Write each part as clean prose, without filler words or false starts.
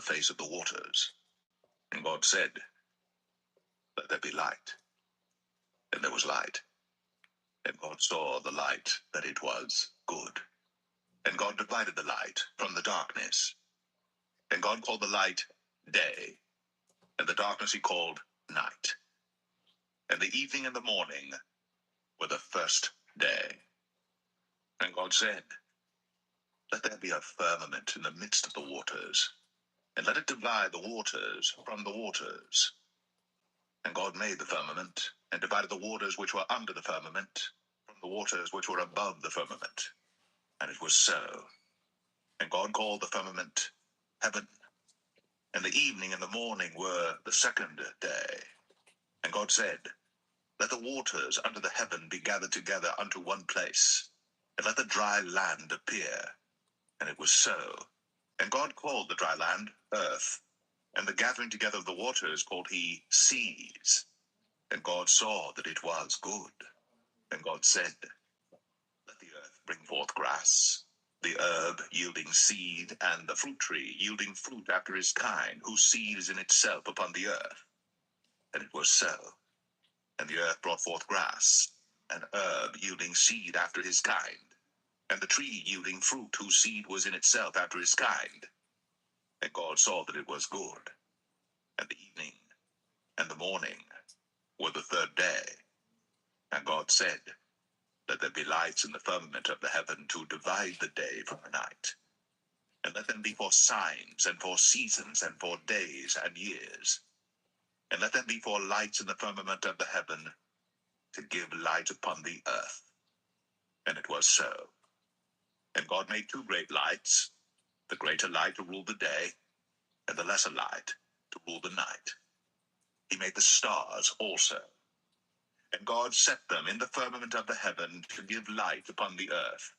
the face of the waters. And God said, "Let there be light." And there was light. And God saw the light that it was good. And God divided the light from the darkness. And God called the light day, and the darkness he called night. And the evening and the morning were the first day. And God said, "Let there be a firmament in the midst of the waters, and let it divide the waters from the waters." And God made the firmament, and divided the waters which were under the firmament from the waters which were above the firmament. And it was so. And God called the firmament heaven. And the evening and the morning were the second day. And God said, "Let the waters under the heaven be gathered together unto one place, and let the dry land appear." And it was so. And God called the dry land earth, and the gathering together of the waters called he seas. And God saw that it was good. And God said, "Let the earth bring forth grass, the herb yielding seed, and the fruit tree yielding fruit after his kind, whose seed is in itself upon the earth." And it was so. And the earth brought forth grass, and herb yielding seed after his kind, and the tree yielding fruit, whose seed was in itself after his kind. And God saw that it was good. And the evening and the morning were the third day. And God said, "Let there be lights in the firmament of the heaven to divide the day from the night. And let them be for signs, and for seasons, and for days and years. And let them be for lights in the firmament of the heaven, to give light upon the earth." And it was so. And God made two great lights, the greater light to rule the day, and the lesser light to rule the night. He made the stars also. And God set them in the firmament of the heaven to give light upon the earth,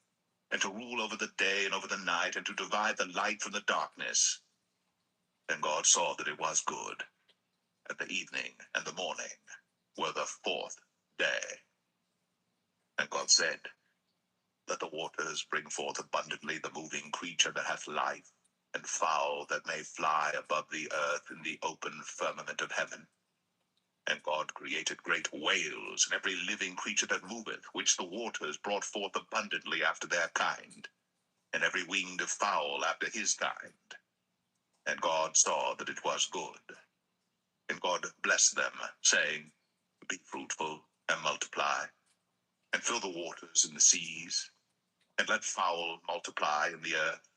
and to rule over the day and over the night, and to divide the light from the darkness. And God saw that it was good. And the evening and the morning were the fourth day. And God said, "Let the waters bring forth abundantly the moving creature that hath life, and fowl that may fly above the earth in the open firmament of heaven." And God created great whales, and every living creature that moveth, which the waters brought forth abundantly after their kind, and every winged fowl after his kind. And God saw that it was good. And God blessed them, saying, "Be fruitful, and multiply, and fill the waters in the seas, and let fowl multiply in the earth."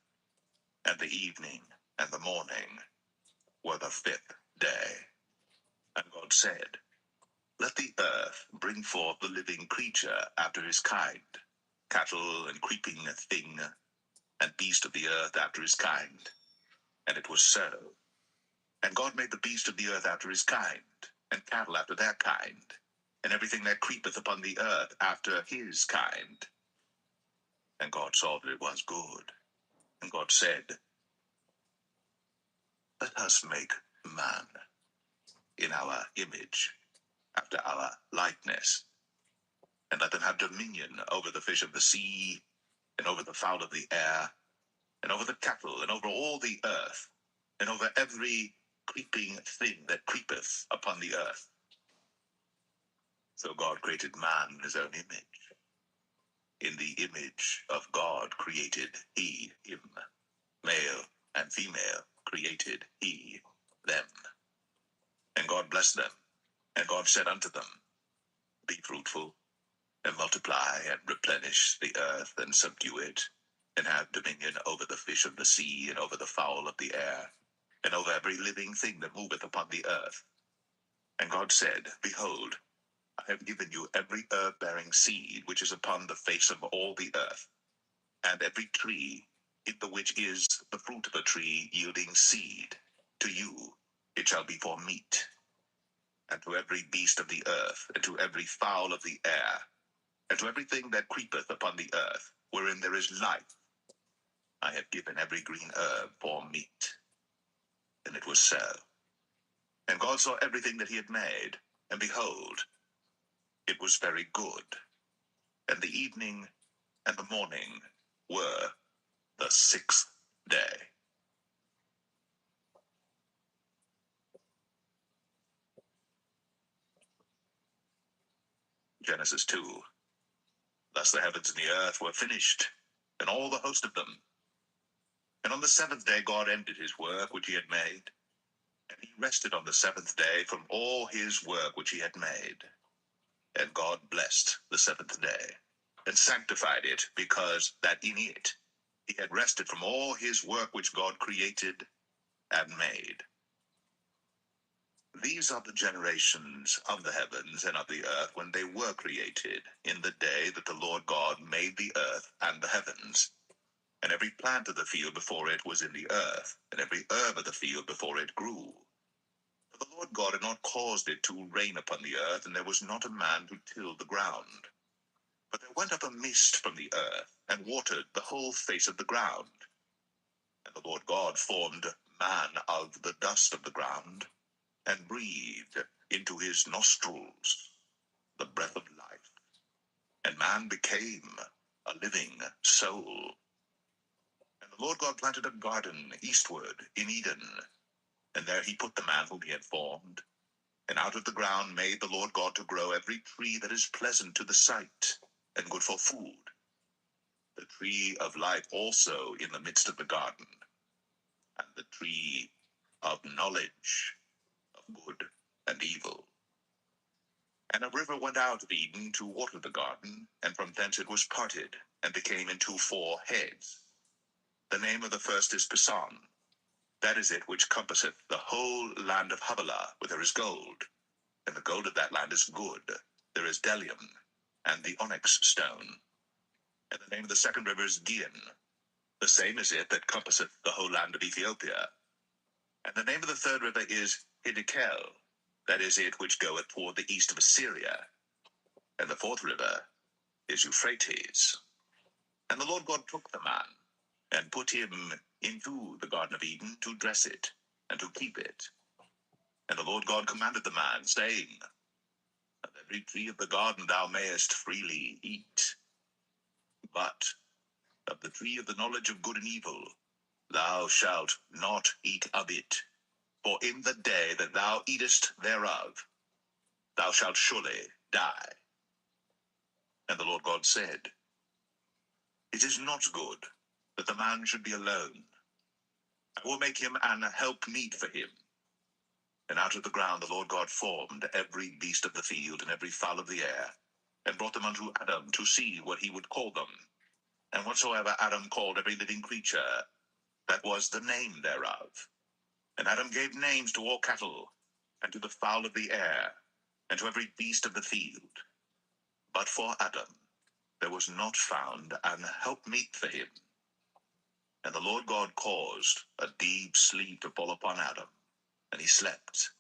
And the evening and the morning were the fifth day. And God said, "Let the earth bring forth the living creature after his kind, cattle and creeping thing, and beast of the earth after his kind." And it was so. And God made the beast of the earth after his kind, and cattle after their kind, and everything that creepeth upon the earth after his kind. And God saw that it was good. And God said, "Let us make man in our image, after our likeness, and let them have dominion over the fish of the sea, and over the fowl of the air, and over the cattle, and over all the earth, and over every creeping thing that creepeth upon the earth." So God created man in his own image. In the image of God created he him. Male and female created he them. And God blessed them. And God said unto them, "Be fruitful, and multiply, and replenish the earth, and subdue it, and have dominion over the fish of the sea, and over the fowl of the air, and over every living thing that moveth upon the earth." And God said, "Behold, I have given you every herb-bearing seed which is upon the face of all the earth, and every tree in the which is the fruit of a tree yielding seed. To you it shall be for meat, and to every beast of the earth, and to every fowl of the air, and to everything that creepeth upon the earth, wherein there is life, I have given every green herb for meat." And it was so. And God saw everything that he had made, and behold, it was very good. And the evening and the morning were the sixth day. Genesis 2. Thus the heavens and the earth were finished, and all the host of them. And on the seventh day God ended his work which he had made, and he rested on the seventh day from all his work which he had made. And God blessed the seventh day, and sanctified it, because that in it he had rested from all his work which God created and made. These are the generations of the heavens and of the earth when they were created, in the day that the Lord God made the earth and the heavens. And every plant of the field before it was in the earth, and every herb of the field before it grew. For the Lord God had not caused it to rain upon the earth, and there was not a man to till the ground. But there went up a mist from the earth, and watered the whole face of the ground. And the Lord God formed man of the dust of the ground, and breathed into his nostrils the breath of life. And man became a living soul. And the Lord God planted a garden eastward in Eden, and there he put the man whom he had formed. And out of the ground made the Lord God to grow every tree that is pleasant to the sight, and good for food. The tree of life also in the midst of the garden, and the tree of knowledge of good and evil. And a river went out of Eden to water the garden, and from thence it was parted, and became into 4 heads. The name of the first is Pison. That is it which compasseth the whole land of Havilah, where there is gold. And the gold of that land is good. There is bdellium, and the onyx stone. And the name of the second river is Gihon. The same is it that compasseth the whole land of Ethiopia. And the name of the third river is Hiddekel. That is it which goeth toward the east of Assyria. And the fourth river is Euphrates. And the Lord God took the man, and put him into the Garden of Eden to dress it, and to keep it. And the Lord God commanded the man, saying, Of every tree of the garden thou mayest freely eat, but of the tree of the knowledge of good and evil thou shalt not eat of it. For in the day that thou eatest thereof, thou shalt surely die. And the Lord God said, It is not good that the man should be alone. I will make him an helpmeet for him. And out of the ground the Lord God formed every beast of the field and every fowl of the air, and brought them unto Adam to see what he would call them. And whatsoever Adam called every living creature, that was the name thereof. And Adam gave names to all cattle, and to the fowl of the air, and to every beast of the field. But for Adam there was not found an helpmeet for him. And the Lord God caused a deep sleep to fall upon Adam, and he slept.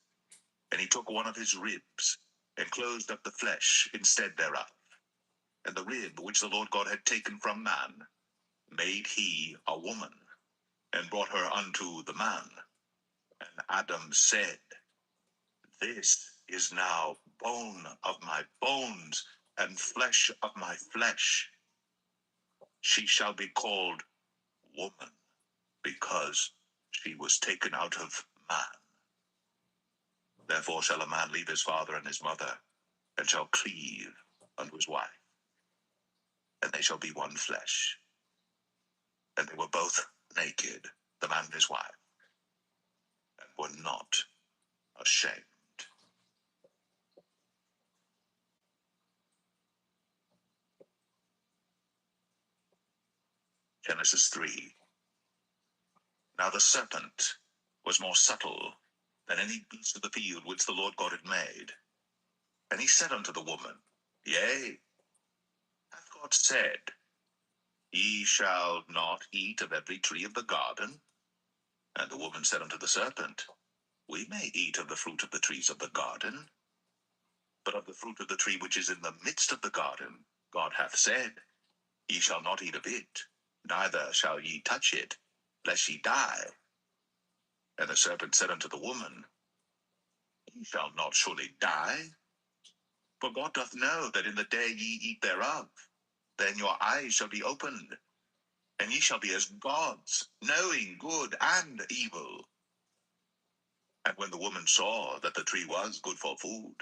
And he took one of his ribs, and closed up the flesh instead thereof. And the rib which the Lord God had taken from man, made he a woman, and brought her unto the man. And Adam said, This is now bone of my bones, and flesh of my flesh. She shall be called woman, because she was taken out of man. Therefore shall a man leave his father and his mother, and shall cleave unto his wife, and they shall be one flesh. And they were both naked, the man and his wife, and were not ashamed. Genesis 3. Now the serpent was more subtle than any beast of the field which the Lord God had made. And he said unto the woman, Yea, hath God said, Ye shall not eat of every tree of the garden? And the woman said unto the serpent, We may eat of the fruit of the trees of the garden, but of the fruit of the tree which is in the midst of the garden, God hath said, Ye shall not eat of it, neither shall ye touch it, lest ye die. And the serpent said unto the woman, Ye shall not surely die, for God doth know that in the day ye eat thereof, then your eyes shall be opened, and ye shall be as gods, knowing good and evil. And when the woman saw that the tree was good for food,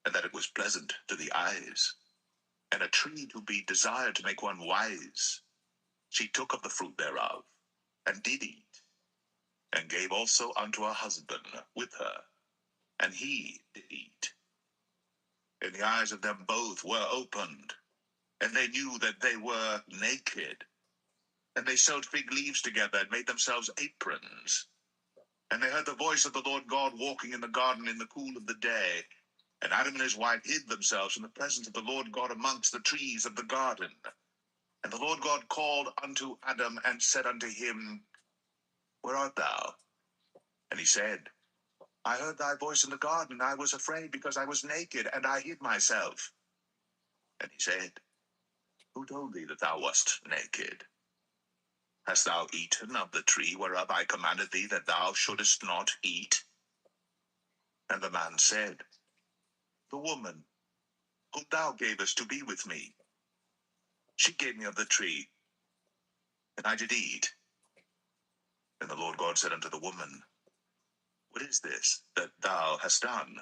and that it was pleasant to the eyes, and a tree to be desired to make one wise. She took of the fruit thereof, and did eat, and gave also unto her husband with her, and he did eat. And the eyes of them both were opened, and they knew that they were naked. And they sewed fig leaves together, and made themselves aprons. And they heard the voice of the Lord God walking in the garden in the cool of the day. And Adam and his wife hid themselves from the presence of the Lord God amongst the trees of the garden. And the Lord God called unto Adam, and said unto him, Where art thou? And he said, I heard thy voice in the garden, and I was afraid, because I was naked, and I hid myself. And he said, Who told thee that thou wast naked? Hast thou eaten of the tree whereof I commanded thee that thou shouldest not eat? And the man said, The woman whom thou gavest to be with me, she gave me of the tree, and I did eat. And the Lord God said unto the woman, What is this that thou hast done?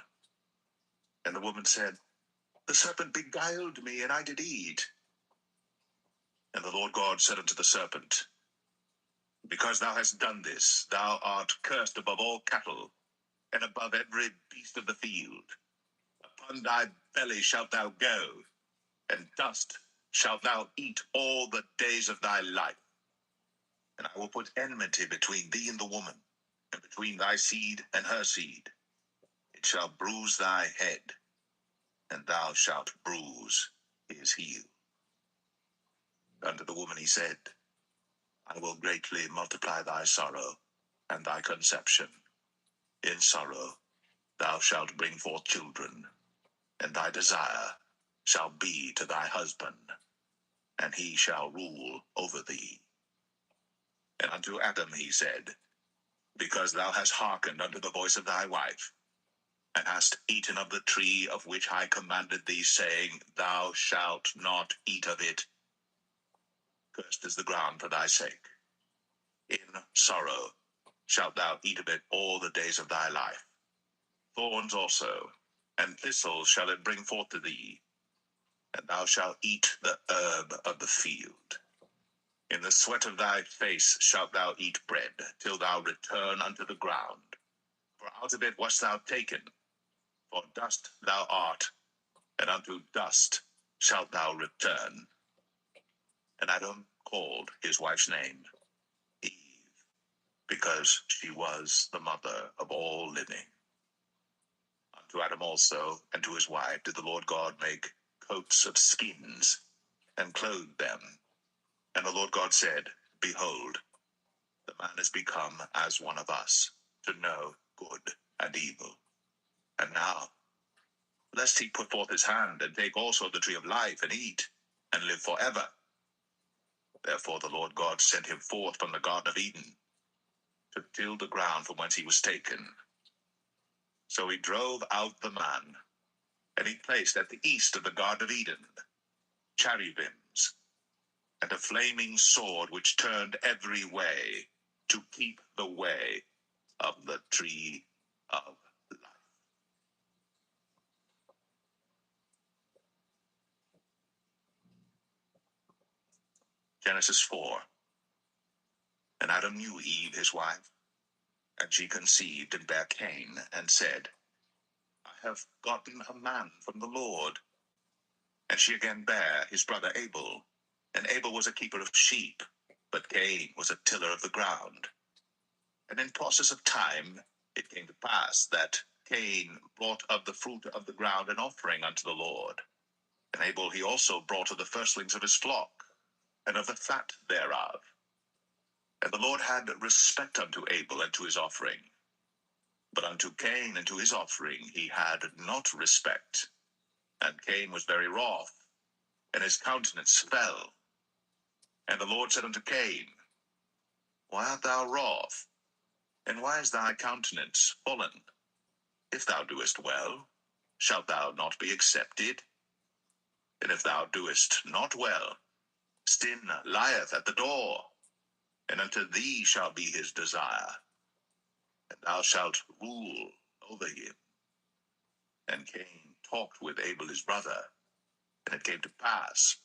And the woman said, The serpent beguiled me, and I did eat. And the Lord God said unto the serpent, Because thou hast done this, thou art cursed above all cattle, and above every beast of the field. Upon thy belly shalt thou go, and dust shalt thou eat all the days of thy life. And I will put enmity between thee and the woman, and between thy seed and her seed. It shall bruise thy head, and thou shalt bruise his heel. Unto the woman he said, I will greatly multiply thy sorrow and thy conception. In sorrow thou shalt bring forth children, and thy desire shall be to thy husband, and he shall rule over thee. And unto Adam he said, Because thou hast hearkened unto the voice of thy wife, and hast eaten of the tree of which I commanded thee, saying, Thou shalt not eat of it, cursed is the ground for thy sake. In sorrow shalt thou eat of it all the days of thy life. Thorns also and thistles shall it bring forth to thee, and thou shalt eat the herb of the field. In the sweat of thy face shalt thou eat bread, till thou return unto the ground. For out of it wast thou taken, for dust thou art, and unto dust shalt thou return. And Adam called his wife's name Eve, because she was the mother of all living. Unto Adam also, and to his wife, did the Lord God make coats of skins, and clothed them. And the Lord God said, Behold, the man is become as one of us, to know good and evil. And now, lest he put forth his hand, and take also the tree of life, and eat, and live forever. Therefore the Lord God sent him forth from the Garden of Eden, to till the ground from whence he was taken. So he drove out the man, and he placed at the east of the Garden of Eden cherubims, and a flaming sword which turned every way, to keep the way of the tree of life. Genesis 4. And Adam knew Eve his wife, and she conceived and bare Cain, and said, I have gotten a man from the Lord. And she again bare his brother Abel. And Abel was a keeper of sheep, but Cain was a tiller of the ground. And in process of time it came to pass that Cain brought of the fruit of the ground an offering unto the Lord. And Abel he also brought of the firstlings of his flock, and of the fat thereof. And the Lord had respect unto Abel and to his offering. But unto Cain and to his offering he had not respect. And Cain was very wroth, and his countenance fell. And the Lord said unto Cain, Why art thou wroth? And why is thy countenance fallen? If thou doest well, shalt thou not be accepted? And if thou doest not well, sin lieth at the door, and unto thee shall be his desire, and thou shalt rule over him. And Cain talked with Abel his brother. And it came to pass,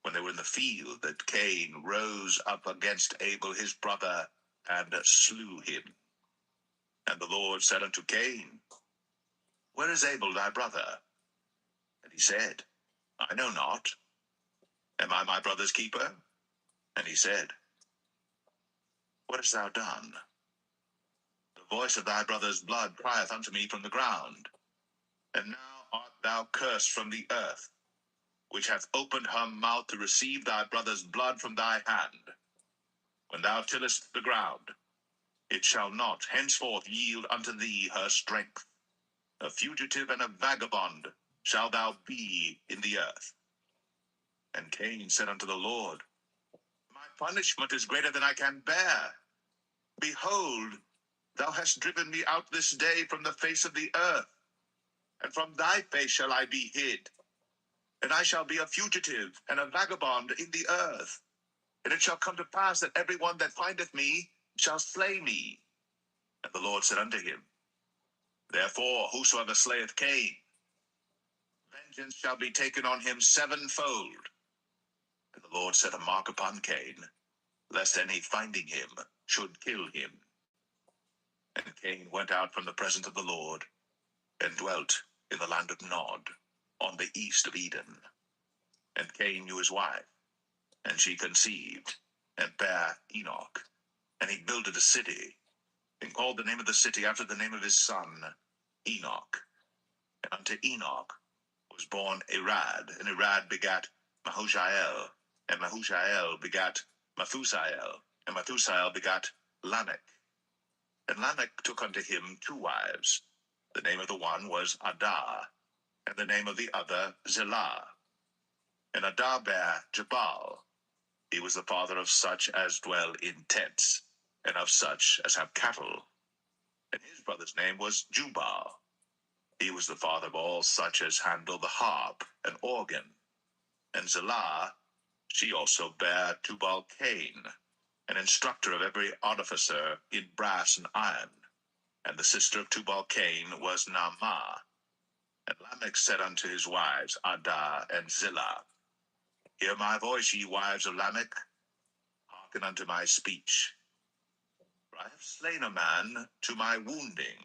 when they were in the field, that Cain rose up against Abel his brother, and slew him. And the Lord said unto Cain, Where is Abel thy brother? And he said, I know not. Am I my brother's keeper? And he said, What hast thou done? The voice of thy brother's blood crieth unto me from the ground. And now art thou cursed from the earth, which hath opened her mouth to receive thy brother's blood from thy hand. When thou tillest the ground, it shall not henceforth yield unto thee her strength. A fugitive and a vagabond shalt thou be in the earth. And Cain said unto the Lord, My punishment is greater than I can bear. Behold, thou hast driven me out this day from the face of the earth, and from thy face shall I be hid. And I shall be a fugitive and a vagabond in the earth. And it shall come to pass that every one that findeth me shall slay me. And the Lord said unto him, Therefore whosoever slayeth Cain, vengeance shall be taken on him sevenfold. And the Lord set a mark upon Cain, lest any finding him should kill him. And Cain went out from the presence of the Lord, and dwelt in the land of Nod, on the east of Eden. And Cain knew his wife, and she conceived, and bare Enoch. And he builded a city, and called the name of the city after the name of his son, Enoch. And unto Enoch was born Irad, and Irad begat Mahushael, and Mahushael begat Methusael, and Methusael begat Lamech. And Lamech took unto him two wives. The name of the one was Adah, and the name of the other Zillah. And Adah bare Jabal. He was the father of such as dwell in tents, and of such as have cattle. And his brother's name was Jubal. He was the father of all such as handle the harp and organ. And Zillah, she also bare Tubal-Cain, an instructor of every artificer in brass and iron. And the sister of Tubal-Cain was Naamah. And Lamech said unto his wives, Adah and Zillah, Hear my voice, ye wives of Lamech, hearken unto my speech. For I have slain a man to my wounding,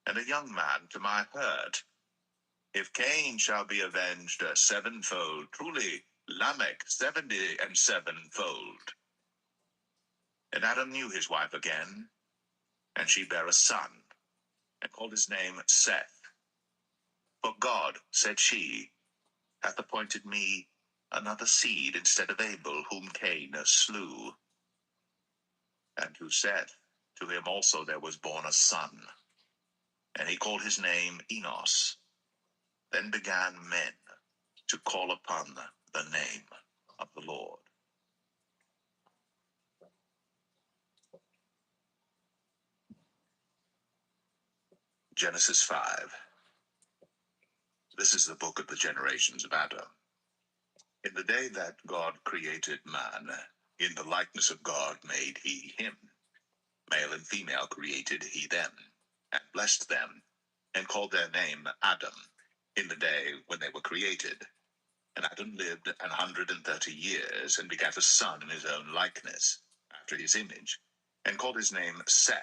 and a young man to my hurt. If Cain shall be avenged sevenfold, truly Lamech 77-fold. And Adam knew his wife again, and she bare a son, and called his name Seth. For God, said she, hath appointed me another seed instead of Abel, whom Cain slew. And to Seth, to him also there was born a son, and he called his name Enos. Then began men to call upon the name of the Lord. Genesis 5. This is the book of the generations of Adam. In the day that God created man, in the likeness of God made he him. Male and female created he them, and blessed them, and called their name Adam, in the day when they were created. And Adam lived 130 years, and begat a son in his own likeness, after his image, and called his name Seth.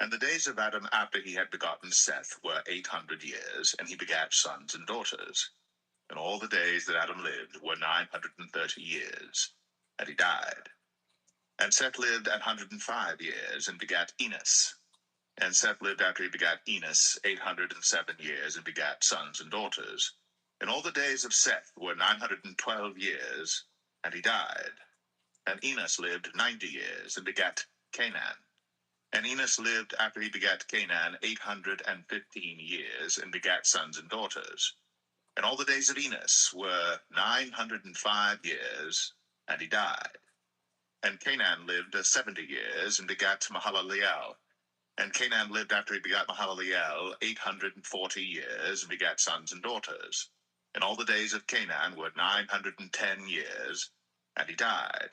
And the days of Adam after he had begotten Seth were 800 years, and he begat sons and daughters. And all the days that Adam lived were 930 years, and he died. And Seth lived 105 years, and begat Enos. And Seth lived after he begat Enos 807 years, and begat sons and daughters. And all the days of Seth were 912 years, and he died. And Enos lived 90 years, and begat Canaan. And Enos lived after he begat Canaan 815 years, and begat sons and daughters. And all the days of Enos were 905 years, and he died. And Canaan lived 70 years, and begat Mahalaleel. And Canaan lived after he begat Mahalaleel 840 years, and begat sons and daughters. And all the days of Canaan were 910 years, and he died.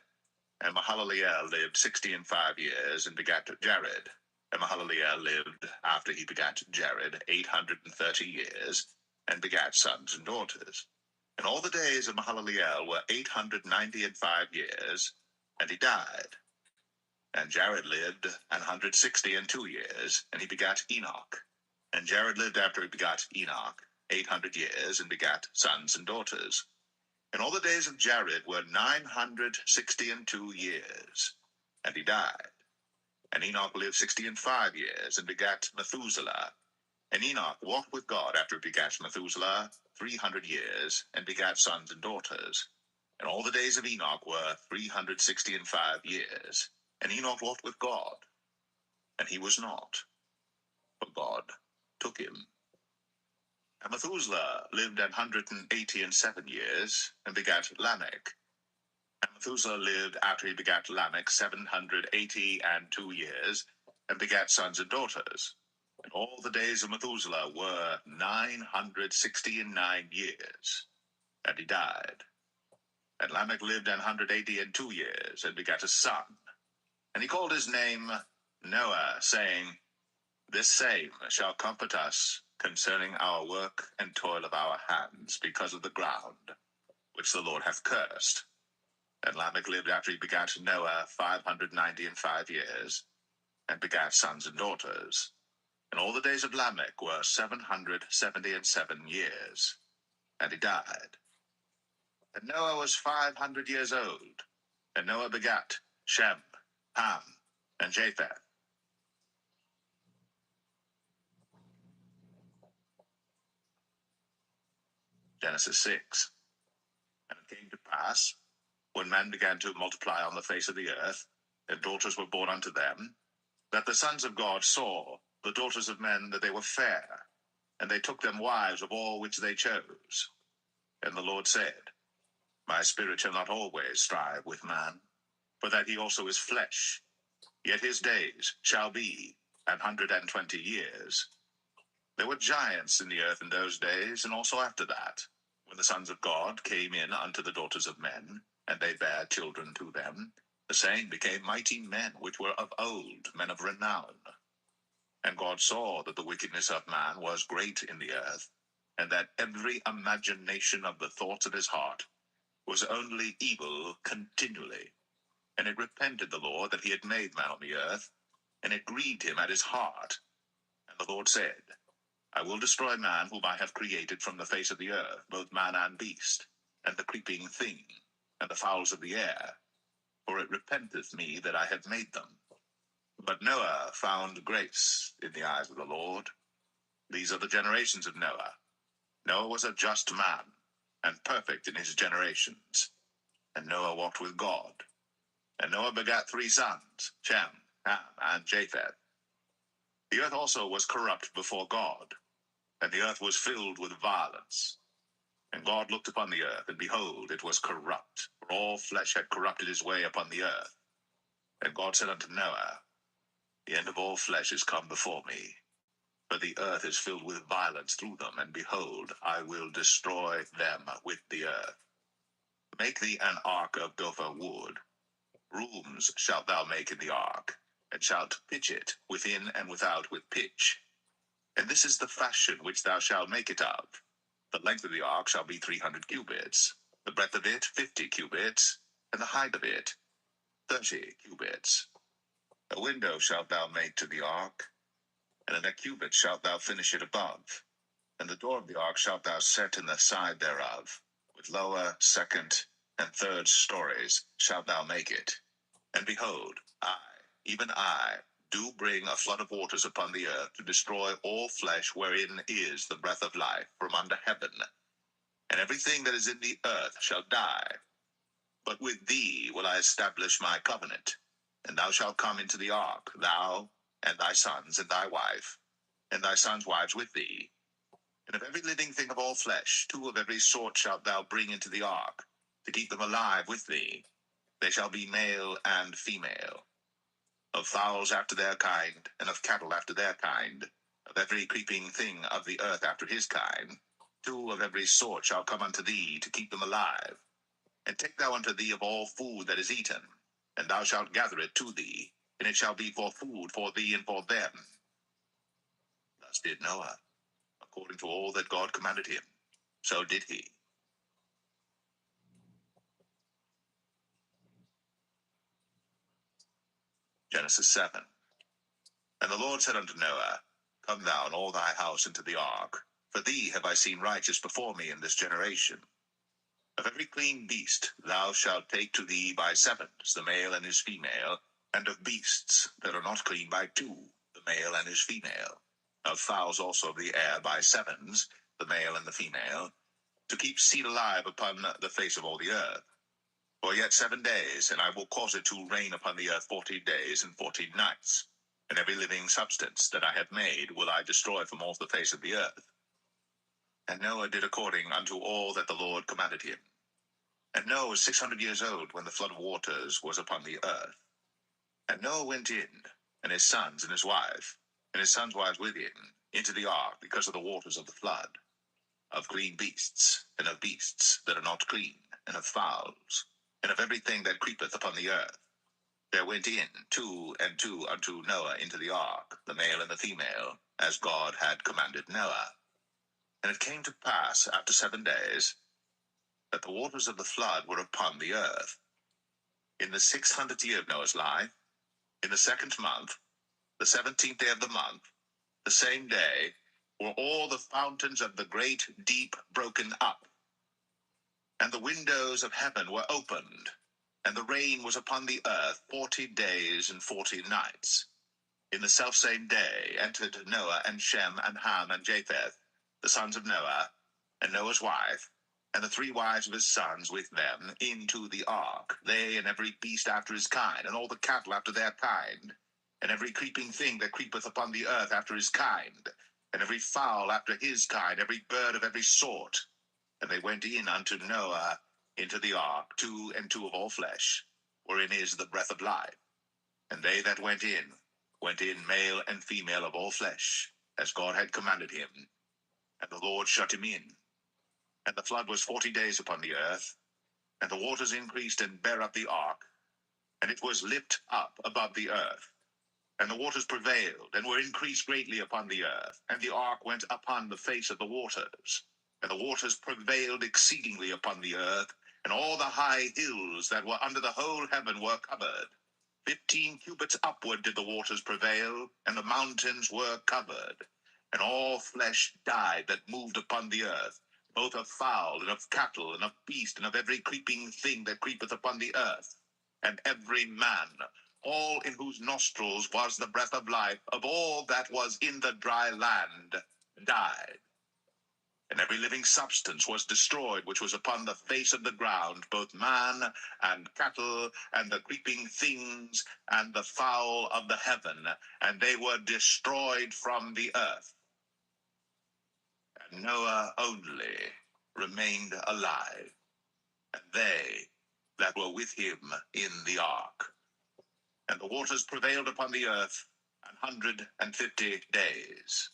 And Mahalaleel lived 65 years, and begat Jared. And Mahalaleel lived after he begat Jared 830 years, and begat sons and daughters. And all the days of Mahalaleel were 895 years, and he died. And Jared lived 162 years, and he begat Enoch. And Jared lived after he begat Enoch 800 years, and begat sons and daughters. And all the days of Jared were 962 years, and he died. And Enoch lived 65 years, and begat Methuselah. And Enoch walked with God after he begat Methuselah 300 years, and begat sons and daughters. And all the days of Enoch were 365 years. And Enoch walked with God, and he was not, for God took him. And Methuselah lived 187 years, and begat Lamech. And Methuselah lived after he begat Lamech 782 years, and begat sons and daughters. And all the days of Methuselah were 969 years, and he died. And Lamech lived 182 years, and begat a son. And he called his name Noah, saying, This same shall comfort us concerning our work and toil of our hands, because of the ground, which the Lord hath cursed. And Lamech lived after he begat Noah 595 years, and begat sons and daughters. And all the days of Lamech were 777 years, and he died. And Noah was 500 years old, and Noah begat Shem, Ham, and Japheth. Genesis 6. And it came to pass, when men began to multiply on the face of the earth, and daughters were born unto them, that the sons of God saw the daughters of men that they were fair, and they took them wives of all which they chose. And the Lord said, My spirit shall not always strive with man, for that he also is flesh. Yet his days shall be 120 years. There were giants in the earth in those days, and also after that, when the sons of God came in unto the daughters of men, and they bare children to them. The same became mighty men, which were of old, men of renown. And God saw that the wickedness of man was great in the earth, and that every imagination of the thoughts of his heart was only evil continually. And it repented the Lord that he had made man on the earth, and it grieved him at his heart. And the Lord said, I will destroy man whom I have created from the face of the earth, both man and beast, and the creeping thing, and the fowls of the air, for it repenteth me that I have made them. But Noah found grace in the eyes of the Lord. These are the generations of Noah. Noah was a just man, and perfect in his generations. And Noah walked with God. And Noah begat 3 sons, Shem, Ham, and Japheth. The earth also was corrupt before God, and the earth was filled with violence. And God looked upon the earth, and behold, it was corrupt, for all flesh had corrupted his way upon the earth. And God said unto Noah, The end of all flesh is come before me, for the earth is filled with violence through them, and behold, I will destroy them with the earth. Make thee an ark of gopher wood. Rooms shalt thou make in the ark, and shalt pitch it within and without with pitch. And this is the fashion which thou shalt make it of. The length of the ark shall be 300 cubits, the breadth of it 50 cubits, and the height of it 30 cubits. A window shalt thou make to the ark, and in a cubit shalt thou finish it above. And the door of the ark shalt thou set in the side thereof. With lower, second, and third stories shalt thou make it. And behold, I, even I, do bring a flood of waters upon the earth to destroy all flesh wherein is the breath of life from under heaven. And everything that is in the earth shall die. But with thee will I establish my covenant. And thou shalt come into the ark, thou, and thy sons, and thy wife, and thy sons' wives with thee. And of every living thing of all flesh, 2 of every sort shalt thou bring into the ark, to keep them alive with thee. They shall be male and female. Of fowls after their kind, and of cattle after their kind, of every creeping thing of the earth after his kind, 2 of every sort shall come unto thee, to keep them alive. And take thou unto thee of all food that is eaten, and thou shalt gather it to thee, and it shall be for food for thee and for them. Thus did Noah. according to all that God commanded him, so did he. Genesis 7. And the Lord said unto Noah, Come thou and all thy house into the ark, for thee have I seen righteous before me in this generation. Of every clean beast thou shalt take to thee by sevens, the male and his female, and of beasts that are not clean by two, the male and his female. Of fowls also of the air by sevens, the male and the female, to keep seed alive upon the face of all the earth. For yet 7 days, and I will cause it to rain upon the earth 40 days and 40 nights. And every living substance that I have made will I destroy from off the face of the earth. And Noah did according unto all that the Lord commanded him. And Noah was 600 years old when the flood of waters was upon the earth. And Noah went in, and his sons and his wife, and his sons' wives with him, into the ark because of the waters of the flood, of clean beasts, and of beasts that are not clean, and of fowls, and of everything that creepeth upon the earth. There went in two and two unto Noah into the ark, the male and the female, as God had commanded Noah. And it came to pass after 7 days, that the waters of the flood were upon the earth. In the 600th year of Noah's life, in the 2nd month, the 17th day of the month, the same day, were all the fountains of the great deep broken up, and the windows of heaven were opened, and the rain was upon the earth 40 days and 40 nights. In the selfsame day entered Noah and Shem and Ham and Japheth, the sons of Noah, and Noah's wife, and the 3 wives of his sons with them, into the ark, they and every beast after his kind, and all the cattle after their kind, and every creeping thing that creepeth upon the earth after his kind, and every fowl after his kind, every bird of every sort. And they went in unto Noah into the ark, 2 and 2 of all flesh, wherein is the breath of life. And they that went in male and female of all flesh, as God had commanded him. And the Lord shut him in. And the flood was 40 days upon the earth, and the waters increased and bare up the ark, and it was lift up above the earth. And the waters prevailed, and were increased greatly upon the earth, and the ark went upon the face of the waters. And the waters prevailed exceedingly upon the earth, and all the high hills that were under the whole heaven were covered. 15 cubits upward did the waters prevail, and the mountains were covered. And all flesh died that moved upon the earth, both of fowl, and of cattle, and of beast, and of every creeping thing that creepeth upon the earth. And every man, all in whose nostrils was the breath of life, of all that was in the dry land, died. And every living substance was destroyed, which was upon the face of the ground, both man and cattle, and the creeping things, and the fowl of the heaven, and they were destroyed from the earth. And Noah only remained alive, and they that were with him in the ark. And the waters prevailed upon the earth 150 days.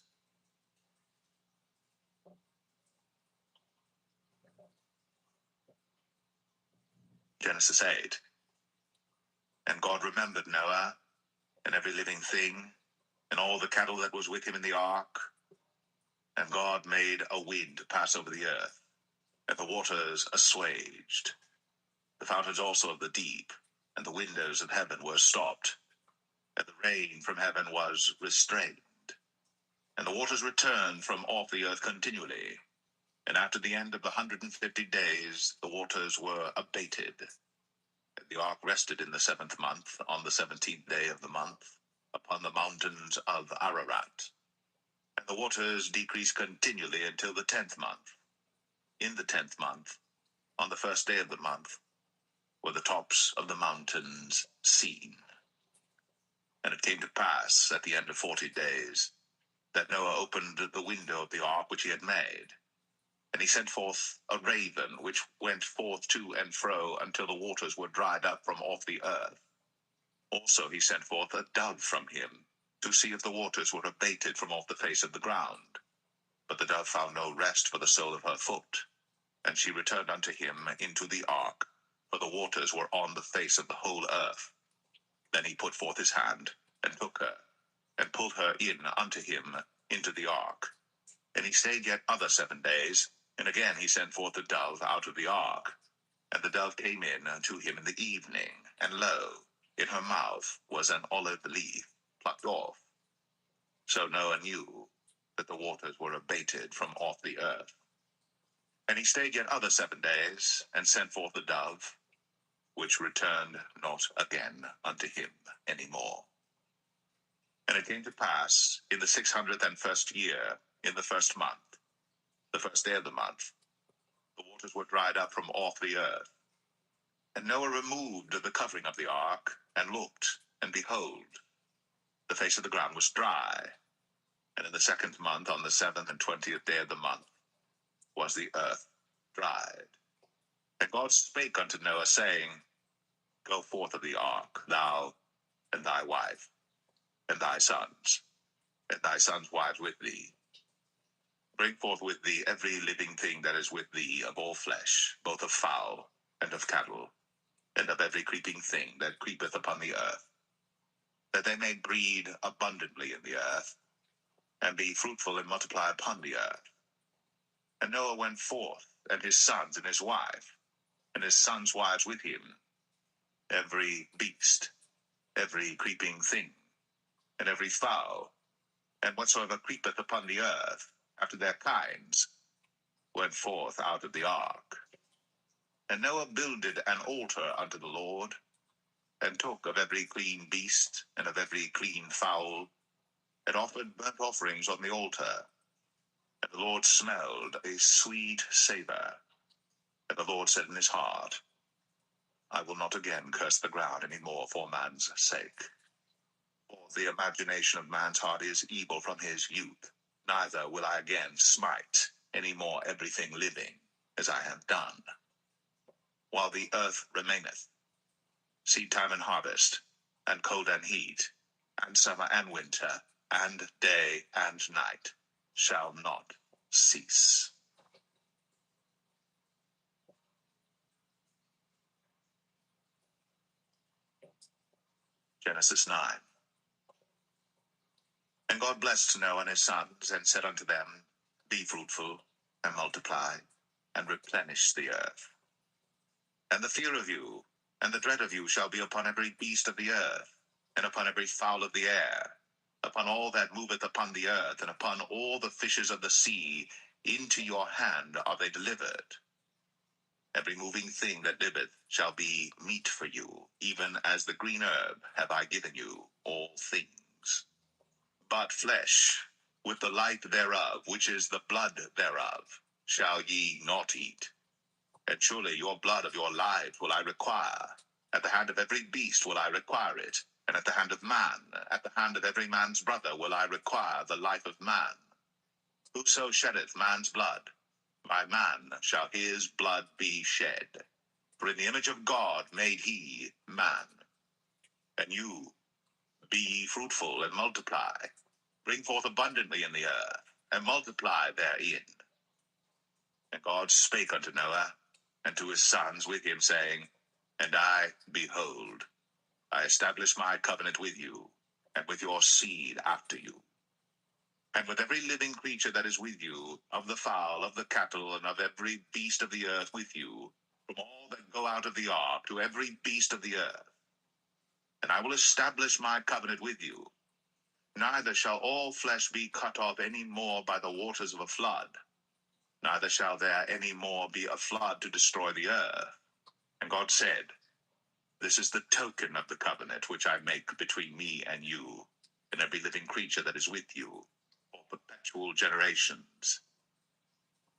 Genesis 8. And God remembered Noah, and every living thing, and all the cattle that was with him in the ark. And God made a wind to pass over the earth, and the waters assuaged. The fountains also of the deep, and the windows of heaven were stopped, and the rain from heaven was restrained. And the waters returned from off the earth continually. And after the end of the 150 days, the waters were abated. And the ark rested in the 7th month, on the 17th day of the month, upon the mountains of Ararat. And the waters decreased continually until the 10th month. In the 10th month, on the 1st day of the month, were the tops of the mountains seen. And it came to pass, at the end of 40 days, that Noah opened the window of the ark which he had made. And he sent forth a raven, which went forth to and fro until the waters were dried up from off the earth. Also he sent forth a dove from him, to see if the waters were abated from off the face of the ground. But the dove found no rest for the sole of her foot. And she returned unto him into the ark, for the waters were on the face of the whole earth. Then he put forth his hand, and took her, and pulled her in unto him into the ark. And he stayed yet other 7 days, and again he sent forth the dove out of the ark. And the dove came in unto him in the evening, and lo, in her mouth was an olive leaf plucked off. So Noah knew that the waters were abated from off the earth. And he stayed yet other 7 days, and sent forth the dove, which returned not again unto him any more. And it came to pass in the 601st year, in the 1st month, the 1st day of the month, the waters were dried up from off the earth. And Noah removed the covering of the ark, and looked, and behold, the face of the ground was dry. And in the 2nd month, on the 7th and 20th day of the month, was the earth dried. And God spake unto Noah, saying, Go forth of the ark, thou, and thy wife, and thy sons, and thy sons' wives with thee. Bring forth with thee every living thing that is with thee of all flesh, both of fowl, and of cattle, and of every creeping thing that creepeth upon the earth, that they may breed abundantly in the earth, and be fruitful and multiply upon the earth. And Noah went forth, and his sons and his wife, and his sons' wives with him, every beast, every creeping thing, and every fowl, and whatsoever creepeth upon the earth, after their kinds, went forth out of the ark. And Noah builded an altar unto the Lord, and took of every clean beast, and of every clean fowl, and offered burnt offerings on the altar. And the Lord smelled a sweet savor. And the Lord said in his heart, I will not again curse the ground any more for man's sake. For the imagination of man's heart is evil from his youth. Neither will I again smite any more everything living, as I have done. While the earth remaineth, seed time and harvest, and cold and heat, and summer and winter, and day and night, shall not cease. Genesis 9. And God blessed Noah and his sons, and said unto them, Be fruitful, and multiply, and replenish the earth. And the fear of you, and the dread of you shall be upon every beast of the earth, and upon every fowl of the air, upon all that moveth upon the earth, and upon all the fishes of the sea. Into your hand are they delivered. Every moving thing that liveth shall be meat for you, even as the green herb have I given you all things. But flesh, with the life thereof, which is the blood thereof, shall ye not eat. And surely your blood of your life will I require. At the hand of every beast will I require it, and at the hand of man, at the hand of every man's brother will I require the life of man. Whoso sheddeth man's blood, by man shall his blood be shed. For in the image of God made he man. And you, be fruitful and multiply, bring forth abundantly in the earth, and multiply therein. And God spake unto Noah, and to his sons with him, saying, And I, behold, I establish my covenant with you, and with your seed after you, and with every living creature that is with you, of the fowl, of the cattle, and of every beast of the earth with you, from all that go out of the ark to every beast of the earth. And I will establish my covenant with you. Neither shall all flesh be cut off any more by the waters of a flood, neither shall there any more be a flood to destroy the earth. And God said, This is the token of the covenant which I make between me and you, and every living creature that is with you, for perpetual generations.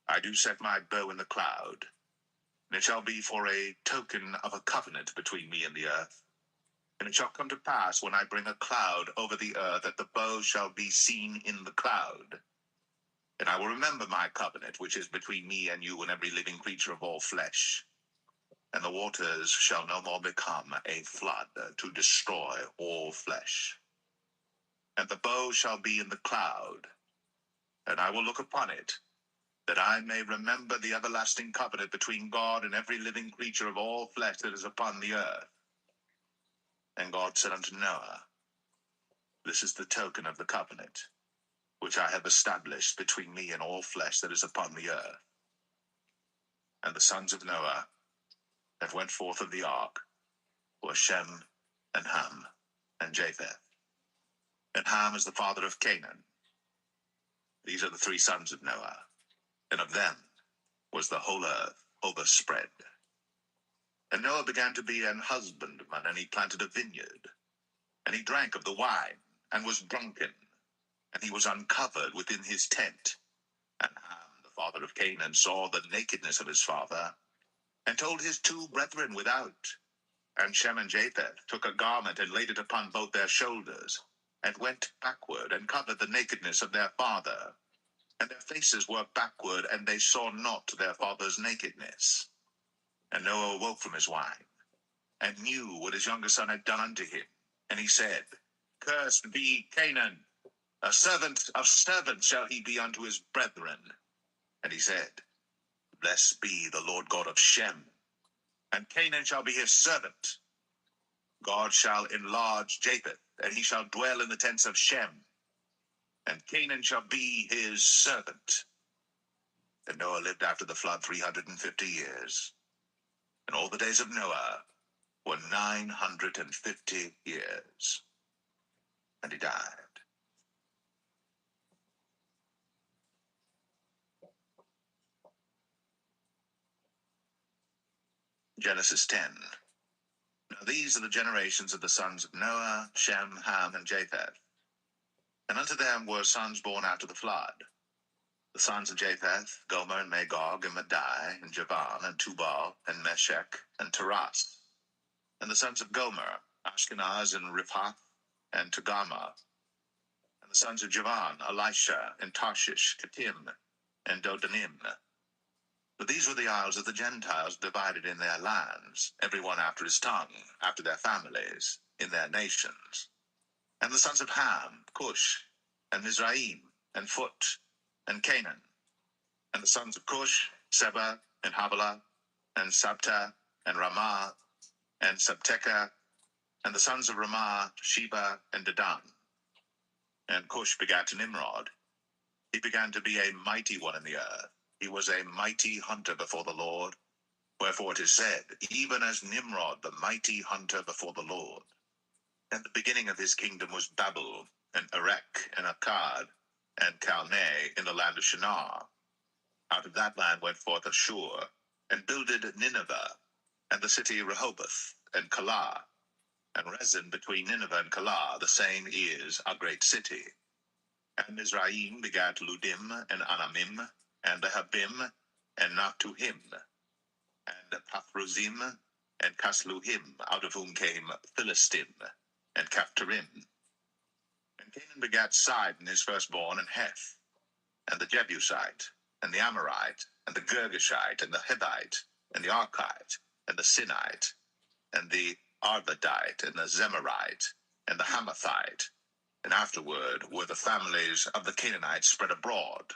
I do set my bow in the cloud, and it shall be for a token of a covenant between me and the earth. And it shall come to pass, when I bring a cloud over the earth, that the bow shall be seen in the cloud. And I will remember my covenant, which is between me and you and every living creature of all flesh. And the waters shall no more become a flood to destroy all flesh. And the bow shall be in the cloud, and I will look upon it, that I may remember the everlasting covenant between God and every living creature of all flesh that is upon the earth. And God said unto Noah, This is the token of the covenant. which I have established between me and all flesh that is upon the earth. And the sons of Noah that went forth of the ark were Shem, and Ham, and Japheth. And Ham is the father of Canaan. These are the three sons of Noah, and of them was the whole earth overspread. And Noah began to be an husbandman, and he planted a vineyard. And he drank of the wine, and was drunken, and he was uncovered within his tent. And Ham, the father of Canaan, saw the nakedness of his father, and told his two brethren without. And Shem and Japheth took a garment, and laid it upon both their shoulders, and went backward, and covered the nakedness of their father. And their faces were backward, and they saw not their father's nakedness. And Noah awoke from his wine, and knew what his younger son had done unto him. And he said, Cursed be Canaan, a servant of servants shall he be unto his brethren. And he said, Blessed be the Lord God of Shem, and Canaan shall be his servant. God shall enlarge Japheth, and he shall dwell in the tents of Shem, and Canaan shall be his servant. And Noah lived after the flood 350 years. And all the days of Noah were 950 years. And he died. Genesis 10. Now these are the generations of the sons of Noah, Shem, Ham, and Japheth. And unto them were sons born after the flood. The sons of Japheth, Gomer, and Magog, and Madai, and Javan, and Tubal, and Meshech, and Taras. And the sons of Gomer, Ashkenaz, and Riphath, and Togarmah. And the sons of Javan, Elisha, and Tarshish, Kittim, and Dodanim. But these were the isles of the Gentiles divided in their lands, every one after his tongue, after their families, in their nations. And the sons of Ham, Cush, and Mizraim, and Phut, and Canaan. And the sons of Cush, Seba, and Havilah, and Sabta, and Ramah, and Sabteka. And the sons of Ramah, Sheba, and Dedan. And Cush begat Nimrod. He began to be a mighty one in the earth. He was a mighty hunter before the Lord. Wherefore it is said, even as Nimrod, the mighty hunter before the Lord. And the beginning of his kingdom was Babel, and Erech, and Akkad, and Calneh in the land of Shinar. Out of that land went forth Ashur, and builded Nineveh, and the city Rehoboth, and Calah. And Rezin between Nineveh and Calah, the same is a great city. And Mizraim begat Ludim, and Anamim, and Lehabim, and Naphtuhim, and Pathruzim, and Casluhim, out of whom came Philistim, and Caphtorim. And Canaan begat Sidon his firstborn, and Heth, and the Jebusite, and the Amorite, and the Girgashite, and the Hivite, and the Archite, and the Sinite, and the Arvadite, and the Zemarite, and the Hamathite. And afterward were the families of the Canaanites spread abroad.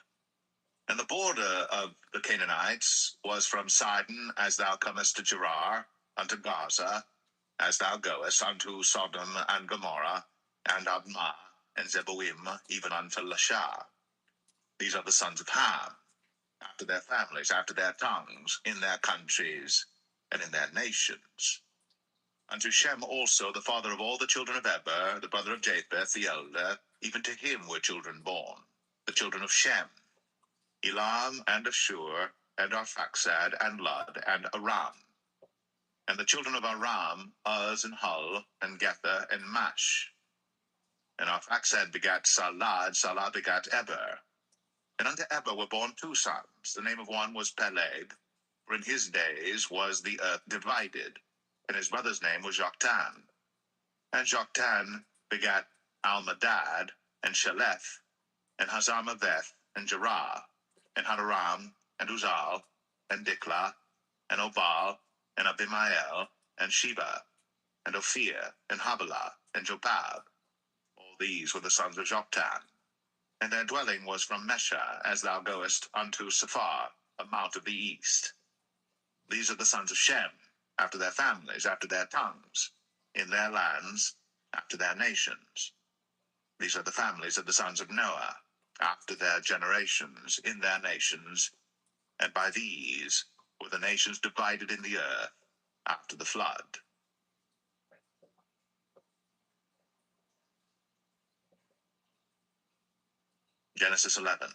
And the border of the Canaanites was from Sidon, as thou comest to Gerar, unto Gaza, as thou goest unto Sodom and Gomorrah, and Admah, and Zeboim, even unto Lasha. These are the sons of Ham, after their families, after their tongues, in their countries, and in their nations. Unto Shem also, the father of all the children of Eber, the brother of Japheth, the elder, even to him were children born, the children of Shem, Elam, and Ashur, and Arphaxad, and Lud, and Aram. And the children of Aram, Uz, and Hul, and Gether, and Mash. And Arphaxad begat Salad, Salah begat Eber. And unto Eber were born two sons. The name of one was Peleg, for in his days was the earth divided. And his brother's name was Joktan. And Joktan begat Almadad, and Sheleth, and Hazarmaveth, and Jerah, and Hadoram, and Uzal, and Diklah, and Obal, and Abimael, and Sheba, and Ophir, and Havilah, and Jobab. All these were the sons of Joktan. And their dwelling was from Mesha, as thou goest unto Sephar, a mount of the east. These are the sons of Shem, after their families, after their tongues, in their lands, after their nations. These are the families of the sons of Noah. after their generations, in their nations, and by these were the nations divided in the earth after the flood. Genesis 11.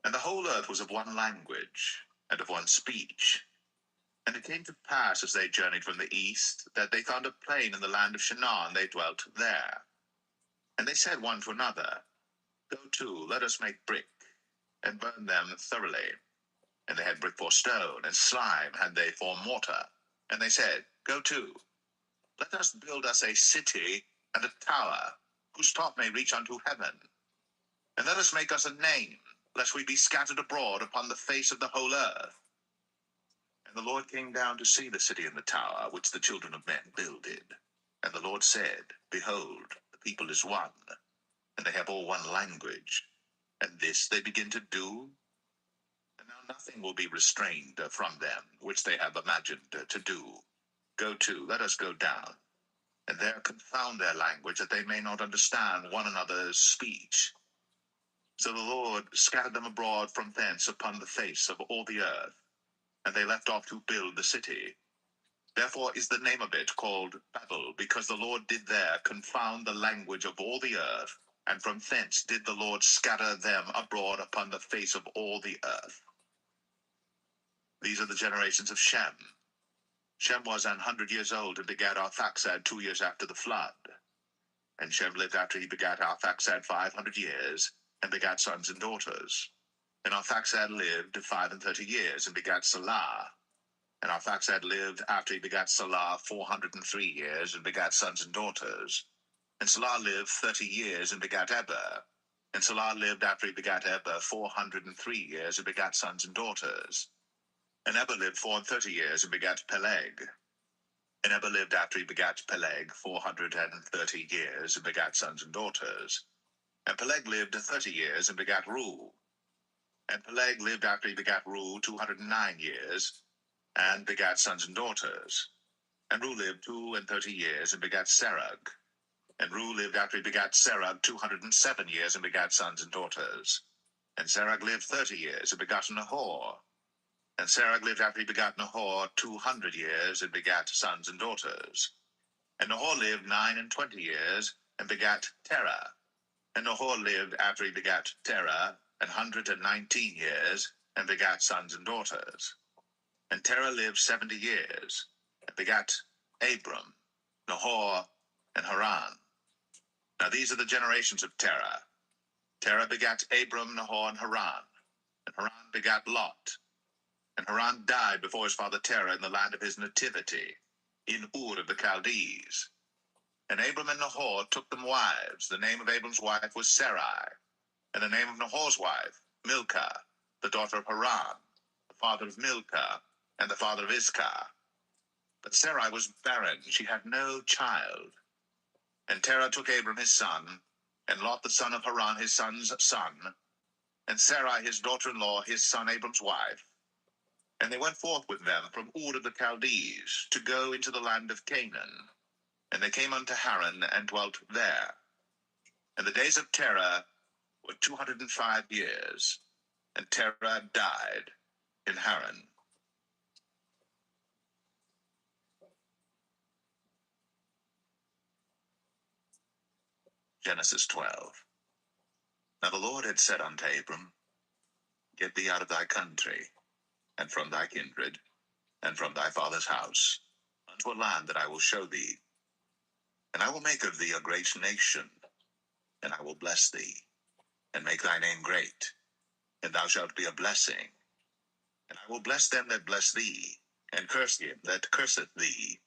And the whole earth was of one language, and of one speech. And it came to pass, as they journeyed from the east, that they found a plain in the land of Shinar, and they dwelt there. And they said one to another, Go to, let us make brick, and burn them thoroughly. And they had brick for stone, and slime had they for mortar. And they said, Go to, let us build us a city and a tower, whose top may reach unto heaven. And let us make us a name, lest we be scattered abroad upon the face of the whole earth. And the Lord came down to see the city and the tower, which the children of men builded. And the Lord said, Behold, the people is one, and they have all one language. And this they begin to do. And now nothing will be restrained from them, which they have imagined to do. Go to, let us go down, and there confound their language, that they may not understand one another's speech. So the Lord scattered them abroad from thence upon the face of all the earth, and they left off to build the city. Therefore is the name of it called Babel, because the Lord did there confound the language of all the earth, and from thence did the Lord scatter them abroad upon the face of all the earth. These are the generations of Shem. Shem was 100 years old, and begat Arphaxad 2 years after the flood. And Shem lived after he begat Arphaxad 500 years, and begat sons and daughters. And Arphaxad lived 35 years, and begat Salah. And Arphaxad lived after he begat Salah 403 years, and begat sons and daughters. And Salah lived 30 years, and begat Eber. And Salah lived after he begat Eber 403 years, and begat sons and daughters. And Eber lived 34 years, and begat Peleg. And Eber lived after he begat Peleg 430 years, and begat sons and daughters. And Peleg lived 30 years, and begat Reu. And Peleg lived after he begat Reu 209 years, and begat sons and daughters. And Reu lived 32 years, and begat Serug. And Reu lived after he begat Serug 207 years, and begat sons and daughters. And Serug lived 30 years, and begat Nahor. And Serug lived after he begat Nahor 200 years, and begat sons and daughters. And Nahor lived 29 years, and begat Terah. And Nahor lived after he begat Terah 119 years, and begat sons and daughters. And Terah lived 70 years, and begat Abram, Nahor, and Haran. Now these are the generations of Terah. Terah begat Abram, Nahor, and Haran. And Haran begat Lot. And Haran died before his father Terah in the land of his nativity, in Ur of the Chaldees. And Abram and Nahor took them wives. The name of Abram's wife was Sarai, and the name of Nahor's wife, Milcah, the daughter of Haran, the father of Milcah, and the father of Iscah. But Sarai was barren, she had no child. And Terah took Abram his son, and Lot the son of Haran his son's son, and Sarai his daughter-in-law his son Abram's wife. And they went forth with them from Ur of the Chaldees, to go into the land of Canaan. And they came unto Haran, and dwelt there. And the days of Terah were 205 years, and Terah died in Haran. Genesis 12. Now the Lord had said unto Abram, Get thee out of thy country, and from thy kindred, and from thy father's house, unto a land that I will show thee. And I will make of thee a great nation, and I will bless thee, and make thy name great, and thou shalt be a blessing. And I will bless them that bless thee, and curse him that curseth thee.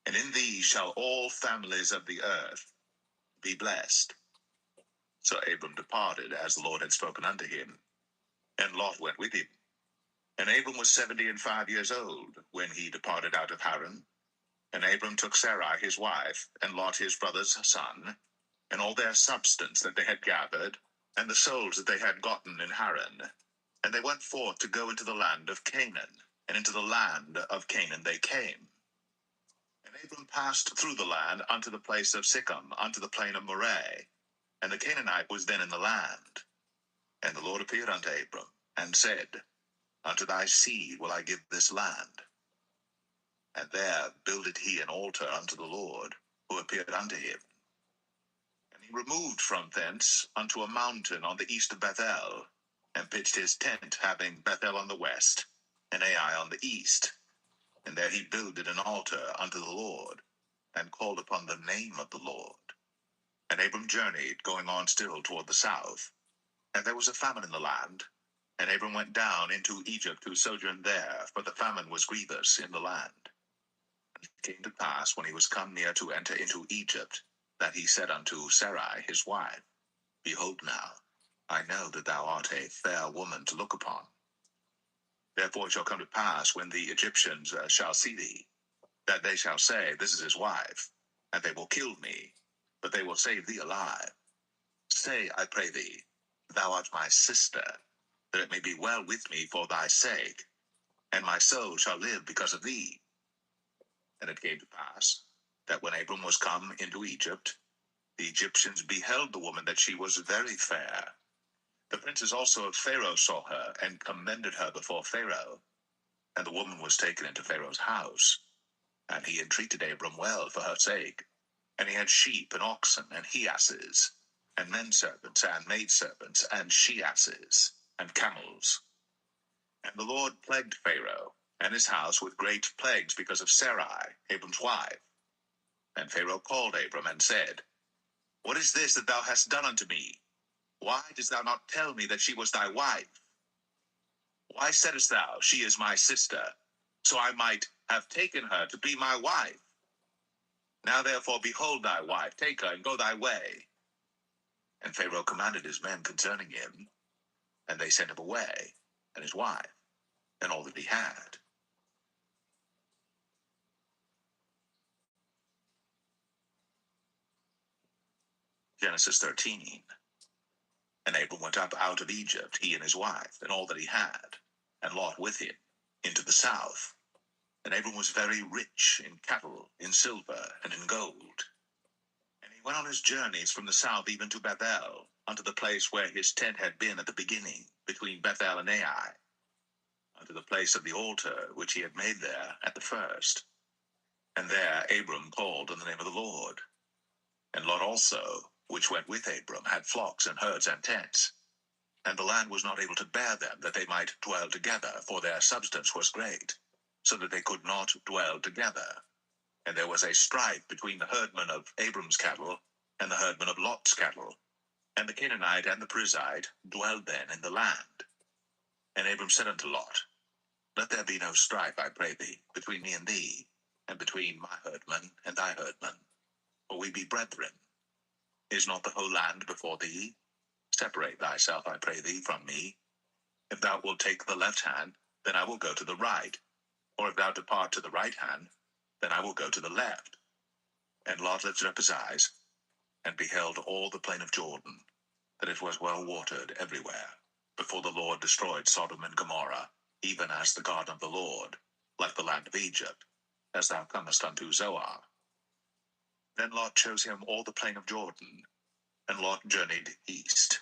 And in thee shall all families of the earth be blessed. So Abram departed, as the Lord had spoken unto him, and Lot went with him. And Abram was 75 years old when he departed out of Haran. And Abram took Sarai his wife, and Lot his brother's son, and all their substance that they had gathered, and the souls that they had gotten in Haran. And they went forth to go into the land of Canaan, and into the land of Canaan they came. And Abram passed through the land unto the place of Sichem, unto the plain of Moreh. And the Canaanite was then in the land. And the Lord appeared unto Abram, and said, Unto thy seed will I give this land. And there builded he an altar unto the Lord, who appeared unto him. And he removed from thence unto a mountain on the east of Bethel, and pitched his tent, having Bethel on the west, and Ai on the east. And there he builded an altar unto the Lord, and called upon the name of the Lord. And Abram journeyed, going on still toward the south. And there was a famine in the land. And Abram went down into Egypt to sojourn there, for the famine was grievous in the land. And it came to pass, when he was come near to enter into Egypt, that he said unto Sarai his wife, Behold now, I know that thou art a fair woman to look upon. Therefore it shall come to pass, when the Egyptians shall see thee, that they shall say, This is his wife, and they will kill me, but they will save thee alive. Say, I pray thee, Thou art my sister, that it may be well with me for thy sake, and my soul shall live because of thee. And it came to pass, that when Abram was come into Egypt, the Egyptians beheld the woman that she was very fair. The princes also of Pharaoh saw her, and commended her before Pharaoh. And the woman was taken into Pharaoh's house. And he entreated Abram well for her sake. And he had sheep and oxen and he-asses, and men servants and maid servants, and she-asses, and camels. And the Lord plagued Pharaoh and his house with great plagues because of Sarai, Abram's wife. And Pharaoh called Abram and said, What is this that thou hast done unto me? Why didst thou not tell me that she was thy wife? Why saidst thou, She is my sister, so I might have taken her to be my wife? Now therefore, behold thy wife, take her, and go thy way. And Pharaoh commanded his men concerning him, and they sent him away, and his wife, and all that he had. Genesis 13. And Abram went up out of Egypt, he and his wife, and all that he had, and Lot with him, into the south. And Abram was very rich in cattle, in silver, and in gold. And he went on his journeys from the south even to Bethel, unto the place where his tent had been at the beginning, between Bethel and Ai, unto the place of the altar which he had made there at the first. And there Abram called on the name of the Lord. And Lot also, which went with Abram, had flocks and herds and tents. And the land was not able to bear them, that they might dwell together, for their substance was great, so that they could not dwell together. And there was a strife between the herdmen of Abram's cattle and the herdmen of Lot's cattle. And the Canaanite and the Perizzite dwelled then in the land. And Abram said unto Lot, Let there be no strife, I pray thee, between me and thee, and between my herdmen and thy herdmen, for we be brethren. Is not the whole land before thee? Separate thyself, I pray thee, from me. If thou wilt take the left hand, then I will go to the right. Or if thou depart to the right hand, then I will go to the left. And Lot lifted up his eyes, and beheld all the plain of Jordan, that it was well watered everywhere, before the Lord destroyed Sodom and Gomorrah, even as the garden of the Lord, like the land of Egypt, as thou comest unto Zoar. Then Lot chose him all the plain of Jordan, and Lot journeyed east.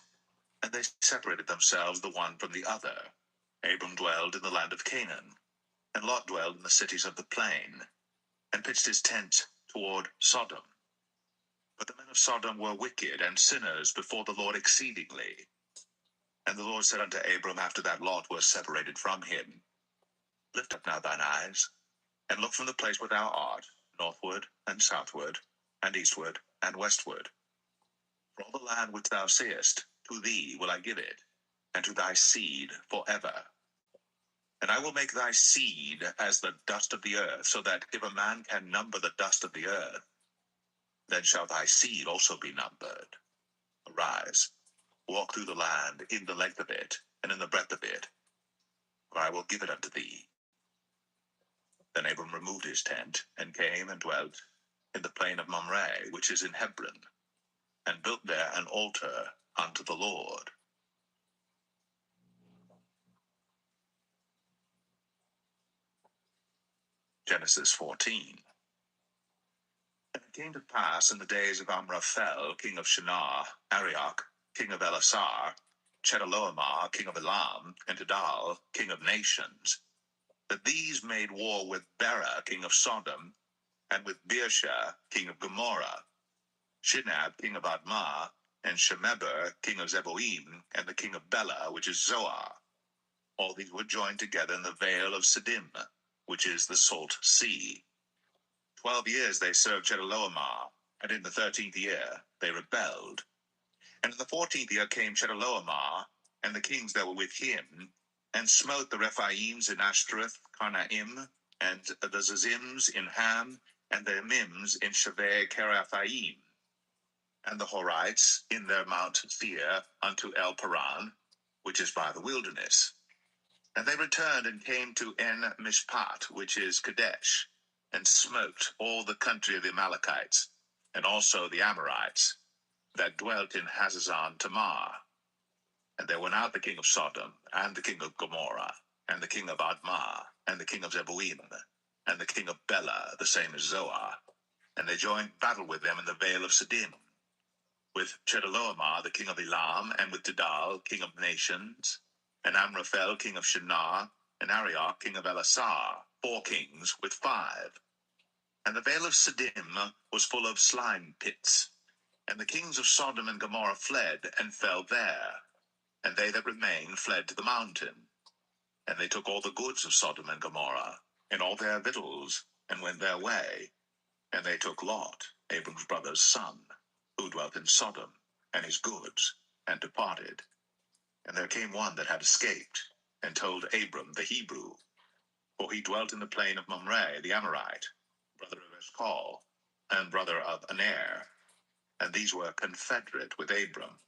And they separated themselves the one from the other. Abram dwelled in the land of Canaan, and Lot dwelled in the cities of the plain, and pitched his tent toward Sodom. But the men of Sodom were wicked and sinners before the Lord exceedingly. And the Lord said unto Abram, after that Lot was separated from him, Lift up now thine eyes, and look from the place where thou art, northward and southward, and eastward and westward. For all the land which thou seest, to thee will I give it, and to thy seed forever. And I will make thy seed as the dust of the earth, so that if a man can number the dust of the earth, then shall thy seed also be numbered. Arise, walk through the land in the length of it, and in the breadth of it, for I will give it unto thee. Then Abram removed his tent, and came and dwelt in the plain of Mamre, which is in Hebron, and built there an altar unto the Lord. Genesis 14. And it came to pass in the days of Amraphel, king of Shinar, Arioch, king of Elasar, Chedorlaomer, king of Elam, and Tidal, king of nations, that these made war with Bera, king of Sodom, and with Beersheba, king of Gomorrah, Shinab, king of Admah, and Shemeber, king of Zeboim, and the king of Bela, which is Zoar. All these were joined together in the vale of Siddim, which is the salt sea. 12 years they served Chedorlaomer, and in the 13th year they rebelled. And in the 14th year came Chedorlaomer, and the kings that were with him, and smote the Rephaims in Ashtoreth, Karnaim, and the Zazims in Ham, and the Emims in Shaveh Kerathaim, and the Horites in their Mount Seir unto El Paran, which is by the wilderness. And they returned and came to En Mishpat, which is Kadesh, and smote all the country of the Amalekites, and also the Amorites, that dwelt in Hazazon Tamar. And there went out the king of Sodom, and the king of Gomorrah, and the king of Admah, and the king of Zeboim, and the king of Bela, the same as Zoar, and they joined battle with them in the vale of Siddim, with Chedorlaomer, the king of Elam, and with Tidal, king of nations, and Amraphel, king of Shinar, and Arioch, king of Elasar, 4 kings with 5. And the vale of Siddim was full of slime pits. And the kings of Sodom and Gomorrah fled, and fell there. And they that remained fled to the mountain. And they took all the goods of Sodom and Gomorrah, and all their victuals, and went their way. And they took Lot, Abram's brother's son, who dwelt in Sodom, and his goods, and departed. And there came one that had escaped, and told Abram the Hebrew, for he dwelt in the plain of Mamre the Amorite, brother of Eshcol, and brother of Aner, and these were confederate with Abram.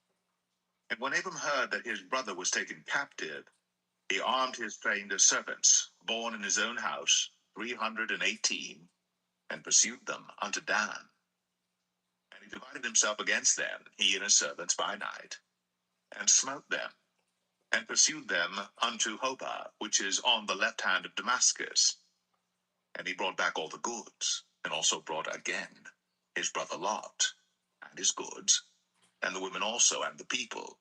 And when Abram heard that his brother was taken captive, he armed his trained servants, born in his own house, 318, and pursued them unto Dan. And he divided himself against them, he and his servants, by night, and smote them, and pursued them unto Hobah, which is on the left hand of Damascus. And he brought back all the goods, and also brought again his brother Lot, and his goods, and the women also, and the people.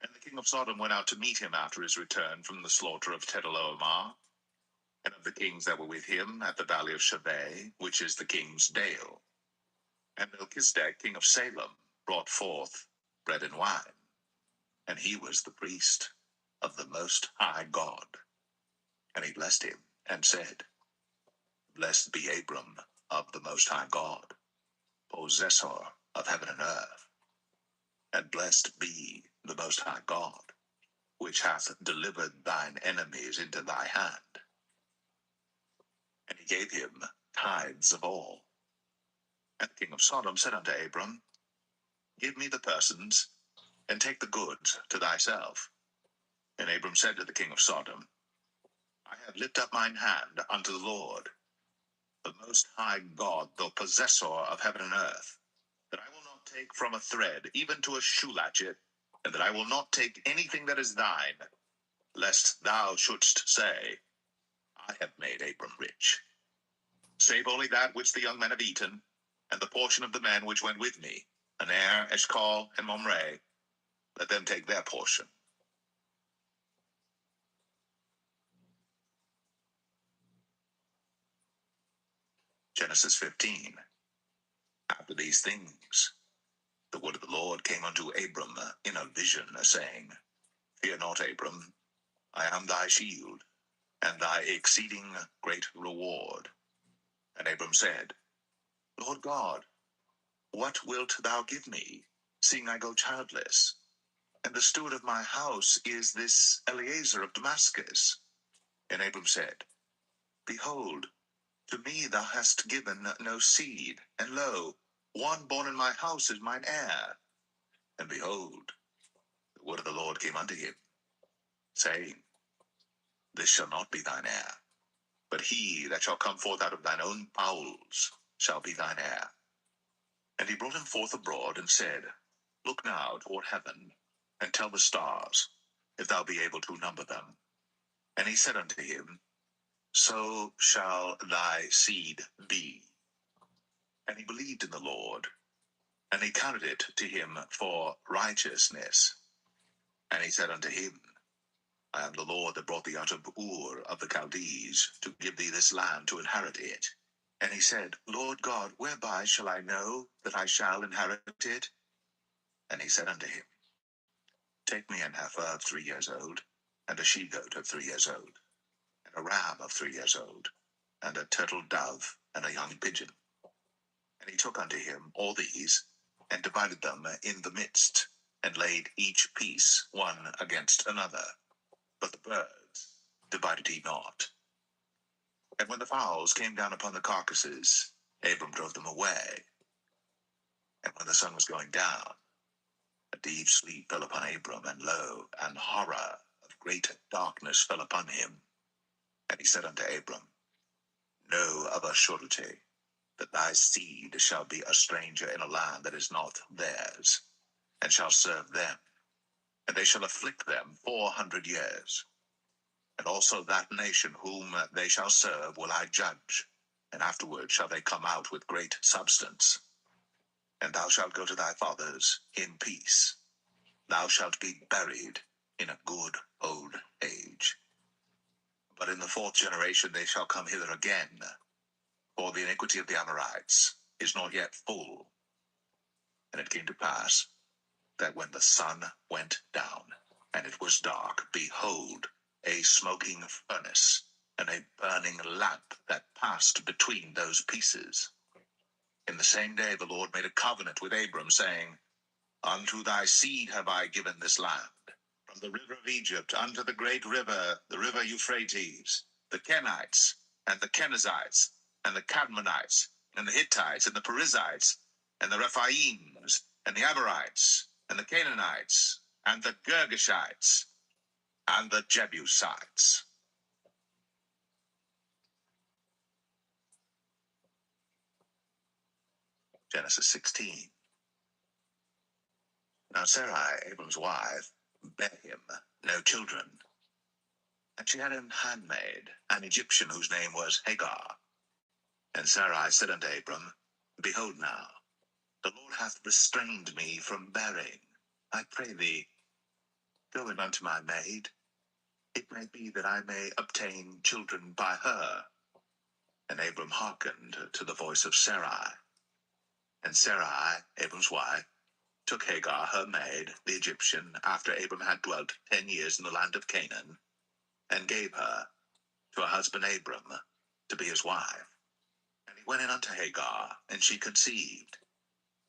And the king of Sodom went out to meet him after his return from the slaughter of Chedorlaomer, and of the kings that were with him at the valley of Shaveh, which is the king's dale. And Melchizedek, king of Salem, brought forth bread and wine, and he was the priest of the Most High God. And he blessed him, and said, Blessed be Abram of the Most High God, possessor of heaven and earth. And blessed be the Most High God, which hath delivered thine enemies into thy hand. And he gave him tithes of all. And the king of Sodom said unto Abram, Give me the persons, and take the goods to thyself. And Abram said to the king of Sodom, I have lifted up mine hand unto the Lord, the Most High God, the possessor of heaven and earth, that I will not take from a thread, even to a shoe latchet, and that I will not take anything that is thine, lest thou shouldst say, I have made Abram rich. Save only that which the young men have eaten, and the portion of the men which went with me, Aner, Eshcol, and Mamre, let them take their portion. Genesis 15. After these things, the word of the Lord came unto Abram in a vision, saying, Fear not, Abram, I am thy shield, and thy exceeding great reward. And Abram said, Lord God, what wilt thou give me, seeing I go childless? And the steward of my house is this Eliezer of Damascus. And Abram said, Behold, to me thou hast given no seed, and lo, one born in my house is mine heir. And behold, the word of the Lord came unto him, saying, This shall not be thine heir, but he that shall come forth out of thine own bowels shall be thine heir. And he brought him forth abroad, and said, Look now toward heaven, and tell the stars, if thou be able to number them. And he said unto him, So shall thy seed be. And he believed in the Lord, and he counted it to him for righteousness. And he said unto him, I am the Lord that brought thee out of Ur of the Chaldees, to give thee this land to inherit it. And he said, Lord God, whereby shall I know that I shall inherit it? And he said unto him, Take me an heifer of 3 years old, and a she-goat of 3 years old, and a ram of 3 years old, and a turtle dove, and a young pigeon. And he took unto him all these, and divided them in the midst, and laid each piece one against another. But the birds divided he not. And when the fowls came down upon the carcasses, Abram drove them away. And when the sun was going down, a deep sleep fell upon Abram, and lo, an horror of great darkness fell upon him. And he said unto Abram, Know of a surety that thy seed shall be a stranger in a land that is not theirs, and shall serve them, and they shall afflict them 400 years. And also that nation whom they shall serve will I judge, and afterward shall they come out with great substance. And thou shalt go to thy fathers in peace. Thou shalt be buried in a good old age. But in the 4th generation they shall come hither again, for the iniquity of the Amorites is not yet full. And it came to pass that when the sun went down, and it was dark, behold, a smoking furnace, and a burning lamp that passed between those pieces. In the same day the Lord made a covenant with Abram, saying, Unto thy seed have I given this land, from the river of Egypt unto the great river, the river Euphrates, the Kenites, and the Kenizzites, and the Cadmonites, and the Hittites, and the Perizzites, and the Rephaims, and the Amorites, and the Canaanites, and the Girgashites, and the Jebusites. Genesis 16. Now Sarai, Abram's wife, bare him no children. And she had an handmaid, an Egyptian, whose name was Hagar. And Sarai said unto Abram, Behold now, the Lord hath restrained me from bearing. I pray thee, go in unto my maid. It may be that I may obtain children by her. And Abram hearkened to the voice of Sarai. And Sarai, Abram's wife, took Hagar, her maid, the Egyptian, after Abram had dwelt 10 years in the land of Canaan, and gave her to her husband Abram to be his wife. And he went in unto Hagar, and she conceived.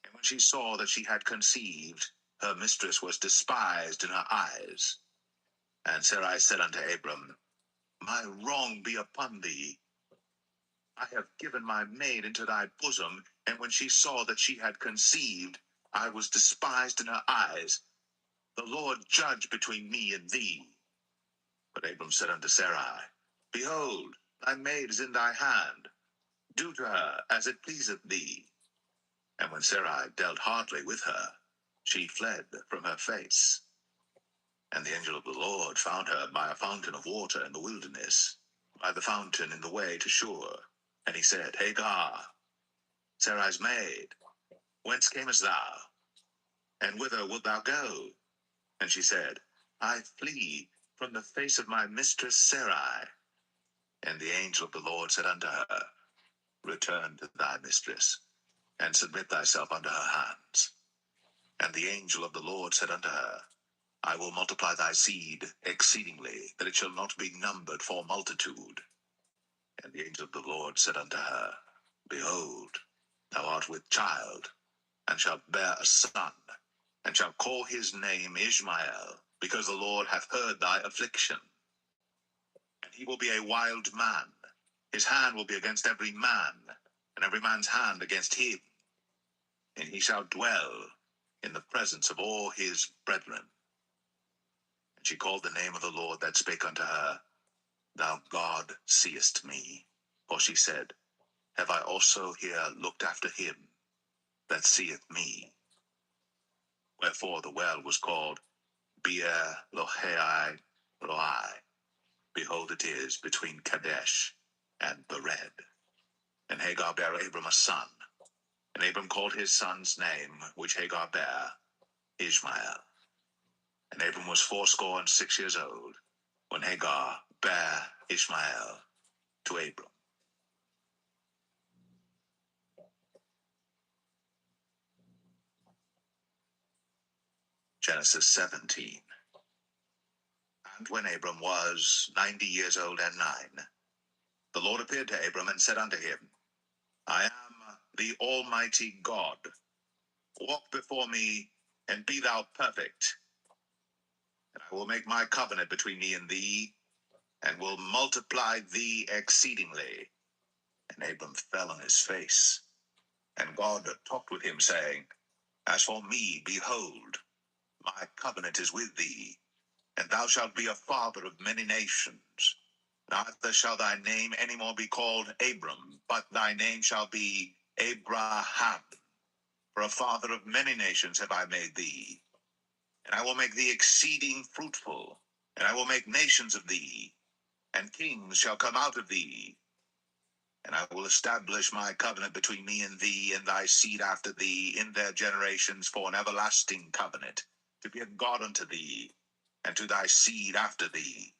And when she saw that she had conceived, her mistress was despised in her eyes. And Sarai said unto Abram, My wrong be upon thee. I have given my maid into thy bosom, and when she saw that she had conceived, I was despised in her eyes. The Lord judge between me and thee. But Abram said unto Sarai, Behold, thy maid is in thy hand. Do to her as it pleaseth thee. And when Sarai dealt hardly with her, she fled from her face. And the angel of the Lord found her by a fountain of water in the wilderness, by the fountain in the way to Shur. And he said, Hagar, Sarai's maid, whence camest thou? And whither wilt thou go? And she said, I flee from the face of my mistress Sarai. And the angel of the Lord said unto her, Return to thy mistress, and submit thyself unto her hands. And the angel of the Lord said unto her, I will multiply thy seed exceedingly, that it shall not be numbered for multitude. And the angel of the Lord said unto her, Behold, thou art with child, and shalt bear a son, and shalt call his name Ishmael, because the Lord hath heard thy affliction. And he will be a wild man. His hand will be against every man, and every man's hand against him. And he shall dwell in the presence of all his brethren. And she called the name of the Lord that spake unto her, Thou God seest me. For she said, Have I also here looked after him that seeth me? Wherefore the well was called Beer Lohai Roi. Behold, it is between Kadesh and Bered. And Hagar bare Abram a son, And Abram called his son's name, which Hagar bare, Ishmael. And Abram was 86 old, when Hagar bare Ishmael to Abram. Genesis 17. And when Abram was 90 years old and 9, the Lord appeared to Abram and said unto him, I am the Almighty God. Walk before me, and be thou perfect. And I will make my covenant between me and thee, and will multiply thee exceedingly. And Abram fell on his face. And God talked with him, saying, As for me, behold, my covenant is with thee, and thou shalt be a father of many nations. Neither shall thy name any more be called Abram, but thy name shall be Abraham. For a father of many nations have I made thee. And I will make thee exceeding fruitful, and I will make nations of thee, and kings shall come out of thee. And I will establish my covenant between me and thee and thy seed after thee in their generations for an everlasting covenant, to be a God unto thee, and to thy seed after thee.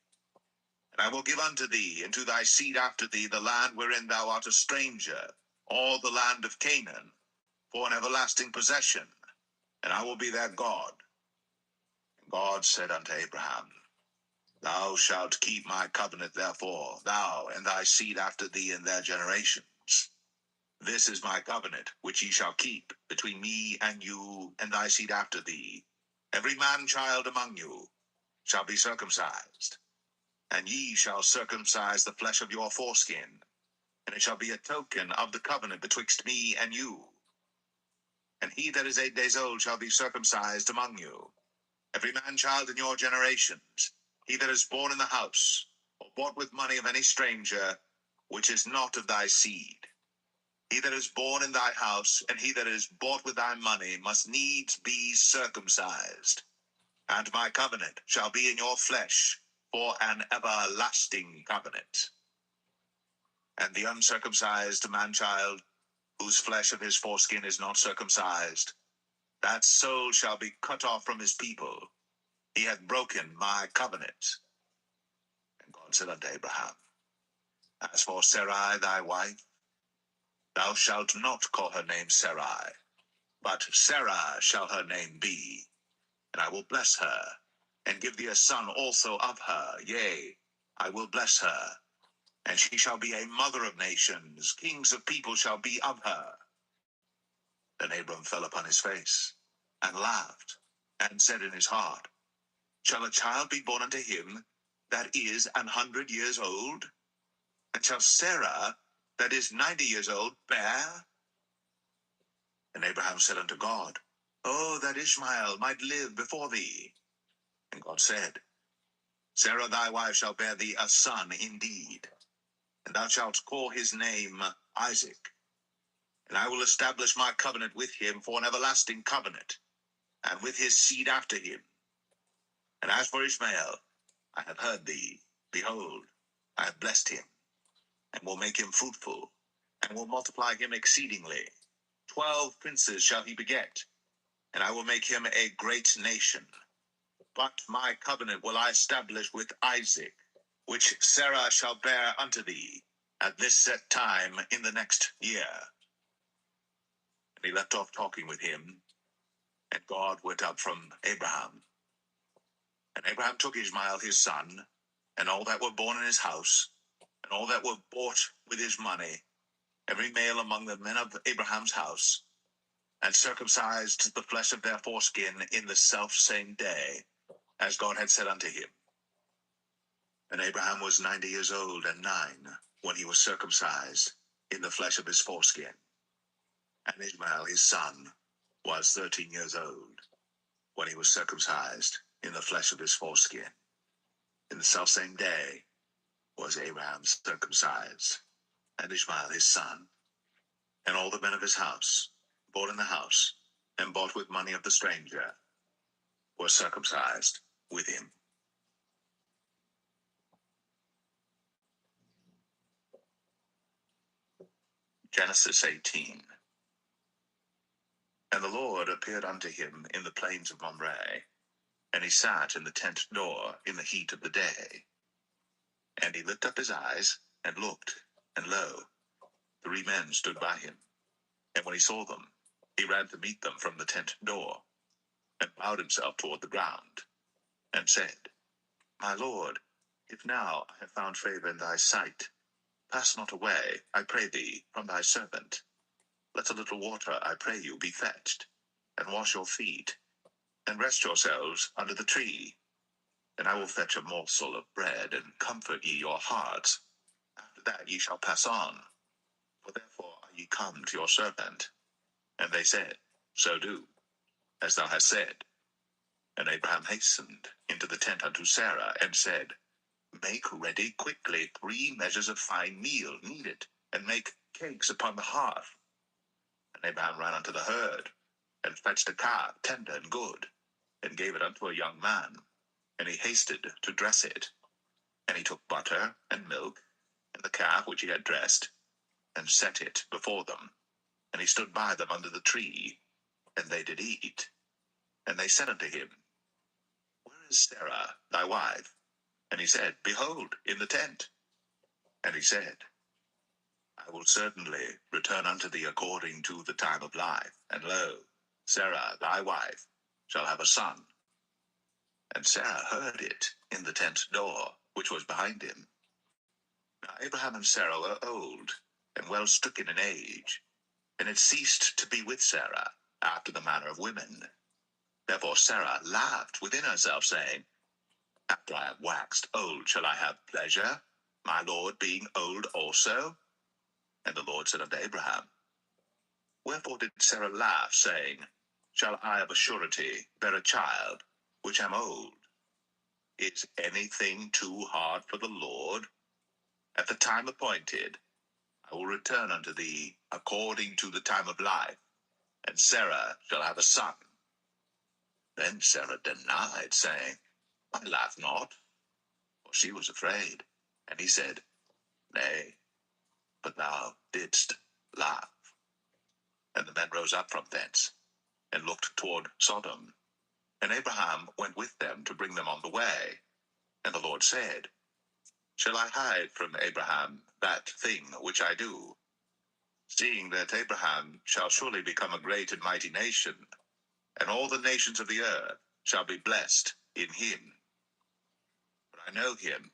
And I will give unto thee and to thy seed after thee the land wherein thou art a stranger, all the land of Canaan, for an everlasting possession, and I will be their God. And God said unto Abraham, Thou shalt keep my covenant, therefore, thou and thy seed after thee in their generations. This is my covenant, which ye shall keep between me and you and thy seed after thee. Every man-child among you shall be circumcised, and ye shall circumcise the flesh of your foreskin, and it shall be a token of the covenant betwixt me and you. And he that is 8 days old shall be circumcised among you. Every man-child in your generations, he that is born in the house, or bought with money of any stranger, which is not of thy seed. He that is born in thy house, and he that is bought with thy money, must needs be circumcised. And my covenant shall be in your flesh, for an everlasting covenant. And the uncircumcised man-child, whose flesh of his foreskin is not circumcised, that soul shall be cut off from his people. He hath broken my covenant. And God said unto Abraham, As for Sarai thy wife, thou shalt not call her name Sarai, but Sarah shall her name be. And I will bless her, and give thee a son also of her. Yea, I will bless her, and she shall be a mother of nations. Kings of people shall be of her. Then Abram fell upon his face, and laughed, and said in his heart, Shall a child be born unto him that is 100 years old? And shall Sarah, that is 90 years old, bear? And Abraham said unto God, Oh, that Ishmael might live before thee. And God said, Sarah thy wife shall bear thee a son indeed, and thou shalt call his name Isaac. And I will establish my covenant with him for an everlasting covenant, and with his seed after him. And as for Ishmael, I have heard thee. Behold, I have blessed him, and will make him fruitful, and will multiply him exceedingly. 12 princes shall he beget, and I will make him a great nation. But my covenant will I establish with Isaac, which Sarah shall bear unto thee at this set time in the next year. And he left off talking with him, and God went up from Abraham. And Abraham took Ishmael his son, and all that were born in his house, and all that were bought with his money, every male among the men of Abraham's house, and circumcised the flesh of their foreskin in the selfsame day, as God had said unto him. And Abraham was 90 years old and 9, when he was circumcised in the flesh of his foreskin. And Ishmael his son was 13 years old, when he was circumcised in the flesh of his foreskin. In the selfsame day was Abraham circumcised, and Ishmael his son, and all the men of his house, born in the house, and bought with money of the stranger, were circumcised with him. Genesis 18. And the Lord appeared unto him in the plains of Mamre, and he sat in the tent door in the heat of the day. And he lifted up his eyes, and looked, and lo, 3 men stood by him. And when he saw them, he ran to meet them from the tent door, and bowed himself toward the ground, and said, My Lord, if now I have found favor in thy sight, pass not away, I pray thee, from thy servant. Let a little water, I pray you, be fetched, and wash your feet, and rest yourselves under the tree. And I will fetch a morsel of bread, and comfort ye your hearts. After that ye shall pass on, for therefore are ye come to your servant. And they said, So do, as thou hast said. And Abraham hastened into the tent unto Sarah, and said, Make ready quickly 3 measures of fine meal kneaded, and make cakes upon the hearth. And Abraham ran unto the herd, and fetched a calf tender and good, and gave it unto a young man, and he hasted to dress it. And he took butter and milk, and the calf which he had dressed, and set it before them. And he stood by them under the tree, and they did eat. And they said unto him, Where is Sarah thy wife? And he said, Behold, in the tent. And he said, I will certainly return unto thee according to the time of life. And lo, Sarah thy wife shall have a son. And Sarah heard it in the tent door, which was behind him. Now Abraham and Sarah were old, and well stricken in age, and had ceased to be with Sarah after the manner of women. Therefore Sarah laughed within herself, saying, After I have waxed old shall I have pleasure, my Lord being old also? And the Lord said unto Abraham, Wherefore did Sarah laugh, saying, Shall I of a surety bear a child, which am old? Is anything too hard for the Lord? At the time appointed, I will return unto thee according to the time of life, and Sarah shall have a son. Then Sarah denied, saying, I laugh not, for she was afraid. And he said, Nay, but thou didst laugh. And the men rose up from thence, and looked toward Sodom. And Abraham went with them to bring them on the way. And the Lord said, Shall I hide from Abraham that thing which I do? Seeing that Abraham shall surely become a great and mighty nation, and all the nations of the earth shall be blessed in him. But I know him,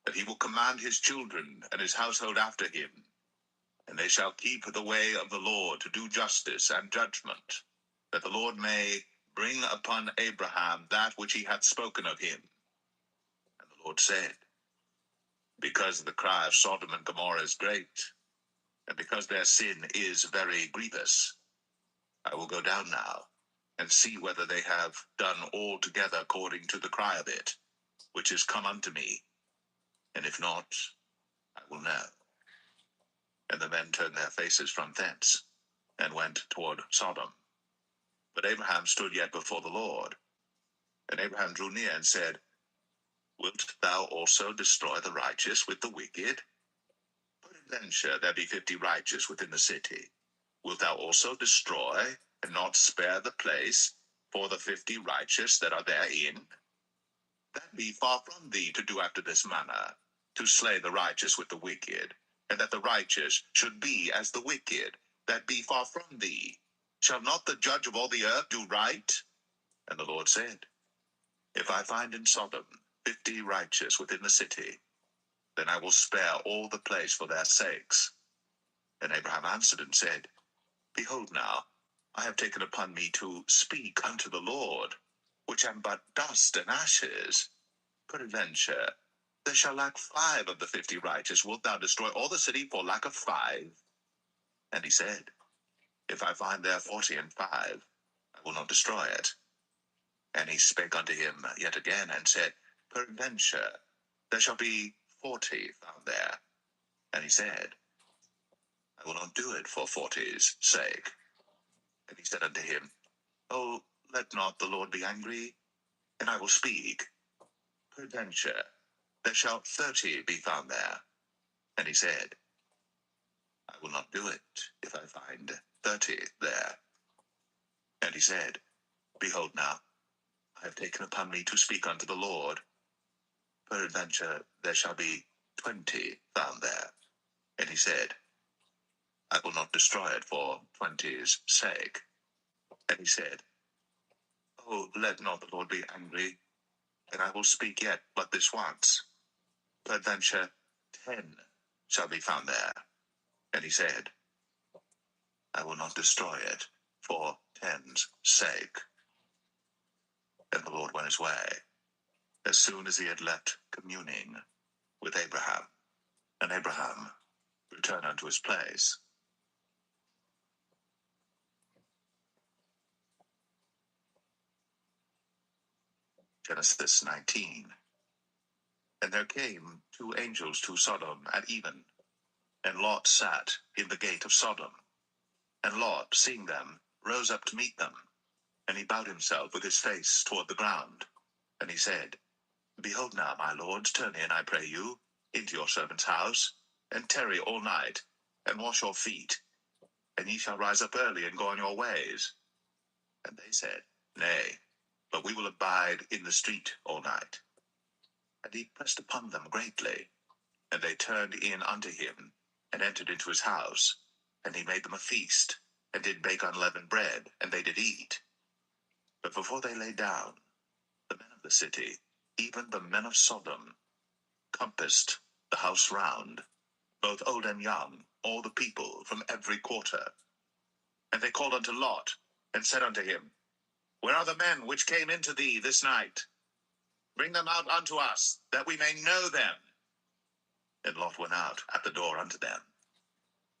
that he will command his children and his household after him, and they shall keep the way of the Lord to do justice and judgment, that the Lord may bring upon Abraham that which he hath spoken of him. And the Lord said, Because the cry of Sodom and Gomorrah is great, and because their sin is very grievous, I will go down now, and see whether they have done altogether according to the cry of it, which is come unto me, and if not, I will know. And the men turned their faces from thence, and went toward Sodom. But Abraham stood yet before the Lord. And Abraham drew near and said, Wilt thou also destroy the righteous with the wicked? Peradventure there be 50 righteous within the city. Wilt thou also destroy, and not spare the place, for the 50 righteous that are therein? That be far from thee to do after this manner, to slay the righteous with the wicked, and that the righteous should be as the wicked. That be far from thee. Shall not the judge of all the earth do right? And the Lord said, If I find in Sodom 50 righteous within the city, then I will spare all the place for their sakes. And Abraham answered and said, Behold now, I have taken upon me to speak unto the Lord, which am but dust and ashes. Peradventure, there shall lack 5 of the 50 righteous. Wilt thou destroy all the city for lack of 5? And he said, If I find there 40 and 5, I will not destroy it. And he spake unto him yet again, and said, Peradventure, there shall be 40 found there. And he said, I will not do it for 40's sake. And he said unto him, Oh, let not the Lord be angry, and I will speak. Peradventure, there shall 30 be found there. And he said, I will not do it if I find 30 there. And he said, Behold now, I have taken upon me to speak unto the Lord. Peradventure there shall be 20 found there. And he said, I will not destroy it for 20's sake. And he said, Oh, let not the Lord be angry, and I will speak yet but this once. Peradventure 10 shall be found there. And he said, I will not destroy it for 10's sake. And the Lord went his way, as soon as he had left communing with Abraham. And Abraham returned unto his place. Genesis 19. And there came 2 angels to Sodom at even, and Lot sat in the gate of Sodom. And Lot, seeing them, rose up to meet them. And he bowed himself with his face toward the ground. And he said, Behold now, my lords, turn in, I pray you, into your servant's house, and tarry all night, and wash your feet, and ye shall rise up early and go on your ways. And they said, Nay, but we will abide in the street all night. And he pressed upon them greatly. And they turned in unto him, and entered into his house. And he made them a feast, and did bake unleavened bread, and they did eat. But before they lay down, the men of the city, even the men of Sodom, compassed the house round, both old and young, all the people from every quarter. And they called unto Lot, and said unto him, Where are the men which came into thee this night? Bring them out unto us, that we may know them. And Lot went out at the door unto them,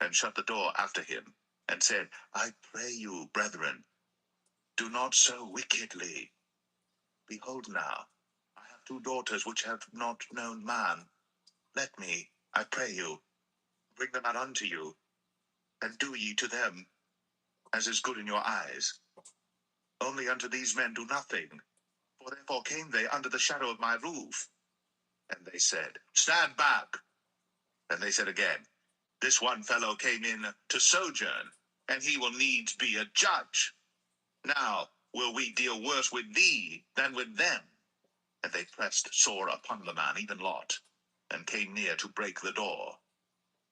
and shut the door after him, and said, I pray you, brethren, do not so wickedly. Behold now, I have 2 daughters which have not known man. Let me, I pray you, bring them out unto you, and do ye to them as is good in your eyes. Only unto these men do nothing, for therefore came they under the shadow of my roof. And they said, Stand back. And they said again, This one fellow came in to sojourn, and he will needs be a judge. Now will we deal worse with thee than with them. And they pressed sore upon the man, even Lot, and came near to break the door.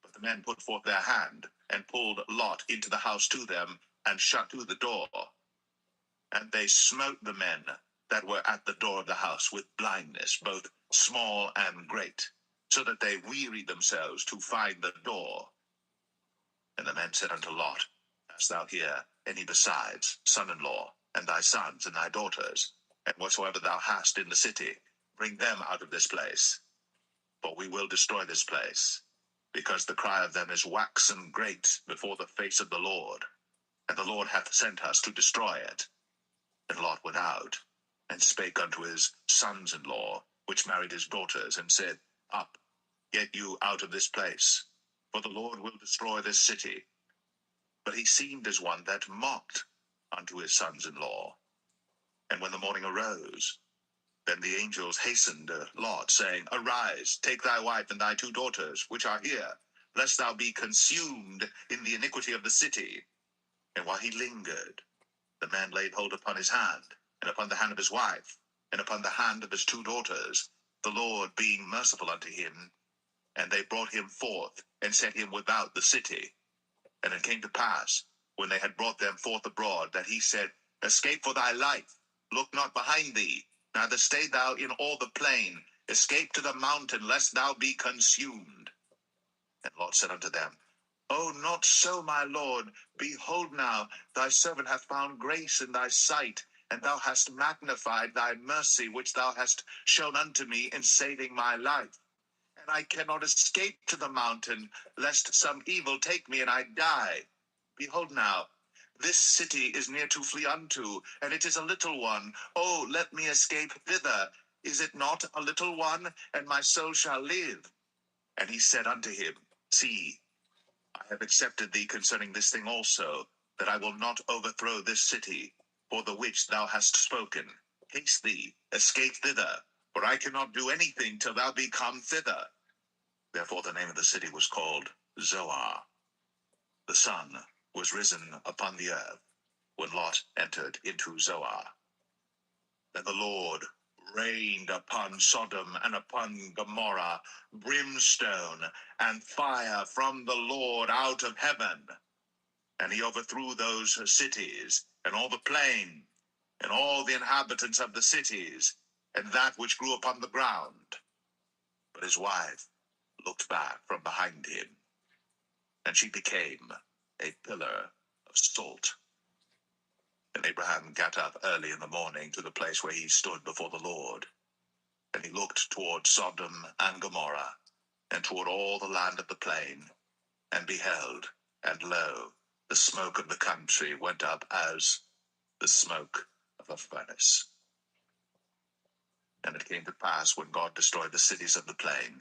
But the men put forth their hand, and pulled Lot into the house to them, and shut to the door. And they smote the men that were at the door of the house with blindness, both small and great, so that they wearied themselves to find the door. And the men said unto Lot, Hast thou here any besides, son-in-law, and thy sons and thy daughters, and whatsoever thou hast in the city, bring them out of this place. For we will destroy this place, because the cry of them is waxen great before the face of the Lord, and the Lord hath sent us to destroy it. And Lot went out, and spake unto his sons-in-law, which married his daughters, and said, Up, get you out of this place, for the Lord will destroy this city. But he seemed as one that mocked unto his sons-in-law. And when the morning arose, then the angels hastened Lot, saying, Arise, take thy wife and thy 2 daughters, which are here, lest thou be consumed in the iniquity of the city. And while he lingered, the man laid hold upon his hand, and upon the hand of his wife, and upon the hand of his 2 daughters, the Lord being merciful unto him. And they brought him forth, and set him without the city. And it came to pass, when they had brought them forth abroad, that he said, Escape for thy life, look not behind thee, neither stay thou in all the plain, escape to the mountain, lest thou be consumed. And Lot said unto them, Oh, not so, my lord. Behold now, thy servant hath found grace in thy sight, and thou hast magnified thy mercy, which thou hast shown unto me in saving my life. And I cannot escape to the mountain, lest some evil take me and I die. Behold now, this city is near to flee unto, and it is a little one. Oh, let me escape thither. Is it not a little one, and my soul shall live? And he said unto him, See, I have accepted thee concerning this thing also, that I will not overthrow this city, for the which thou hast spoken. Haste thee, escape thither, for I cannot do anything till thou be come thither. Therefore the name of the city was called Zoar. The sun was risen upon the earth, when Lot entered into Zoar. Then the Lord rained upon Sodom and upon Gomorrah brimstone and fire from the Lord out of heaven. And he overthrew those cities, and all the plain, and all the inhabitants of the cities, and that which grew upon the ground. But his wife looked back from behind him, and she became a pillar of salt. And Abraham got up early in the morning to the place where he stood before the Lord. And he looked toward Sodom and Gomorrah, and toward all the land of the plain, and beheld, and lo, the smoke of the country went up as the smoke of a furnace. And it came to pass, when God destroyed the cities of the plain,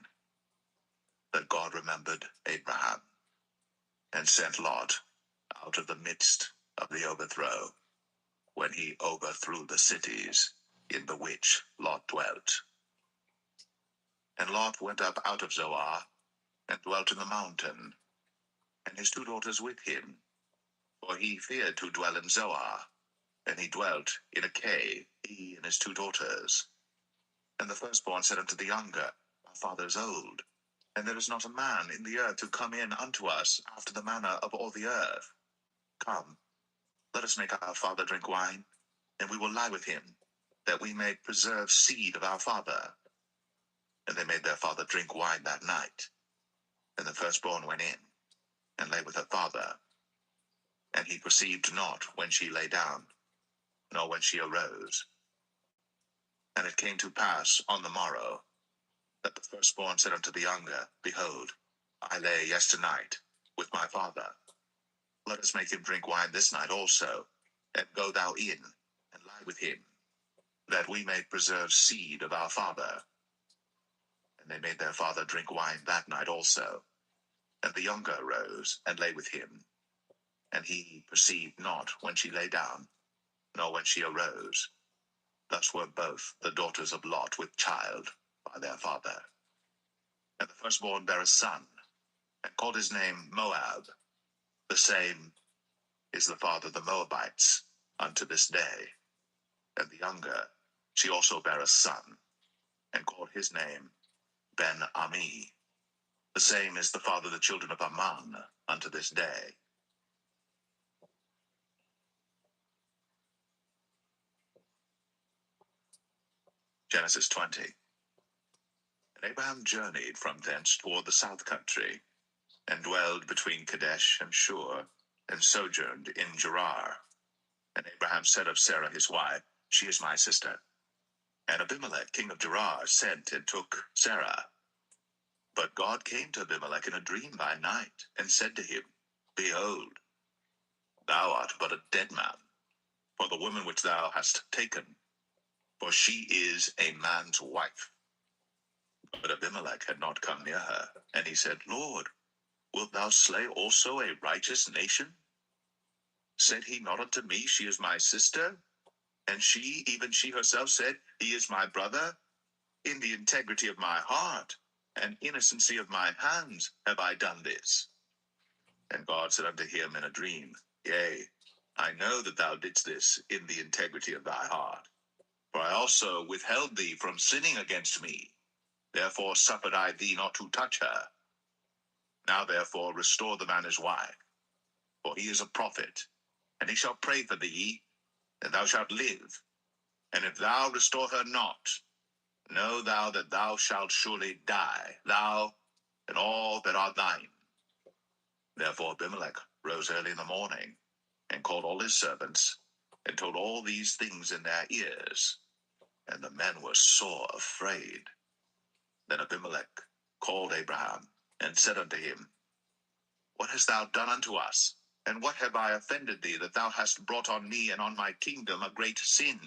that God remembered Abraham, and sent Lot out of the midst of the overthrow, when he overthrew the cities in the which Lot dwelt. And Lot went up out of Zoar, and dwelt in the mountain, and his 2 daughters with him, for he feared to dwell in Zoar, and he dwelt in a cave, he and his 2 daughters. And the firstborn said unto the younger, Our father is old, and there is not a man in the earth to come in unto us after the manner of all the earth. Come, let us make our father drink wine, and we will lie with him, that we may preserve seed of our father. And they made their father drink wine that night. And the firstborn went in, and lay with her father. And he perceived not when she lay down, nor when she arose. And it came to pass on the morrow, that the firstborn said unto the younger, Behold, I lay yesternight with my father. Let us make him drink wine this night also, and go thou in, and lie with him, that we may preserve seed of our father. And they made their father drink wine that night also. And the younger arose, and lay with him. And he perceived not when she lay down, nor when she arose. Thus were both the daughters of Lot with child by their father. And the firstborn bare a son, and called his name Moab. The same is the father of the Moabites unto this day. And the younger, she also bare a son, and called his name Ben-Ami. The same is the father of the children of Ammon unto this day. Genesis 20. And Abraham journeyed from thence toward the south country, and dwelled between Kadesh and Shur, and sojourned in Gerar. And Abraham said of Sarah his wife, She is my sister. And Abimelech king of Gerar sent and took Sarah. But God came to Abimelech in a dream by night, and said to him, Behold, thou art but a dead man, for the woman which thou hast taken, for she is a man's wife. But Abimelech had not come near her, and he said, Lord, wilt thou slay also a righteous nation? Said he not unto me, She is my sister? And she, even she herself, said, He is my brother? In the integrity of my heart and innocency of my hands have I done this. And God said unto him in a dream, Yea, I know that thou didst this in the integrity of thy heart. For I also withheld thee from sinning against me. Therefore suffered I thee not to touch her. Now therefore restore the man his wife, for he is a prophet, and he shall pray for thee, and thou shalt live. And if thou restore her not, know thou that thou shalt surely die, thou and all that are thine. Therefore Abimelech rose early in the morning, and called all his servants, and told all these things in their ears. And the men were sore afraid. Then Abimelech called Abraham, and said unto him, What hast thou done unto us? And what have I offended thee, that thou hast brought on me and on my kingdom a great sin?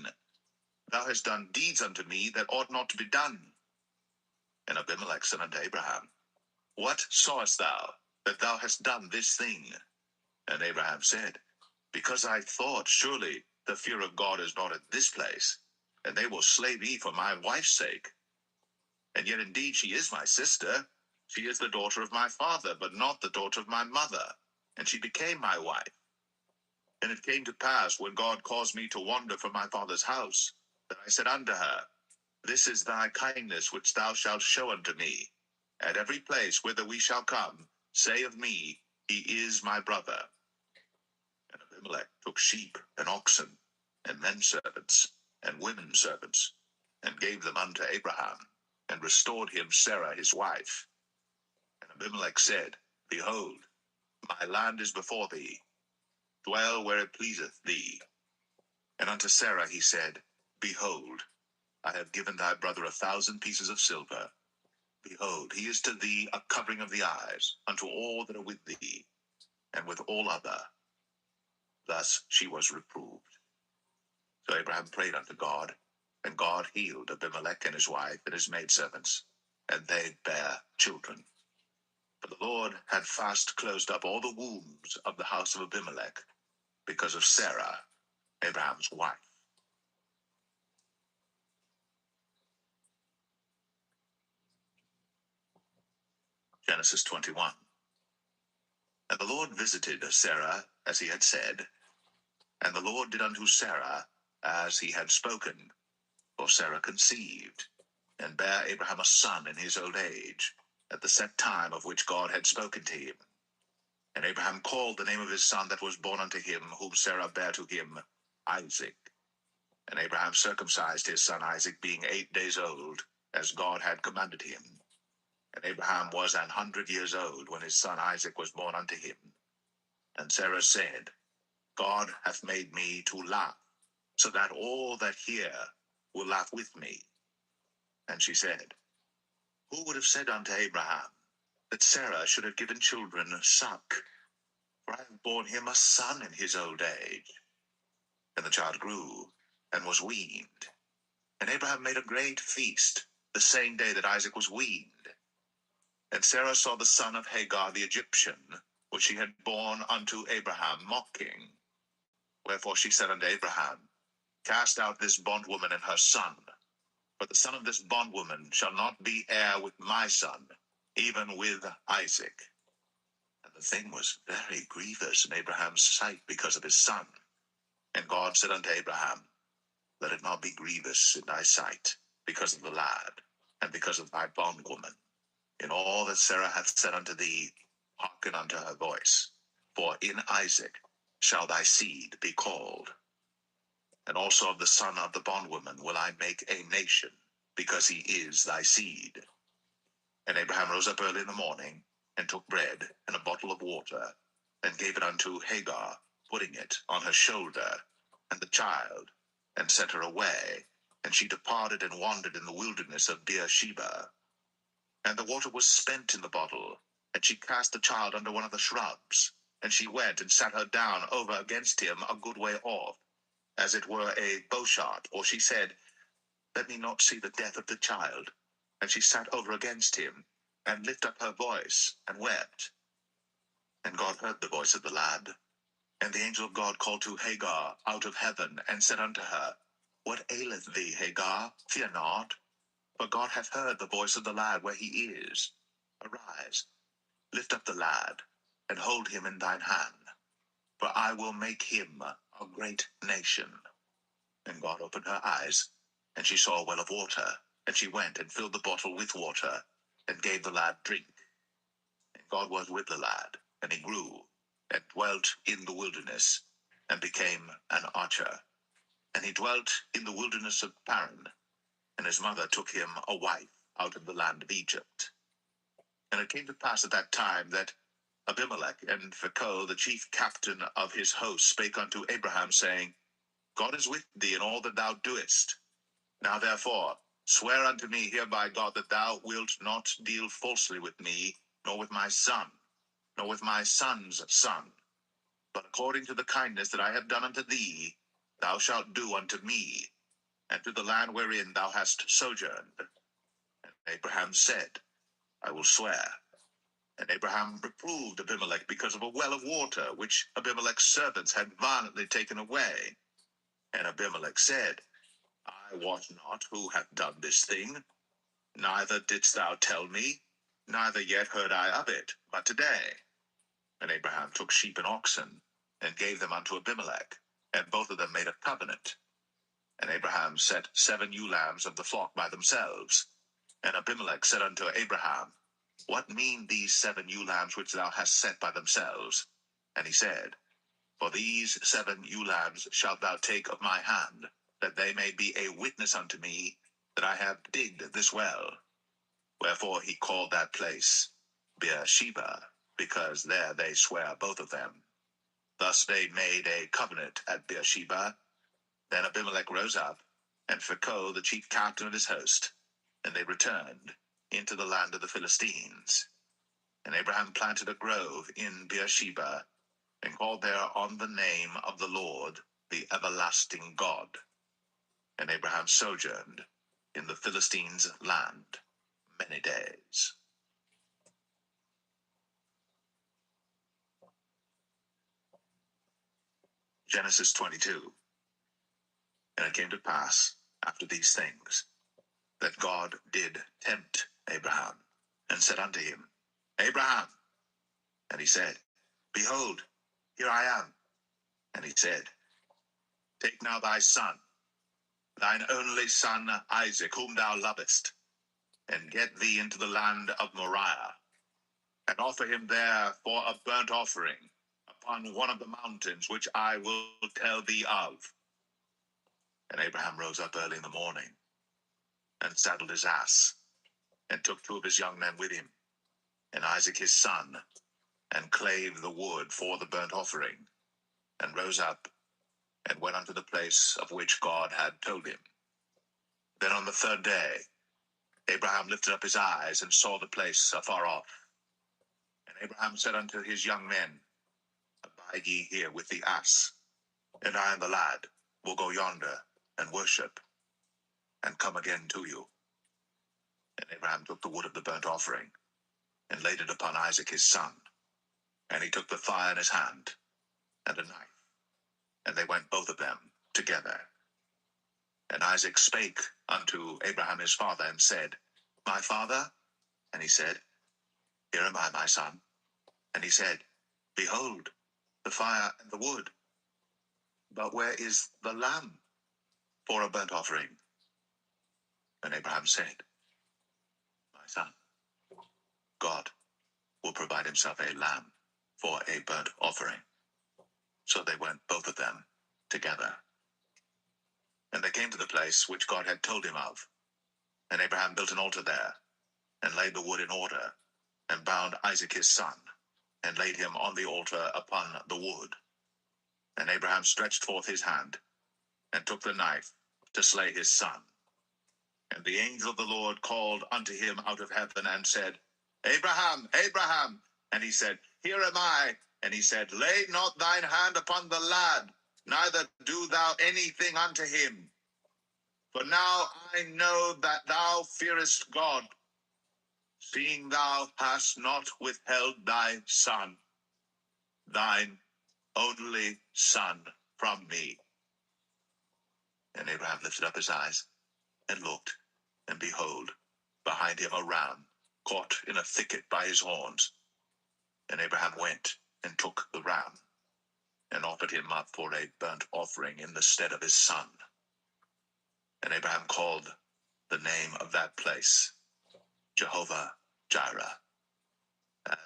Thou hast done deeds unto me that ought not to be done. And Abimelech said unto Abraham, What sawest thou, that thou hast done this thing? And Abraham said, Because I thought, surely the fear of God is not in this place, and they will slay me for my wife's sake. And yet indeed she is my sister. She is the daughter of my father, but not the daughter of my mother. And she became my wife. And it came to pass, when God caused me to wander from my father's house, that I said unto her, This is thy kindness which thou shalt show unto me. At every place whither we shall come, say of me, He is my brother. And Abimelech took sheep and oxen, and men servants, and women servants, and gave them unto Abraham, and restored him Sarah his wife. And Abimelech said, Behold, my land is before thee, dwell where it pleaseth thee. And unto Sarah he said, Behold, I have given thy brother 1,000 pieces of silver. Behold, he is to thee a covering of the eyes, unto all that are with thee, and with all other. Thus she was reproved. So Abraham prayed unto God, and God healed Abimelech and his wife and his maidservants, and they bare children. For the Lord had fast closed up all the wombs of the house of Abimelech, because of Sarah, Abraham's wife. Genesis 21. And the Lord visited Sarah as he had said, and the Lord did unto Sarah as he had spoken. For Sarah conceived, and bare Abraham a son in his old age, at the set time of which God had spoken to him. And Abraham called the name of his son that was born unto him, whom Sarah bare to him, Isaac. And Abraham circumcised his son Isaac, being 8 days old, as God had commanded him. And Abraham was 100 years old when his son Isaac was born unto him. And Sarah said, God hath made me to laugh, so that all that hear will laugh with me. And she said, Who would have said unto Abraham, that Sarah should have given children suck? For I have borne him a son in his old age. And the child grew, and was weaned. And Abraham made a great feast, the same day that Isaac was weaned. And Sarah saw the son of Hagar the Egyptian, which she had borne unto Abraham, mocking. Wherefore she said unto Abraham, Cast out this bondwoman and her son, for the son of this bondwoman shall not be heir with my son, even with Isaac. And the thing was very grievous in Abraham's sight because of his son. And God said unto Abraham, Let it not be grievous in thy sight, because of the lad, and because of thy bondwoman. In all that Sarah hath said unto thee, hearken unto her voice. For in Isaac shall thy seed be called. And also of the son of the bondwoman will I make a nation, because he is thy seed. And Abraham rose up early in the morning, and took bread and a bottle of water, and gave it unto Hagar, putting it on her shoulder, and the child, and sent her away. And she departed and wandered in the wilderness of Beersheba. And the water was spent in the bottle, and she cast the child under one of the shrubs. And she went and sat her down over against him a good way off, as it were a bowshot. Or she said, Let me not see the death of the child. And she sat over against him, and lifted up her voice, and wept. And God heard the voice of the lad. And the angel of God called to Hagar out of heaven, and said unto her, What aileth thee, Hagar? Fear not, for God hath heard the voice of the lad where he is. Arise, lift up the lad, and hold him in thine hand, for I will make him a great nation. And God opened her eyes, and she saw a well of water, and she went and filled the bottle with water, and gave the lad drink. And God was with the lad, and he grew, and dwelt in the wilderness, and became an archer. And he dwelt in the wilderness of Paran, and his mother took him a wife out of the land of Egypt. And it came to pass at that time that Abimelech and Phicol, the chief captain of his host, spake unto Abraham, saying, God is with thee in all that thou doest. Now therefore, swear unto me here by God that thou wilt not deal falsely with me, nor with my son, nor with my son's son. But according to the kindness that I have done unto thee, thou shalt do unto me, and to the land wherein thou hast sojourned. And Abraham said, I will swear. And Abraham reproved Abimelech because of a well of water, which Abimelech's servants had violently taken away. And Abimelech said, I wot not who hath done this thing, neither didst thou tell me, neither yet heard I of it, but today. And Abraham took sheep and oxen, and gave them unto Abimelech, and both of them made a covenant. And Abraham set 7 ewe lambs of the flock by themselves. And Abimelech said unto Abraham, What mean these 7 ewe lambs which thou hast set by themselves? And he said, For these 7 ewe lambs shalt thou take of my hand, that they may be a witness unto me that I have digged this well. Wherefore he called that place Beersheba, because there they swear both of them. Thus they made a covenant at Beersheba. Then Abimelech rose up, and Phicol the chief captain of his host, and they returned into the land of the Philistines. And Abraham planted a grove in Beersheba, and called there on the name of the Lord, the everlasting God. And Abraham sojourned in the Philistines' land many days. Genesis 22. And it came to pass, after these things, that God did tempt Abraham, and said unto him, Abraham. And he said, Behold, here I am. And he said, Take now thy son, thine only son Isaac, whom thou lovest, and get thee into the land of Moriah, and offer him there for a burnt offering upon one of the mountains which I will tell thee of. And Abraham rose up early in the morning, and saddled his ass, and took 2 of his young men with him, and Isaac his son, and clave the wood for the burnt offering, and rose up, and went unto the place of which God had told him. Then on the 3rd day, Abraham lifted up his eyes, and saw the place afar off. And Abraham said unto his young men, Abide ye here with the ass, and I and the lad will go yonder, and worship, and come again to you. And Abraham took the wood of the burnt offering, and laid it upon Isaac his son. And he took the fire in his hand, and a knife, and they went both of them together. And Isaac spake unto Abraham his father, and said, My father? And he said, Here am I, my son. And he said, Behold, the fire and the wood, but where is the lamb for a burnt offering? And Abraham said, My son, God will provide himself a lamb for a burnt offering. So they went both of them together. And they came to the place which God had told him of. And Abraham built an altar there, and laid the wood in order, and bound Isaac his son, and laid him on the altar upon the wood. And Abraham stretched forth his hand, and took the knife to slay his son. And the angel of the Lord called unto him out of heaven, and said, Abraham, Abraham. And he said, Here am I. And he said, Lay not thine hand upon the lad, neither do thou anything unto him. For now I know that thou fearest God, seeing thou hast not withheld thy son, thine only son, from me. And Abraham lifted up his eyes, and looked, and behold, behind him a ram, caught in a thicket by his horns. And Abraham went, and took the ram, and offered him up for a burnt offering in the stead of his son. And Abraham called the name of that place Jehovah Jireh,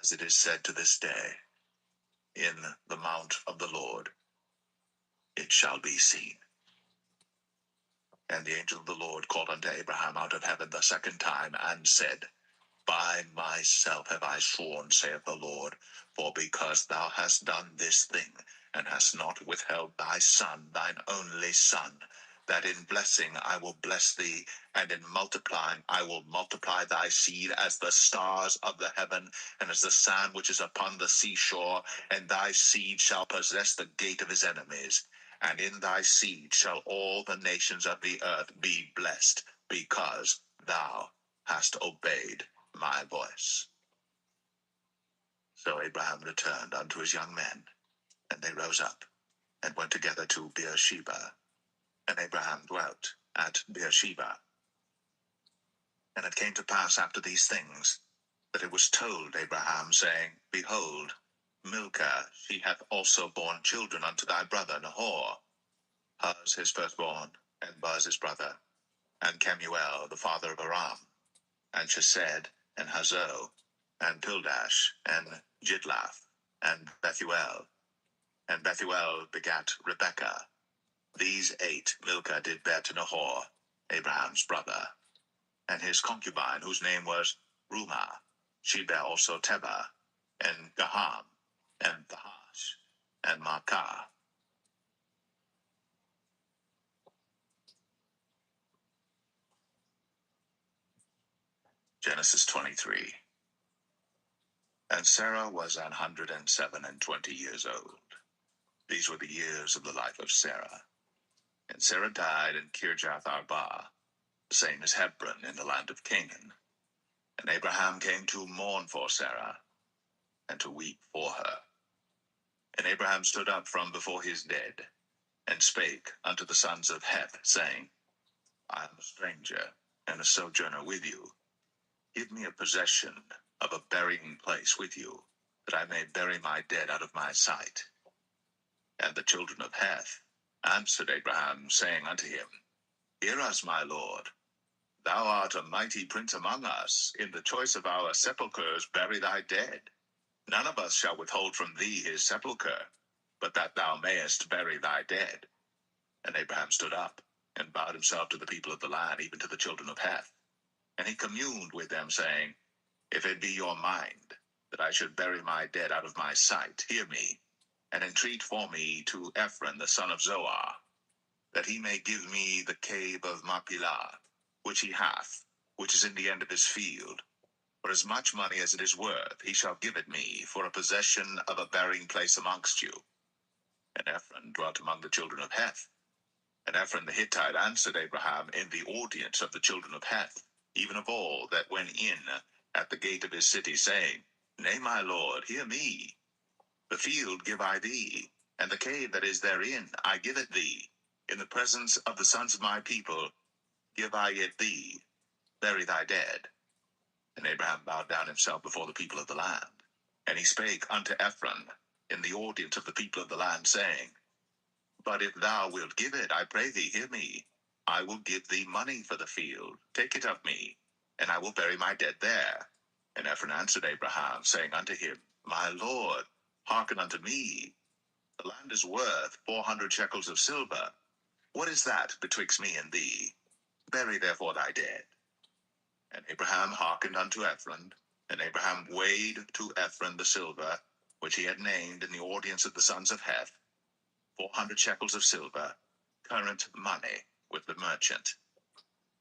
as it is said to this day, In the mount of the Lord it shall be seen. And the angel of the Lord called unto Abraham out of heaven the 2nd time, and said, By myself have I sworn, saith the Lord, for because thou hast done this thing, and hast not withheld thy son, thine only son, that in blessing I will bless thee, and in multiplying I will multiply thy seed as the stars of the heaven, and as the sand which is upon the seashore, and thy seed shall possess the gate of his enemies. And in thy seed shall all the nations of the earth be blessed, because thou hast obeyed my voice. So Abraham returned unto his young men, and they rose up, and went together to Beersheba. And Abraham dwelt at Beersheba. And it came to pass after these things, that it was told Abraham, saying, Behold, Milcah, she hath also borne children unto thy brother Nahor, Huz his firstborn, and Buz his brother, and Kemuel the father of Aram, and Chesed, and Hazo, and Pildash, and Jidlaph, and Bethuel. And Bethuel begat Rebekah. These 8 Milcah did bear to Nahor, Abraham's brother, and his concubine, whose name was Rumah. She bare also Teba, and Gaham, and Thahash, and Maacah. Genesis 23. And Sarah was 127 years old. These were the years of the life of Sarah. And Sarah died in Kirjath Arba, the same as Hebron in the land of Canaan. And Abraham came to mourn for Sarah, and to weep for her. And Abraham stood up from before his dead, and spake unto the sons of Heth, saying, I am a stranger, and a sojourner with you. Give me a possession of a burying place with you, that I may bury my dead out of my sight. And the children of Heth answered Abraham, saying unto him, Hear us, my lord. Thou art a mighty prince among us. In the choice of our sepulchres bury thy dead. None of us shall withhold from thee his sepulchre, but that thou mayest bury thy dead. And Abraham stood up, and bowed himself to the people of the land, even to the children of Heth. And he communed with them, saying, If it be your mind that I should bury my dead out of my sight, hear me, and entreat for me to Ephron the son of Zoar, that he may give me the cave of Machpelah, which he hath, which is in the end of his field. For as much money as it is worth, he shall give it me for a possession of a burying place amongst you. And Ephron dwelt among the children of Heth. And Ephron the Hittite answered Abraham in the audience of the children of Heth, even of all that went in at the gate of his city, saying, Nay, my lord, hear me. The field give I thee, and the cave that is therein I give it thee. In the presence of the sons of my people give I it thee. Bury thy dead. And Abraham bowed down himself before the people of the land. And he spake unto Ephron in the audience of the people of the land, saying, But if thou wilt give it, I pray thee, hear me. I will give thee money for the field. Take it of me, and I will bury my dead there. And Ephron answered Abraham, saying unto him, My lord, hearken unto me. The land is worth 400 shekels of silver. What is that betwixt me and thee? Bury therefore thy dead. And Abraham hearkened unto Ephron, and Abraham weighed to Ephron the silver, which he had named in the audience of the sons of Heth, 400 shekels of silver, current money, with the merchant.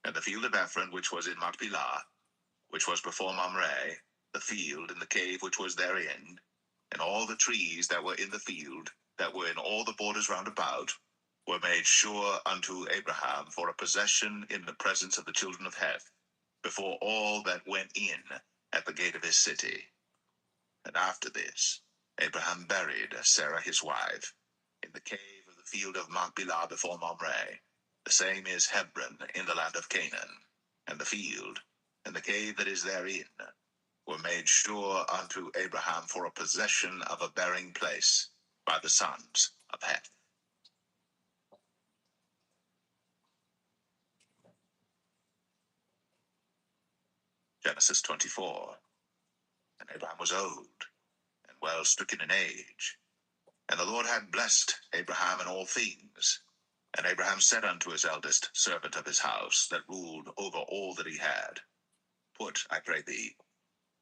And the field of Ephron, which was in Machpelah, which was before Mamre, the field and the cave which was therein, and all the trees that were in the field, that were in all the borders round about, were made sure unto Abraham for a possession in the presence of the children of Heth, before all that went in at the gate of his city. And after this, Abraham buried Sarah his wife in the cave of the field of Machpelah before Mamre. The same is Hebron in the land of Canaan. And the field, and the cave that is therein, were made sure unto Abraham for a possession of a burying place by the sons of Heth. Genesis 24. And Abraham was old, and well stricken in age. And the Lord had blessed Abraham in all things. And Abraham said unto his eldest servant of his house, that ruled over all that he had, Put, I pray thee,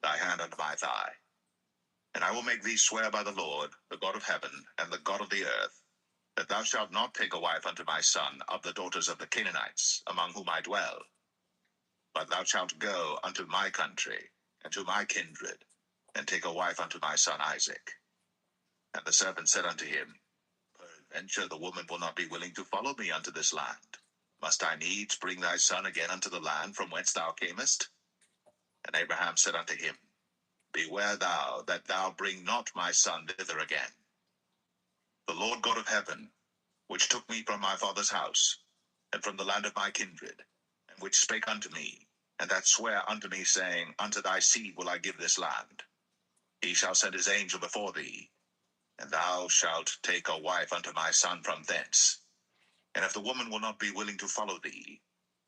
thy hand unto my thigh, and I will make thee swear by the Lord, the God of heaven, and the God of the earth, that thou shalt not take a wife unto my son of the daughters of the Canaanites, among whom I dwell, but thou shalt go unto my country, and to my kindred, and take a wife unto my son Isaac. And the servant said unto him, Peradventure the woman will not be willing to follow me unto this land. Must I needs bring thy son again unto the land from whence thou camest? And Abraham said unto him, Beware thou that thou bring not my son thither again. The Lord God of heaven, which took me from my father's house, and from the land of my kindred, and which spake unto me, and that sware unto me, saying, Unto thy seed will I give this land. He shall send his angel before thee, and thou shalt take a wife unto my son from thence. And if the woman will not be willing to follow thee,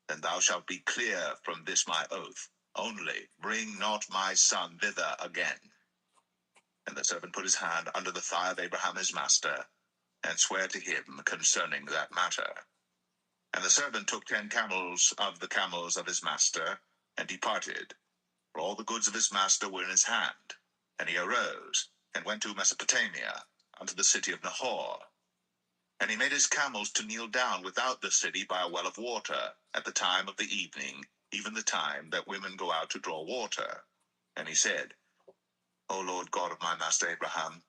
then thou shalt be clear from this my oath. Only bring not my son thither again. And the servant put his hand under the thigh of Abraham his master, and sware to him concerning that matter. And the servant took 10 camels of the camels of his master, and departed, for all the goods of his master were in his hand. And he arose, and went to Mesopotamia, unto the city of Nahor. And he made his camels to kneel down without the city by a well of water, at the time of the evening, even the time that women go out to draw water. And he said, O Lord God of my master Abraham,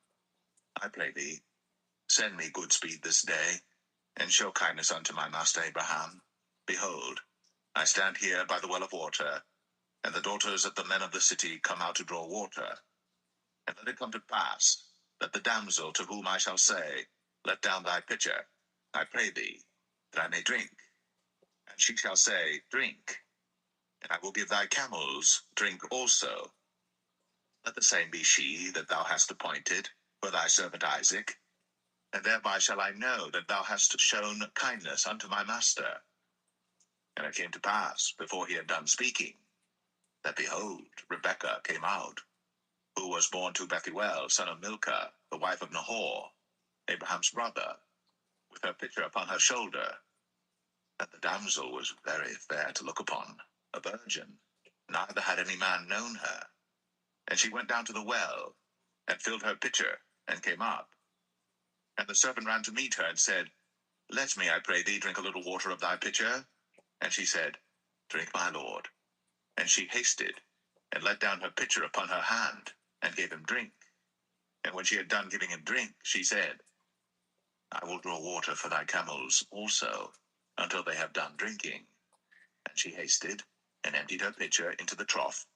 I pray thee, send me good speed this day, and show kindness unto my master Abraham. Behold, I stand here by the well of water, and the daughters of the men of the city come out to draw water. And let it come to pass, that the damsel to whom I shall say, Let down thy pitcher, I pray thee, that I may drink. And she shall say, Drink, and I will give thy camels drink also. Let the same be she that thou hast appointed for thy servant Isaac, and thereby shall I know that thou hast shown kindness unto my master. And it came to pass, before he had done speaking, that behold, Rebekah came out, who was born to Bethuel, son of Milcah, the wife of Nahor, Abraham's brother, with her pitcher upon her shoulder. And the damsel was very fair to look upon, a virgin, neither had any man known her. And she went down to the well, and filled her pitcher, and came up. And the servant ran to meet her, and said, Let me, I pray thee, drink a little water of thy pitcher. And she said, Drink, my lord. And she hasted, and let down her pitcher upon her hand, and gave him drink. And when she had done giving him drink, she said, I will draw water for thy camels also, until they have done drinking. And she hasted, and emptied her pitcher into the trough,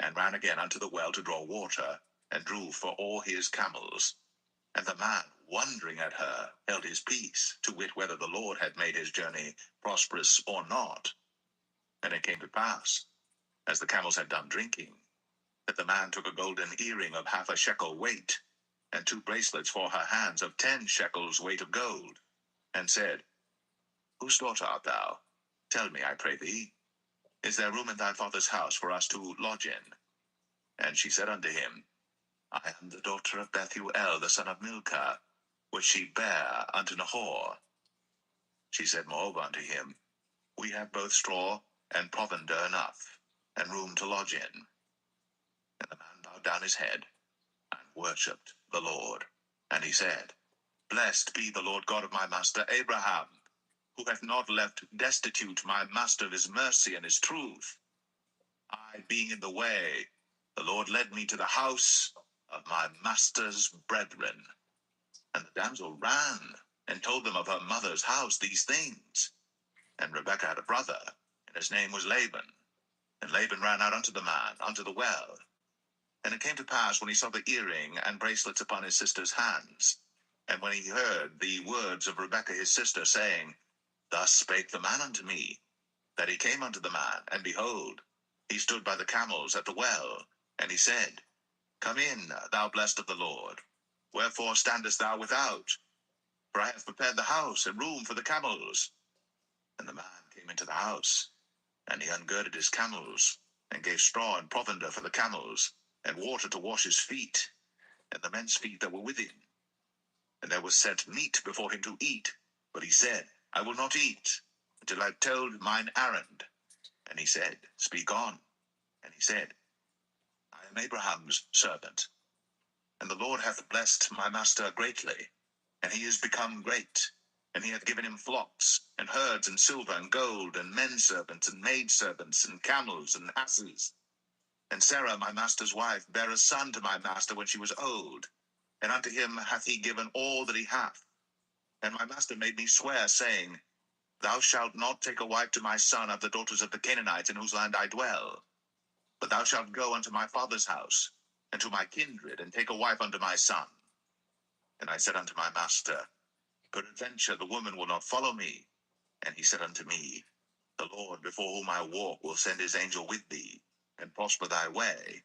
and ran again unto the well to draw water, and drew for all his camels. And the man, wondering at her, held his peace, to wit whether the Lord had made his journey prosperous or not. And it came to pass, as the camels had done drinking, that the man took a golden earring of half a shekel weight, and 2 bracelets for her hands of 10 shekels weight of gold, and said, Whose daughter art thou? Tell me, I pray thee, is there room in thy father's house for us to lodge in? And she said unto him, I am the daughter of Bethuel, the son of Milcah, which she bare unto Nahor. She said moreover unto him, We have both straw and provender enough, and room to lodge in. And the man bowed down his head, and worshipped the Lord. And he said, Blessed be the Lord God of my master Abraham, who hath not left destitute my master of his mercy and his truth. I being in the way, the Lord led me to the house of my master's brethren. And the damsel ran, and told them of her mother's house these things. And Rebekah had a brother, and his name was Laban. And Laban ran out unto the man, unto the well. And it came to pass, when he saw the earring and bracelets upon his sister's hands, and when he heard the words of Rebekah his sister, saying, Thus spake the man unto me, that he came unto the man, and behold, he stood by the camels at the well. And he said, Come in, thou blessed of the Lord. Wherefore standest thou without? For I have prepared the house and room for the camels. And the man came into the house, and he ungirded his camels, and gave straw and provender for the camels, and water to wash his feet, and the men's feet that were with him. And there was set meat before him to eat. But he said, I will not eat, until I have told mine errand. And he said, Speak on. And he said, I am Abraham's servant, and the Lord hath blessed my master greatly, and he is become great. And he hath given him flocks, and herds, and silver, and gold, and men servants, and maid servants, and camels, and asses. And Sarah, my master's wife, bare a son to my master when she was old, and unto him hath he given all that he hath. And my master made me swear, saying, Thou shalt not take a wife to my son of the daughters of the Canaanites, in whose land I dwell, but thou shalt go unto my father's house, and to my kindred, and take a wife unto my son. And I said unto my master, Peradventure the woman will not follow me. And he said unto me, The Lord before whom I walk will send his angel with thee, and prosper thy way.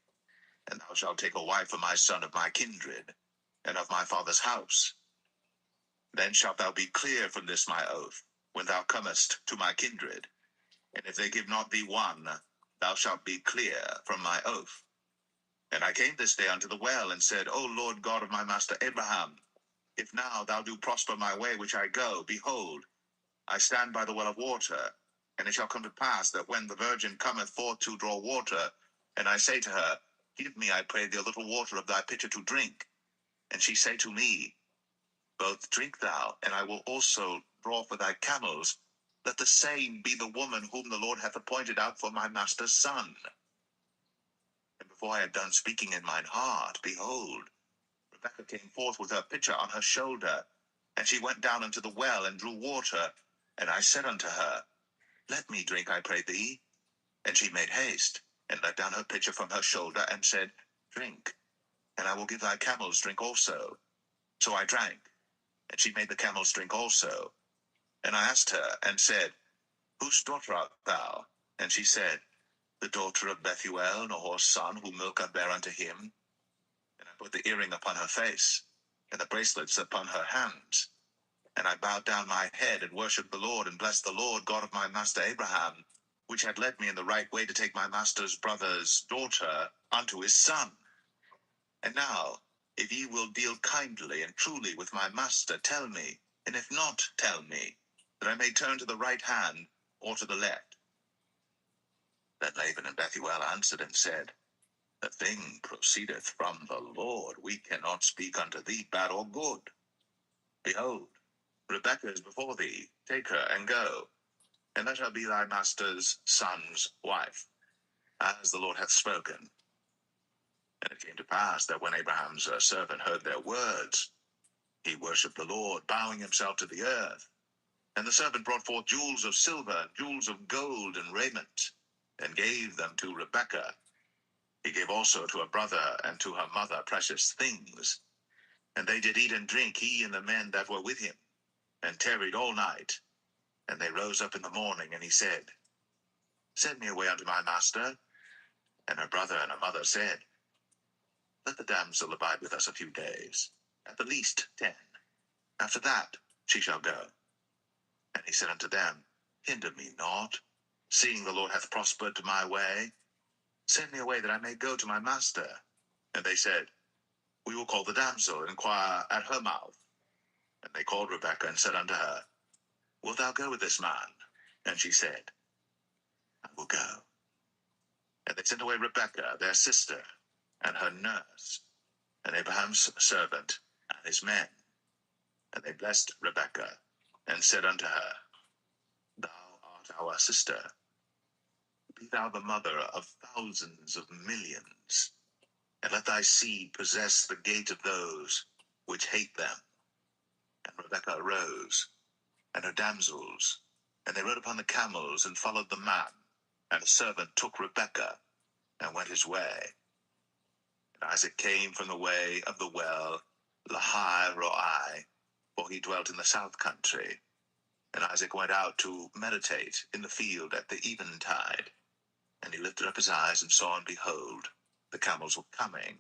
and thou shalt take a wife for my son of my kindred, and of my father's house. Then shalt thou be clear from this my oath, when thou comest to my kindred. And if they give not thee one, thou shalt be clear from my oath. And I came this day unto the well, and said, O Lord God of my master Abraham, if now thou do prosper my way which I go, behold, I stand by the well of water. And it shall come to pass that when the virgin cometh forth to draw water, and I say to her, Give me, I pray thee, a little water of thy pitcher to drink. And she say to me, Both drink thou, and I will also draw for thy camels. Let the same be the woman whom the Lord hath appointed out for my master's son. And before I had done speaking in mine heart, behold, Rebekah came forth with her pitcher on her shoulder, and she went down unto the well and drew water. And I said unto her, Let me drink, I pray thee. And she made haste, and let down her pitcher from her shoulder, and said, Drink, and I will give thy camels drink also. So I drank, and she made the camels drink also. And I asked her, and said, Whose daughter art thou? And she said, The daughter of Bethuel, Nahor's son, whom Milcah bare unto him. And I put the earring upon her face, and the bracelets upon her hands. And I bowed down my head, and worshipped the Lord, and blessed the Lord God of my master Abraham, which had led me in the right way to take my master's brother's daughter unto his son. And now, if ye will deal kindly and truly with my master, tell me, and if not, tell me, that I may turn to the right hand or to the left. Then Laban and Bethuel answered and said, The thing proceedeth from the Lord. We cannot speak unto thee bad or good. Behold, Rebekah is before thee. Take her and go, and let her be thy master's son's wife, as the Lord hath spoken. And it came to pass that when Abraham's servant heard their words, he worshipped the Lord, bowing himself to the earth. And the servant brought forth jewels of silver, and jewels of gold, and raiment, and gave them to Rebekah. He gave also to her brother and to her mother precious things. And they did eat and drink, he and the men that were with him, and tarried all night. And they rose up in the morning, and he said, Send me away unto my master. And her brother and her mother said, Let the damsel abide with us a few days, at the least 10. After that she shall go. And he said unto them, Hinder me not, seeing the Lord hath prospered my way. Send me away that I may go to my master. And they said, We will call the damsel, and inquire at her mouth. And they called Rebekah, and said unto her, Wilt thou go with this man? And she said, I will go. And they sent away Rebekah, their sister, and her nurse, and Abraham's servant, and his men. And they blessed Rebekah, and said unto her, Thou art our sister. Be thou the mother of thousands of millions, and let thy seed possess the gate of those which hate them. And Rebekah arose, and her damsels, and they rode upon the camels, and followed the man. And the servant took Rebekah, and went his way. And Isaac came from the way of the well, Lahai Roi, for he dwelt in the south country. And Isaac went out to meditate in the field at the eventide. And he lifted up his eyes, and saw, and behold, the camels were coming.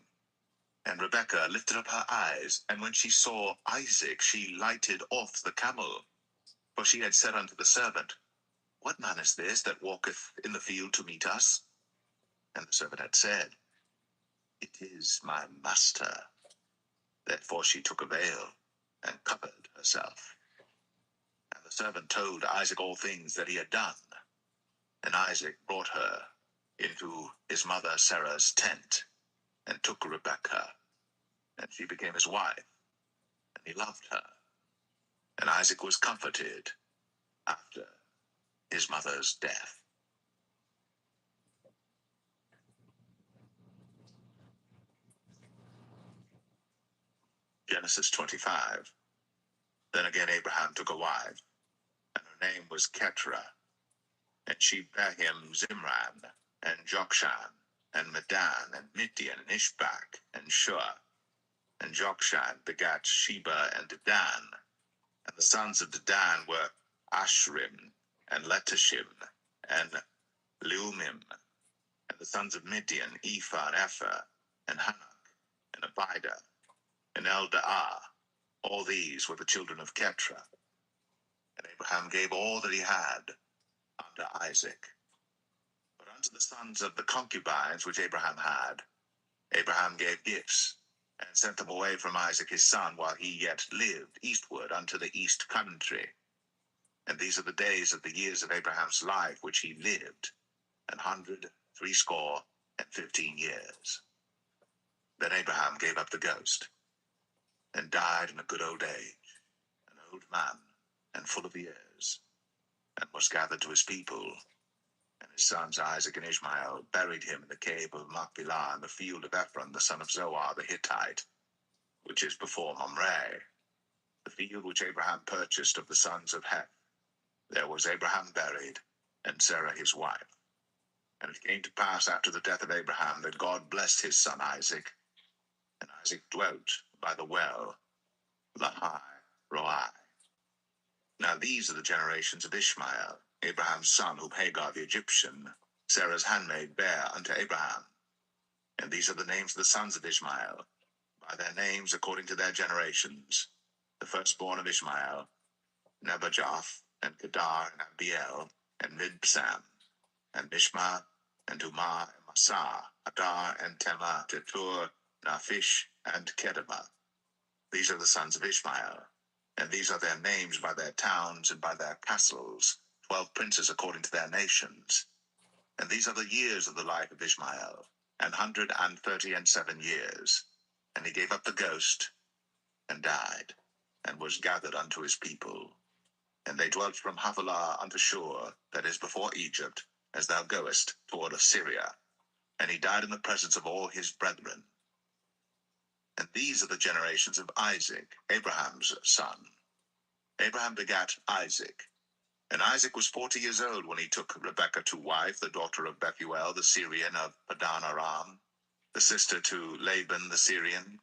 And Rebekah lifted up her eyes, and when she saw Isaac, she lighted off the camel. For she had said unto the servant, What man is this that walketh in the field to meet us? And the servant had said, It is my master. Therefore she took a veil, and covered herself. And the servant told Isaac all things that he had done. And Isaac brought her into his mother Sarah's tent, and took Rebekah, and she became his wife, and he loved her. And Isaac was comforted after his mother's death. Genesis 25. Then again Abraham took a wife, and her name was Keturah, and she bare him Zimran, and Jokshan, and Medan, and Midian, and Ishbak, and Shua. And Jokshan begat Sheba and Dedan. And the sons of Dedan were Ashrim, and Letashim, and Leumim. And the sons of Midian, Ephah and Epher. and Hanok, and Abida, and Eldaah. All these were the children of Keturah. And Abraham gave all that he had unto Isaac. But unto the sons of the concubines which Abraham had, Abraham gave gifts, and sent them away from Isaac his son, while he yet lived, eastward unto the east country. And these are the days of the years of Abraham's life which he lived, 160 years. Then Abraham gave up the ghost, and died in a good old age, an old man, and full of years, and was gathered to his people. And his sons Isaac and Ishmael buried him in the cave of Machpelah in the field of Ephron the son of Zoar the Hittite, which is before Mamre, the field which Abraham purchased of the sons of Heth. There was Abraham buried, and Sarah his wife. And it came to pass after the death of Abraham that God blessed his son Isaac, and Isaac dwelt by the well, Lahai Roi. Now these are the generations of Ishmael, Abraham's son, whom Hagar the Egyptian, Sarah's handmaid, bare unto Abraham. And these are the names of the sons of Ishmael, by their names according to their generations. The firstborn of Ishmael, Nebajoth, and Kedar, and Abiel, and Mibsam, and Mishma, and Dumah, and Massa, Adar, and Tema, Tetur, Naphish, and Kedemah. These are the sons of Ishmael, and these are their names by their towns and by their castles, 12 princes according to their nations. And these are the years of the life of Ishmael, 137 years. And he gave up the ghost, and died, and was gathered unto his people. And they dwelt from Havilah unto Shur, that is before Egypt, as thou goest toward Assyria. And he died in the presence of all his brethren. And these are the generations of Isaac, Abraham's son. Abraham begat Isaac. And Isaac was 40 years old when he took Rebekah to wife, the daughter of Bethuel the Syrian of Padan Aram, the sister to Laban the Syrian.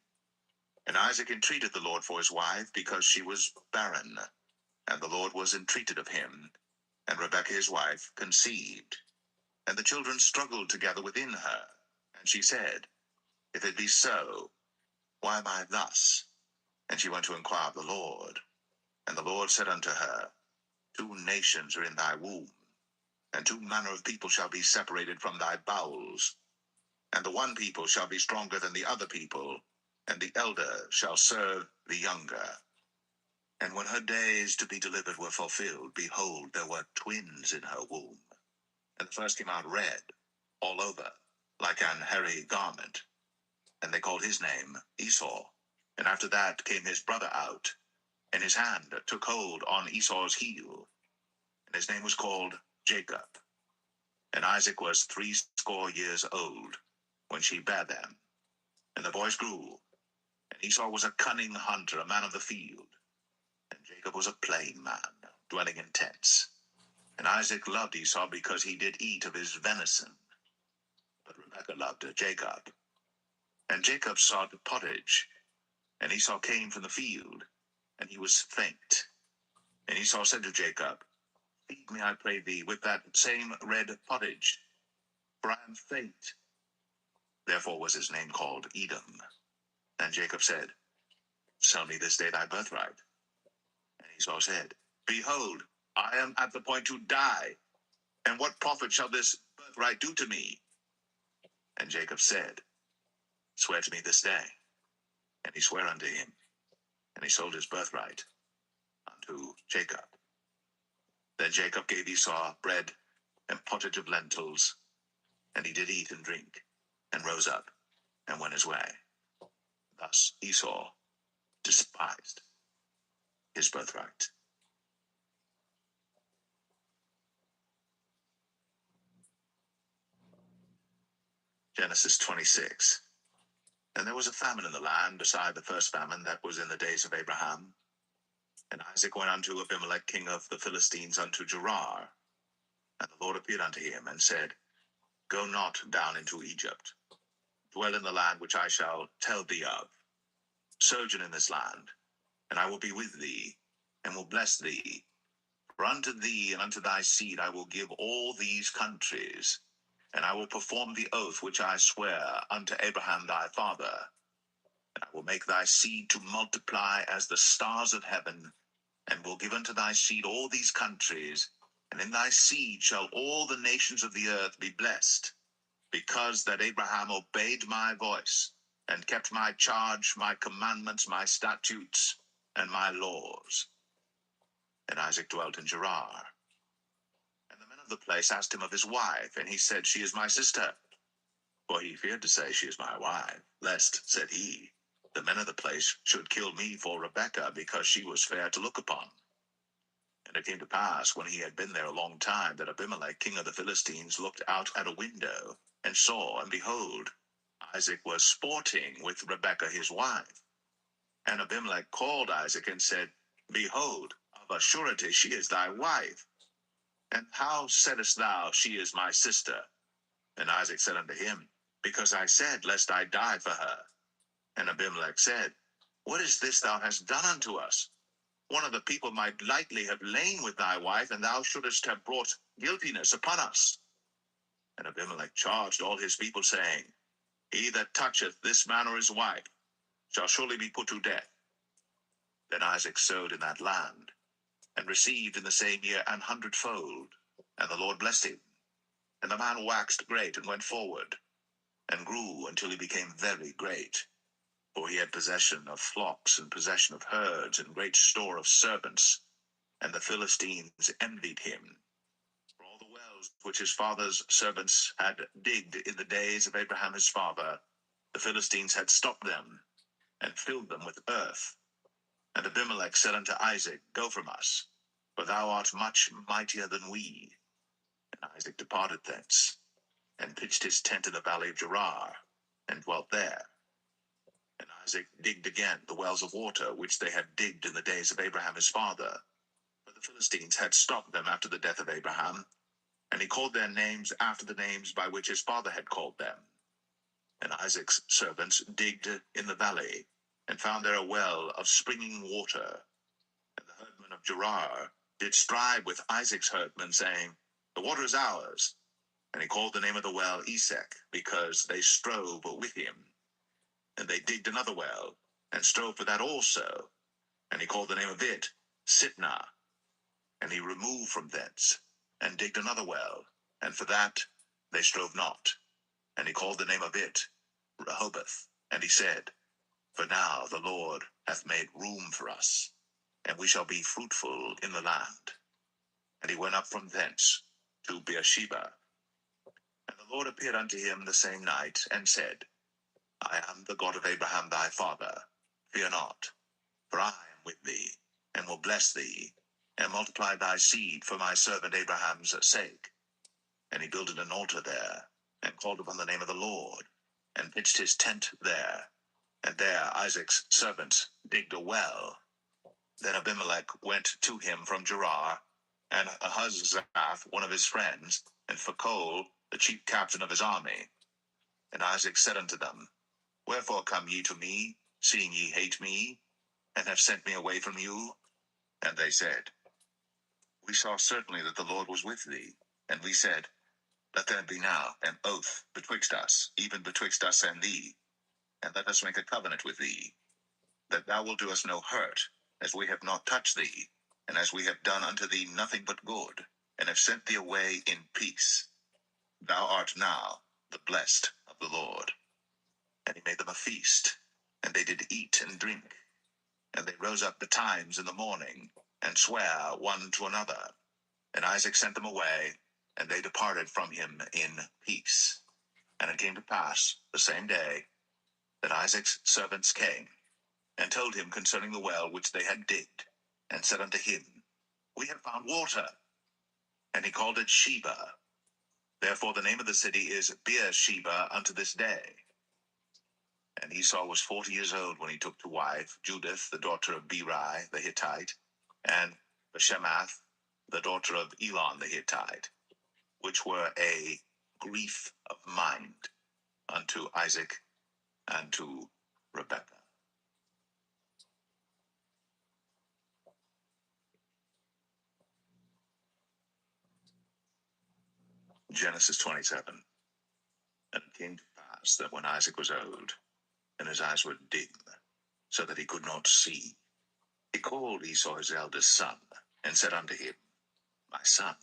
And Isaac entreated the Lord for his wife, because she was barren. And the Lord was entreated of him. And Rebekah his wife conceived. And the children struggled together within her. And she said, If it be so, why am I thus? And she went to inquire of the Lord. And the Lord said unto her, 2 nations are in thy womb, and 2 manner of people shall be separated from thy bowels. And the one people shall be stronger than the other people, and the elder shall serve the younger. And when her days to be delivered were fulfilled, behold, there were twins in her womb. And the first came out red, all over, like an hairy garment. And they called his name Esau. And after that came his brother out, and his hand took hold on Esau's heel. And his name was called Jacob. And Isaac was 80 years old when she bare them. And the boys grew. And Esau was a cunning hunter, a man of the field. And Jacob was a plain man, dwelling in tents. And Isaac loved Esau because he did eat of his venison. But Rebekah loved Jacob. And Jacob sought pottage. And Esau came from the field, and he was faint. And Esau said to Jacob, Feed me, I pray thee, with that same red pottage, for I am faint. Therefore was his name called Edom. And Jacob said, Sell me this day thy birthright. And Esau said, Behold, I am at the point to die, and what profit shall this birthright do to me? And Jacob said, Swear to me this day. And he sware unto him, and he sold his birthright unto Jacob. Then Jacob gave Esau bread and pottage of lentils, and he did eat and drink, and rose up, and went his way. Thus Esau despised his birthright. Genesis 26. And there was a famine in the land, beside the first famine that was in the days of Abraham. And Isaac went unto Abimelech king of the Philistines unto Gerar. And the Lord appeared unto him, and said, Go not down into Egypt. Dwell in the land which I shall tell thee of. Sojourn in this land, and I will be with thee, and will bless thee. For unto thee and unto thy seed I will give all these countries, And I will perform the oath which I swear unto Abraham thy father, and I will make thy seed to multiply as the stars of heaven, and will give unto thy seed all these countries, and in thy seed shall all the nations of the earth be blessed, because that Abraham obeyed my voice, and kept my charge, my commandments, my statutes, and my laws. And Isaac dwelt in Gerar. And the men of the place asked him of his wife, and he said, She is my sister. For he feared to say, She is my wife, lest, said he, the men of the place should kill me for Rebekah, because she was fair to look upon. And it came to pass, when he had been there a long time, that Abimelech, king of the Philistines, looked out at a window, and saw, and behold, Isaac was sporting with Rebekah his wife. And Abimelech called Isaac, and said, Behold, of a surety she is thy wife. And how saidst thou, She is my sister? And Isaac said unto him, Because I said, Lest I die for her. And Abimelech said, What is this thou hast done unto us? One of the people might lightly have lain with thy wife, and thou shouldest have brought guiltiness upon us. And Abimelech charged all his people, saying, He that toucheth this man or his wife shall surely be put to death. Then Isaac sowed in that land, and received in the same year 100-fold. And the Lord blessed him. And the man waxed great, and went forward, and grew until he became very great. For he had possession of flocks, and possession of herds, and great store of servants. And the Philistines envied him. For all the wells which his father's servants had digged in the days of Abraham his father, the Philistines had stopped them, and filled them with earth. And Abimelech said unto Isaac, Go from us, for thou art much mightier than we. And Isaac departed thence, and pitched his tent in the valley of Gerar, and dwelt there. And Isaac digged again the wells of water, which they had digged in the days of Abraham his father. But the Philistines had stopped them after the death of Abraham, and he called their names after the names by which his father had called them. And Isaac's servants digged in the valley, and found there a well of springing water. And the herdmen of Gerar did strive with Isaac's herdmen, saying, The water is ours. And he called the name of the well Esek, because they strove with him. And they digged another well, and strove for that also. And he called the name of it Sitnah. And he removed from thence, and digged another well, and for that they strove not. And he called the name of it Rehoboth. And he said, For now the Lord hath made room for us, and we shall be fruitful in the land. And he went up from thence to Beersheba. And the Lord appeared unto him the same night, and said, I am the God of Abraham thy father. Fear not, for I am with thee, and will bless thee, and multiply thy seed for my servant Abraham's sake. And he builded an altar there, and called upon the name of the Lord, and pitched his tent there. And there Isaac's servants digged a well. Then Abimelech went to him from Gerar, and Ahuzzath, one of his friends, and Phicol, the chief captain of his army. And Isaac said unto them, Wherefore come ye to me, seeing ye hate me, and have sent me away from you? And they said, We saw certainly that the Lord was with thee. And we said, Let there be now an oath betwixt us, even betwixt us and thee, and let us make a covenant with thee, that thou wilt do us no hurt, as we have not touched thee, and as we have done unto thee nothing but good, and have sent thee away in peace. Thou art now the blessed of the Lord. And he made them a feast, and they did eat and drink. And they rose up betimes in the morning, and sware one to another. And Isaac sent them away, and they departed from him in peace. And it came to pass the same day that Isaac's servants came, and told him concerning the well which they had digged, and said unto him, We have found water. And he called it Sheba. Therefore the name of the city is Beersheba unto this day. And Esau was 40 years old when he took to wife Judith, the daughter of Beri the Hittite, and Bashemath, the daughter of Elon the Hittite, which were a grief of mind unto Isaac and to Rebekah. Genesis 27. came to pass that when Isaac was old, and his eyes were dim, so that he could not see, he called Esau his eldest son, and said unto him, My son.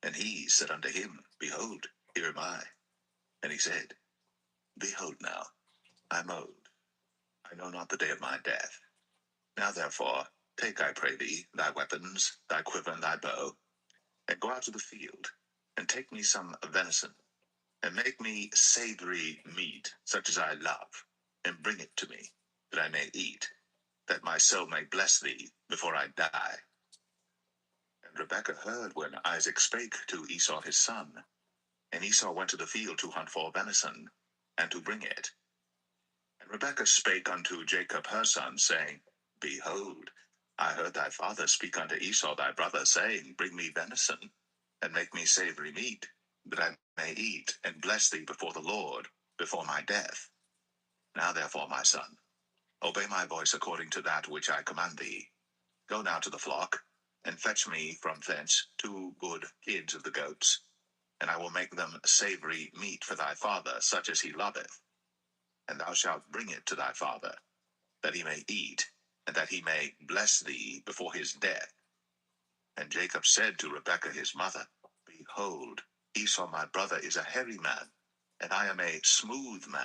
And he said unto him, Behold, here am I. And he said, Behold now, I am old, I know not the day of my death. Now therefore, take, I pray thee, thy weapons, thy quiver, and thy bow, and go out to the field, and take me some venison, and make me savory meat, such as I love, and bring it to me, that I may eat, that my soul may bless thee before I die. And Rebekah heard when Isaac spake to Esau his son. And Esau went to the field to hunt for venison, and to bring it. And Rebekah spake unto Jacob her son, saying, Behold, I heard thy father speak unto Esau thy brother, saying, Bring me venison, and make me savory meat, that I may eat, and bless thee before the Lord, before my death. Now therefore, my son, obey my voice according to that which I command thee. Go now to the flock, and fetch me from thence 2 good kids of the goats, and I will make them savory meat for thy father, such as he loveth. And thou shalt bring it to thy father, that he may eat, and that he may bless thee before his death. And Jacob said to Rebekah his mother, Behold, Esau my brother is a hairy man, and I am a smooth man.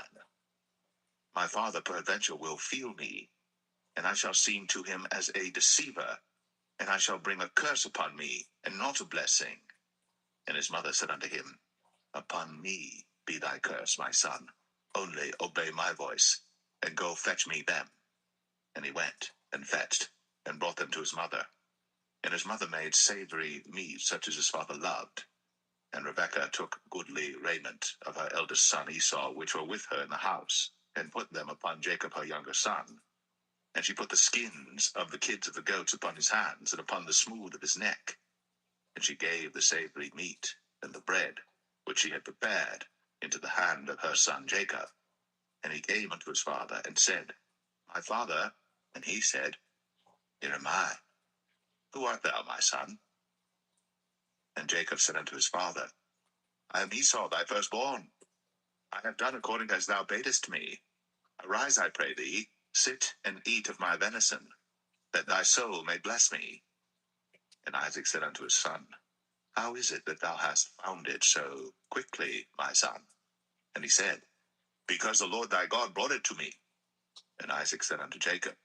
My father peradventure will feel me, and I shall seem to him as a deceiver, and I shall bring a curse upon me, and not a blessing. And his mother said unto him, Upon me be thy curse, my son. Only obey my voice, and go fetch me them. And he went, and fetched, and brought them to his mother. And his mother made savory meat, such as his father loved. And Rebekah took goodly raiment of her eldest son Esau, which were with her in the house, and put them upon Jacob her younger son. And she put the skins of the kids of the goats upon his hands, and upon the smooth of his neck. And she gave the savory meat, and the bread, which she had prepared, into the hand of her son Jacob. And he came unto his father, and said, My father. And he said, Here am I. Who art thou, my son? And Jacob said unto his father, I am Esau thy firstborn. I have done according as thou badest me. Arise, I pray thee, sit and eat of my venison, that thy soul may bless me. And Isaac said unto his son, How is it that thou hast found it so quickly, my son? And he said, Because the Lord thy God brought it to me. And Isaac said unto Jacob,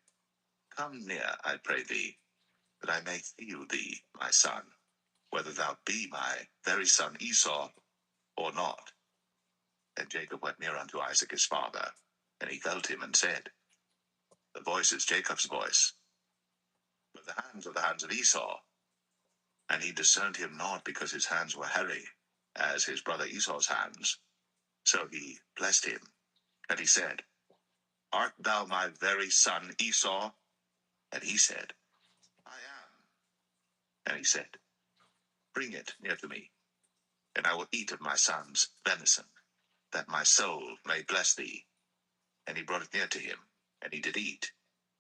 Come near, I pray thee, that I may feel thee, my son, whether thou be my very son Esau or not. And Jacob went near unto Isaac his father, and he felt him, and said, The voice is Jacob's voice, but the hands are the hands of Esau. And he discerned him not, because his hands were hairy, as his brother Esau's hands. So he blessed him, and he said, Art thou my very son Esau? And he said, I am. And he said, Bring it near to me, and I will eat of my son's venison, that my soul may bless thee. And he brought it near to him, and he did eat.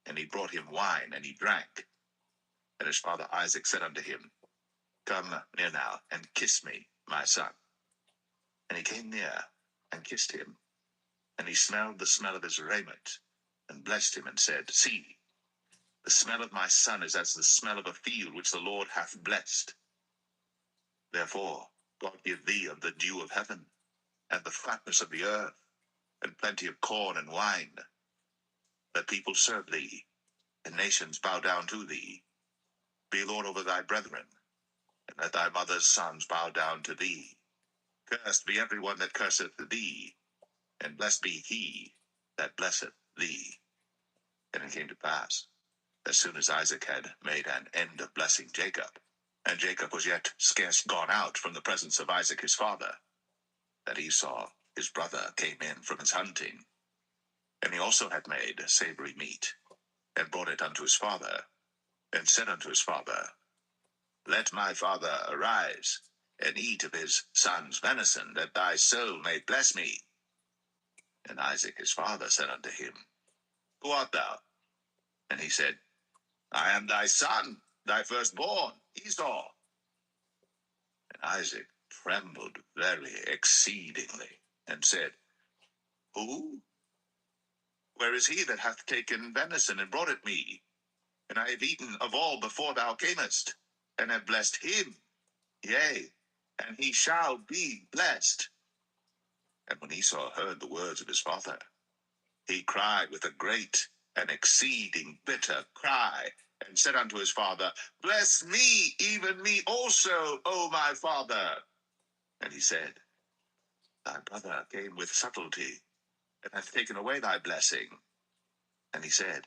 And he brought him wine, and he drank. And his father Isaac said unto him, Come near now, and kiss me, my son. And he came near, and kissed him. And he smelled the smell of his raiment, and blessed him, and said, See, the smell of my son is as the smell of a field which the Lord hath blessed. Therefore God give thee of the dew of heaven, and the fatness of the earth, and plenty of corn and wine, that people serve thee, and nations bow down to thee. Be Lord over thy brethren, and let thy mother's sons bow down to thee. Cursed be every one that curseth thee, and blessed be he that blesseth thee. And it came to pass, as soon as Isaac had made an end of blessing Jacob, and Jacob was yet scarce gone out from the presence of Isaac his father, that Esau his brother came in from his hunting. And he also had made savory meat, and brought it unto his father, and said unto his father, Let my father arise, and eat of his son's venison, that thy soul may bless me. And Isaac his father said unto him, Who art thou? And he said, I am thy son, thy firstborn, Esau. And Isaac trembled very exceedingly. and said, Who? Where is he that hath taken venison and brought it me? And I have eaten of all before thou camest, and have blessed him. Yea, and he shall be blessed. And when Esau heard the words of his father, he cried with a great and exceeding bitter cry, and said unto his father, Bless me, even me also, O my father. And he said, Thy brother came with subtlety, and hath taken away thy blessing. And he said,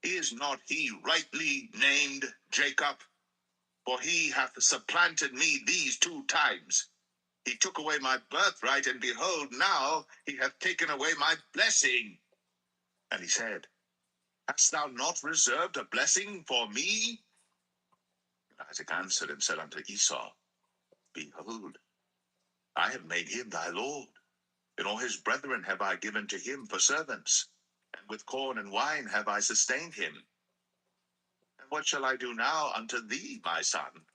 Is not he rightly named Jacob? For he hath supplanted me these 2 times. He took away my birthright, and behold, now he hath taken away my blessing. And he said, Hast thou not reserved a blessing for me? And Isaac answered and said unto Esau, Behold, I have made him thy lord, and all his brethren have I given to him for servants, and with corn and wine have I sustained him. And what shall I do now unto thee, my son?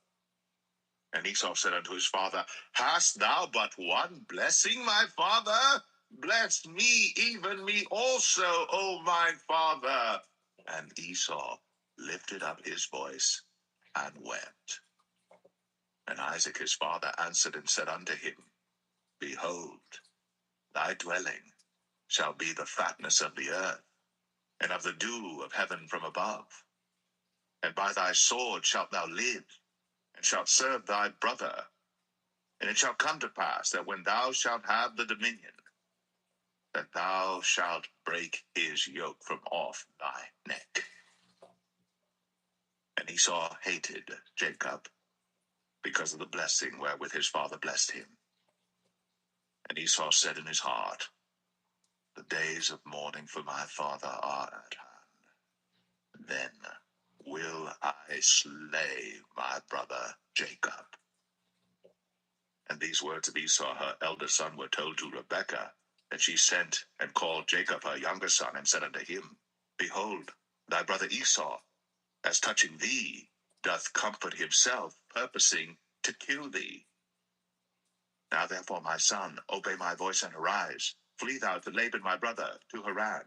And Esau said unto his father, Hast thou but one blessing, my father? Bless me, even me also, O my father. And Esau lifted up his voice and wept. And Isaac his father answered and said unto him, Behold, thy dwelling shall be the fatness of the earth, and of the dew of heaven from above. And by thy sword shalt thou live, and shalt serve thy brother. And it shall come to pass that when thou shalt have the dominion, that thou shalt break his yoke from off thy neck. And Esau hated Jacob because of the blessing wherewith his father blessed him. And Esau said in his heart, The days of mourning for my father are at hand. Then will I slay my brother Jacob. And these words of Esau, her elder son, were told to Rebekah. And she sent and called Jacob her younger son, and said unto him, Behold, thy brother Esau, as touching thee, doth comfort himself, purposing to kill thee. Now therefore, my son, obey my voice and arise. Flee thou to Laban my brother, to Haran,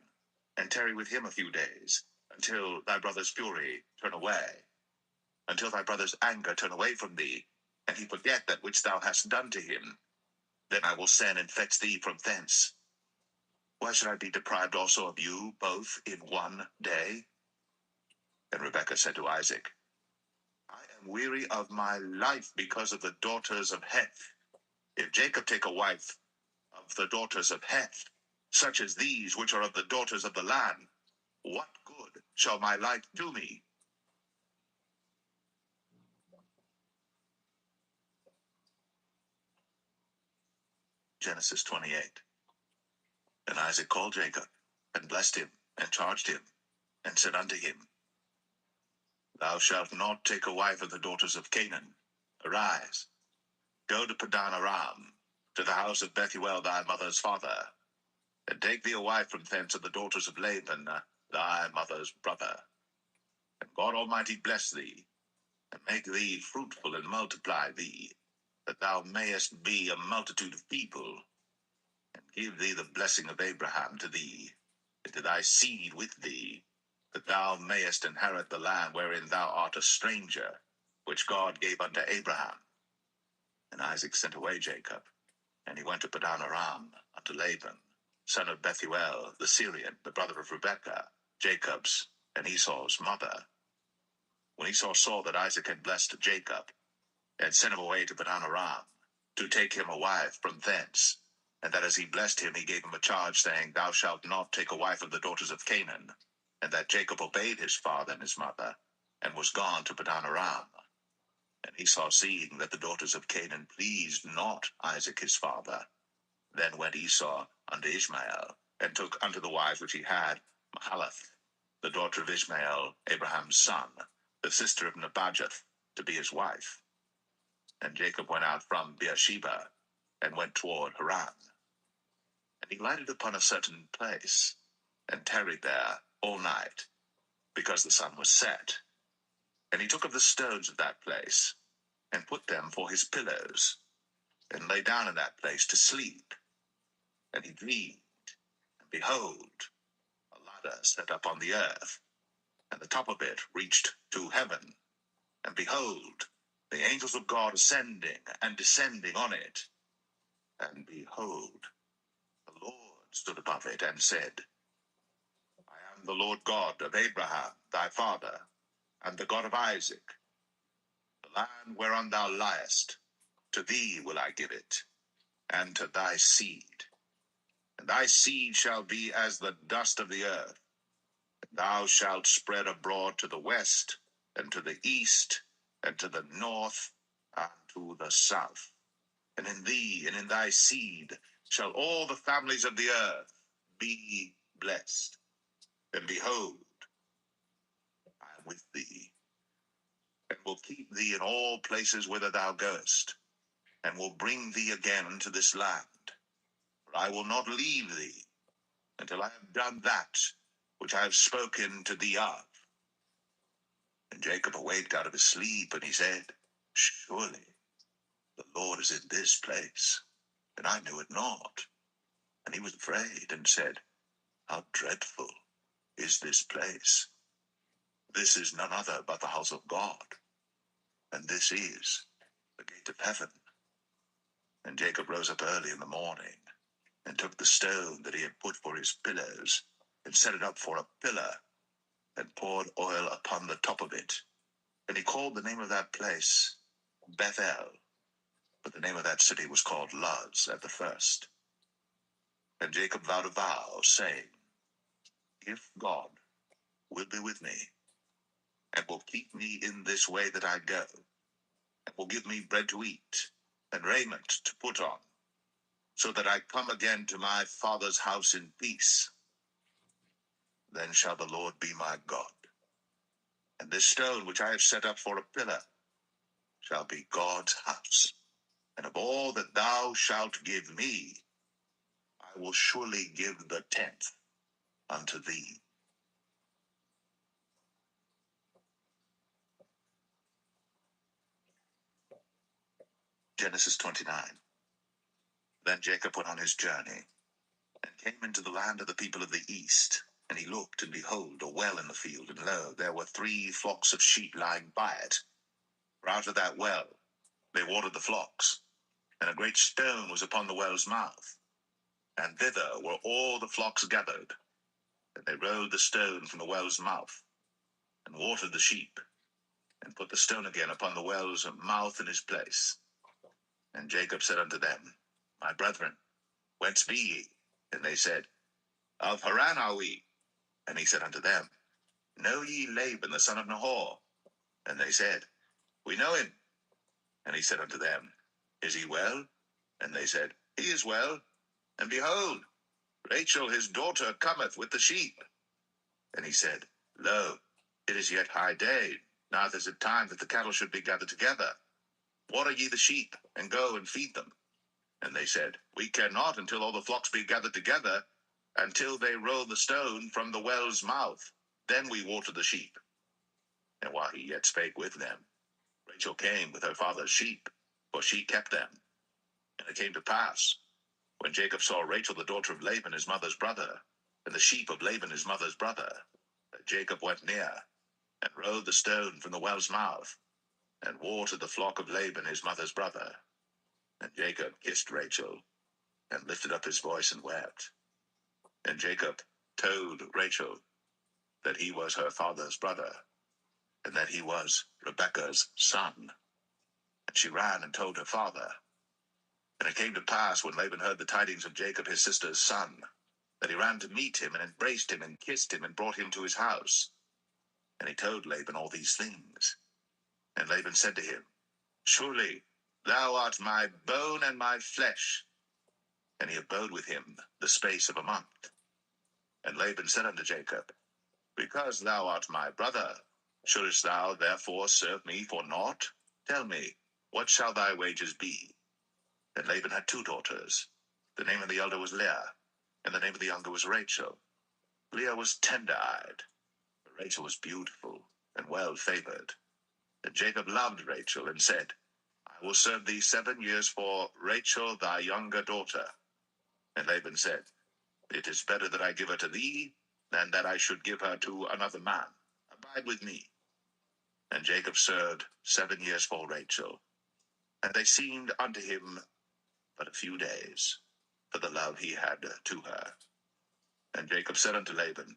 and tarry with him a few days, until thy brother's fury turn away, until thy brother's anger turn away from thee, and he forget that which thou hast done to him. Then I will send and fetch thee from thence. Why should I be deprived also of you both in one day? And Rebekah said to Isaac, I am weary of my life because of the daughters of Heth. If Jacob take a wife of the daughters of Heth, such as these which are of the daughters of the land, what good shall my life do me? Genesis 28. And Isaac called Jacob, and blessed him, and charged him, and said unto him, Thou shalt not take a wife of the daughters of Canaan. Arise, go to Padan Aram, to the house of Bethuel thy mother's father, and take thee a wife from thence of the daughters of Laban, thy mother's brother. And God Almighty bless thee, and make thee fruitful, and multiply thee, that thou mayest be a multitude of people, and give thee the blessing of Abraham to thee, and to thy seed with thee, that thou mayest inherit the land wherein thou art a stranger, which God gave unto Abraham. And Isaac sent away Jacob, and he went to Padan Aram unto Laban, son of Bethuel the Syrian, the brother of Rebekah, Jacob's and Esau's mother. When Esau saw that Isaac had blessed Jacob, and sent him away to Padan Aram, to take him a wife from thence, and that as he blessed him, he gave him a charge, saying, Thou shalt not take a wife of the daughters of Canaan, and that Jacob obeyed his father and his mother, and was gone to Padan Aram. And Esau, seeing that the daughters of Canaan pleased not Isaac his father, then went Esau unto Ishmael, and took unto the wives which he had Mahalath, the daughter of Ishmael, Abraham's son, the sister of Nebajoth, to be his wife. And Jacob went out from Beersheba, and went toward Haran. And he lighted upon a certain place, and tarried there all night, because the sun was set. And he took of the stones of that place, and put them for his pillows, and lay down in that place to sleep. And he dreamed, and behold, a ladder set up on the earth, and the top of it reached to heaven. And behold, the angels of God ascending and descending on it. And behold, the Lord stood above it and said, I am the Lord God of Abraham, thy father, and the God of Isaac. The land whereon thou liest, to thee will I give it, and to thy seed. And thy seed shall be as the dust of the earth. And thou shalt spread abroad to the west, and to the east, and to the north, and to the south. And in thee and in thy seed shall all the families of the earth be blessed. And behold, I am with thee, and will keep thee in all places whither thou goest, and will bring thee again into this land. For I will not leave thee until I have done that which I have spoken to thee of. And Jacob awaked out of his sleep, and he said, Surely the Lord is in this place, and I knew it not. And he was afraid, and said, How dreadful is this place! This is none other but the house of God, and this is the gate of heaven. And Jacob rose up early in the morning, and took the stone that he had put for his pillars, and set it up for a pillar, and poured oil upon the top of it. And he called the name of that place Bethel, but the name of that city was called Luz at the first. And Jacob vowed a vow, saying, If God will be with me, and will keep me in this way that I go, and will give me bread to eat, and raiment to put on, so that I come again to my father's house in peace, then shall the Lord be my God. And this stone which I have set up for a pillar shall be God's house. And of all that thou shalt give me, I will surely give the 10th unto thee. Genesis 29. Then Jacob went on his journey, and came into the land of the people of the east. And he looked, and behold, a well in the field, and lo, there were 3 flocks of sheep lying by it. For out of that well they watered the flocks. And a great stone was upon the well's mouth, and thither were all the flocks gathered. And they rolled the stone from the well's mouth, and watered the sheep, and put the stone again upon the well's mouth in his place. And Jacob said unto them, My brethren, whence be ye? And they said, Of Haran are we. And he said unto them, Know ye Laban the son of Nahor? And they said, We know him. And he said unto them, Is he well? And they said, He is well. And behold, Rachel his daughter cometh with the sheep. And he said, Lo, it is yet high day, neither is it time that the cattle should be gathered together. Water ye the sheep, and go and feed them. And they said, We cannot until all the flocks be gathered together, until they roll the stone from the well's mouth. Then we water the sheep. And while he yet spake with them, Rachel came with her father's sheep, for she kept them. And it came to pass, when Jacob saw Rachel the daughter of Laban his mother's brother, and the sheep of Laban his mother's brother, that Jacob went near, and rolled the stone from the well's mouth, and watered the flock of Laban his mother's brother. And Jacob kissed Rachel, and lifted up his voice and wept. And Jacob told Rachel that he was her father's brother, and that he was Rebekah's son. And she ran and told her father. And it came to pass, when Laban heard the tidings of Jacob his sister's son, that he ran to meet him, and embraced him, and kissed him, and brought him to his house. And he told Laban all these things. And Laban said to him, Surely thou art my bone and my flesh. And he abode with him the space of a month. And Laban said unto Jacob, Because thou art my brother, shouldest thou therefore serve me for naught? Tell me, what shall thy wages be? And Laban had 2 daughters. The name of the elder was Leah, and the name of the younger was Rachel. Leah was tender-eyed, but Rachel was beautiful and well-favored. And Jacob loved Rachel, and said, I will serve thee 7 years for Rachel thy younger daughter. And Laban said, It is better that I give her to thee, than that I should give her to another man. Abide with me. And Jacob served 7 years for Rachel. And they seemed unto him but a few days, for the love he had to her. And Jacob said unto Laban,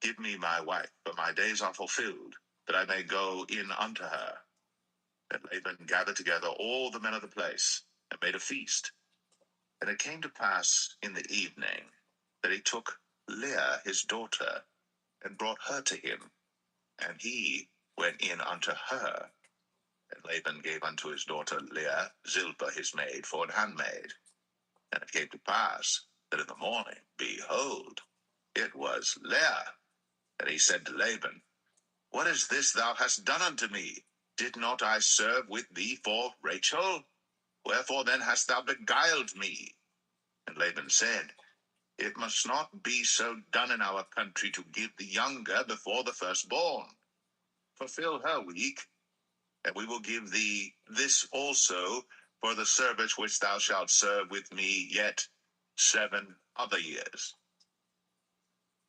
Give me my wife, for my days are fulfilled, that I may go in unto her. And Laban gathered together all the men of the place, and made a feast. And it came to pass in the evening, that he took Leah his daughter, and brought her to him. And he went in unto her. And Laban gave unto his daughter Leah Zilpah his maid for an handmaid. And it came to pass, that in the morning, behold, it was Leah. And he said to Laban, What is this thou hast done unto me? Did not I serve with thee for Rachel? Wherefore then hast thou beguiled me? And Laban said, It must not be so done in our country to give the younger before the firstborn. Fulfill her week, and we will give thee this also for the service which thou shalt serve with me yet 7 other years.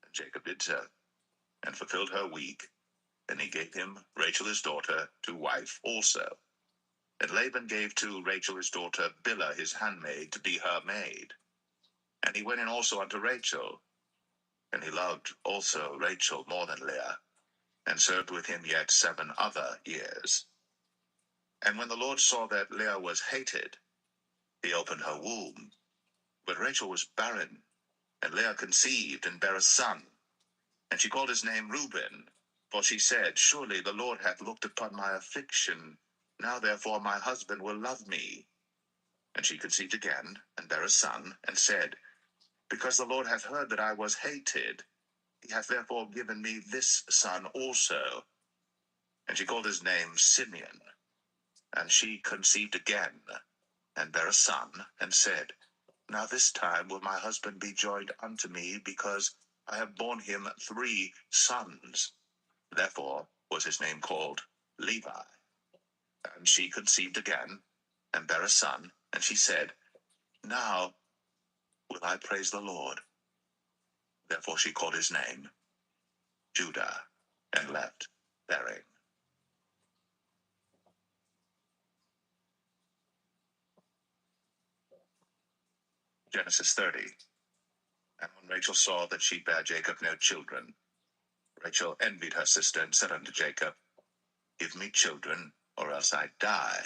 And Jacob did so, and fulfilled her week, and he gave him Rachel his daughter to wife also. And Laban gave to Rachel his daughter Bilhah his handmaid to be her maid. And he went in also unto Rachel, and he loved also Rachel more than Leah, and served with him yet 7 other years. And when the Lord saw that Leah was hated, he opened her womb. But Rachel was barren, and Leah conceived and bare a son. And she called his name Reuben, for she said, Surely the Lord hath looked upon my affliction. Now therefore my husband will love me. And she conceived again, and bare a son, and said, Because the Lord hath heard that I was hated, he hath therefore given me this son also. And she called his name Simeon. And she conceived again, and bare a son, and said, Now this time will my husband be joined unto me, because I have borne him 3 sons. Therefore was his name called Levi. And she conceived again, and bare a son, and she said, Now will I praise the Lord. Therefore she called his name Judah, and left bearing. Genesis 30. And when Rachel saw that she bare Jacob no children, Rachel envied her sister, and said unto Jacob, Give me children, or else I die.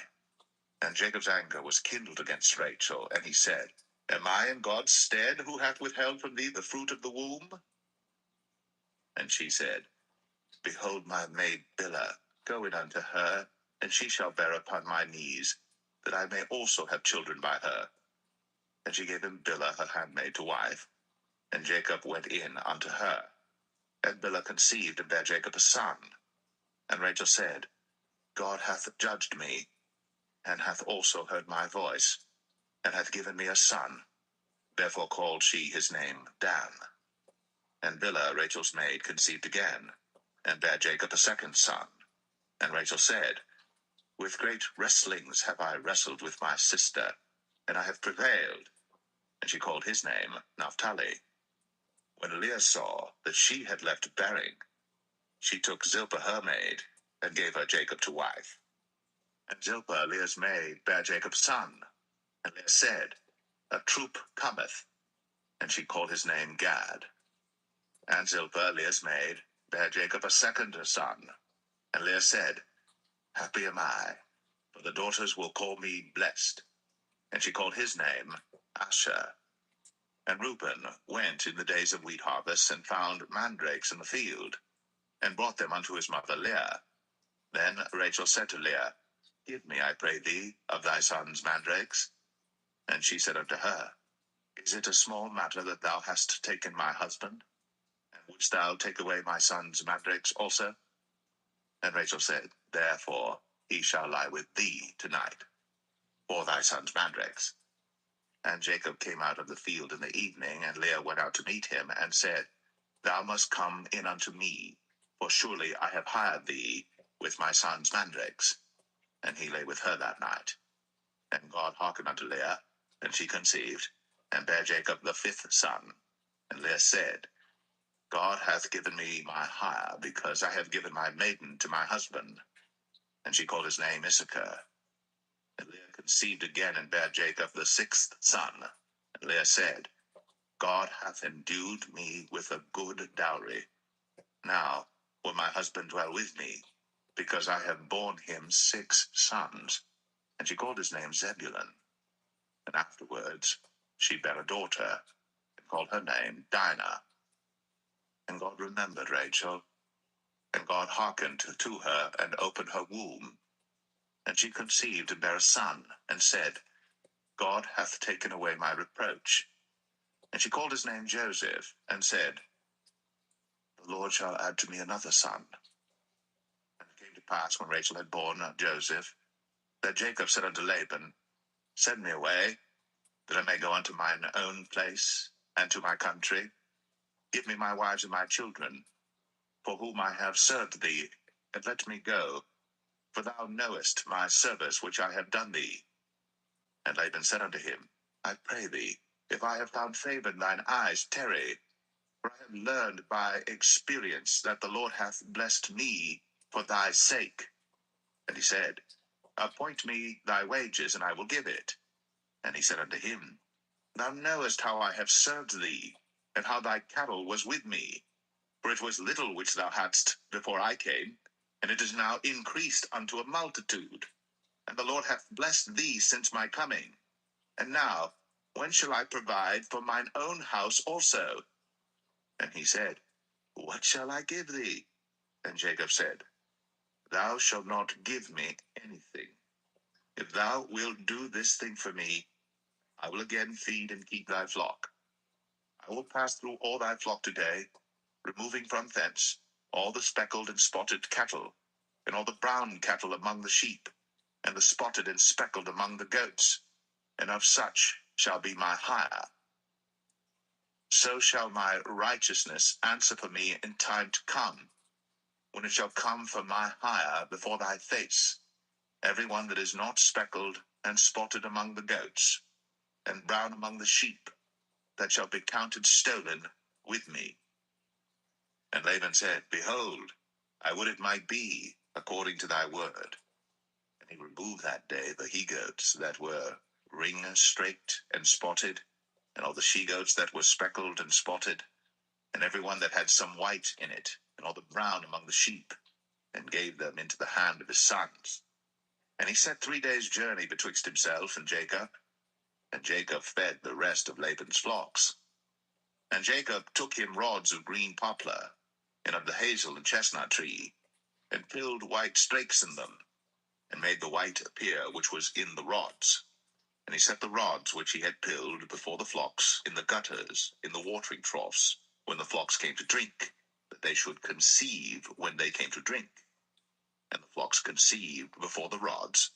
And Jacob's anger was kindled against Rachel, and he said, Am I in God's stead, who hath withheld from thee the fruit of the womb? And she said, Behold my maid Bilhah, go in unto her, and she shall bear upon my knees, that I may also have children by her. And she gave him Bilhah her handmaid to wife, and Jacob went in unto her. And Bilhah conceived, and bare Jacob a son. And Rachel said, God hath judged me, and hath also heard my voice, and hath given me a son. Therefore called she his name Dan. And Bilhah, Rachel's maid, conceived again, and bare Jacob a second son. And Rachel said, With great wrestlings have I wrestled with my sister, and I have prevailed. And she called his name Naphtali. When Leah saw that she had left bearing, she took Zilpah her maid, and gave her Jacob to wife. And Zilpah, Leah's maid, bare Jacob a son. And Leah said, A troop cometh. And she called his name Gad. And Zilpah, Leah's maid, bare Jacob a second son. And Leah said, Happy am I, for the daughters will call me blessed. And she called his name Asher. And Reuben went in the days of wheat harvest, and found mandrakes in the field, and brought them unto his mother Leah. Then Rachel said to Leah, Give me, I pray thee, of thy son's mandrakes. And she said unto her, Is it a small matter that thou hast taken my husband? And wouldst thou take away my son's mandrakes also? And Rachel said, Therefore he shall lie with thee tonight, for thy son's mandrakes. And Jacob came out of the field in the evening, and Leah went out to meet him, and said, Thou must come in unto me, for surely I have hired thee with my son's mandrakes. And he lay with her that night. And God hearkened unto Leah, and she conceived, and bare Jacob the fifth son. And Leah said, God hath given me my hire, because I have given my maiden to my husband. And she called his name Issachar. And Leah conceived again, and bare Jacob the sixth son. And Leah said, God hath endued me with a good dowry. Now will my husband dwell with me, because I have borne him 6 sons. And she called his name Zebulun. And afterwards she bare a daughter, and called her name Dinah. And God remembered Rachel, and God hearkened to her, and opened her womb. And she conceived and bare a son, and said, God hath taken away my reproach. And she called his name Joseph, and said, the Lord shall add to me another son. And it came to pass, when Rachel had borne Joseph, that Jacob said unto Laban, send me away, that I may go unto mine own place, and to my country. Give me my wives and my children, for whom I have served thee, and let me go, for thou knowest my service which I have done thee. And Laban said unto him, I pray thee, if I have found favor in thine eyes, tarry. For I have learned by experience that the Lord hath blessed me for thy sake. And he said, appoint me thy wages, and I will give it. And he said unto him, thou knowest how I have served thee, and how thy cattle was with me. For it was little which thou hadst before I came, and it is now increased unto a multitude. And the Lord hath blessed thee since my coming. And now, when shall I provide for mine own house also? And he said, what shall I give thee? And Jacob said, thou shalt not give me anything. If thou wilt do this thing for me, I will again feed and keep thy flock. I will pass through all thy flock today, removing from thence all the speckled and spotted cattle, and all the brown cattle among the sheep, and the spotted and speckled among the goats, and of such shall be my hire. So shall my righteousness answer for me in time to come, when it shall come for my hire before thy face, every one that is not speckled and spotted among the goats, and brown among the sheep, that shall be counted stolen with me. And Laban said, behold, I would it might be according to thy word. And he removed that day the he-goats that were ring-straked and spotted, and all the she-goats that were speckled and spotted, and every one that had some white in it, and all the brown among the sheep, and gave them into the hand of his sons. And he set 3 days' journey betwixt himself and Jacob fed the rest of Laban's flocks. And Jacob took him rods of green poplar, and of the hazel and chestnut tree, and filled white strakes in them, and made the white appear which was in the rods. And he set the rods which he had pilled before the flocks in the gutters, in the watering troughs, when the flocks came to drink, that they should conceive when they came to drink. And the flocks conceived before the rods,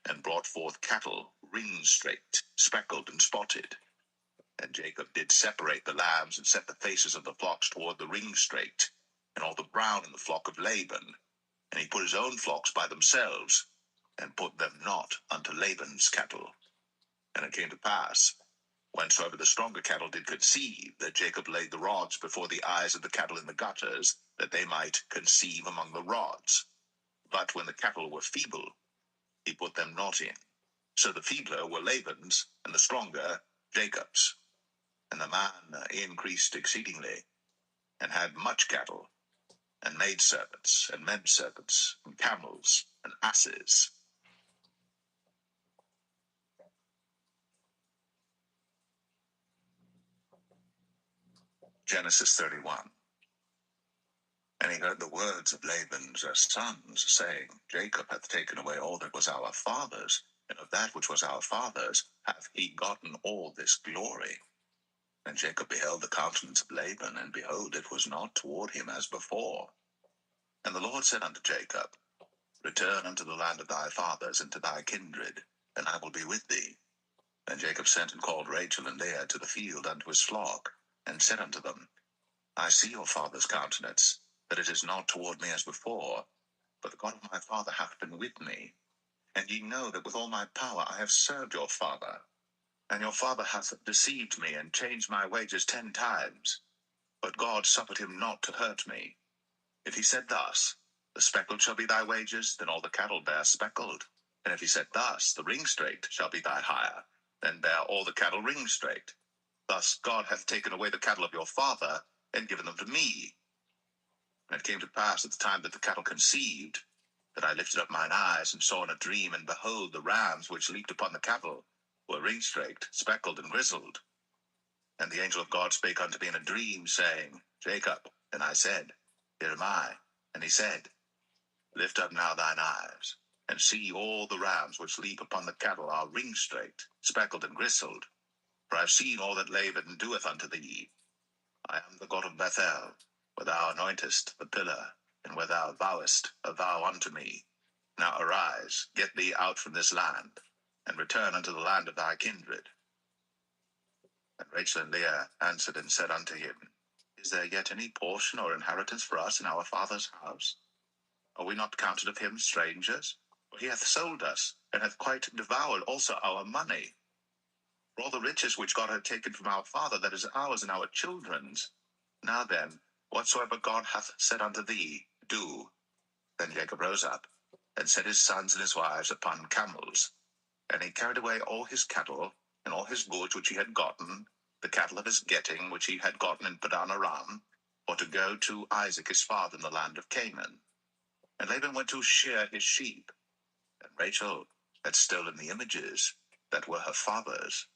and brought forth cattle ring-straked, speckled, and spotted. And Jacob did separate the lambs, and set the faces of the flocks toward the ring-straked, and all the brown in the flock of Laban. And he put his own flocks by themselves, and put them not unto Laban's cattle. And it came to pass, whensoever the stronger cattle did conceive, that Jacob laid the rods before the eyes of the cattle in the gutters, that they might conceive among the rods. But when the cattle were feeble, he put them not in. So the feebler were Laban's, and the stronger Jacob's. And the man increased exceedingly, and had much cattle, and maidservants, and menservants, and camels, and asses. Genesis 31. And he heard the words of Laban's sons, saying, Jacob hath taken away all that was our father's, and of that which was our father's hath he gotten all this glory. And Jacob beheld the countenance of Laban, and behold, it was not toward him as before. And the Lord said unto Jacob, return unto the land of thy fathers, and to thy kindred, and I will be with thee. And Jacob sent and called Rachel and Leah to the field unto his flock, and said unto them, I see your father's countenance, that it is not toward me as before, but the God of my father hath been with me. And ye know that with all my power I have served your father. And your father hath deceived me, and changed my wages 10 times. But God suffered him not to hurt me. If he said thus, the speckled shall be thy wages, then all the cattle bear speckled. And if he said thus, the ringstraked shall be thy hire, then bear all the cattle ringstraked. Thus God hath taken away the cattle of your father, and given them to me. And it came to pass at the time that the cattle conceived, that I lifted up mine eyes, and saw in a dream, and behold, the rams which leaped upon the cattle were ringstraked, speckled, and grizzled. And the angel of God spake unto me in a dream, saying, Jacob. And I said, Here am I. And he said, Lift up now thine eyes, and see all the rams which leap upon the cattle are ringstraked, speckled, and grizzled. For I have seen all that Laban doeth unto thee. I am the God of Bethel, where thou anointest the pillar, and where thou vowest a vow unto me. Now arise, get thee out from this land, and return unto the land of thy kindred. And Rachel and Leah answered and said unto him, Is there yet any portion or inheritance for us in our father's house? Are we not counted of him strangers? For he hath sold us, and hath quite devoured also our money. For all the riches which God had taken from our father, that is ours and our children's. Now then, whatsoever God hath said unto thee, do. Then Jacob rose up, and set his sons and his wives upon camels. And he carried away all his cattle, and all his goods which he had gotten, the cattle of his getting which he had gotten in Padan Aram, for to go to Isaac his father in the land of Canaan. And Laban went to shear his sheep, and Rachel had stolen the images that were her father's.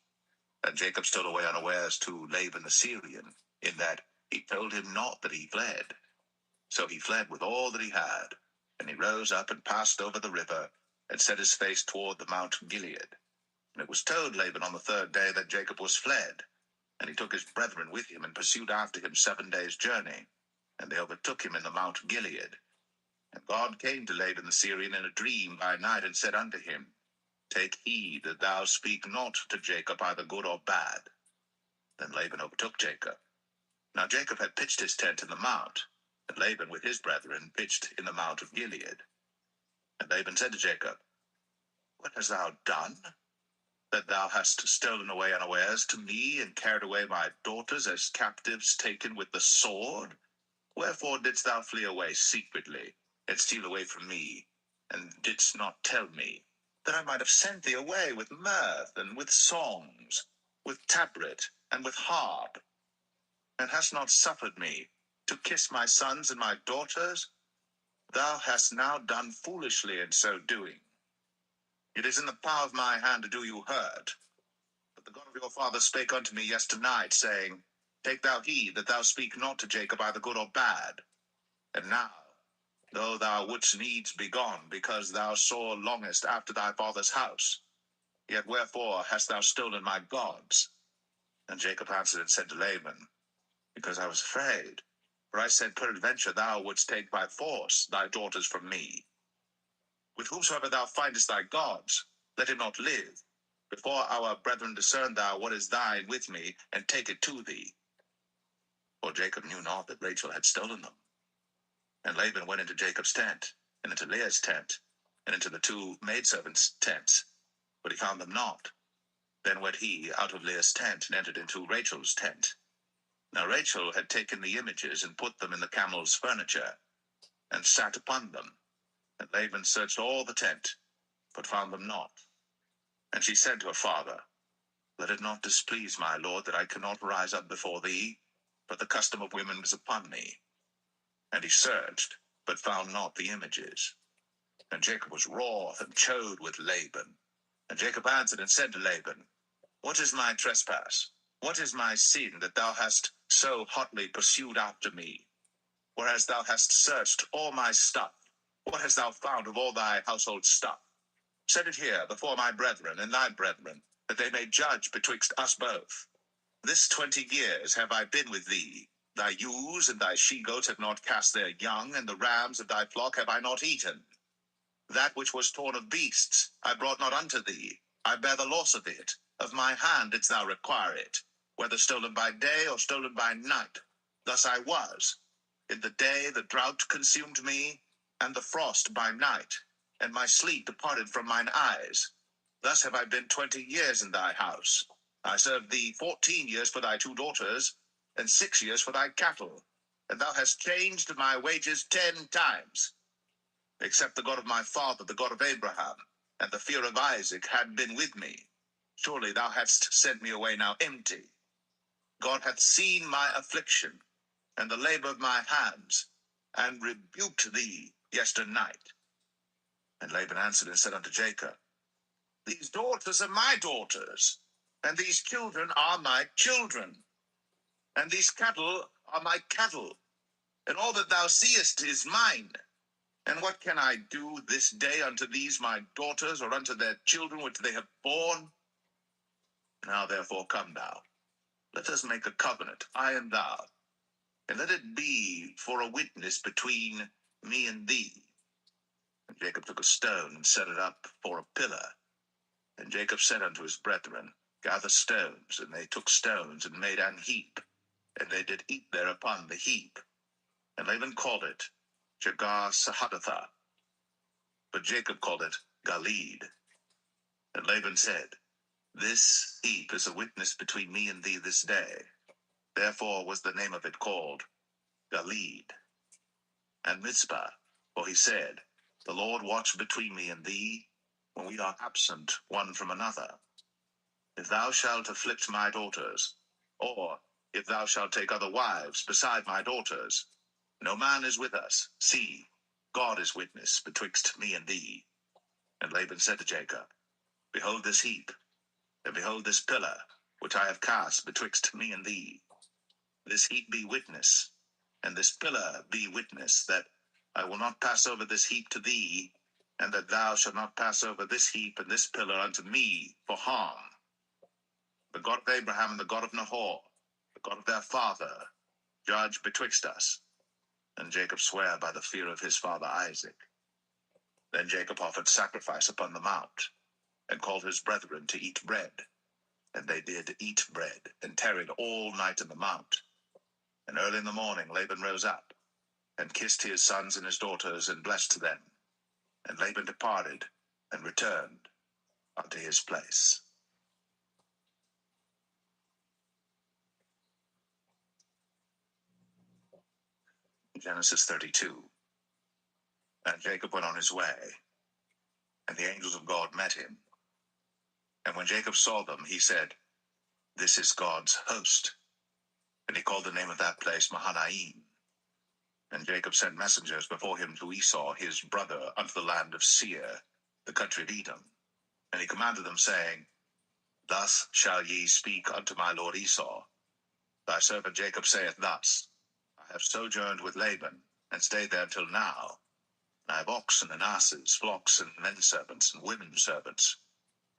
And Jacob stole away unawares to Laban the Syrian, in that he told him not that he fled. So he fled with all that he had, and he rose up and passed over the river, and set his face toward the Mount Gilead. And it was told Laban on the 3rd day that Jacob was fled. And he took his brethren with him, and pursued after him 7 days' journey. And they overtook him in the Mount Gilead. And God came to Laban the Syrian in a dream by night, and said unto him, Take heed that thou speak not to Jacob either good or bad. Then Laban overtook Jacob. Now Jacob had pitched his tent in the mount, and Laban with his brethren pitched in the Mount of Gilead. And Laban said to Jacob, What hast thou done, that thou hast stolen away unawares to me, and carried away my daughters as captives taken with the sword? Wherefore didst thou flee away secretly, and steal away from me, and didst not tell me, that I might have sent thee away with mirth, and with songs, with tabret, and with harp, and hast not suffered me to kiss my sons and my daughters? Thou hast now done foolishly in so doing. It is in the power of my hand to do you hurt. But the God of your father spake unto me yesternight, saying, Take thou heed that thou speak not to Jacob either good or bad. And now, though thou wouldst needs be gone, because thou sore longest after thy father's house, yet wherefore hast thou stolen my gods? And Jacob answered and said to Laban, Because I was afraid. For I said, Peradventure thou wouldst take by force thy daughters from me. With whomsoever thou findest thy gods, let him not live. Before our brethren discern thou what is thine with me, and take it to thee. For Jacob knew not that Rachel had stolen them. And Laban went into Jacob's tent, and into Leah's tent, and into the 2 maidservants' tents, but he found them not. Then went he out of Leah's tent, and entered into Rachel's tent. Now Rachel had taken the images, and put them in the camel's furniture, and sat upon them. And Laban searched all the tent, but found them not. And she said to her father, Let it not displease my lord that I cannot rise up before thee, but the custom of women is upon me. And he searched, but found not the images. And Jacob was wroth, and chode with Laban. And Jacob answered and said to Laban, What is my trespass? What is my sin, that thou hast so hotly pursued after me? Whereas thou hast searched all my stuff, what hast thou found of all thy household stuff? Set it here before my brethren and thy brethren, that they may judge betwixt us both. This 20 years have I been with thee. Thy ewes and thy she-goats have not cast their young, and the rams of thy flock have I not eaten. That which was torn of beasts I brought not unto thee. I bear the loss of it. Of my hand didst thou require it, whether stolen by day or stolen by night. Thus I was. In the day the drought consumed me, and the frost by night, and my sleep departed from mine eyes. Thus have I been 20 years in thy house. I served thee 14 years for thy 2 daughters, and 6 years for thy cattle, and thou hast changed my wages 10 times. Except the God of my father, the God of Abraham, and the fear of Isaac had been with me, surely thou hadst sent me away now empty. God hath seen my affliction, and the labor of my hands, and rebuked thee yesternight. And Laban answered and said unto Jacob, These daughters are my daughters, and these children are my children, and these cattle are my cattle, and all that thou seest is mine. And what can I do this day unto these my daughters, or unto their children which they have borne? Now therefore come thou, let us make a covenant, I and thou, and let it be for a witness between me and thee. And Jacob took a stone and set it up for a pillar. And Jacob said unto his brethren, Gather stones. And they took stones and made an heap, and they did eat thereupon the heap. And Laban called it Jegar-sahadathah, but Jacob called it Galeed. And Laban said, This heap is a witness between me and thee this day. Therefore was the name of it called Galeed. And Mizpah, for he said, The Lord watch between me and thee, when we are absent one from another. If thou shalt afflict my daughters, or if thou shalt take other wives beside my daughters, no man is with us. See, God is witness betwixt me and thee. And Laban said to Jacob, Behold this heap, and behold this pillar, which I have cast betwixt me and thee. This heap be witness, and this pillar be witness, that I will not pass over this heap to thee, and that thou shalt not pass over this heap and this pillar unto me for harm. The God of Abraham and the God of Nahor, the God of their father, judge betwixt us. And Jacob sware by the fear of his father Isaac. Then Jacob offered sacrifice upon the mount, and called his brethren to eat bread. And they did eat bread, and tarried all night in the mount. And early in the morning Laban rose up, and kissed his sons and his daughters, and blessed them. And Laban departed, and returned unto his place. Genesis 32. And Jacob went on his way, and the angels of God met him. And when Jacob saw them, he said, This is God's host. And he called the name of that place Mahanaim. And Jacob sent messengers before him to Esau his brother unto the land of Seir, the country of Edom. And he commanded them, saying, Thus shall ye speak unto my lord Esau. Thy servant Jacob saith thus, I have sojourned with Laban, and stayed there till now. And I have oxen and asses, flocks and men servants and women servants.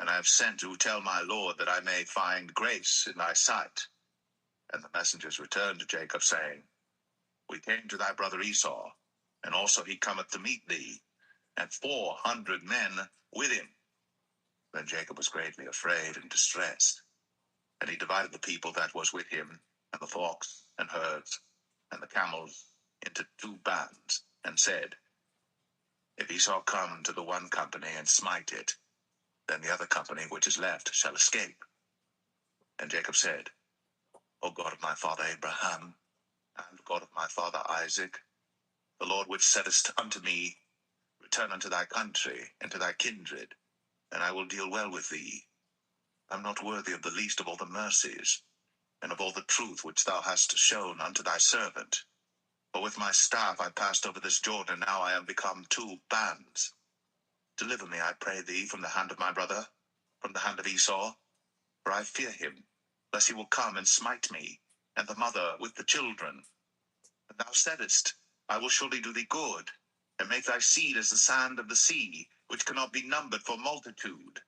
And I have sent to tell my lord that I may find grace in thy sight. And the messengers returned to Jacob, saying, We came to thy brother Esau, and also he cometh to meet thee, and 400 men with him. Then Jacob was greatly afraid and distressed. And he divided the people that was with him, and the flocks and herds, and the camels, into 2 bands, and said, If Esau come to the one company and smite it, then the other company which is left shall escape. And Jacob said, O God of my father Abraham, and God of my father Isaac, the Lord which saidest unto me, Return unto thy country, and to thy kindred, and I will deal well with thee. I am not worthy of the least of all the mercies, and of all the truth which thou hast shown unto thy servant. For with my staff I passed over this Jordan, and now I am become 2 bands. Deliver me, I pray thee, from the hand of my brother, from the hand of Esau, for I fear him, lest he will come and smite me, and the mother with the children. And thou saidest, I will surely do thee good, and make thy seed as the sand of the sea, which cannot be numbered for multitude.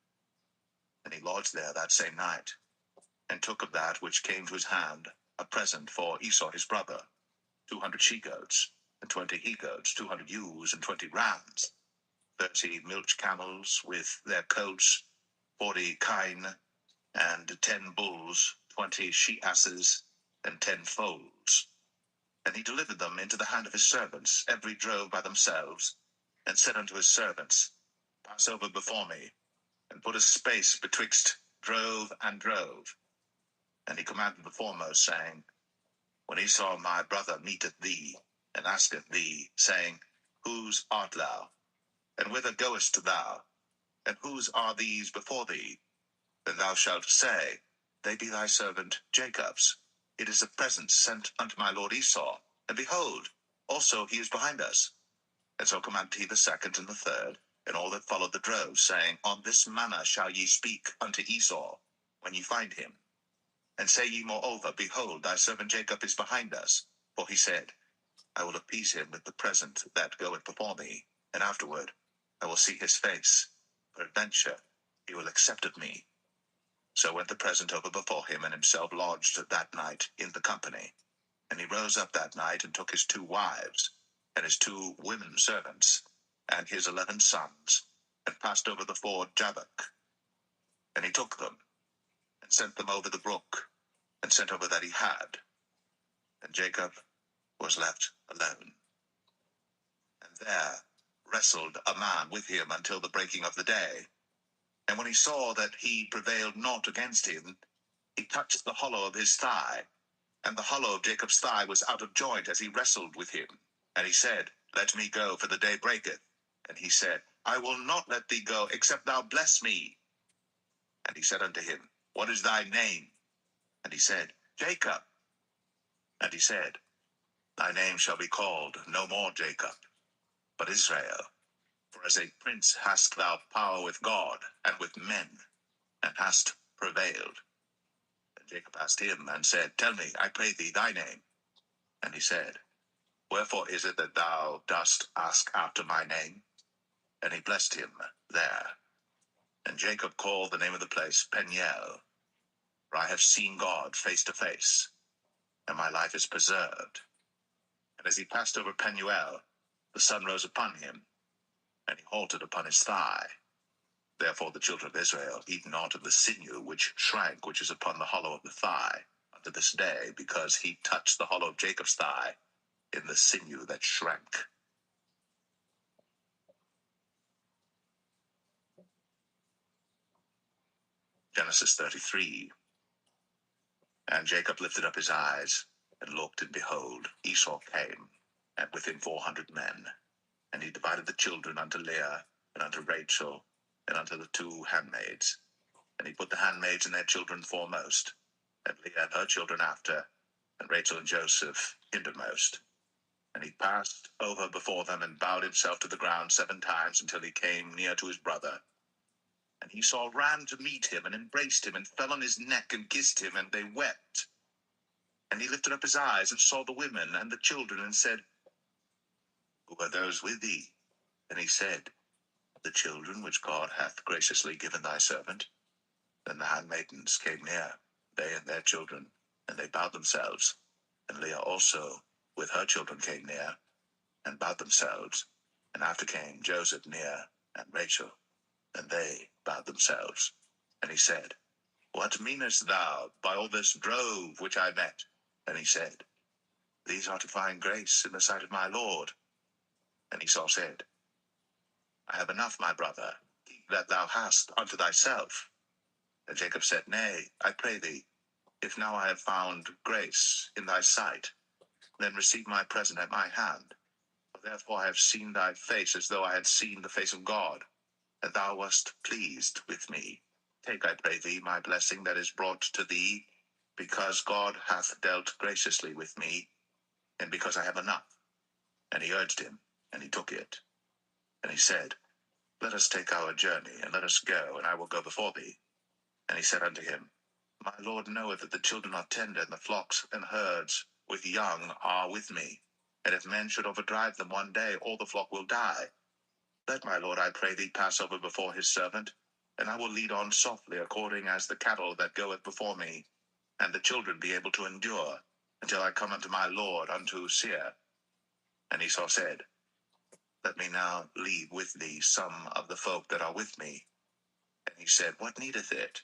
And he lodged there that same night, and took of that which came to his hand a present for Esau his brother, 200 she-goats, and 20 he-goats, 200 ewes, and 20 rams, 30 milch camels with their coats, 40 kine, and 10 bulls, 20 she-asses, and 10 foals. And he delivered them into the hand of his servants, every drove by themselves, and said unto his servants, Pass over before me, and put a space betwixt drove and drove, And he commanded the foremost, saying, When Esau my brother meeteth thee, and asketh thee, saying, Whose art thou? And whither goest thou? And whose are these before thee? Then thou shalt say, They be thy servant Jacob's. It is a present sent unto my lord Esau. And behold, also he is behind us. And so commanded he the second and the third, and all that followed the drove, saying, On this manner shall ye speak unto Esau, when ye find him. And say ye moreover, Behold, thy servant Jacob is behind us. For he said, I will appease him with the present that goeth before me, and afterward I will see his face. Peradventure he will accept of me. So went the present over before him, and himself lodged that night in the company. And he rose up that night, and took his 2 wives, and his 2 women servants, and his 11 sons, and passed over the ford Jabbok. And he took them, and sent them over the brook, and sent over that he had. And Jacob was left alone. And there wrestled a man with him until the breaking of the day. And when he saw that he prevailed not against him, he touched the hollow of his thigh. And the hollow of Jacob's thigh was out of joint as he wrestled with him. And he said, Let me go, for the day breaketh. And he said, I will not let thee go, except thou bless me. And he said unto him, What is thy name? And he said, Jacob. And he said, Thy name shall be called no more Jacob, but Israel. For as a prince hast thou power with God and with men, and hast prevailed. And Jacob asked him, and said, Tell me, I pray thee, thy name. And he said, Wherefore is it that thou dost ask after my name? And he blessed him there. And Jacob called the name of the place Peniel, for I have seen God face to face, and my life is preserved. And as he passed over Penuel, the sun rose upon him, and he halted upon his thigh. Therefore the children of Israel eat not of the sinew which shrank, which is upon the hollow of the thigh, unto this day, because he touched the hollow of Jacob's thigh in the sinew that shrank. Genesis 33. And Jacob lifted up his eyes, and looked, and behold, Esau came, and with him 400 men. And he divided the children unto Leah, and unto Rachel, and unto the 2 handmaids. And he put the handmaids and their children foremost, and Leah and her children after, and Rachel and Joseph hindermost. And he passed over before them, and bowed himself to the ground 7 times, until he came near to his brother. And Esau ran to meet him, and embraced him, and fell on his neck, and kissed him, and they wept. And he lifted up his eyes, and saw the women and the children, and said, Who are those with thee? And he said, The children which God hath graciously given thy servant. Then the handmaidens came near, they and their children, and they bowed themselves. And Leah also with her children came near, and bowed themselves. And after came Joseph near, and Rachel, and they bowed themselves. And he said, What meanest thou by all this drove which I met? And he said, These are to find grace in the sight of my Lord. And Esau said, I have enough, my brother, keep that thou hast unto thyself. And Jacob said, Nay, I pray thee, if now I have found grace in thy sight, then receive my present at my hand. For therefore I have seen thy face as though I had seen the face of God, and thou wast pleased with me. Take, I pray thee, my blessing that is brought to thee, because God hath dealt graciously with me, and because I have enough. And he urged him, and he took it. And he said, Let us take our journey, and let us go, and I will go before thee. And he said unto him, My Lord knoweth that the children are tender, and the flocks and herds with young are with me. And if men should overdrive them one day, all the flock will die. Let my Lord, I pray thee, pass over before his servant, and I will lead on softly, according as the cattle that goeth before me, and the children be able to endure, until I come unto my Lord, unto Seir. And Esau said, Let me now leave with thee some of the folk that are with me. And he said, What needeth it?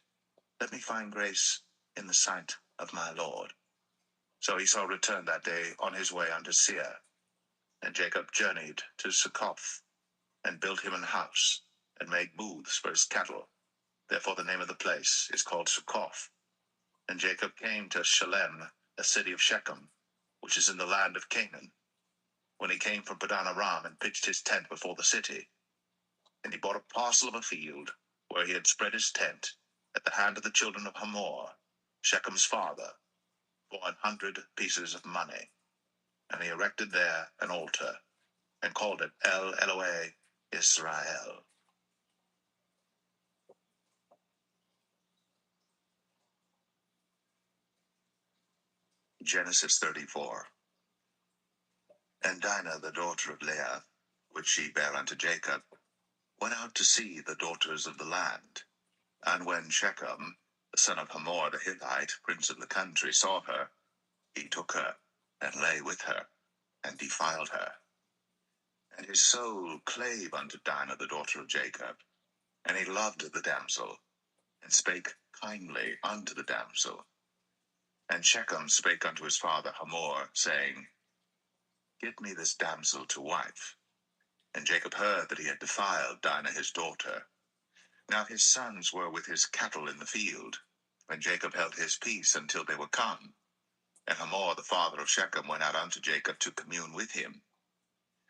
Let me find grace in the sight of my Lord. So Esau returned that day on his way unto Seir. And Jacob journeyed to Succoth, and built him an house, and made booths for his cattle. Therefore the name of the place is called Succoth. And Jacob came to Shalem, a city of Shechem, which is in the land of Canaan, when he came from Padan Aram and pitched his tent before the city. And he bought a parcel of a field, where he had spread his tent, at the hand of the children of Hamor, Shechem's father, for 100 pieces of money. And he erected there an altar, and called it El Elohe Israel. Genesis 34. And Dinah, the daughter of Leah, which she bare unto Jacob, went out to see the daughters of the land. And when Shechem, the son of Hamor the Hittite, prince of the country, saw her, he took her, and lay with her, and defiled her. And his soul clave unto Dinah the daughter of Jacob, and he loved the damsel, and spake kindly unto the damsel. And Shechem spake unto his father Hamor, saying, Get me this damsel to wife. And Jacob heard that he had defiled Dinah his daughter. Now his sons were with his cattle in the field, and Jacob held his peace until they were come. And Hamor the father of Shechem went out unto Jacob to commune with him.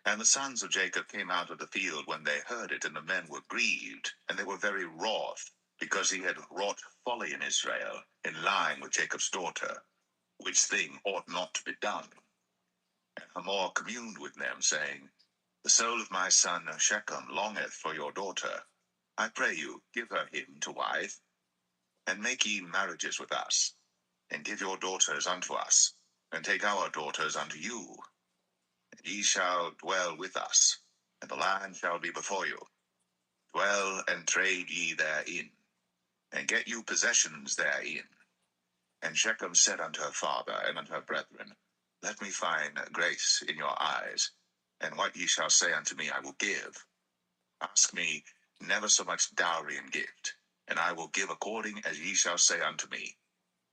And the sons of Jacob came out of the field when they heard it, and the men were grieved, and they were very wroth, because he had wrought folly in Israel, in lying with Jacob's daughter, which thing ought not to be done. And Hamor communed with them, saying, The soul of my son Shechem longeth for your daughter. I pray you, give her him to wife, and make ye marriages with us, and give your daughters unto us, and take our daughters unto you. And ye shall dwell with us, and the land shall be before you. Dwell and trade ye therein, and get you possessions therein. And Shechem said unto her father and unto her brethren, Let me find grace in your eyes, and what ye shall say unto me I will give. Ask me never so much dowry and gift, and I will give according as ye shall say unto me.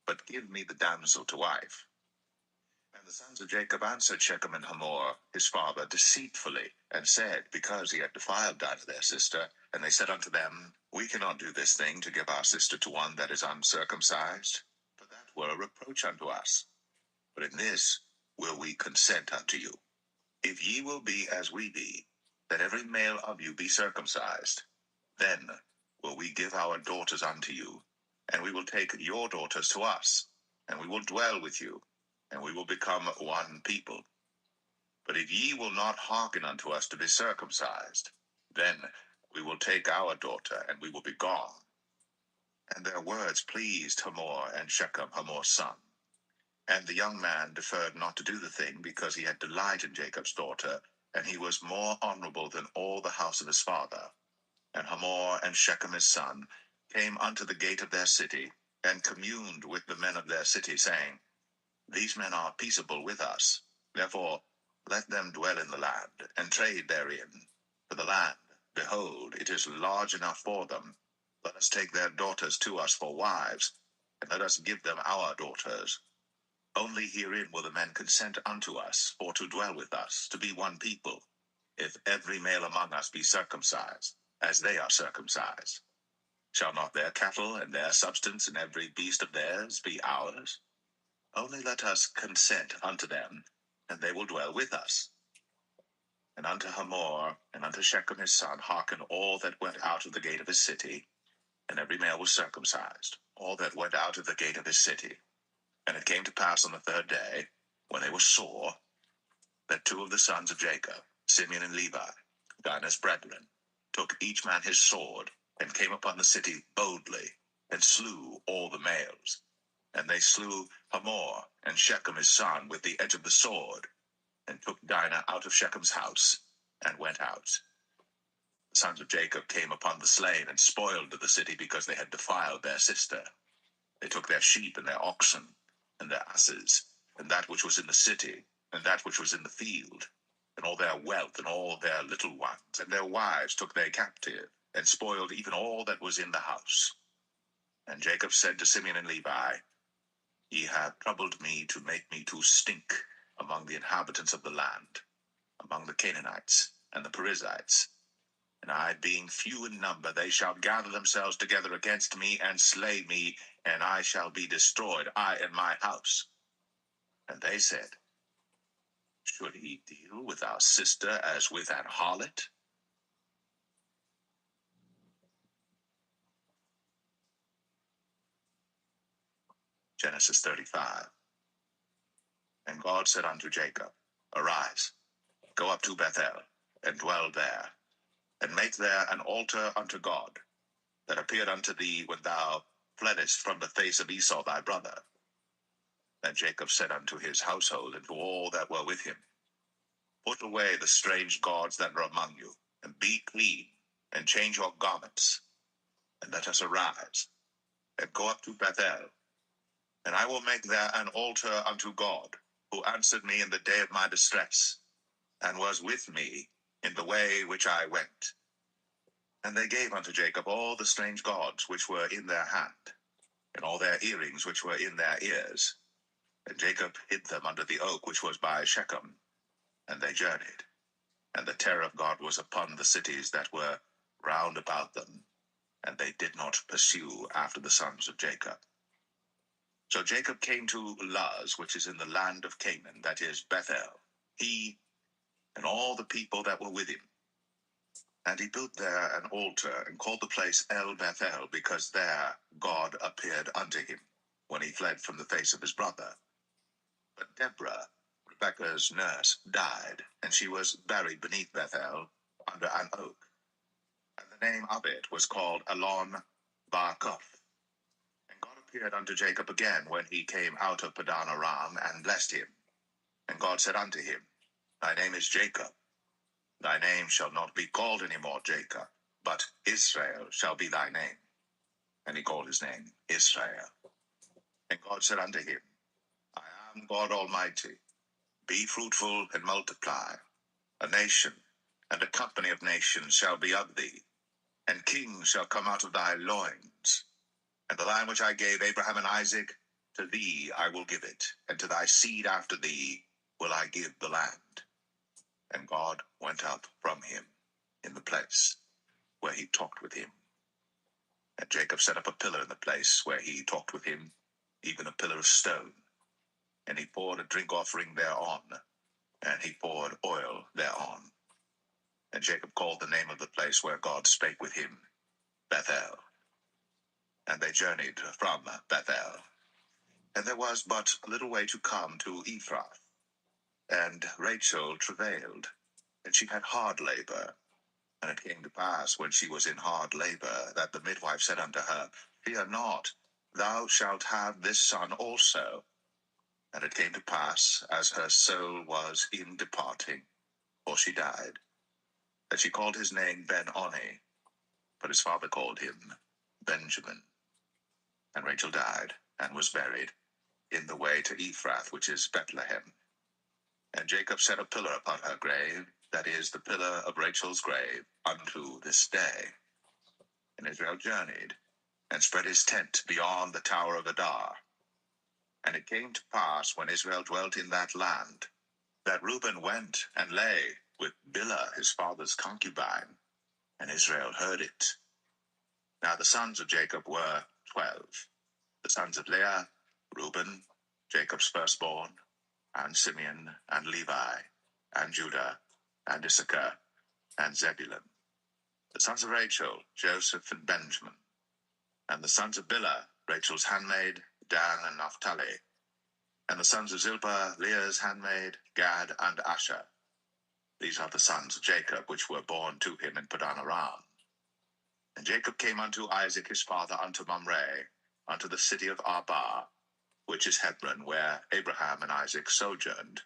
But give me the damsel to wife. And the sons of Jacob answered Shechem and Hamor his father deceitfully, and said, Because he had defiled Dinah their sister. And they said unto them, We cannot do this thing to give our sister to one that is uncircumcised, for that were a reproach unto us. But in this will we consent unto you. If ye will be as we be, that every male of you be circumcised, then will we give our daughters unto you, and we will take your daughters to us, and we will dwell with you, and we will become one people. But if ye will not hearken unto us to be circumcised, then we will take our daughter, and we will be gone. And their words pleased Hamor and Shechem, Hamor's son. And the young man deferred not to do the thing, because he had delight in Jacob's daughter, and he was more honorable than all the house of his father. And Hamor and Shechem his son came unto the gate of their city, and communed with the men of their city, saying, These men are peaceable with us. Therefore let them dwell in the land, and trade therein. For the land, behold, it is large enough for them. Let us take their daughters to us for wives, and let us give them our daughters. Only herein will the men consent unto us, for to dwell with us, to be one people, if every male among us be circumcised, as they are circumcised. Shall not their cattle and their substance and every beast of theirs be ours? Only let us consent unto them, and they will dwell with us. And unto Hamor and unto Shechem his son hearken all that went out of the gate of his city, and every male was circumcised, all that went out of the gate of his city. And it came to pass on the third day, when they were sore, that two of the sons of Jacob, Simeon and Levi, Dinah's brethren, took each man his sword, and came upon the city boldly, and slew all the males. And they slew Hamor and Shechem his son with the edge of the sword, and took Dinah out of Shechem's house, and went out. The sons of Jacob came upon the slain, and spoiled the city, because they had defiled their sister. They took their sheep and their oxen, and their asses, and that which was in the city, and that which was in the field, and all their wealth, and all their little ones, and their wives took they captive, and spoiled even all that was in the house. And Jacob said to Simeon and Levi, Ye have troubled me to make me to stink among the inhabitants of the land, among the Canaanites and the Perizzites. And I, being few in number, they shall gather themselves together against me and slay me, and I shall be destroyed, I and my house. And they said, should he deal with our sister as with an harlot? Genesis 35. And God said unto Jacob, arise, go up to Bethel, and dwell there, and make there an altar unto God, that appeared unto thee when thou fleddest from the face of Esau thy brother. Then Jacob said unto his household and to all that were with him, put away the strange gods that are among you, and be clean, and change your garments, and let us arise, and go up to Bethel, and I will make there an altar unto God, who answered me in the day of my distress, and was with me in the way which I went. And they gave unto Jacob all the strange gods which were in their hand, and all their earrings which were in their ears. And Jacob hid them under the oak which was by Shechem. And they journeyed, and the terror of God was upon the cities that were round about them, and they did not pursue after the sons of Jacob. So Jacob came to Luz, which is in the land of Canaan, that is Bethel, he and all the people that were with him. And he built there an altar, and called the place El Bethel, because there God appeared unto him, when he fled from the face of his brother. But Deborah, Rebekah's nurse, died, and she was buried beneath Bethel, under an oak. And the name of it was called Elon Barkoth. And God appeared unto Jacob again, when he came out of Padan Aram, and blessed him. And God said unto him, thy name is Jacob. Thy name shall not be called any more Jacob, but Israel shall be thy name. And he called his name Israel. And God said unto him, I am God Almighty. Be fruitful and multiply. A nation and a company of nations shall be of thee, and kings shall come out of thy loins. And the land which I gave Abraham and Isaac, to thee I will give it, and to thy seed after thee will I give the land. And God went up from him in the place where he talked with him. And Jacob set up a pillar in the place where he talked with him, even a pillar of stone. And he poured a drink offering thereon, and he poured oil thereon. And Jacob called the name of the place where God spake with him, Bethel. And they journeyed from Bethel. And there was but a little way to come to Ephrath. And Rachel travailed, and she had hard labor. And it came to pass, when she was in hard labor, that the midwife said unto her, fear not, thou shalt have this son also. And it came to pass, as her soul was in departing, for she died, that she called his name Ben-Oni, but his father called him Benjamin. And Rachel died, and was buried in the way to Ephrath, which is Bethlehem. And Jacob set a pillar upon her grave, that is, the pillar of Rachel's grave, unto this day. And Israel journeyed, and spread his tent beyond the tower of Adar. And it came to pass, when Israel dwelt in that land, that Reuben went and lay with Bilhah his father's concubine, and Israel heard it. Now the sons of Jacob were 12. The sons of Leah, Reuben, Jacob's firstborn, and Simeon, and Levi, and Judah, and Issachar, and Zebulun. The sons of Rachel, Joseph and Benjamin. And the sons of Bilhah, Rachel's handmaid, Dan and Naphtali. And the sons of Zilpah, Leah's handmaid, Gad and Asher. These are the sons of Jacob, which were born to him in Padan Aram. And Jacob came unto Isaac his father unto Mamre, unto the city of Arba, which is Hebron, where Abraham and Isaac sojourned.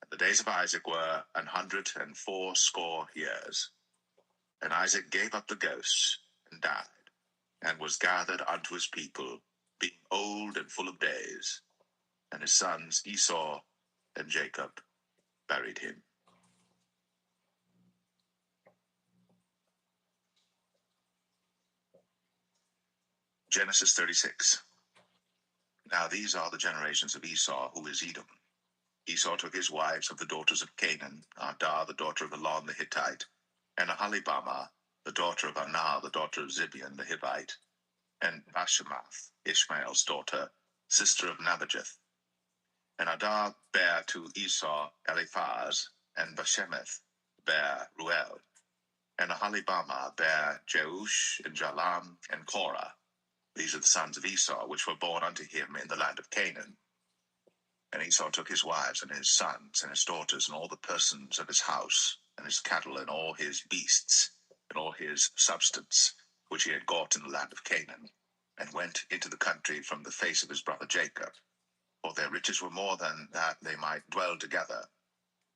And the days of Isaac were 180 years. And Isaac gave up the ghost, and died, and was gathered unto his people, being old and full of days. And his sons Esau and Jacob buried him. Genesis 36. Now these are the generations of Esau, who is Edom. Esau took his wives of the daughters of Canaan, Adah the daughter of Elon the Hittite, and Aholibamah, the daughter of Anah, the daughter of Zibeon the Hivite, and Bashemath, Ishmael's daughter, sister of Nabajeth. And Adah bare to Esau Eliphaz, and Bashemath bare Ruel. And Aholibamah bare Jeush, and Jalam, and Korah. These are the sons of Esau, which were born unto him in the land of Canaan. And Esau took his wives, and his sons, and his daughters, and all the persons of his house, and his cattle, and all his beasts, and all his substance, which he had got in the land of Canaan, and went into the country from the face of his brother Jacob. For their riches were more than that they might dwell together.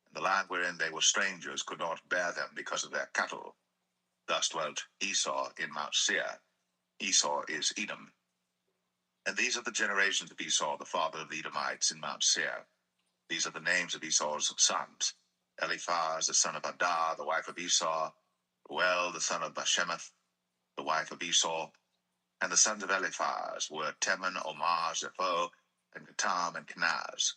And the land wherein they were strangers could not bear them because of their cattle. Thus dwelt Esau in Mount Seir. Esau is Edom. And these are the generations of Esau, the father of the Edomites, in Mount Seir. These are the names of Esau's sons: Eliphaz, the son of Adah, the wife of Esau; Ruel, the son of Bashemath, the wife of Esau. And the sons of Eliphaz were Teman, Omar, Zepho, and Gatam, and Kenaz.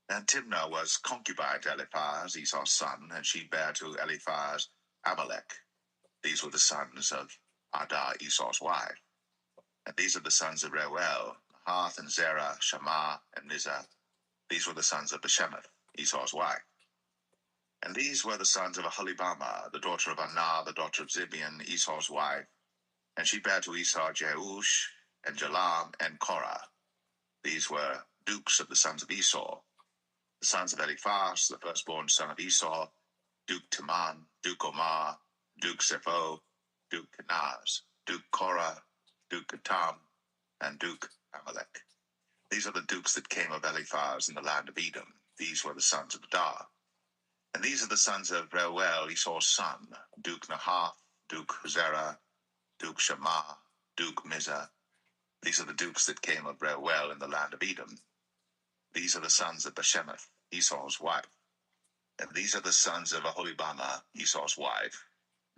And Timnah was concubine to Eliphaz, Esau's son, and she bare to Eliphaz Amalek. These were the sons of Adah, Esau's wife. And these are the sons of Reuel, Nahath, and Zerah, Shammah, and Mizah. These were the sons of Bashemath, Esau's wife. And these were the sons of Aholibamah, the daughter of Anah, the daughter of Zibeon, Esau's wife. And she bare to Esau Jeush, and Jalam, and Korah. These were dukes of the sons of Esau. The sons of Eliphaz, the firstborn son of Esau: Duke Teman, Duke Omar, Duke Zepho, Duke Kenaz, Duke Korah, Duke Gatam, and Duke Amalek. These are the dukes that came of Eliphaz in the land of Edom. These were the sons of Adah. And these are the sons of Reuel, Esau's son: Duke Nahath, Duke Zerah, Duke Shammah, Duke Mizah. These are the dukes that came of Reuel in the land of Edom. These are the sons of Bashemath, Esau's wife. And these are the sons of Aholibamah, Esau's wife: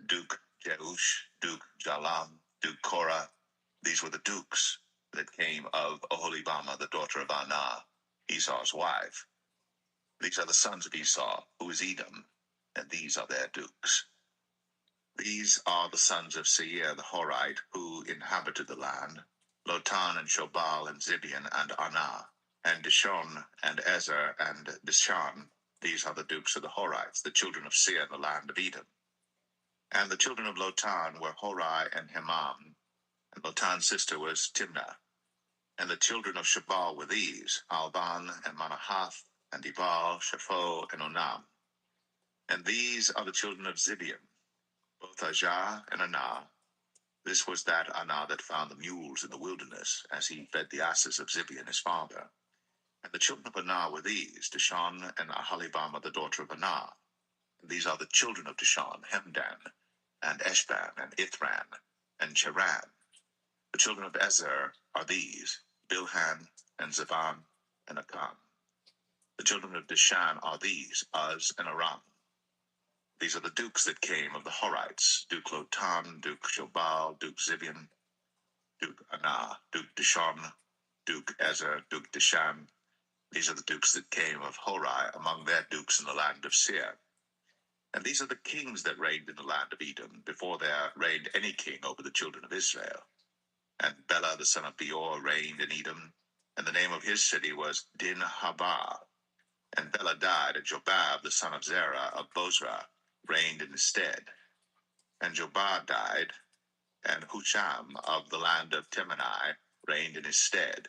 Duke Jeush, Duke Jalam, Duke Korah. These were the dukes that came of Aholibamah, the daughter of Anah, Esau's wife. These are the sons of Esau, who is Edom, and these are their dukes. These are the sons of Seir the Horite, who inhabited the land: Lotan, and Shobal, and Zibeon, and Anah, and Dishon, and Ezer, and Dishan. These are the dukes of the Horites, the children of Seir in the land of Edom. And the children of Lotan were Hori and Hemam, and Lotan's sister was Timnah. And the children of Shobal were these: Alban, and Manahath, and Ebal, Shapho, and Onam. And these are the children of Zibeon, both Ajah and Anah. This was that Anah that found the mules in the wilderness, as he fed the asses of Zibeon his father. And the children of Anah were these: Dishon, and Aholibamah, the daughter of Anah. And these are the children of Dishon: Hemdan, and Eshban, and Ithran, and Cheran. The children of Ezer are these: Bilhan, and Zavan, and Akan. The children of Dishan are these: Uz, and Aram. These are the dukes that came of the Horites: Duke Lotan, Duke Shobal, Duke Zibeon, Duke Anah, Duke Dishon, Duke Ezer, Duke Dishan. These are the dukes that came of Hori among their dukes in the land of Seir. And these are the kings that reigned in the land of Edom, before there reigned any king over the children of Israel. And Bela the son of Beor reigned in Edom, and the name of his city was Dinhabah. And Bela died, and Jobab the son of Zerah of Bozrah reigned in his stead. And Jobab died, and Husham of the land of Temanai reigned in his stead.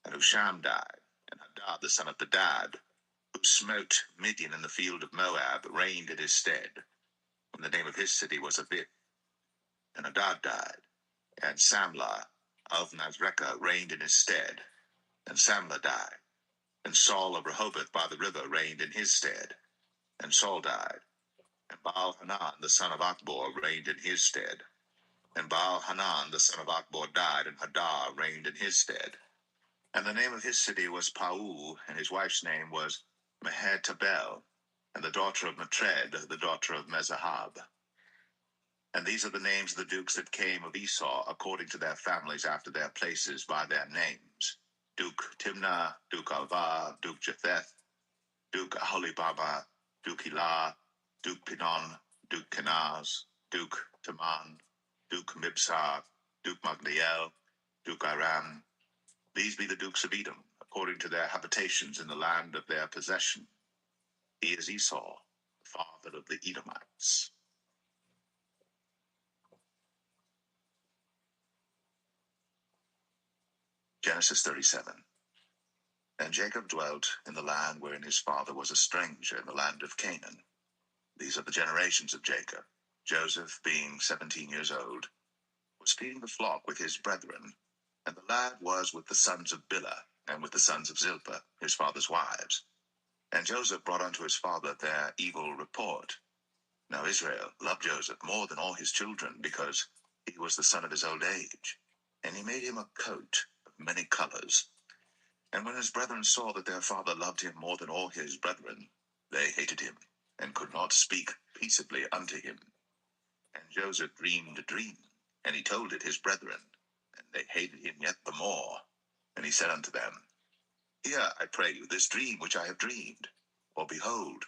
And Husham died, and Hadad the son of Bedad, who smote Midian in the field of Moab, reigned in his stead. And the name of his city was Avith. And Hadad died, and Samlah of Nazrekah reigned in his stead. And Samlah died, and Saul of Rehoboth by the river reigned in his stead. And Saul died, and Baal-Hanan the son of Achbor reigned in his stead. And Baal-Hanan the son of Achbor died, and Hadad reigned in his stead. And the name of his city was Pau, and his wife's name was Mehetabel, and the daughter of Matred, the daughter of Mezahab. And these are the names of the dukes that came of Esau, according to their families after their places by their names: Duke Timnah, Duke Alva, Duke Jetheth, Duke Aholibamah, Duke Elah, Duke Pinon, Duke Kenaz, Duke Taman, Duke Mibsar, Duke Magdiel, Duke Aram. These be the dukes of Edom, according to their habitations in the land of their possession. He is Esau, father of the Edomites. Genesis 37. And Jacob dwelt in the land wherein his father was a stranger, in the land of Canaan. These are the generations of Jacob. Joseph, being 17 years old, was feeding the flock with his brethren, and the lad was with the sons of Bilhah, and with the sons of Zilpah, his father's wives. And Joseph brought unto his father their evil report. Now Israel loved Joseph more than all his children, because he was the son of his old age. And he made him a coat of many colors. And when his brethren saw that their father loved him more than all his brethren, they hated him, and could not speak peaceably unto him. And Joseph dreamed a dream, and he told it his brethren, and they hated him yet the more. And he said unto them, Hear, I pray you, this dream which I have dreamed. For behold,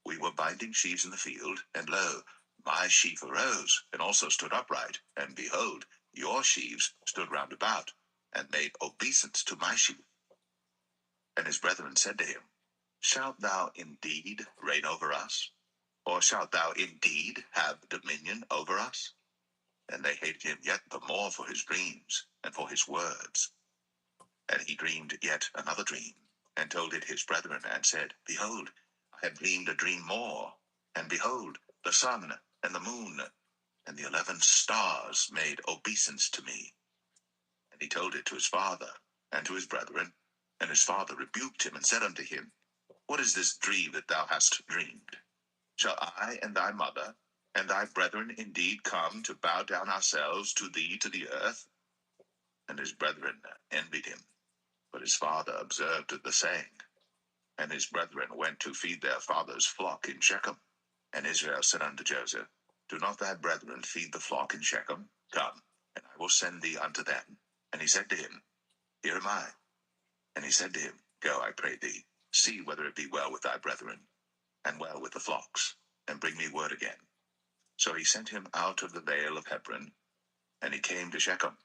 we were binding sheaves in the field, and lo, my sheaf arose, and also stood upright, and behold, your sheaves stood round about, and made obeisance to my sheaf. And his brethren said to him, Shalt thou indeed reign over us? Or shalt thou indeed have dominion over us? And they hated him yet the more for his dreams, and for his words. And he dreamed yet another dream, and told it his brethren, and said, Behold, I have dreamed a dream more. And behold, the sun, and the moon, and the 11 stars made obeisance to me. And he told it to his father, and to his brethren. And his father rebuked him, and said unto him, What is this dream that thou hast dreamed? Shall I and thy mother, and thy brethren indeed come to bow down ourselves to thee to the earth? And his brethren envied him. But his father observed the saying. And his brethren went to feed their father's flock in Shechem. And Israel said unto Joseph, Do not thy brethren feed the flock in Shechem? Come, and I will send thee unto them. And he said to him, Here am I. And he said to him, Go, I pray thee, see whether it be well with thy brethren, and well with the flocks, and bring me word again. So he sent him out of the vale of Hebron, and he came to Shechem.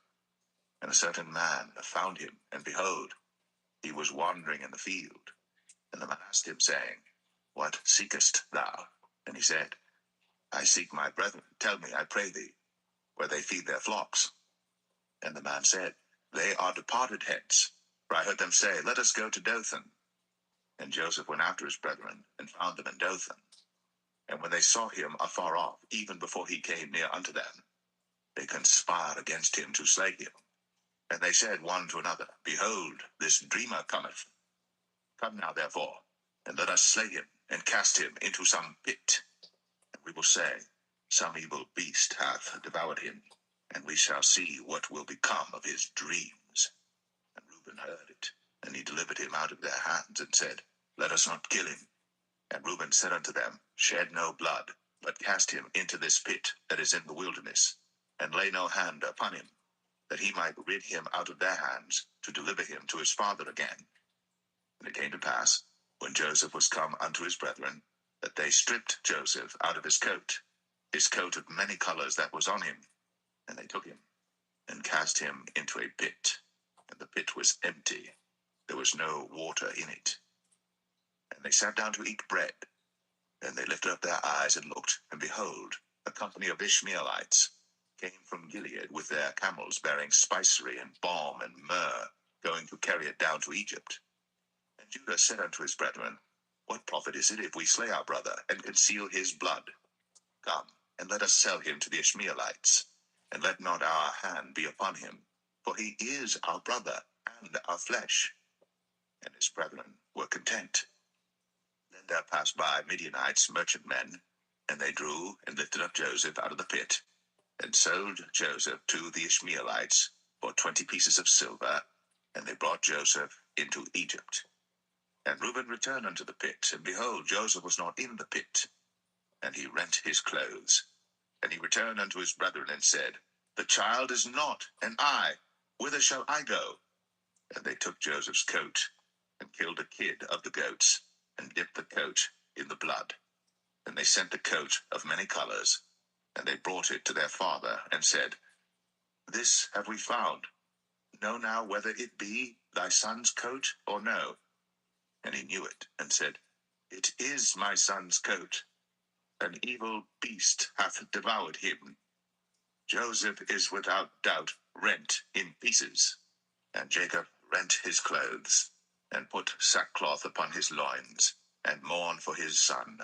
And a certain man found him, and behold, he was wandering in the field. And the man asked him, saying, What seekest thou? And he said, I seek my brethren. Tell me, I pray thee, where they feed their flocks. And the man said, They are departed hence, for I heard them say, Let us go to Dothan. And Joseph went after his brethren, and found them in Dothan. And when they saw him afar off, even before he came near unto them, they conspired against him to slay him. And they said one to another, Behold, this dreamer cometh. Come now, therefore, and let us slay him, and cast him into some pit. And we will say, Some evil beast hath devoured him, and we shall see what will become of his dreams. And Reuben heard it, and he delivered him out of their hands, and said, Let us not kill him. And Reuben said unto them, Shed no blood, but cast him into this pit that is in the wilderness, and lay no hand upon him, that he might rid him out of their hands, to deliver him to his father again. And it came to pass, when Joseph was come unto his brethren, that they stripped Joseph out of his coat of many colors that was on him, and they took him, and cast him into a pit, and the pit was empty, there was no water in it. And they sat down to eat bread, and they lifted up their eyes and looked, and behold, a company of Ishmaelites came from Gilead with their camels bearing spicery and balm and myrrh, going to carry it down to Egypt. And Judah said unto his brethren, What profit is it if we slay our brother, and conceal his blood? Come, and let us sell him to the Ishmaelites, and let not our hand be upon him, for he is our brother, and our flesh. And his brethren were content. Then there passed by Midianites, merchantmen, and they drew and lifted up Joseph out of the pit, and sold Joseph to the Ishmaelites for 20 pieces of silver, and they brought Joseph into Egypt. And Reuben returned unto the pit, and behold, Joseph was not in the pit. And he rent his clothes. And he returned unto his brethren, and said, The child is not, and I, whither shall I go? And they took Joseph's coat, and killed a kid of the goats, and dipped the coat in the blood. And they sent the coat of many colors, and they brought it to their father, and said, This have we found. Know now whether it be thy son's coat or no. And he knew it, and said, It is my son's coat. An evil beast hath devoured him. Joseph is without doubt rent in pieces. And Jacob rent his clothes, and put sackcloth upon his loins, and mourned for his son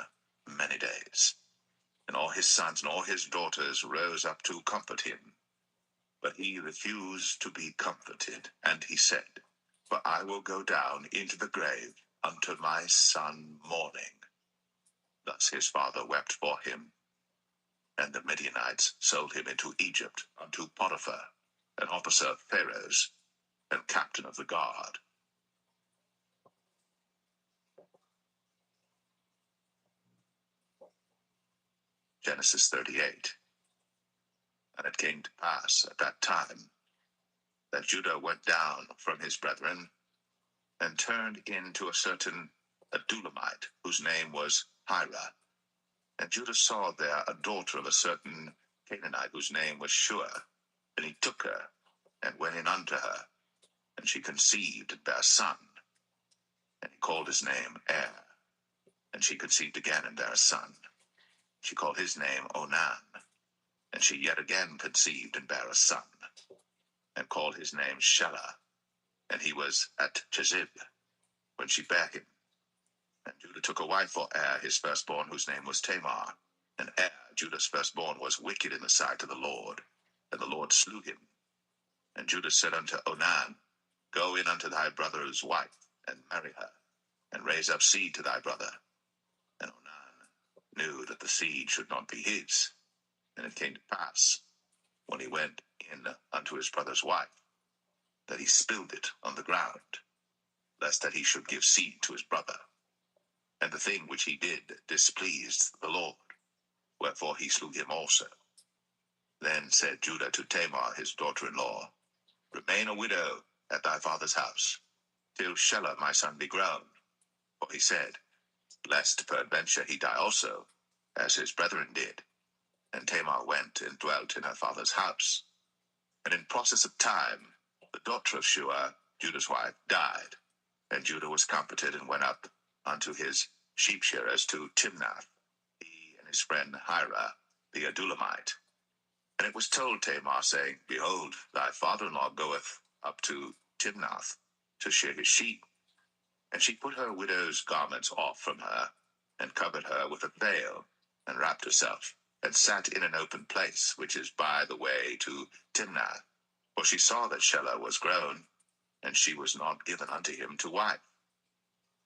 many days. And all his sons and all his daughters rose up to comfort him. But he refused to be comforted, and he said, For I will go down into the grave unto my son mourning. Thus his father wept for him. And the Midianites sold him into Egypt unto Potiphar, an officer of Pharaoh's, and captain of the guard. Genesis 38. And it came to pass at that time that Judah went down from his brethren, and turned into a certain Adulamite, whose name was Hira. And Judah saw there a daughter of a certain Canaanite, whose name was Shua. And he took her, and went in unto her, and she conceived and bare a son. And he called his name Er. And she conceived again and bare a son. She called his name Onan. And she yet again conceived and bare a son, and called his name Shelah. And he was at Chezib when she bare him. And Judah took a wife for Er, his firstborn, whose name was Tamar. And Er, Judah's firstborn, was wicked in the sight of the Lord, and the Lord slew him. And Judah said unto Onan, Go in unto thy brother's wife, and marry her, and raise up seed to thy brother. And Onan knew that the seed should not be his. And it came to pass, when he went in unto his brother's wife, that he spilled it on the ground, lest that he should give seed to his brother. And the thing which he did displeased the Lord, wherefore he slew him also. Then said Judah to Tamar his daughter-in-law, Remain a widow at thy father's house, till Shelah my son be grown. For he said, Lest peradventure he die also, as his brethren did. And Tamar went and dwelt in her father's house. And in process of time, the daughter of Shua, Judah's wife, died. And Judah was comforted, and went up unto his sheep shearers to Timnath, he and his friend Hira, the Adulamite. And it was told Tamar, saying, Behold, thy father-in-law goeth up to Timnath to shear his sheep. And she put her widow's garments off from her, and covered her with a veil, and wrapped herself, and sat in an open place, which is by the way to Timnath. For she saw that Shelah was grown, and she was not given unto him to wife.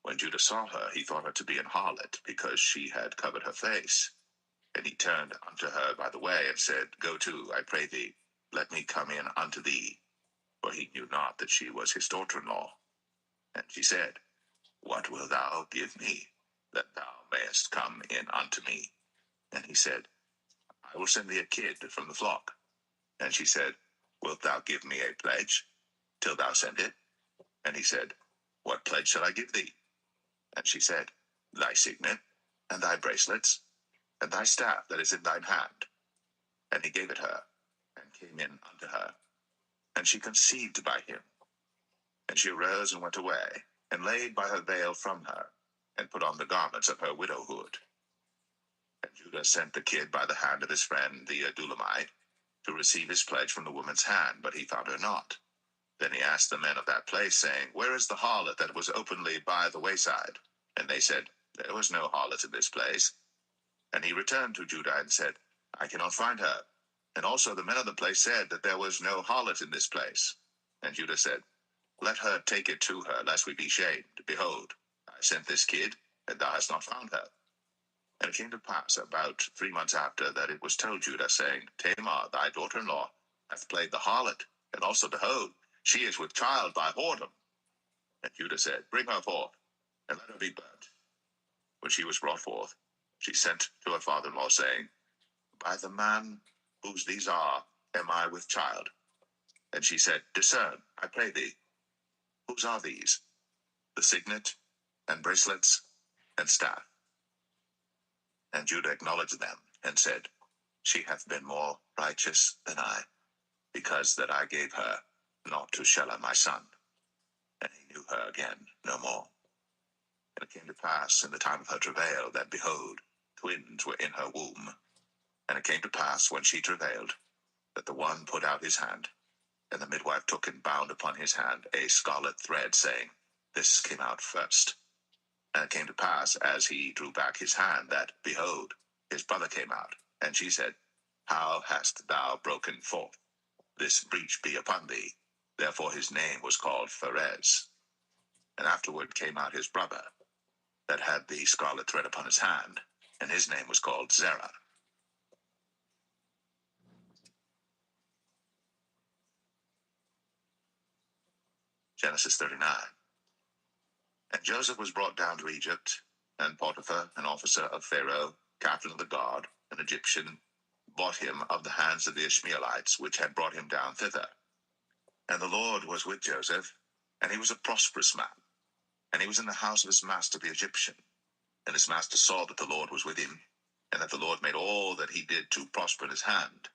When Judah saw her, he thought her to be an harlot, because she had covered her face. And he turned unto her by the way, and said, Go to, I pray thee, let me come in unto thee. For he knew not that she was his daughter-in-law. And she said, What wilt thou give me, that thou mayest come in unto me? And he said, I will send thee a kid from the flock. And she said, Wilt thou give me a pledge, till thou send it? And he said, What pledge shall I give thee? And she said, Thy signet, and thy bracelets, and thy staff that is in thine hand. And he gave it her, and came in unto her. And she conceived by him. And she arose and went away, and laid by her veil from her, and put on the garments of her widowhood. And Judah sent the kid by the hand of his friend the Adulamite, to receive his pledge from the woman's hand, but he found her not. Then he asked the men of that place, saying, Where is the harlot that was openly by the wayside? And they said, There was no harlot in this place. And he returned to Judah and said, I cannot find her. And also the men of the place said that there was no harlot in this place. And Judah said, Let her take it to her, lest we be shamed. Behold, I sent this kid, and thou hast not found her. And it came to pass about 3 months after, that it was told Judah, saying, Tamar, thy daughter-in-law, hath played the harlot, and also, behold, she is with child by whoredom. And Judah said, Bring her forth, and let her be burnt. When she was brought forth, she sent to her father-in-law, saying, By the man whose these are, am I with child? And she said, Discern, I pray thee, whose are these? The signet, and bracelets, and staff. And Judah acknowledged them, and said, She hath been more righteous than I, because that I gave her not to Shelah my son. And he knew her again no more. And it came to pass in the time of her travail, that, behold, twins were in her womb. And it came to pass, when she travailed, that the one put out his hand, and the midwife took and bound upon his hand a scarlet thread, saying, This came out first. And it came to pass, as he drew back his hand, that, behold, his brother came out. And she said, How hast thou broken forth? This breach be upon thee. Therefore his name was called Pharez. And afterward came out his brother, that had the scarlet thread upon his hand, and his name was called Zerah. Genesis 39. And Joseph was brought down to Egypt, and Potiphar, an officer of Pharaoh, captain of the guard, an Egyptian, bought him of the hands of the Ishmaelites, which had brought him down thither. And the Lord was with Joseph, and he was a prosperous man, and he was in the house of his master the Egyptian. And his master saw that the Lord was with him, and that the Lord made all that he did to prosper in his hand.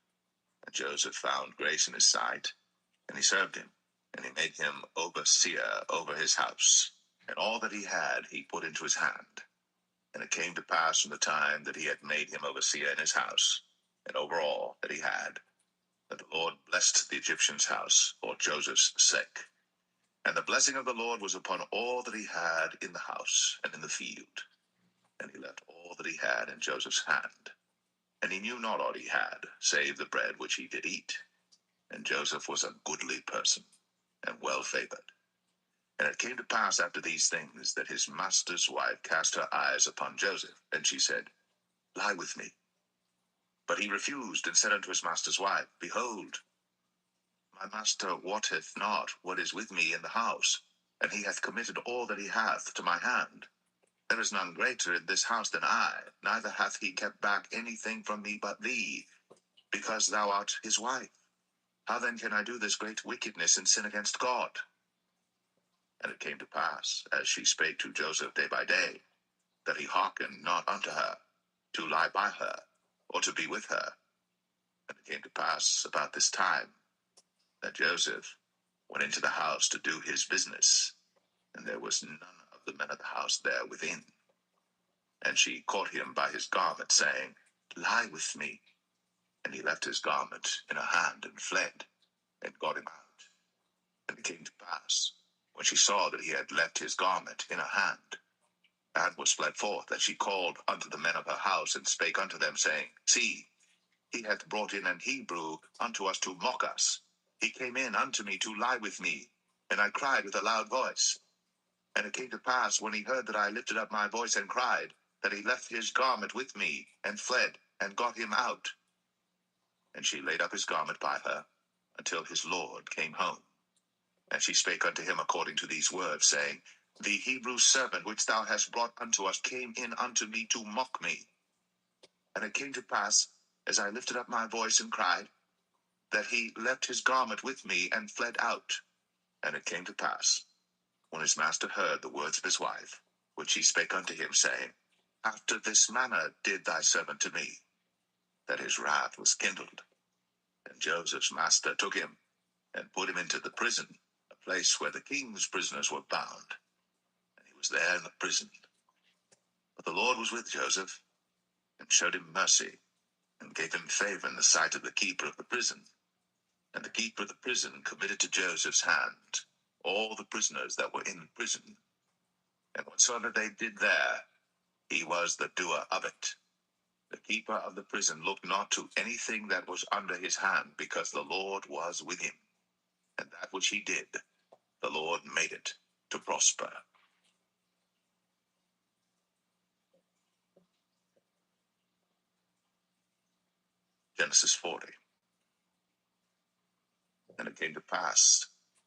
And Joseph found grace in his sight, and he served him, and he made him overseer over his house, and all that he had he put into his hand. And it came to pass from the time that he had made him overseer in his house, and over all that he had, that the Lord blessed the Egyptian's house for Joseph's sake. And the blessing of the Lord was upon all that he had in the house and in the field. And he left all that he had in Joseph's hand. And he knew not aught he had, save the bread which he did eat. And Joseph was a goodly person, and well favored. And it came to pass after these things, that his master's wife cast her eyes upon Joseph, and she said, Lie with me. But he refused, and said unto his master's wife, Behold, my master wotteth not what is with me in the house, and he hath committed all that he hath to my hand. There is none greater in this house than I, neither hath he kept back anything from me but thee, because thou art his wife. How then can I do this great wickedness and sin against God? And it came to pass, as she spake to Joseph day by day, that he hearkened not unto her, to lie by her, or to be with her. And it came to pass about this time, that Joseph went into the house to do his business, and there was none of the men of the house there within. And she caught him by his garment, saying, Lie with me. And he left his garment in her hand, and fled, and got him out. And it came to pass, when she saw that he had left his garment in her hand, and was fled forth, that she called unto the men of her house, and spake unto them, saying, See, he hath brought in an Hebrew unto us to mock us. He came in unto me to lie with me, and I cried with a loud voice. And it came to pass, when he heard that I lifted up my voice and cried, that he left his garment with me, and fled, and got him out. And she laid up his garment by her, until his Lord came home. And she spake unto him according to these words, saying, The Hebrew servant which thou hast brought unto us came in unto me to mock me. And it came to pass, as I lifted up my voice and cried, that he left his garment with me, and fled out. And it came to pass, when his master heard the words of his wife, which she spake unto him, saying, After this manner did thy servant to me, that his wrath was kindled. And Joseph's master took him, and put him into the prison, a place where the king's prisoners were bound. And he was there in the prison. But the Lord was with Joseph, and showed him mercy, and gave him favor in the sight of the keeper of the prison. And the keeper of the prison committed to Joseph's hand all the prisoners that were in the prison. And whatsoever they did there, he was the doer of it. The keeper of the prison looked not to anything that was under his hand, because the Lord was with him. And that which he did, the Lord made it to prosper. Genesis 40. And it came to pass,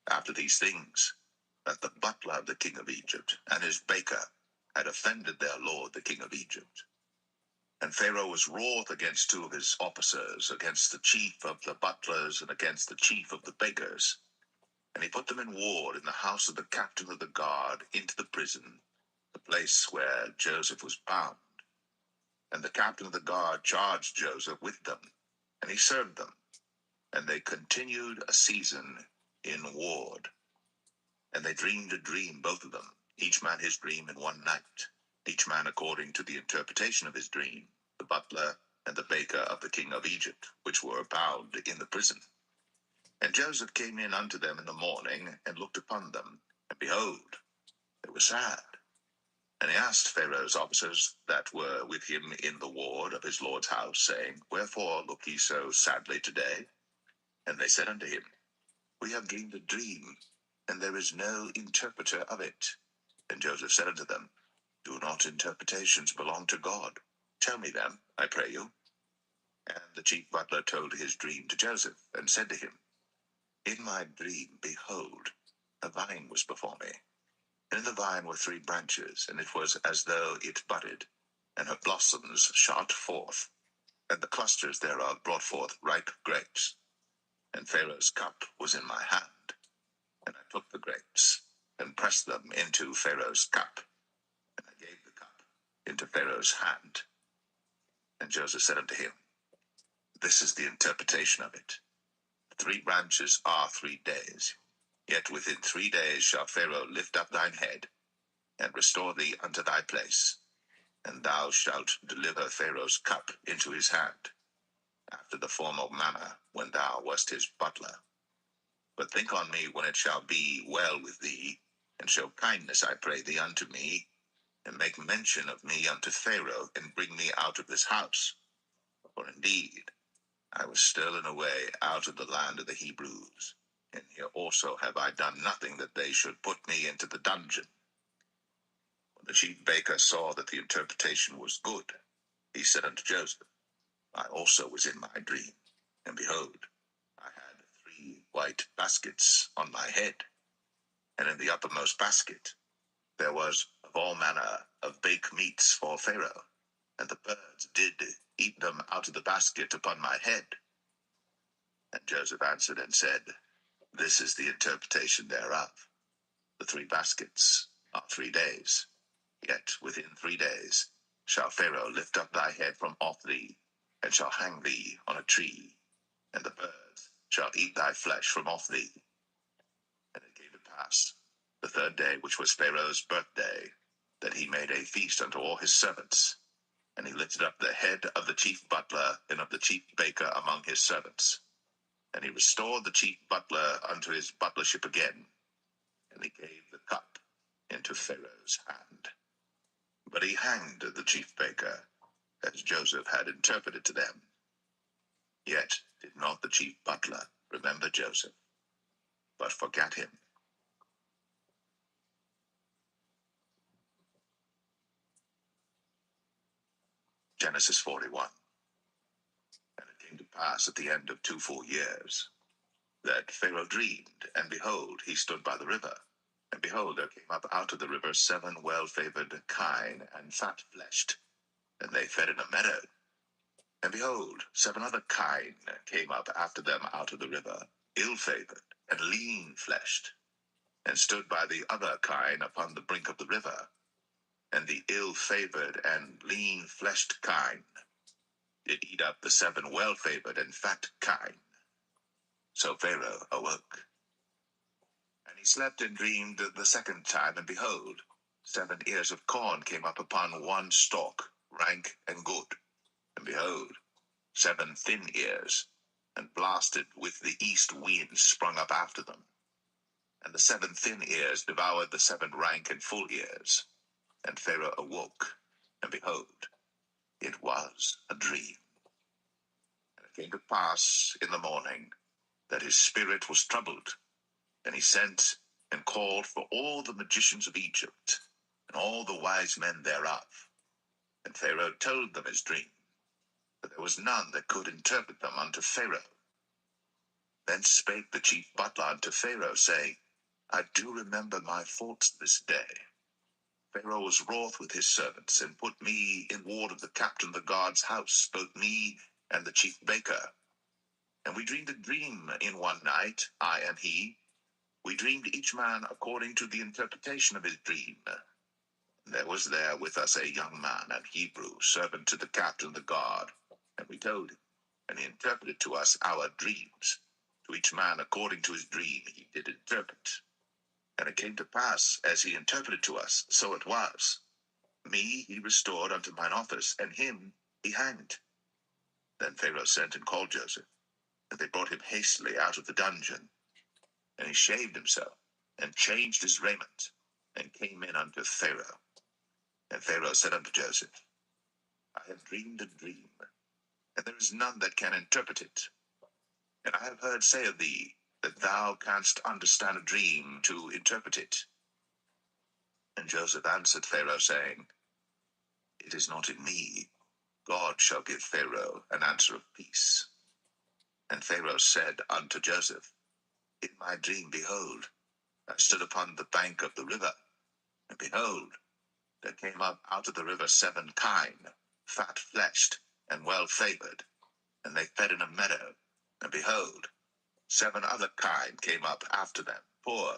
after these things, that the butler of the king of Egypt and his baker had offended their lord the king of Egypt. And Pharaoh was wroth against two of his officers, against the chief of the butlers, and against the chief of the bakers. And he put them in ward in the house of the captain of the guard into the prison, the place where Joseph was bound. And the captain of the guard charged Joseph with them, and he served them. And they continued a season in ward. And they dreamed a dream, both of them, each man his dream in one night, each man according to the interpretation of his dream, the butler and the baker of the king of Egypt, which were bound in the prison. And Joseph came in unto them in the morning, and looked upon them, and behold, they were sad. And he asked Pharaoh's officers that were with him in the ward of his lord's house, saying, Wherefore look ye so sadly today? And they said unto him, We have dreamed a dream, and there is no interpreter of it. And Joseph said unto them, Do not interpretations belong to God? Tell me them, I pray you. And the chief butler told his dream to Joseph, and said to him, In my dream, behold, a vine was before me. And in the vine were 3 branches, and it was as though it budded, and her blossoms shot forth, and the clusters thereof brought forth ripe grapes. And Pharaoh's cup was in my hand, and I took the grapes, and pressed them into Pharaoh's cup, and I gave the cup into Pharaoh's hand. And Joseph said unto him, This is the interpretation of it. 3 branches are 3 days. Yet within 3 days shall Pharaoh lift up thine head, and restore thee unto thy place, and thou shalt deliver Pharaoh's cup into his hand, after the former manner when thou wast his butler. But think on me when it shall be well with thee, and show kindness, I pray thee, unto me, and make mention of me unto Pharaoh, and bring me out of this house. For indeed, I was stolen away out of the land of the Hebrews, and here also have I done nothing that they should put me into the dungeon. When the chief baker saw that the interpretation was good, he said unto Joseph, I also was in my dream, and behold, I had 3 white baskets on my head, and in the uppermost basket there was of all manner of baked meats for Pharaoh, and the birds did eat them out of the basket upon my head. And Joseph answered and said, This is the interpretation thereof. The 3 baskets are 3 days. Yet within 3 days shall Pharaoh lift up thy head from off thee, and shall hang thee on a tree, and the birds shall eat thy flesh from off thee. And it came to pass, the 3rd day, which was Pharaoh's birthday, that he made a feast unto all his servants. And he lifted up the head of the chief butler and of the chief baker among his servants. And he restored the chief butler unto his butlership again, and he gave the cup into Pharaoh's hand. But he hanged the chief baker, as Joseph had interpreted to them. Yet did not the chief butler remember Joseph, but forgat him. Genesis 41. And it came to pass at the end of 2 full years, that Pharaoh dreamed, and behold, he stood by the river. And behold, there came up out of the river 7 well-favored kine, and fat-fleshed, and they fed in a meadow. And behold, 7 other kine came up after them out of the river, ill-favored, and lean-fleshed, and stood by the other kine upon the brink of the river. And the ill-favored and lean-fleshed kine did eat up the 7 well-favored and fat kine. So Pharaoh awoke. And he slept and dreamed the 2nd time, and behold, 7 ears of corn came up upon one stalk, rank and good. And behold, 7 thin ears, and blasted with the east wind, sprung up after them. And the 7 thin ears devoured the 7 rank and full ears. And Pharaoh awoke, and behold, it was a dream. And it came to pass in the morning that his spirit was troubled, and he sent and called for all the magicians of Egypt, and all the wise men thereof. And Pharaoh told them his dream, but there was none that could interpret them unto Pharaoh. Then spake the chief butler unto Pharaoh, saying, I do remember my faults this day. Pharaoh was wroth with his servants, and put me in ward of the captain of the guard's house, both me and the chief baker. And we dreamed a dream in one night, I and he. We dreamed each man according to the interpretation of his dream. There was there with us a young man, an Hebrew, servant to the captain of the guard, and we told him, and he interpreted to us our dreams. To each man according to his dream he did interpret. And it came to pass, as he interpreted to us, so it was. Me he restored unto mine office, and him he hanged. Then Pharaoh sent and called Joseph, and they brought him hastily out of the dungeon. And he shaved himself, and changed his raiment, and came in unto Pharaoh. And Pharaoh said unto Joseph, I have dreamed a dream, and there is none that can interpret it. And I have heard say of thee, that thou canst understand a dream to interpret it. And Joseph answered Pharaoh, saying, It is not in me. God shall give Pharaoh an answer of peace. And Pharaoh said unto Joseph, In my dream, behold, I stood upon the bank of the river, and behold, there came up out of the river 7 kine, fat-fleshed, and well-favored, and they fed in a meadow. And behold, 7 other kine came up after them, poor,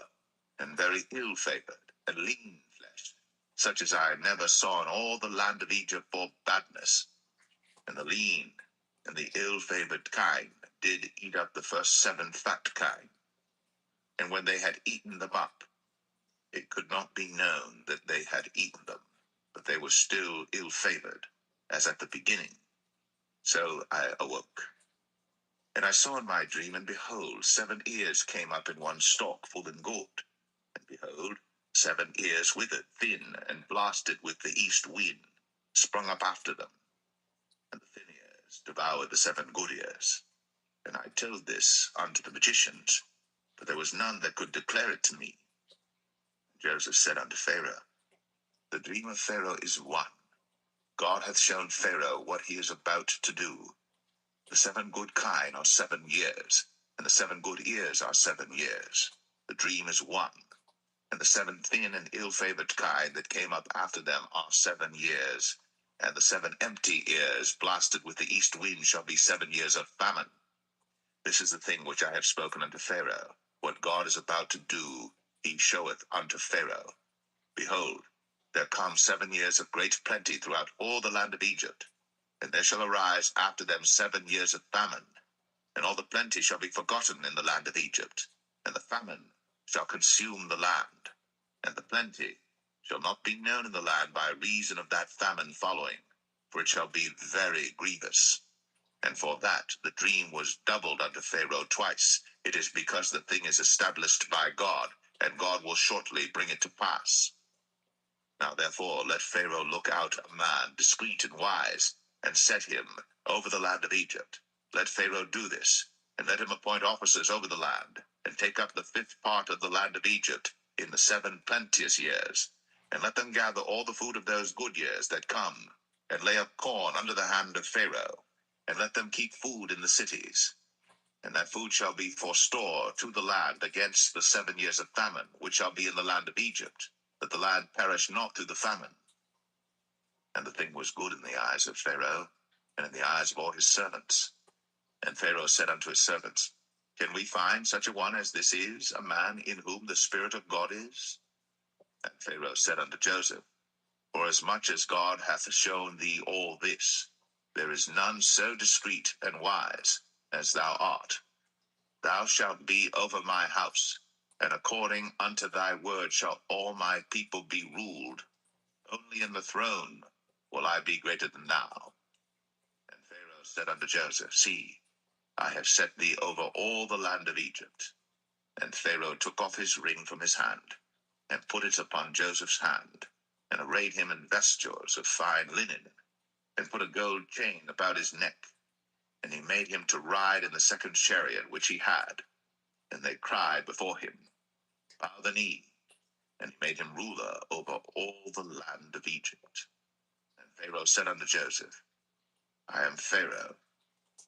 and very ill-favored, and lean-fleshed, such as I never saw in all the land of Egypt for badness. And the lean and the ill-favored kine did eat up the first 7 fat kine. And when they had eaten them up, it could not be known that they had eaten them, but they were still ill-favored, as at the beginning. So I awoke. And I saw in my dream, and behold, 7 ears came up in one stalk, full and good. And behold, 7 ears withered, thin, and blasted with the east wind, sprung up after them. And the thin ears devoured the 7 good ears. And I told this unto the magicians, but there was none that could declare it to me. And Joseph said unto Pharaoh, The dream of Pharaoh is one. God hath shown Pharaoh what he is about to do. The 7 good kine are 7 years, and the 7 good ears are 7 years. The dream is one. And the 7 thin and ill-favored kine that came up after them are 7 years. And the 7 empty ears, blasted with the east wind, shall be 7 years of famine. This is the thing which I have spoken unto Pharaoh. What God is about to do, he showeth unto Pharaoh. Behold, there come 7 years of great plenty throughout all the land of Egypt. And there shall arise after them 7 years of famine. And all the plenty shall be forgotten in the land of Egypt. And the famine shall consume the land. And the plenty shall not be known in the land by reason of that famine following. For it shall be very grievous. And for that the dream was doubled unto Pharaoh twice. It is because the thing is established by God, and God will shortly bring it to pass. Now therefore let Pharaoh look out a man discreet and wise, and set him over the land of Egypt. Let Pharaoh do this, and let him appoint officers over the land, and take up the 5th part of the land of Egypt in the 7 plenteous years, and let them gather all the food of those good years that come, and lay up corn under the hand of Pharaoh, and let them keep food in the cities. And that food shall be for store to the land against the 7 years of famine, which shall be in the land of Egypt, that the land perish not through the famine. And the thing was good in the eyes of Pharaoh, and in the eyes of all his servants. And Pharaoh said unto his servants, Can we find such a one as this is, a man in whom the Spirit of God is? And Pharaoh said unto Joseph, Forasmuch as God hath shown thee all this, there is none so discreet and wise as thou art. Thou shalt be over my house, and according unto thy word shall all my people be ruled. Only in the throne will I be greater than thou. And Pharaoh said unto Joseph, See, I have set thee over all the land of Egypt. And Pharaoh took off his ring from his hand, and put it upon Joseph's hand, and arrayed him in vestures of fine linen, and put a gold chain about his neck. And he made him to ride in the 2nd chariot which he had. And they cried before him, Bow the knee. And he made him ruler over all the land of Egypt. And Pharaoh said unto Joseph, I am Pharaoh,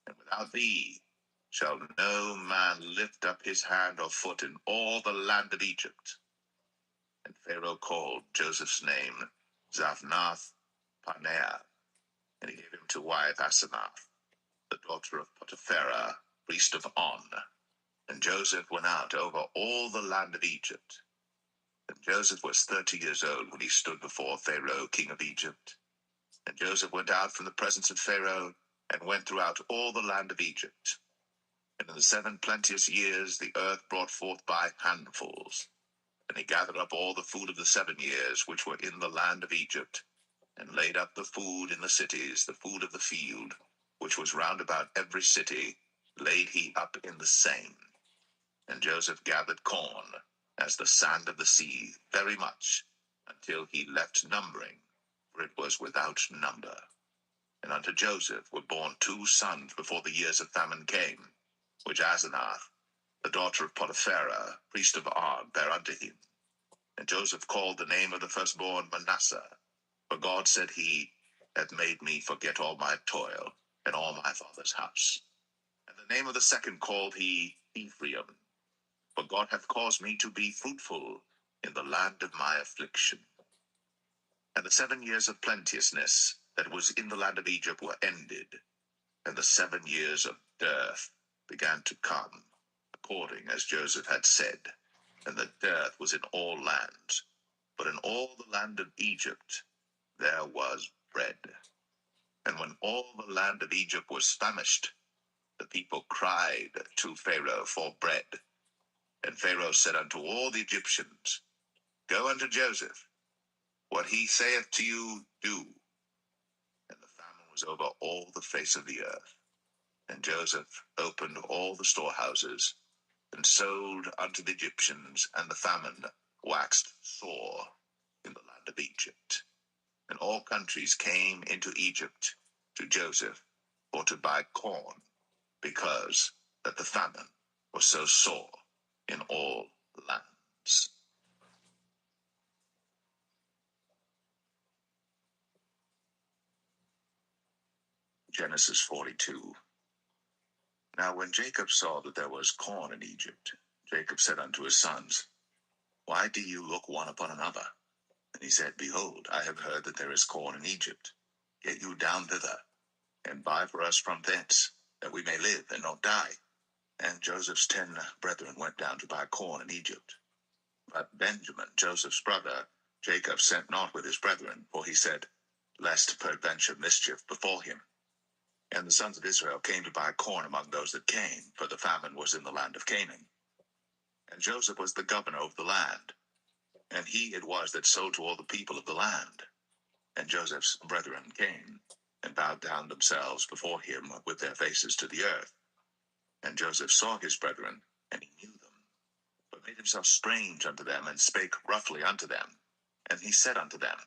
and without thee shall no man lift up his hand or foot in all the land of Egypt. And Pharaoh called Joseph's name Zaphnath Paneah, and he gave him to wife Asenath, the daughter of Potipharah, priest of On. And Joseph went out over all the land of Egypt. And Joseph was 30 years old when he stood before Pharaoh, king of Egypt. And Joseph went out from the presence of Pharaoh, and went throughout all the land of Egypt. And in the 7 plenteous years the earth brought forth by handfuls. And he gathered up all the food of the 7 years which were in the land of Egypt, and laid up the food in the cities, the food of the field, which was round about every city, laid he up in the same. And Joseph gathered corn, as the sand of the sea, very much, until he left numbering, for it was without number. And unto Joseph were born 2 sons before the years of famine came, which Asenath, the daughter of Potipharah, priest of Og, bare unto him. And Joseph called the name of the firstborn Manasseh, for God, said he, hath made me forget all my toil, and all my father's house. And the name of the second called he Ephraim, for God hath caused me to be fruitful in the land of my affliction. And the 7 years of plenteousness that was in the land of Egypt were ended, and the 7 years of dearth began to come, according as Joseph had said. And the dearth was in all lands, but in all the land of Egypt there was bread. And when all the land of Egypt was famished, the people cried to Pharaoh for bread. And Pharaoh said unto all the Egyptians, Go unto Joseph, what he saith to you, do. And the famine was over all the face of the earth. And Joseph opened all the storehouses, and sold unto the Egyptians, and the famine waxed sore in the land of Egypt. And all countries came into Egypt to Joseph for to buy corn, because that the famine was so sore in all lands. Genesis 42. Now when Jacob saw that there was corn in Egypt, Jacob said unto his sons, Why do you look one upon another? And he said, Behold, I have heard that there is corn in Egypt. Get you down thither, and buy for us from thence, that we may live and not die. And Joseph's 10 brethren went down to buy corn in Egypt. But Benjamin, Joseph's brother, Jacob sent not with his brethren, for he said, Lest peradventure mischief befall him. And the sons of Israel came to buy corn among those that came, for the famine was in the land of Canaan. And Joseph was the governor over the land, and he it was that sold to all the people of the land. And Joseph's brethren came, and bowed down themselves before him with their faces to the earth. And Joseph saw his brethren, and he knew them, but made himself strange unto them, and spake roughly unto them. And he said unto them,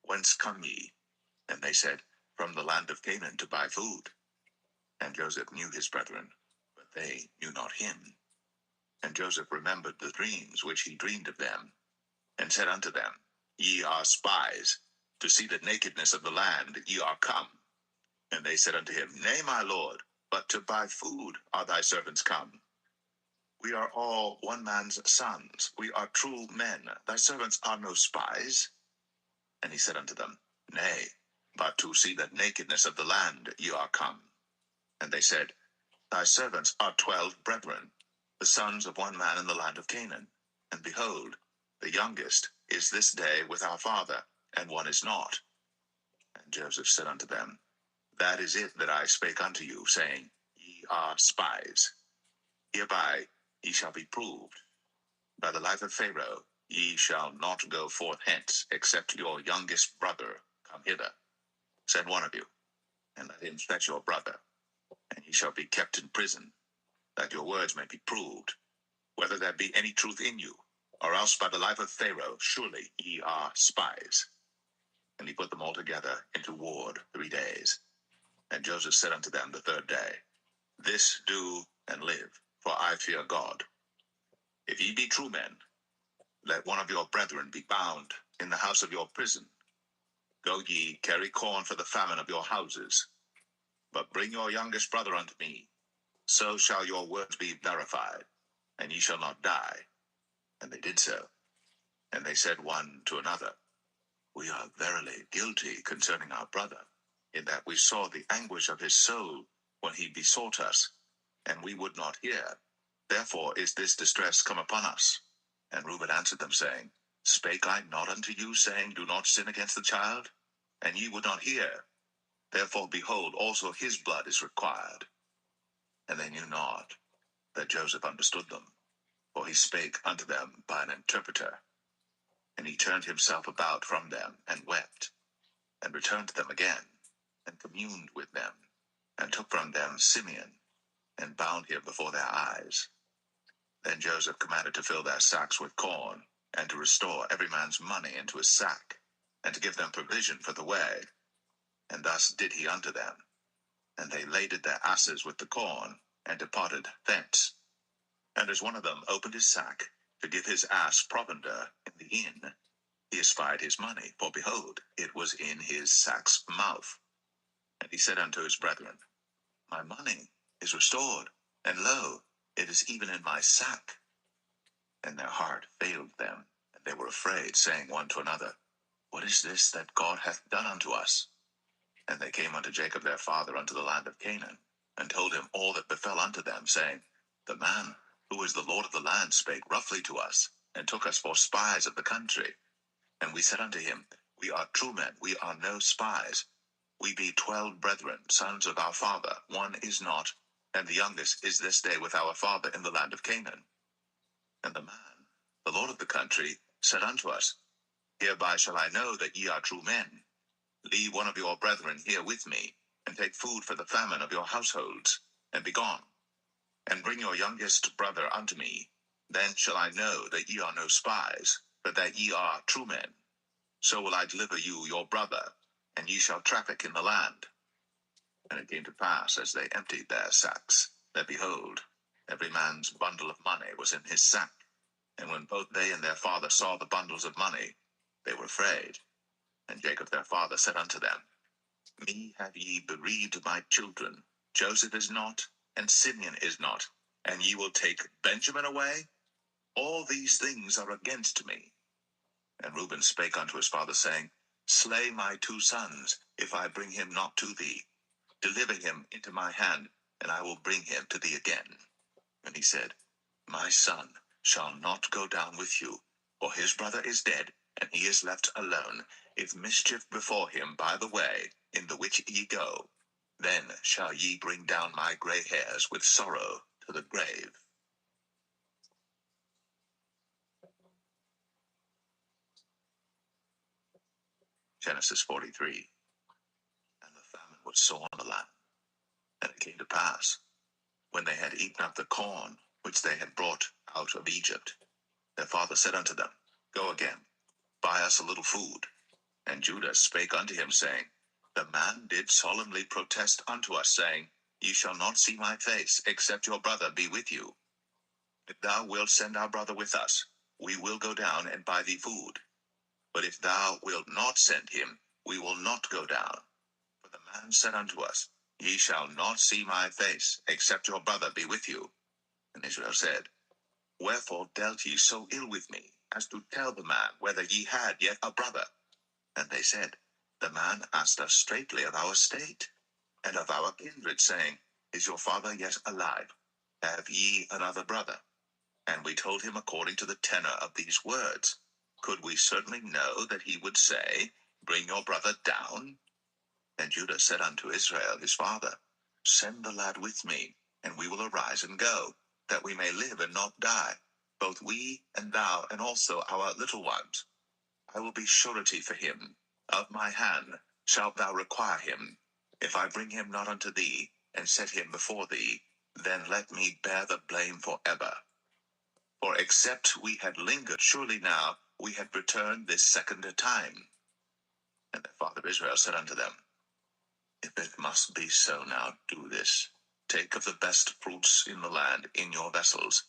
Whence come ye? And they said, From the land of Canaan to buy food. And Joseph knew his brethren, but they knew not him. And Joseph remembered the dreams which he dreamed of them, and said unto them, Ye are spies, to see the nakedness of the land ye are come. And they said unto him, Nay, my lord, but to buy food are thy servants come. We are all one man's sons, we are true men, thy servants are no spies. And he said unto them, Nay, but to see the nakedness of the land ye are come. And they said, Thy servants are 12 brethren, the sons of one man in the land of Canaan. And behold, the youngest is this day with our father, and one is not. And Joseph said unto them, That is it that I spake unto you, saying, Ye are spies. Hereby ye shall be proved. By the life of Pharaoh, ye shall not go forth hence, except your youngest brother come hither. Send one of you, and let him fetch your brother, and ye shall be kept in prison, that your words may be proved, whether there be any truth in you, or else by the life of Pharaoh, surely ye are spies. And he put them all together into ward 3 days. And Joseph said unto them the 3rd day, This do and live, for I fear God. If ye be true men, let one of your brethren be bound in the house of your prison. Go ye, carry corn for the famine of your houses. But bring your youngest brother unto me, so shall your words be verified, and ye shall not die. And they did so. And they said one to another, We are verily guilty concerning our brother, in that we saw the anguish of his soul when he besought us, and we would not hear. Therefore is this distress come upon us. And Reuben answered them, saying, Spake I not unto you, saying, Do not sin against the child? And ye would not hear. Therefore, behold, also his blood is required. And they knew not that Joseph understood them, for he spake unto them by an interpreter. And he turned himself about from them, and wept, and returned to them again, and communed with them, and took from them Simeon, and bound him before their eyes. Then Joseph commanded to fill their sacks with corn, and to restore every man's money into his sack, and to give them provision for the way. And thus did he unto them. And they laded their asses with the corn, and departed thence. And as one of them opened his sack, to give his ass provender in the inn, he espied his money, for behold, it was in his sack's mouth. And he said unto his brethren, My money is restored, and lo, it is even in my sack. And their heart failed them, and they were afraid, saying one to another, What is this that God hath done unto us? And they came unto Jacob their father unto the land of Canaan, and told him all that befell unto them, saying, The man, who is the Lord of the land, spake roughly to us, and took us for spies of the country. And we said unto him, We are true men, we are no spies. We be 12 brethren, sons of our father, one is not, and the youngest is this day with our father in the land of Canaan. And the man, the Lord of the country, said unto us, Hereby shall I know that ye are true men. Leave one of your brethren here with me, and take food for the famine of your households, and be gone. And bring your youngest brother unto me. Then shall I know that ye are no spies, but that ye are true men. So will I deliver you your brother, and ye shall traffic in the land. And it came to pass, as they emptied their sacks, that behold, every man's bundle of money was in his sack. And when both they and their father saw the bundles of money, they were afraid. And Jacob their father said unto them, Me have ye bereaved my children. Joseph is not, and Simeon is not, and ye will take Benjamin away? All these things are against me. And Reuben spake unto his father, saying, Slay my 2 sons, if I bring him not to thee. Deliver him into my hand, and I will bring him to thee again. And he said, My son shall not go down with you, for his brother is dead, and he is left alone. If mischief befall him by the way, in the which ye go, then shall ye bring down my gray hairs with sorrow to the grave. Genesis 43. And the famine was sore on the land. And it came to pass, when they had eaten up the corn which they had brought out of Egypt, their father said unto them, Go again, buy us a little food. And Judah spake unto him, saying, The man did solemnly protest unto us, saying, Ye shall not see my face, except your brother be with you. If thou wilt send our brother with us, we will go down and buy thee food. But if thou wilt not send him, we will not go down. For the man said unto us, Ye shall not see my face, except your brother be with you. And Israel said, Wherefore dealt ye so ill with me, as to tell the man whether ye had yet a brother? And they said, The man asked us straightly of our state, and of our kindred, saying, Is your father yet alive? Have ye another brother? And we told him according to the tenor of these words. Could we certainly know that he would say, Bring your brother down? And Judah said unto Israel his father, Send the lad with me, and we will arise and go, that we may live and not die, both we and thou, and also our little ones. I will be surety for him. Of my hand shalt thou require him. If I bring him not unto thee, and set him before thee, then let me bear the blame forever. For except we had lingered, surely now we had returned this second time. And their father Israel said unto them, If it must be so now, do this. Take of the best fruits in the land in your vessels,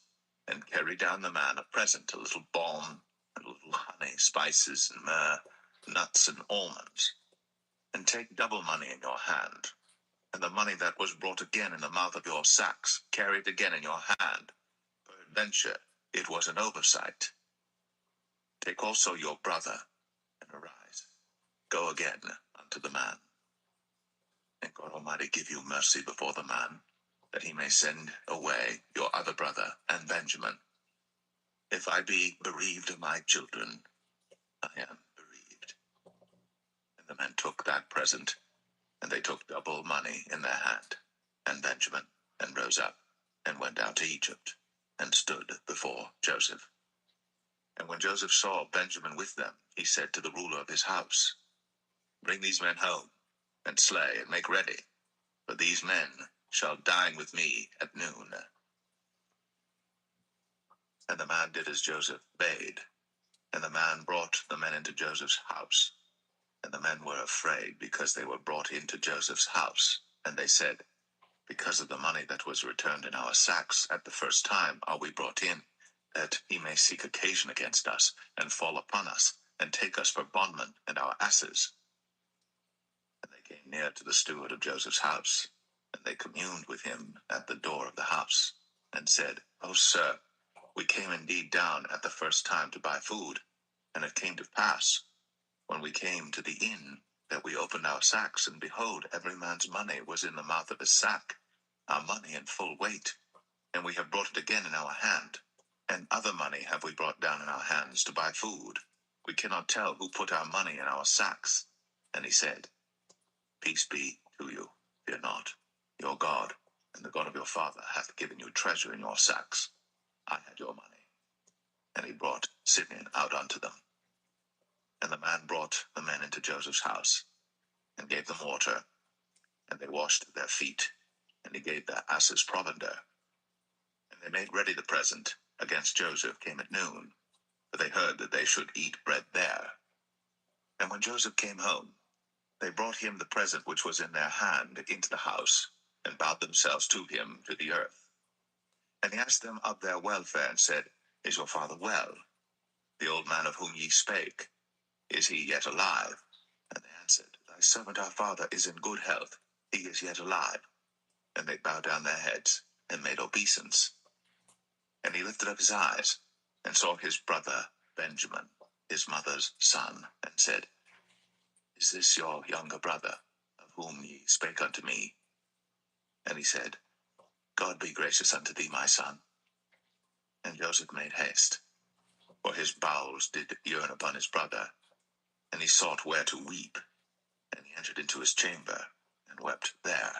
and carry down the man a present, a little balm, and a little honey, spices, and myrrh, nuts and almonds. And take double money in your hand, and the money that was brought again in the mouth of your sacks, carry it again in your hand. Peradventure, it was an oversight. Take also your brother, and arise. Go again unto the man. And God Almighty give you mercy before the man, that he may send away your other brother and Benjamin. If I be bereaved of my children, I am bereaved. And the men took that present, and they took double money in their hand, and Benjamin, and rose up, and went down to Egypt, and stood before Joseph. And when Joseph saw Benjamin with them, he said to the ruler of his house, Bring these men home, and slay, and make ready, for these men shall dine with me at noon. And the man did as Joseph bade, and the man brought the men into Joseph's house. And the men were afraid, because they were brought into Joseph's house. And they said, Because of the money that was returned in our sacks at the first time are we brought in, that he may seek occasion against us, and fall upon us, and take us for bondmen and our asses. And they came near to the steward of Joseph's house, and they communed with him at the door of the house, and said, O sir, we came indeed down at the first time to buy food, and it came to pass, when we came to the inn, that we opened our sacks, and behold, every man's money was in the mouth of his sack, our money in full weight, and we have brought it again in our hand, and other money have we brought down in our hands to buy food. We cannot tell who put our money in our sacks. And he said, Peace be to you, fear not. Your God, and the God of your father, hath given you treasure in your sacks. I had your money. And he brought Simeon out unto them. And the man brought the men into Joseph's house, and gave them water, and they washed their feet, and he gave their asses provender. And they made ready the present against Joseph came at noon, for they heard that they should eat bread there. And when Joseph came home, they brought him the present which was in their hand into the house, and bowed themselves to him to the earth. And he asked them of their welfare, and said, Is your father well? The old man of whom ye spake, is he yet alive? And they answered, Thy servant our father is in good health, he is yet alive. And they bowed down their heads, and made obeisance. And he lifted up his eyes, and saw his brother Benjamin, his mother's son, and said, Is this your younger brother, of whom ye spake unto me? And he said, God be gracious unto thee, my son. And Joseph made haste, for his bowels did yearn upon his brother, and he sought where to weep. And he entered into his chamber, and wept there.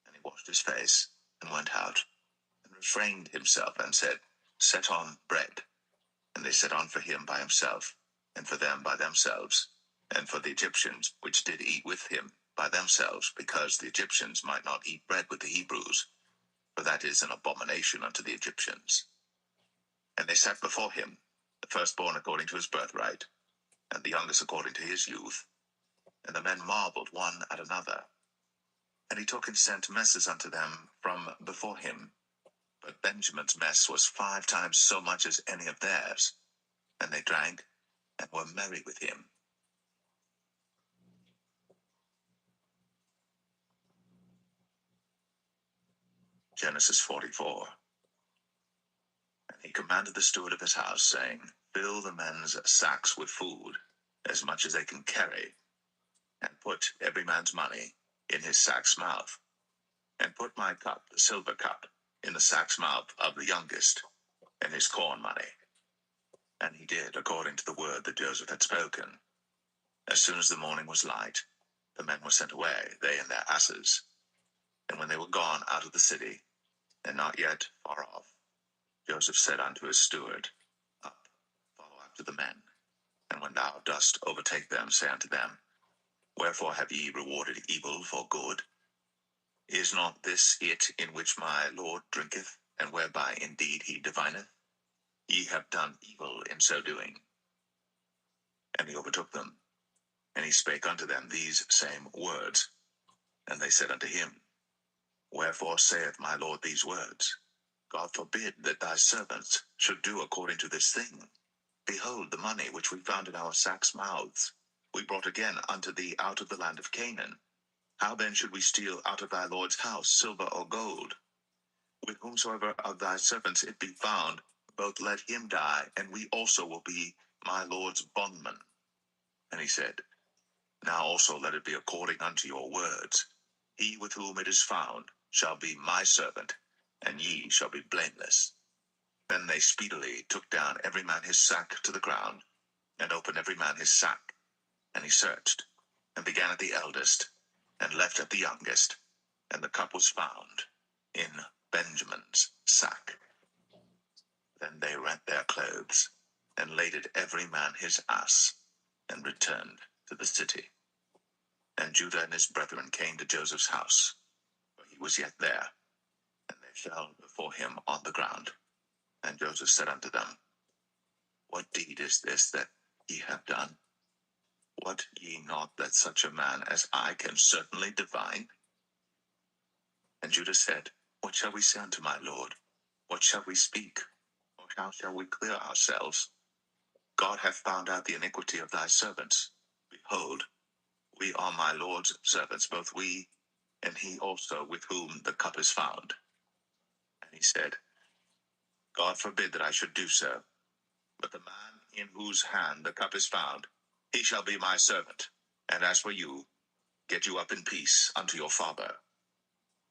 And he washed his face, and went out, and refrained himself, and said, Set on bread. And they set on for him by himself, and for them by themselves, and for the Egyptians which did eat with him by themselves, because the Egyptians might not eat bread with the Hebrews, for that is an abomination unto the Egyptians. And they sat before him, the firstborn according to his birthright, and the youngest according to his youth. And the men marveled one at another. And he took and sent messes unto them from before him. But Benjamin's mess was 5 times so much as any of theirs. And they drank, and were merry with him. Genesis 44. And he commanded the steward of his house, saying, Fill the men's sacks with food, as much as they can carry, and put every man's money in his sack's mouth, and put my cup, the silver cup, in the sack's mouth of the youngest, and his corn money. And he did according to the word that Joseph had spoken. As soon as the morning was light, the men were sent away, they and their asses. And when they were gone out of the city, and not yet far off, Joseph said unto his steward, Up, follow after the men, and when thou dost overtake them, say unto them, Wherefore have ye rewarded evil for good? Is not this it in which my Lord drinketh, and whereby indeed he divineth? Ye have done evil in so doing. And he overtook them, and he spake unto them these same words. And they said unto him, Wherefore saith my Lord these words? God forbid that thy servants should do according to this thing. Behold, the money which we found in our sacks' mouths, we brought again unto thee out of the land of Canaan. How then should we steal out of thy Lord's house silver or gold? With whomsoever of thy servants it be found, both let him die, and we also will be my Lord's bondmen. And he said, Now also let it be according unto your words. He with whom it is found shall be my servant, and ye shall be blameless. Then they speedily took down every man his sack to the ground, and opened every man his sack. And he searched, and began at the eldest, and left at the youngest. And the cup was found in Benjamin's sack. Then they rent their clothes, and laded every man his ass, and returned to the city. And Judah and his brethren came to Joseph's house, for he was yet there. And they fell before him on the ground. And Joseph said unto them, What deed is this that ye have done? Wot ye not that such a man as I can certainly divine? And Judah said, What shall we say unto my lord? What shall we speak? Or how shall we clear ourselves? God hath found out the iniquity of thy servants. Behold, we are my Lord's servants, both we and he also with whom the cup is found. And he said, God forbid that I should do so. But the man in whose hand the cup is found, he shall be my servant. And as for you, get you up in peace unto your father.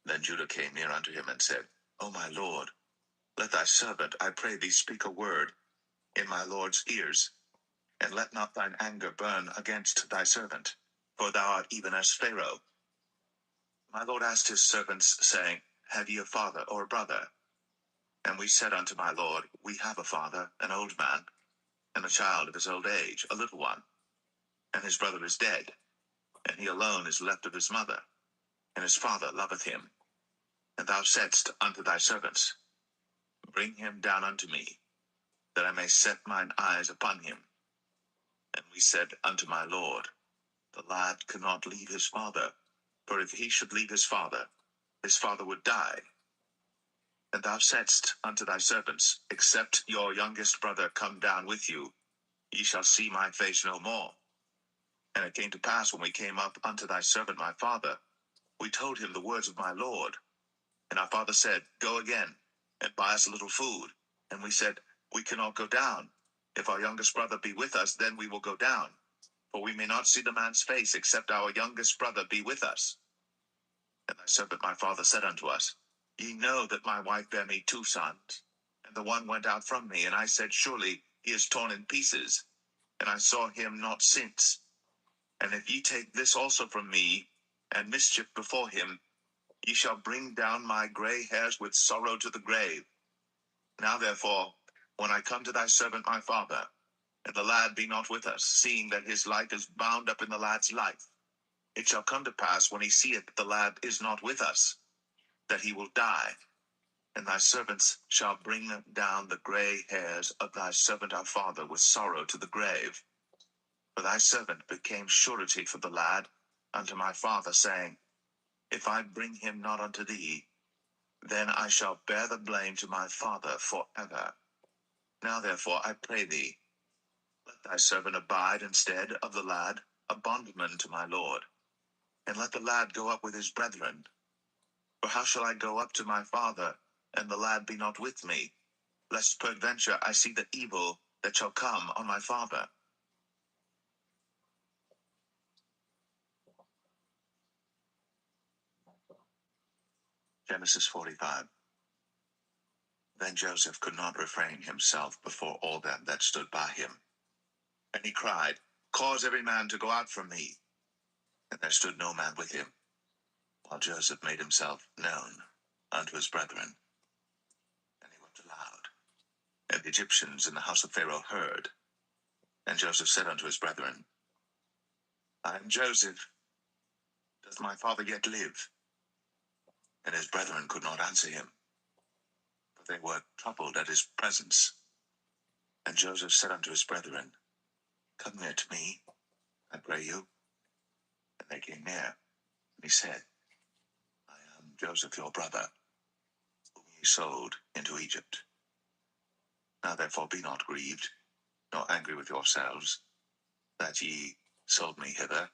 Then Judah came near unto him and said, O my lord, let thy servant, I pray thee, speak a word in my lord's ears, and let not thine anger burn against thy servant, for thou art even as Pharaoh. My lord asked his servants, saying, Have ye a father or a brother? And we said unto my lord, We have a father, an old man, and a child of his old age, a little one. And his brother is dead, and he alone is left of his mother, and his father loveth him. And thou saidst unto thy servants, Bring him down unto me, that I may set mine eyes upon him. And we said unto my lord, The lad cannot leave his father, for if he should leave his father would die. And thou saidst unto thy servants, Except your youngest brother come down with you, ye shall see my face no more. And it came to pass, when we came up unto thy servant my father, we told him the words of my lord. And our father said, Go again, and buy us a little food. And we said, We cannot go down. If our youngest brother be with us, then we will go down. For we may not see the man's face, except our youngest brother be with us. And thy servant my father said unto us, Ye know that my wife bare me 2 sons, and the one went out from me, and I said, Surely he is torn in pieces, and I saw him not since. And if ye take this also from me, and mischief before him, ye shall bring down my gray hairs with sorrow to the grave. Now therefore, when I come to thy servant my father, and the lad be not with us, seeing that his life is bound up in the lad's life, it shall come to pass, when he seeth that the lad is not with us, that he will die. And thy servants shall bring down the gray hairs of thy servant our father with sorrow to the grave. For thy servant became surety for the lad unto my father, saying, If I bring him not unto thee, then I shall bear the blame to my father forever. Now therefore I pray thee, let thy servant abide instead of the lad, a bondman to my lord, and let the lad go up with his brethren. For how shall I go up to my father, and the lad be not with me, lest peradventure I see the evil that shall come on my father? Genesis 45. Then Joseph could not refrain himself before all them that stood by him. And he cried, Cause every man to go out from me. And there stood no man with him, while Joseph made himself known unto his brethren. And he wept aloud. And the Egyptians in the house of Pharaoh heard. And Joseph said unto his brethren, I am Joseph. Doth my father yet live? And his brethren could not answer him, for they were troubled at his presence. And Joseph said unto his brethren, Come near to me, I pray you. And they came near. And he said, I am Joseph your brother, whom ye sold into Egypt. Now therefore be not grieved, nor angry with yourselves, that ye sold me hither,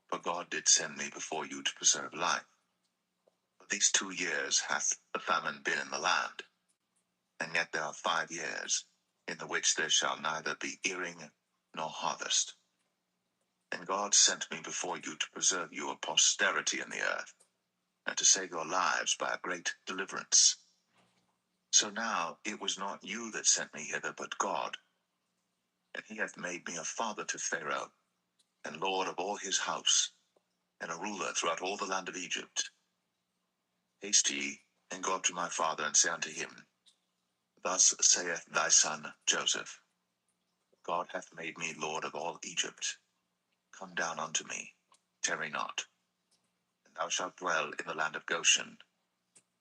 for God did send me before you to preserve life. For these 2 years hath the famine been in the land, and yet there are 5 years, in the which there shall neither be earing nor harvest. And God sent me before you to preserve you a posterity in the earth, and to save your lives by a great deliverance. So now it was not you that sent me hither, but God, And he hath made me a father to Pharaoh, and lord of all his house, and a ruler throughout all the land of Egypt. Haste ye, and go up to my father, and say unto him, Thus saith thy son Joseph, God hath made me lord of all Egypt. Come down unto me, tarry not. And thou shalt dwell in the land of Goshen,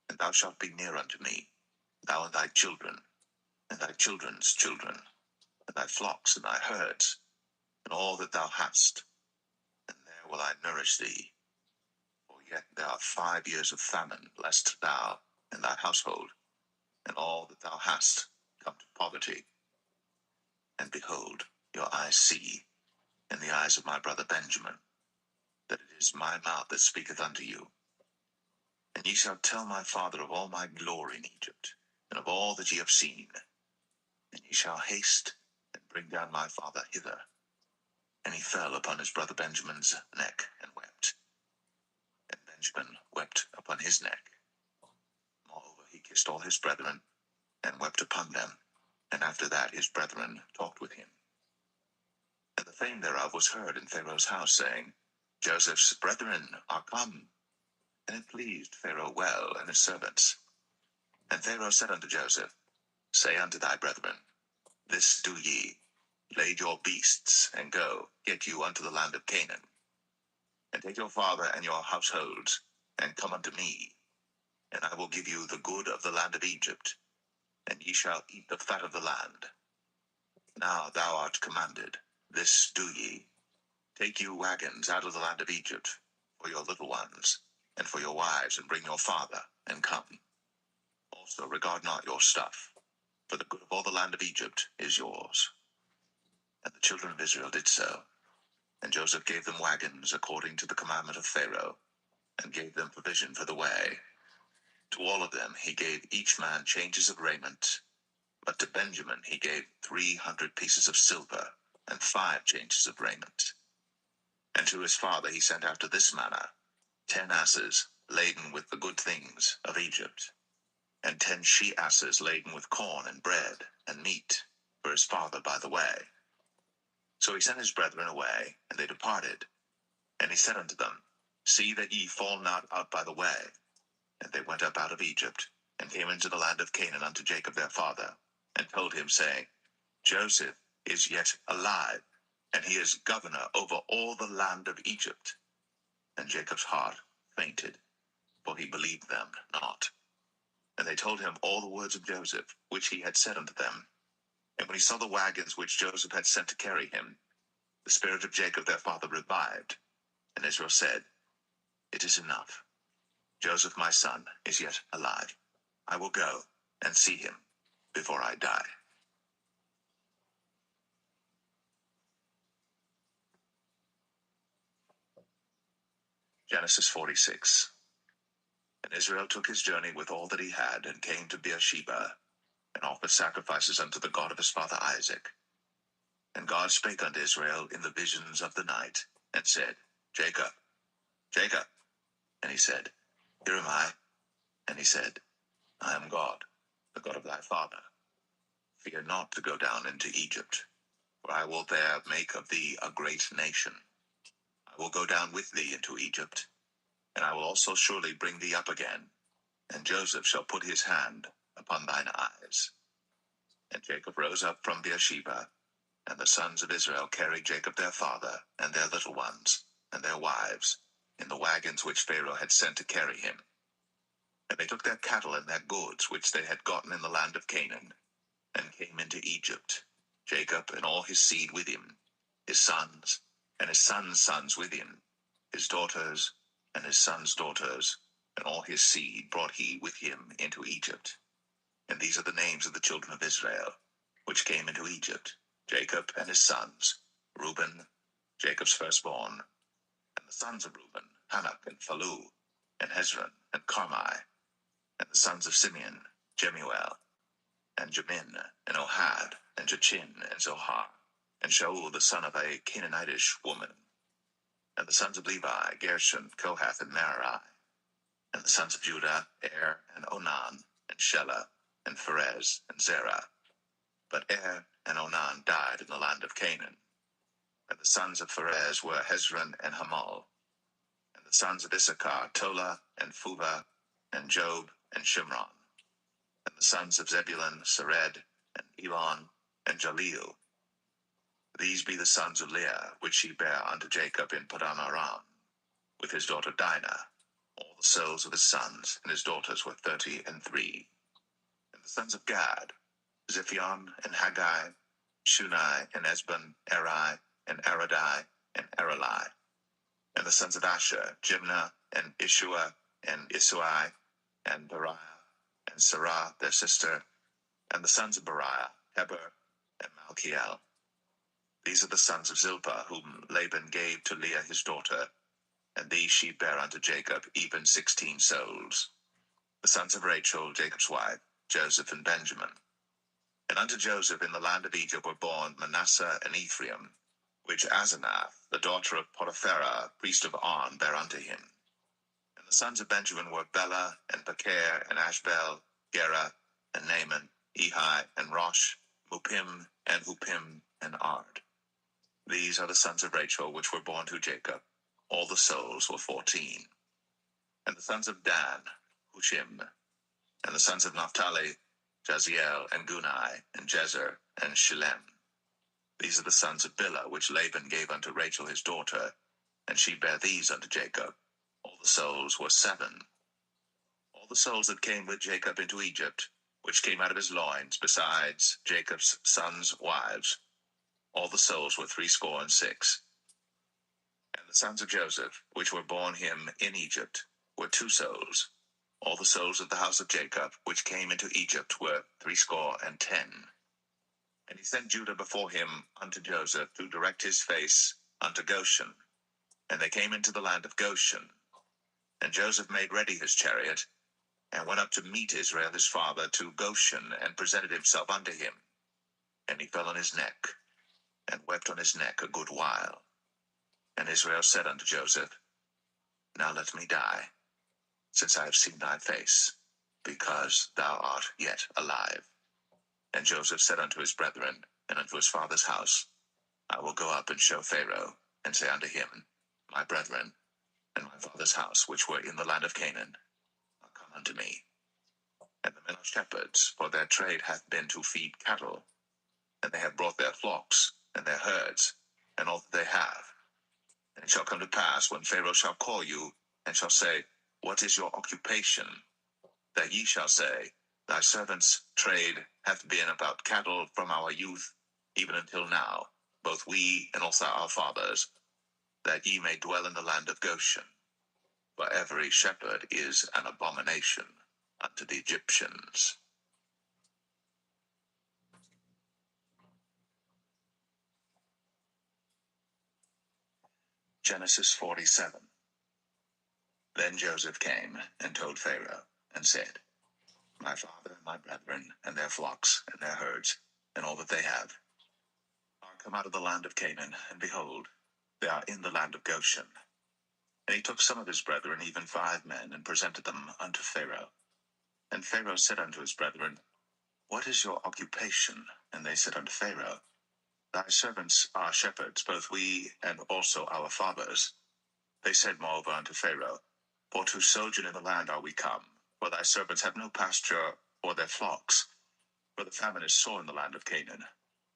and thou shalt be near unto me, thou and thy children, and thy children's children, and thy flocks and thy herds, and all that thou hast, and there will I nourish thee. For yet there are 5 years of famine, lest thou and thy household, and all that thou hast, come to poverty. And behold, your eyes see, in the eyes of my brother Benjamin, that it is my mouth that speaketh unto you. And ye shall tell my father of all my glory in Egypt, and of all that ye have seen. And ye shall haste, and bring down my father hither. And he fell upon his brother Benjamin's neck, and wept. And Benjamin wept upon his neck. Moreover, he kissed all his brethren, and wept upon them. And after that his brethren talked with him. And the fame thereof was heard in Pharaoh's house, saying, Joseph's brethren are come. And it pleased Pharaoh well, and his servants. And Pharaoh said unto Joseph, Say unto thy brethren, This do ye, lade your beasts, and go, get you unto the land of Canaan. And take your father and your households, and come unto me, and I will give you the good of the land of Egypt, and ye shall eat the fat of the land. Now thou art commanded, this do ye, take you wagons out of the land of Egypt, for your little ones, and for your wives, and bring your father, and come. Also regard not your stuff, for the good of all the land of Egypt is yours. And the children of Israel did so. And Joseph gave them wagons according to the commandment of Pharaoh, and gave them provision for the way. To all of them he gave each man changes of raiment, but to Benjamin he gave 300 pieces of silver, and 5 changes of raiment. And to his father he sent after this manner, 10 asses laden with the good things of Egypt, and 10 she-asses laden with corn and bread and meat for his father by the way. So he sent his brethren away, and they departed. And he said unto them, See that ye fall not out by the way. And they went up out of Egypt, and came into the land of Canaan unto Jacob their father, and told him, saying, Joseph is yet alive, and he is governor over all the land of Egypt. And Jacob's heart fainted, for he believed them not. And they told him all the words of Joseph, which he had said unto them. And when he saw the wagons which Joseph had sent to carry him, the spirit of Jacob their father revived. And Israel said, It is enough. Joseph my son is yet alive. I will go and see him before I die. Genesis 46. And Israel took his journey with all that he had, and came to Beersheba, and offered sacrifices unto the God of his father Isaac. And God spake unto Israel in the visions of the night, and said, Jacob, Jacob. And he said, Here am I. And he said, I am God, the God of thy father. Fear not to go down into Egypt, for I will there make of thee a great nation. I will go down with thee into Egypt, and I will also surely bring thee up again, and Joseph shall put his hand upon thine eyes. And Jacob rose up from Beersheba, and the sons of Israel carried Jacob their father, and their little ones, and their wives, in the wagons which Pharaoh had sent to carry him. And they took their cattle and their goods which they had gotten in the land of Canaan, and came into Egypt, Jacob and all his seed with him, his sons, and his sons' sons with him, his daughters, and his sons' daughters, and all his seed brought he with him into Egypt. And these are the names of the children of Israel, which came into Egypt, Jacob and his sons, Reuben, Jacob's firstborn, and the sons of Reuben, Hanok and Phalu, and Hezron and Carmi, and the sons of Simeon, Jemuel, and Jamin, and Ohad, and Jachin, and Zohar, and Shaul the son of a Canaanitish woman. And the sons of Levi, Gershon, Kohath, and Merari. And the sons of Judah, Er, and Onan, and Shelah, and Pharez, and Zerah. But Er and Onan died in the land of Canaan. And the sons of Pharez were Hezron and Hamal. And the sons of Issachar, Tola, and Phuvah, and Job, and Shimron. And the sons of Zebulun, Sered, and Elon, and Jaleel. These be the sons of Leah, which she bare unto Jacob in Padan Aram, with his daughter Dinah. All the souls of his sons and his daughters were 33. And the sons of Gad, Ziphion, and Haggai, Shunai, and Esbon, Eri, and Aradai, and Aralai. And the sons of Asher, Jimnah, and Ishua, and Isui, and Beriah, and Sarah their sister. And the sons of Beriah, Heber, and Malchiel. These are the sons of Zilpah, whom Laban gave to Leah his daughter, and these she bare unto Jacob, even 16 souls. The sons of Rachel, Jacob's wife, Joseph and Benjamin. And unto Joseph in the land of Egypt were born Manasseh and Ephraim, which Asenath, the daughter of Potipharah, priest of On, bare unto him. And the sons of Benjamin were Bela, and Becher, and Ashbel, Gera, and Naaman, Ehi, and Rosh, Muppim, and Huppim, and Ard. These are the sons of Rachel, which were born to Jacob. All the souls were 14. And the sons of Dan, Hushim. And the sons of Naphtali, Jaziel, and Gunai, and Jezer, and Shillem. These are the sons of Bilhah, which Laban gave unto Rachel his daughter, and she bare these unto Jacob. All the souls were 7. All the souls that came with Jacob into Egypt, which came out of his loins, besides Jacob's sons' wives, all the souls were 66. And the sons of Joseph, which were born him in Egypt, were 2 souls. All the souls of the house of Jacob, which came into Egypt, were 70. And he sent Judah before him unto Joseph to direct his face unto Goshen. And they came into the land of Goshen. And Joseph made ready his chariot, and went up to meet Israel his father to Goshen, and presented himself unto him. And he fell on his neck, and wept on his neck a good while. And Israel said unto Joseph, Now let me die, since I have seen thy face, because thou art yet alive. And Joseph said unto his brethren, and unto his father's house, I will go up and show Pharaoh, and say unto him, My brethren, and my father's house, which were in the land of Canaan, are come unto me. And the men are shepherds, for their trade hath been to feed cattle, and they have brought their flocks, and their herds, and all that they have. And it shall come to pass, when Pharaoh shall call you, and shall say, What is your occupation? That ye shall say, Thy servant's trade hath been about cattle from our youth, even until now, both we and also our fathers, that ye may dwell in the land of Goshen. For every shepherd is an abomination unto the Egyptians. Genesis 47. Then Joseph came and told Pharaoh, and said, My father and my brethren, and their flocks, and their herds, and all that they have, are come out of the land of Canaan, and behold, they are in the land of Goshen. And he took some of his brethren, even 5 men, and presented them unto Pharaoh. And Pharaoh said unto his brethren, What is your occupation? And they said unto Pharaoh, Thy servants are shepherds, both we and also our fathers. They said moreover unto Pharaoh, For to sojourn in the land are we come, for thy servants have no pasture for their flocks, for the famine is sore in the land of Canaan.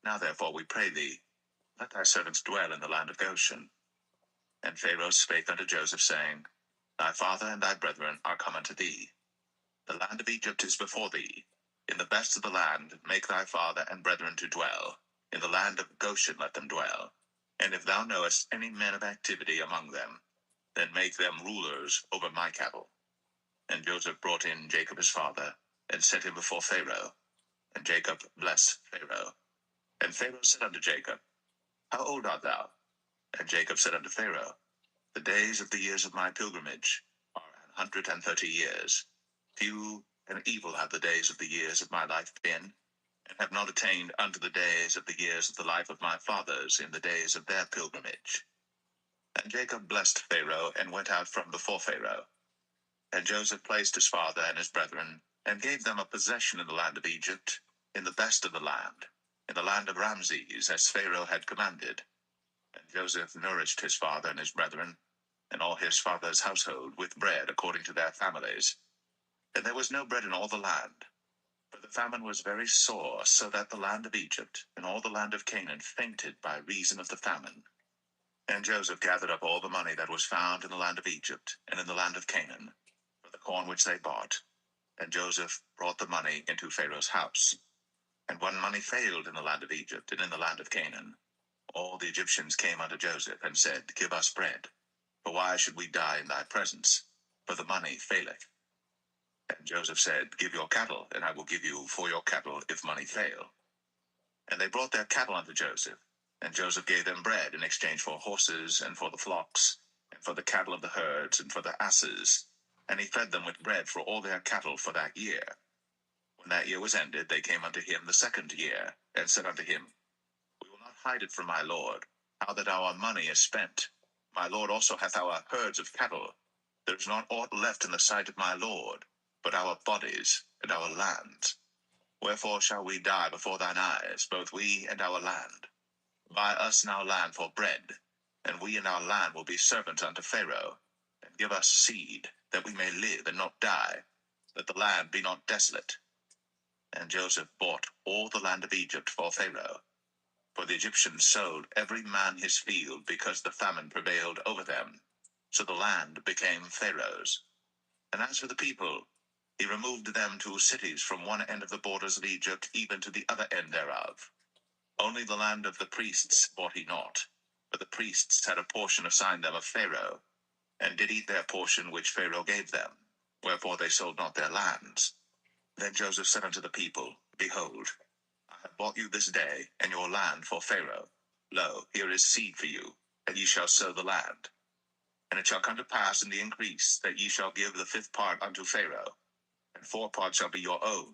Now therefore we pray thee, let thy servants dwell in the land of Goshen. And Pharaoh spake unto Joseph, saying, Thy father and thy brethren are come unto thee. The land of Egypt is before thee. In the best of the land make thy father and brethren to dwell. In the land of Goshen let them dwell. And if thou knowest any men of activity among them, then make them rulers over my cattle. And Joseph brought in Jacob his father, and set him before Pharaoh. And Jacob blessed Pharaoh. And Pharaoh said unto Jacob, How old art thou? And Jacob said unto Pharaoh, The days of the years of my pilgrimage are 130 years. Few and evil have the days of the years of my life been, and have not attained unto the days of the years of the life of my fathers in the days of their pilgrimage. And Jacob blessed Pharaoh, and went out from before Pharaoh. And Joseph placed his father and his brethren, and gave them a possession in the land of Egypt, in the best of the land. in the land of Ramses, as Pharaoh had commanded. And Joseph nourished his father and his brethren, and all his father's household, with bread according to their families. And there was no bread in all the land, for the famine was very sore, so that the land of Egypt and all the land of Canaan fainted by reason of the famine. And Joseph gathered up all the money that was found in the land of Egypt and in the land of Canaan, for the corn which they bought. And Joseph brought the money into Pharaoh's house. And when money failed in the land of Egypt and in the land of Canaan, all the Egyptians came unto Joseph and said, Give us bread, for why should we die in thy presence? For the money faileth. And Joseph said, Give your cattle, and I will give you for your cattle if money fail. And they brought their cattle unto Joseph, and Joseph gave them bread in exchange for horses, and for the flocks, and for the cattle of the herds, and for the asses. And he fed them with bread for all their cattle for that year. When that year was ended, they came unto him the second year, and said unto him, We will not hide it from my lord, how that our money is spent. My lord also hath our herds of cattle. There is not aught left in the sight of my lord, but our bodies and our lands. Wherefore shall we die before thine eyes, both we and our land? Buy us now land for bread, and we and our land will be servants unto Pharaoh, and give us seed, that we may live and not die, that the land be not desolate. And Joseph bought all the land of Egypt for Pharaoh. For the Egyptians sold every man his field, because the famine prevailed over them. So the land became Pharaoh's. And as for the people, he removed them to cities from one end of the borders of Egypt even to the other end thereof. Only the land of the priests bought he not, for the priests had a portion assigned them of Pharaoh, and did eat their portion which Pharaoh gave them, wherefore they sold not their lands. Then Joseph said unto the people, Behold, I have bought you this day, and your land for Pharaoh. Lo, here is seed for you, and ye shall sow the land. And it shall come to pass in the increase, that ye shall give the fifth part unto Pharaoh, and 4 parts shall be your own,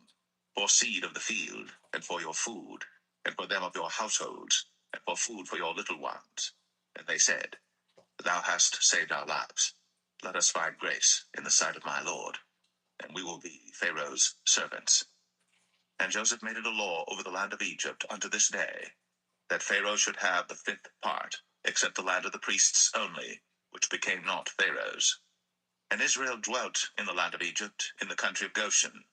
for seed of the field, and for your food, and for them of your households, and for food for your little ones. And they said, Thou hast saved our lives. Let us find grace in the sight of my Lord, and we will be Pharaoh's servants. And Joseph made it a law over the land of Egypt unto this day, that Pharaoh should have the 5th part, except the land of the priests only, which became not Pharaoh's. And Israel dwelt in the land of Egypt, in the country of Goshen.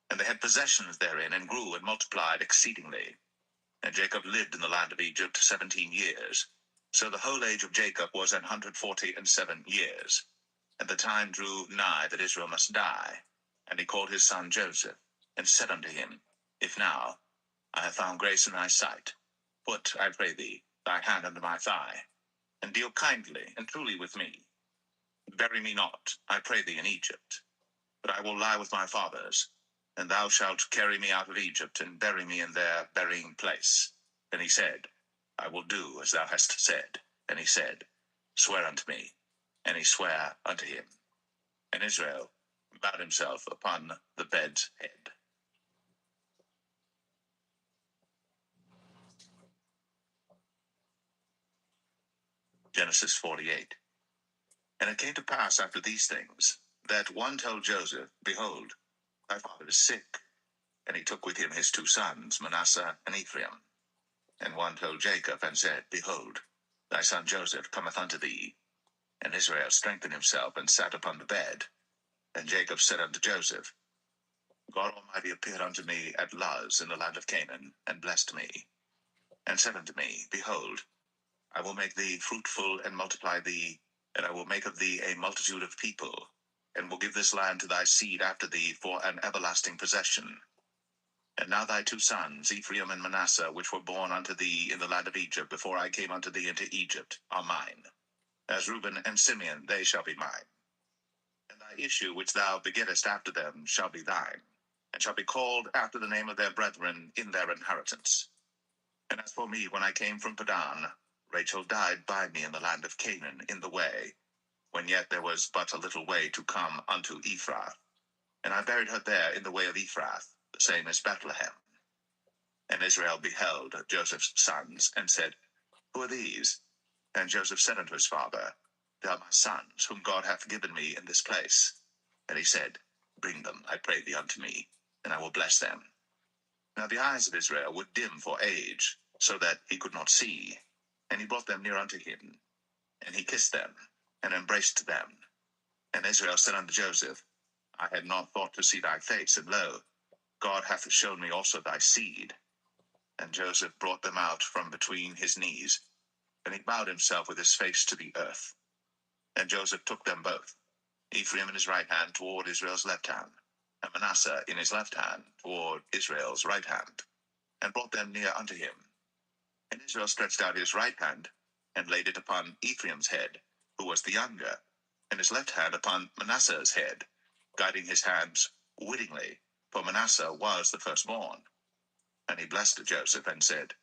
And they had possessions therein, and grew and multiplied exceedingly. And Jacob lived in the land of Egypt 17 years. So the whole age of Jacob was 147 years. And the time drew nigh that Israel must die. And he called his son Joseph, and said unto him, If now I have found grace in thy sight, put, I pray thee, thy hand under my thigh, and deal kindly and truly with me. Bury me not, I pray thee, in Egypt, but I will lie with my fathers, and thou shalt carry me out of Egypt, and bury me in their burying place. And he said, I will do as thou hast said. And he said, Swear unto me. And he sware unto him. And Israel bowed himself upon the bed's head. Genesis 48. And it came to pass after these things, that one told Joseph, Behold, thy father is sick. And he took with him his 2 sons, Manasseh and Ephraim. And one told Jacob, and said, Behold, thy son Joseph cometh unto thee. And Israel strengthened himself, and sat upon the bed. And Jacob said unto Joseph, God Almighty appeared unto me at Luz in the land of Canaan, and blessed me, and said unto me, Behold, I will make thee fruitful, and multiply thee, and I will make of thee a multitude of people, and will give this land to thy seed after thee for an everlasting possession. And now thy 2 sons, Ephraim and Manasseh, which were born unto thee in the land of Egypt, before I came unto thee into Egypt, are mine. As Reuben and Simeon, they shall be mine. And thy issue which thou begettest after them shall be thine, and shall be called after the name of their brethren in their inheritance. And as for me, when I came from Padan, Rachel died by me in the land of Canaan in the way, when yet there was but a little way to come unto Ephrath. And I buried her there in the way of Ephrath, the same as Bethlehem. And Israel beheld Joseph's sons, and said, Who are these? And Joseph said unto his father, They are my sons, whom God hath given me in this place. And he said, Bring them, I pray thee, unto me, and I will bless them. Now the eyes of Israel were dim for age, so that he could not see. And he brought them near unto him, and he kissed them, and embraced them. And Israel said unto Joseph, I had not thought to see thy face, and lo, God hath shown me also thy seed. And Joseph brought them out from between his knees, and he bowed himself with his face to the earth. And Joseph took them both, Ephraim in his right hand toward Israel's left hand, and Manasseh in his left hand toward Israel's right hand, and brought them near unto him. And Israel stretched out his right hand, and laid it upon Ephraim's head, who was the younger, and his left hand upon Manasseh's head, guiding his hands wittingly, for Manasseh was the firstborn. And he blessed Joseph, and said,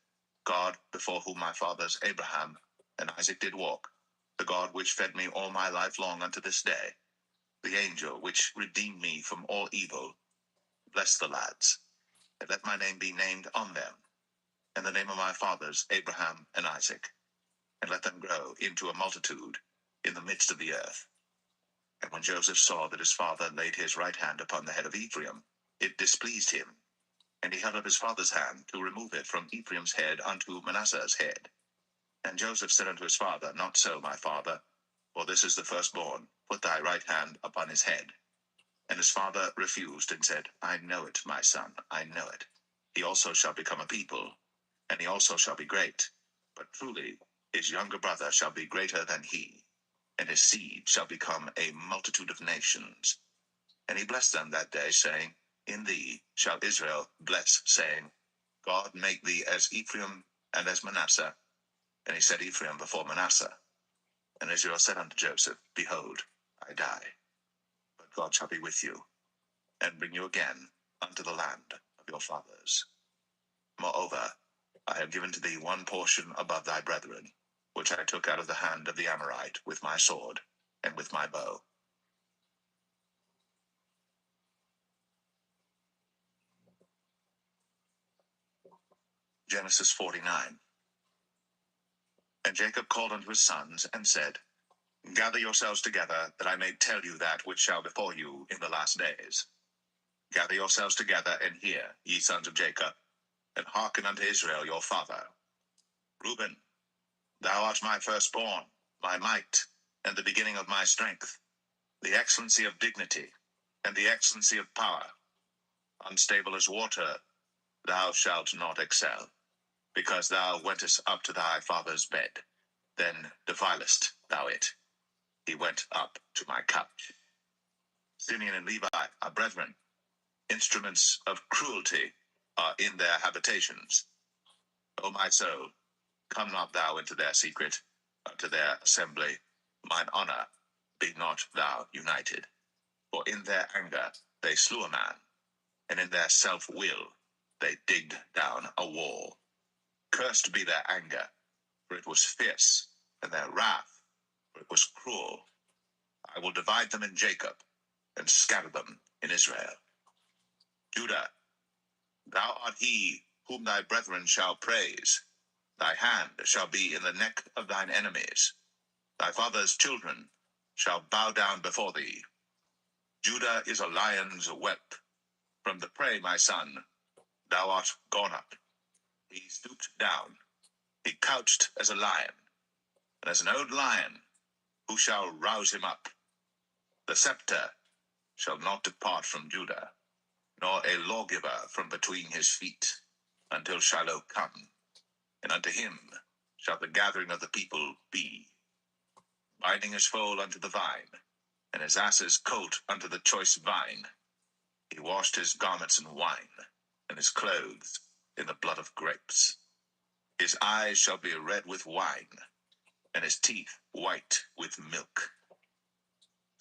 God, before whom my fathers Abraham and Isaac did walk, the God which fed me all my life long unto this day, the angel which redeemed me from all evil, bless the lads, and let my name be named on them, and the name of my fathers Abraham and Isaac, and let them grow into a multitude in the midst of the earth. And when Joseph saw that his father laid his right hand upon the head of Ephraim, it displeased him, and he held up his father's hand to remove it from Ephraim's head unto Manasseh's head. And Joseph said unto his father, Not so, my father, for this is the firstborn. Put thy right hand upon his head. And his father refused, and said, I know it, my son, I know it. He also shall become a people, and he also shall be great. But truly his younger brother shall be greater than he, and his seed shall become a multitude of nations. And he blessed them that day, saying, In thee shall Israel bless, saying, God make thee as Ephraim and as Manasseh. And he set Ephraim before Manasseh. And Israel said unto Joseph, Behold, I die, but God shall be with you, and bring you again unto the land of your fathers. Moreover, I have given to thee one portion above thy brethren, which I took out of the hand of the Amorite with my sword and with my bow. Genesis 49. And Jacob called unto his sons, and said, Gather yourselves together, that I may tell you that which shall befall you in the last days. Gather yourselves together, and hear, ye sons of Jacob, and hearken unto Israel your father. Reuben, thou art my firstborn, my might, and the beginning of my strength, the excellency of dignity, and the excellency of power. Unstable as water, thou shalt not excel, because thou wentest up to thy father's bed, then defilest thou it. He went up to my couch. Simeon and Levi are brethren. Instruments of cruelty are in their habitations. O my soul, come not thou into their secret, unto their assembly. Mine honor, be not thou united. For in their anger they slew a man, and in their self-will they digged down a wall. Cursed be their anger, for it was fierce, and their wrath, for it was cruel. I will divide them in Jacob, and scatter them in Israel. Judah, thou art he whom thy brethren shall praise. Thy hand shall be in the neck of thine enemies. Thy father's children shall bow down before thee. Judah is a lion's whelp. From the prey, my son, thou art gone up. He stooped down. He couched as a lion, and as an old lion, who shall rouse him up? The scepter shall not depart from Judah, nor a lawgiver from between his feet, until Shiloh come, and unto him shall the gathering of the people be. Binding his foal unto the vine, and his ass's colt unto the choice vine. He washed his garments in wine, and his clothes in the blood of grapes. His eyes shall be red with wine, and his teeth white with milk.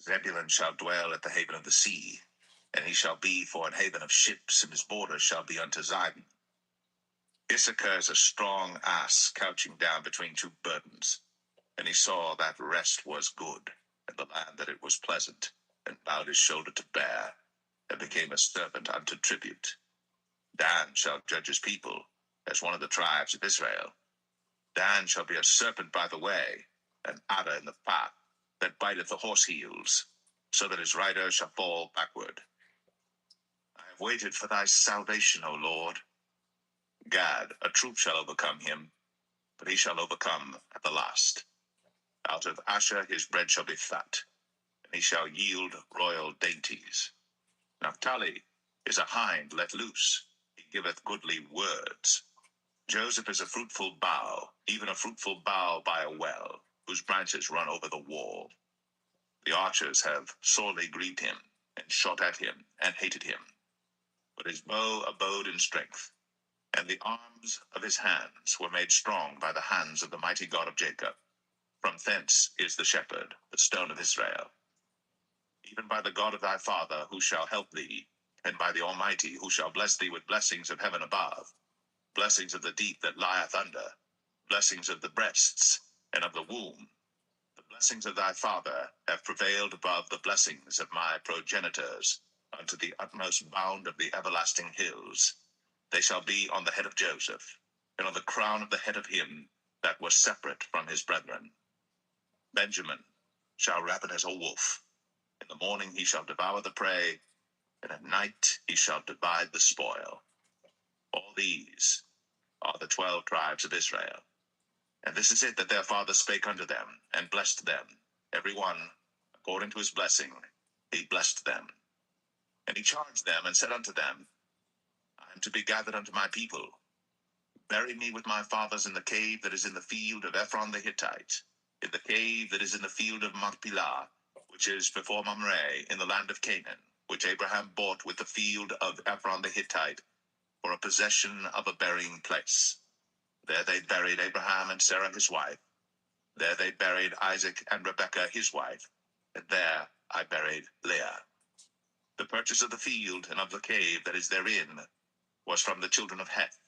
Zebulun shall dwell at the haven of the sea, and he shall be for an haven of ships, and his borders shall be unto Zidon. Issachar is a strong ass couching down between two burdens, and he saw that rest was good, and the land that it was pleasant, and bowed his shoulder to bear, and became a servant unto tribute. Dan shall judge his people, as one of the tribes of Israel. Dan shall be a serpent by the way, an adder in the path, that biteth the horse heels, so that his rider shall fall backward. I have waited for thy salvation, O Lord. Gad, a troop shall overcome him, but he shall overcome at the last. Out of Asher his bread shall be fat, and he shall yield royal dainties. Naphtali is a hind let loose, he giveth goodly words. Joseph is a fruitful bough, even a fruitful bough by a well, whose branches run over the wall. The archers have sorely grieved him, and shot at him, and hated him. But his bow abode in strength, and the arms of his hands were made strong by the hands of the mighty God of Jacob. From thence is the shepherd, the stone of Israel. Even by the God of thy father, who shall help thee, and by the Almighty, who shall bless thee with blessings of heaven above, blessings of the deep that lieth under, blessings of the breasts, and of the womb. The blessings of thy father have prevailed above the blessings of my progenitors, unto the utmost bound of the everlasting hills. They shall be on the head of Joseph, and on the crown of the head of him that was separate from his brethren. Benjamin shall raven as a wolf. In the morning he shall devour the prey, and at night he shall divide the spoil. All these are the 12 tribes of Israel. And this is it that their father spake unto them, and blessed them, every one according to his blessing, he blessed them. And he charged them, and said unto them, I am to be gathered unto my people. Bury me with my fathers in the cave that is in the field of Ephron the Hittite, in the cave that is in the field of Machpelah, which is before Mamre, in the land of Canaan, which Abraham bought with the field of Ephron the Hittite, for a possession of a burying place. There they buried Abraham and Sarah his wife. There they buried Isaac and Rebekah his wife. And there I buried Leah. The purchase of the field and of the cave that is therein was from the children of Heth.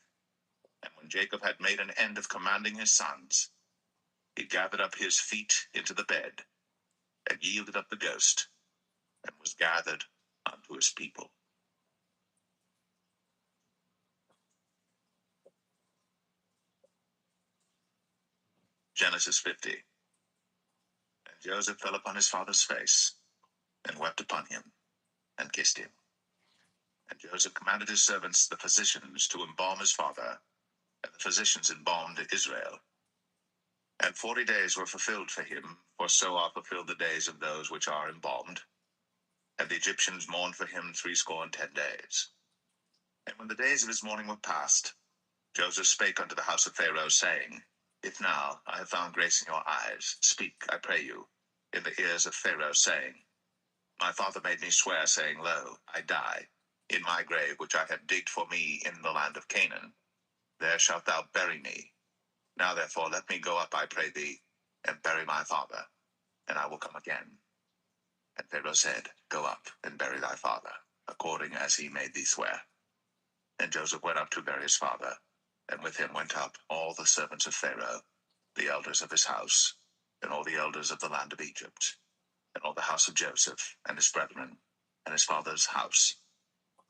And when Jacob had made an end of commanding his sons, he gathered up his feet into the bed, and yielded up the ghost, and was gathered unto his people. Genesis 50. And Joseph fell upon his father's face, and wept upon him, and kissed him. And Joseph commanded his servants, the physicians, to embalm his father, and the physicians embalmed Israel. And 40 days were fulfilled for him, for so are fulfilled the days of those which are embalmed. And the Egyptians mourned for him 60 days. And when the days of his mourning were past, Joseph spake unto the house of Pharaoh, saying, If now I have found grace in your eyes, speak, I pray you, in the ears of Pharaoh, saying, My father made me swear, saying, Lo, I die, in my grave which I have digged for me in the land of Canaan. There shalt thou bury me. Now therefore let me go up, I pray thee, and bury my father, and I will come again. And Pharaoh said, Go up, and bury thy father, according as he made thee swear. And Joseph went up to bury his father, and with him went up all the servants of Pharaoh, the elders of his house, and all the elders of the land of Egypt, and all the house of Joseph, and his brethren, and his father's house.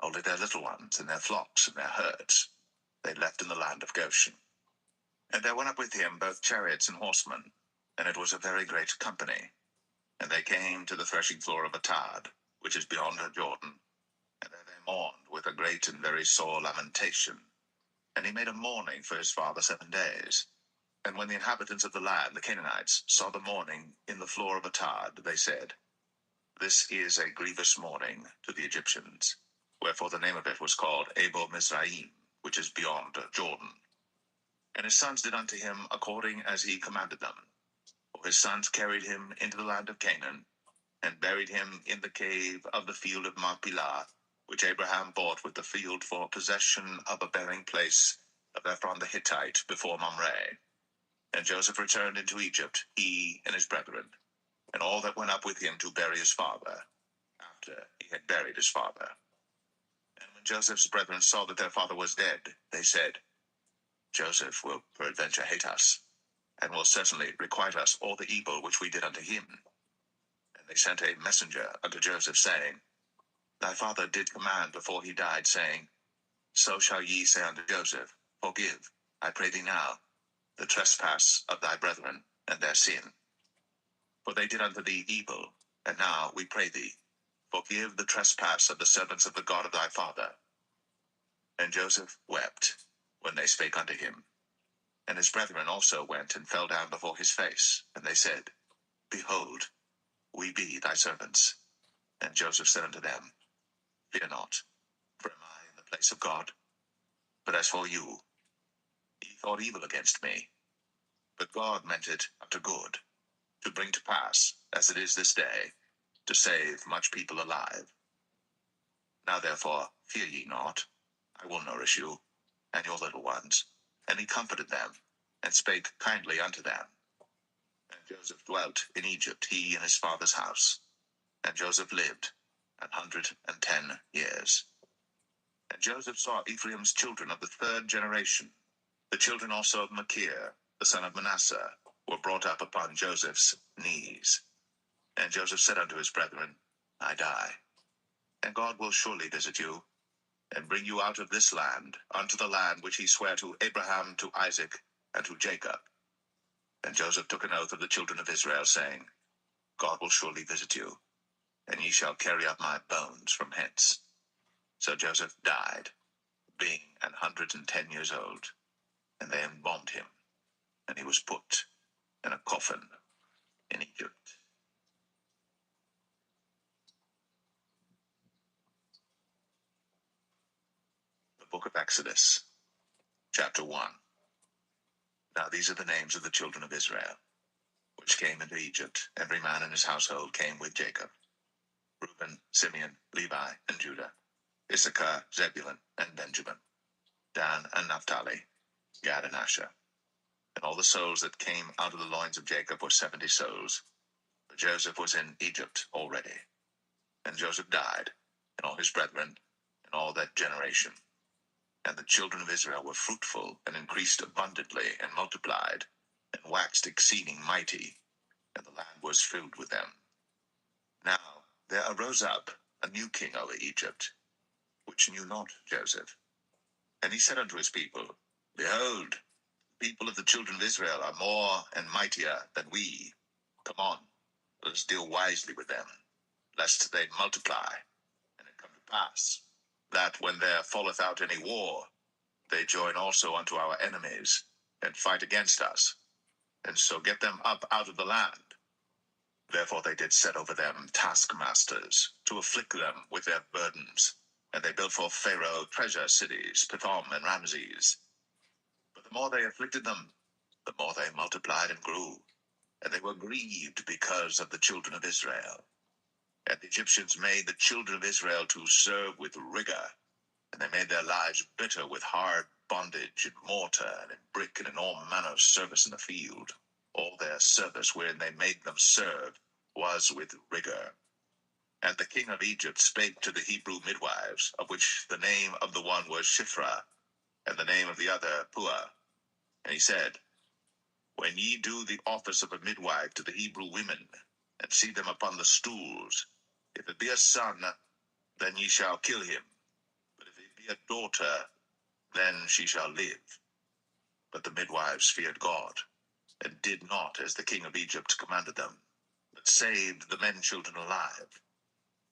Only their little ones, and their flocks, and their herds, they left in the land of Goshen. And there went up with him both chariots and horsemen, and it was a very great company. And they came to the threshing floor of Atad, which is beyond Jordan. And there they mourned with a great and very sore lamentation. And he made a mourning for his father 7 days. And when the inhabitants of the land, the Canaanites, saw the mourning in the floor of Atad, they said, This is a grievous mourning to the Egyptians. Wherefore the name of it was called Abel Mizraim, which is beyond Jordan. And his sons did unto him according as he commanded them. For his sons carried him into the land of Canaan, and buried him in the cave of the field of Machpelah, which Abraham bought with the field for possession of a burying place of Ephron the Hittite before Mamre. And Joseph returned into Egypt, he and his brethren, and all that went up with him to bury his father, after he had buried his father. And when Joseph's brethren saw that their father was dead, they said, Joseph will peradventure hate us, and will certainly requite us all the evil which we did unto him. And they sent a messenger unto Joseph, saying, Thy father did command before he died, saying, So shall ye say unto Joseph, Forgive, I pray thee now, the trespass of thy brethren, and their sin. For they did unto thee evil, and now we pray thee, forgive the trespass of the servants of the God of thy father. And Joseph wept, when they spake unto him. And his brethren also went and fell down before his face, and they said, Behold, we be thy servants. And Joseph said unto them, Fear not, for am I in the place of God? But as for you, ye thought evil against me, but God meant it unto good, to bring to pass, as it is this day, to save much people alive. Now therefore fear ye not, I will nourish you, and your little ones. And he comforted them, and spake kindly unto them. And Joseph dwelt in Egypt, he and his father's house. And Joseph lived 110 years. And Joseph saw Ephraim's children of the third generation. The children also of Machir, the son of Manasseh, were brought up upon Joseph's knees. And Joseph said unto his brethren, I die, and God will surely visit you, and bring you out of this land, unto the land which he sware to Abraham, to Isaac, and to Jacob. And Joseph took an oath of the children of Israel, saying, God will surely visit you, and ye shall carry up my bones from hence. So Joseph died, being 110 years old, and they embalmed him, and he was put in a coffin in Egypt. The book of Exodus, chapter 1. Now these are the names of the children of Israel, which came into Egypt. Every man in his household came with Jacob: Reuben, Simeon, Levi, and Judah, Issachar, Zebulun, and Benjamin, Dan and Naphtali, Gad and Asher. And all the souls that came out of the loins of Jacob were 70 souls. For Joseph was in Egypt already. And Joseph died, and all his brethren, and all that generation. And the children of Israel were fruitful, and increased abundantly, and multiplied, and waxed exceeding mighty, and the land was filled with them. Now there arose up a new king over Egypt, which knew not Joseph. And he said unto his people, Behold, the people of the children of Israel are more and mightier than we. Come on, let us deal wisely with them, lest they multiply. And it come to pass, that when there falleth out any war, they join also unto our enemies, and fight against us, and so get them up out of the land. Therefore they did set over them taskmasters, to afflict them with their burdens. And they built for Pharaoh treasure cities, Pithom and Ramses. But the more they afflicted them, the more they multiplied and grew. And they were grieved because of the children of Israel. And the Egyptians made the children of Israel to serve with rigor. And they made their lives bitter with hard bondage, in mortar, and in brick, and in all manner of service in the field. All their service wherein they made them serve was with rigor. And the king of Egypt spake to the Hebrew midwives, of which the name of the one was Shiphrah, and the name of the other Puah. And he said, When ye do the office of a midwife to the Hebrew women, and see them upon the stools, if it be a son, then ye shall kill him. But if it be a daughter, then she shall live. But the midwives feared God, and did not as the king of Egypt commanded them, but saved the men children alive.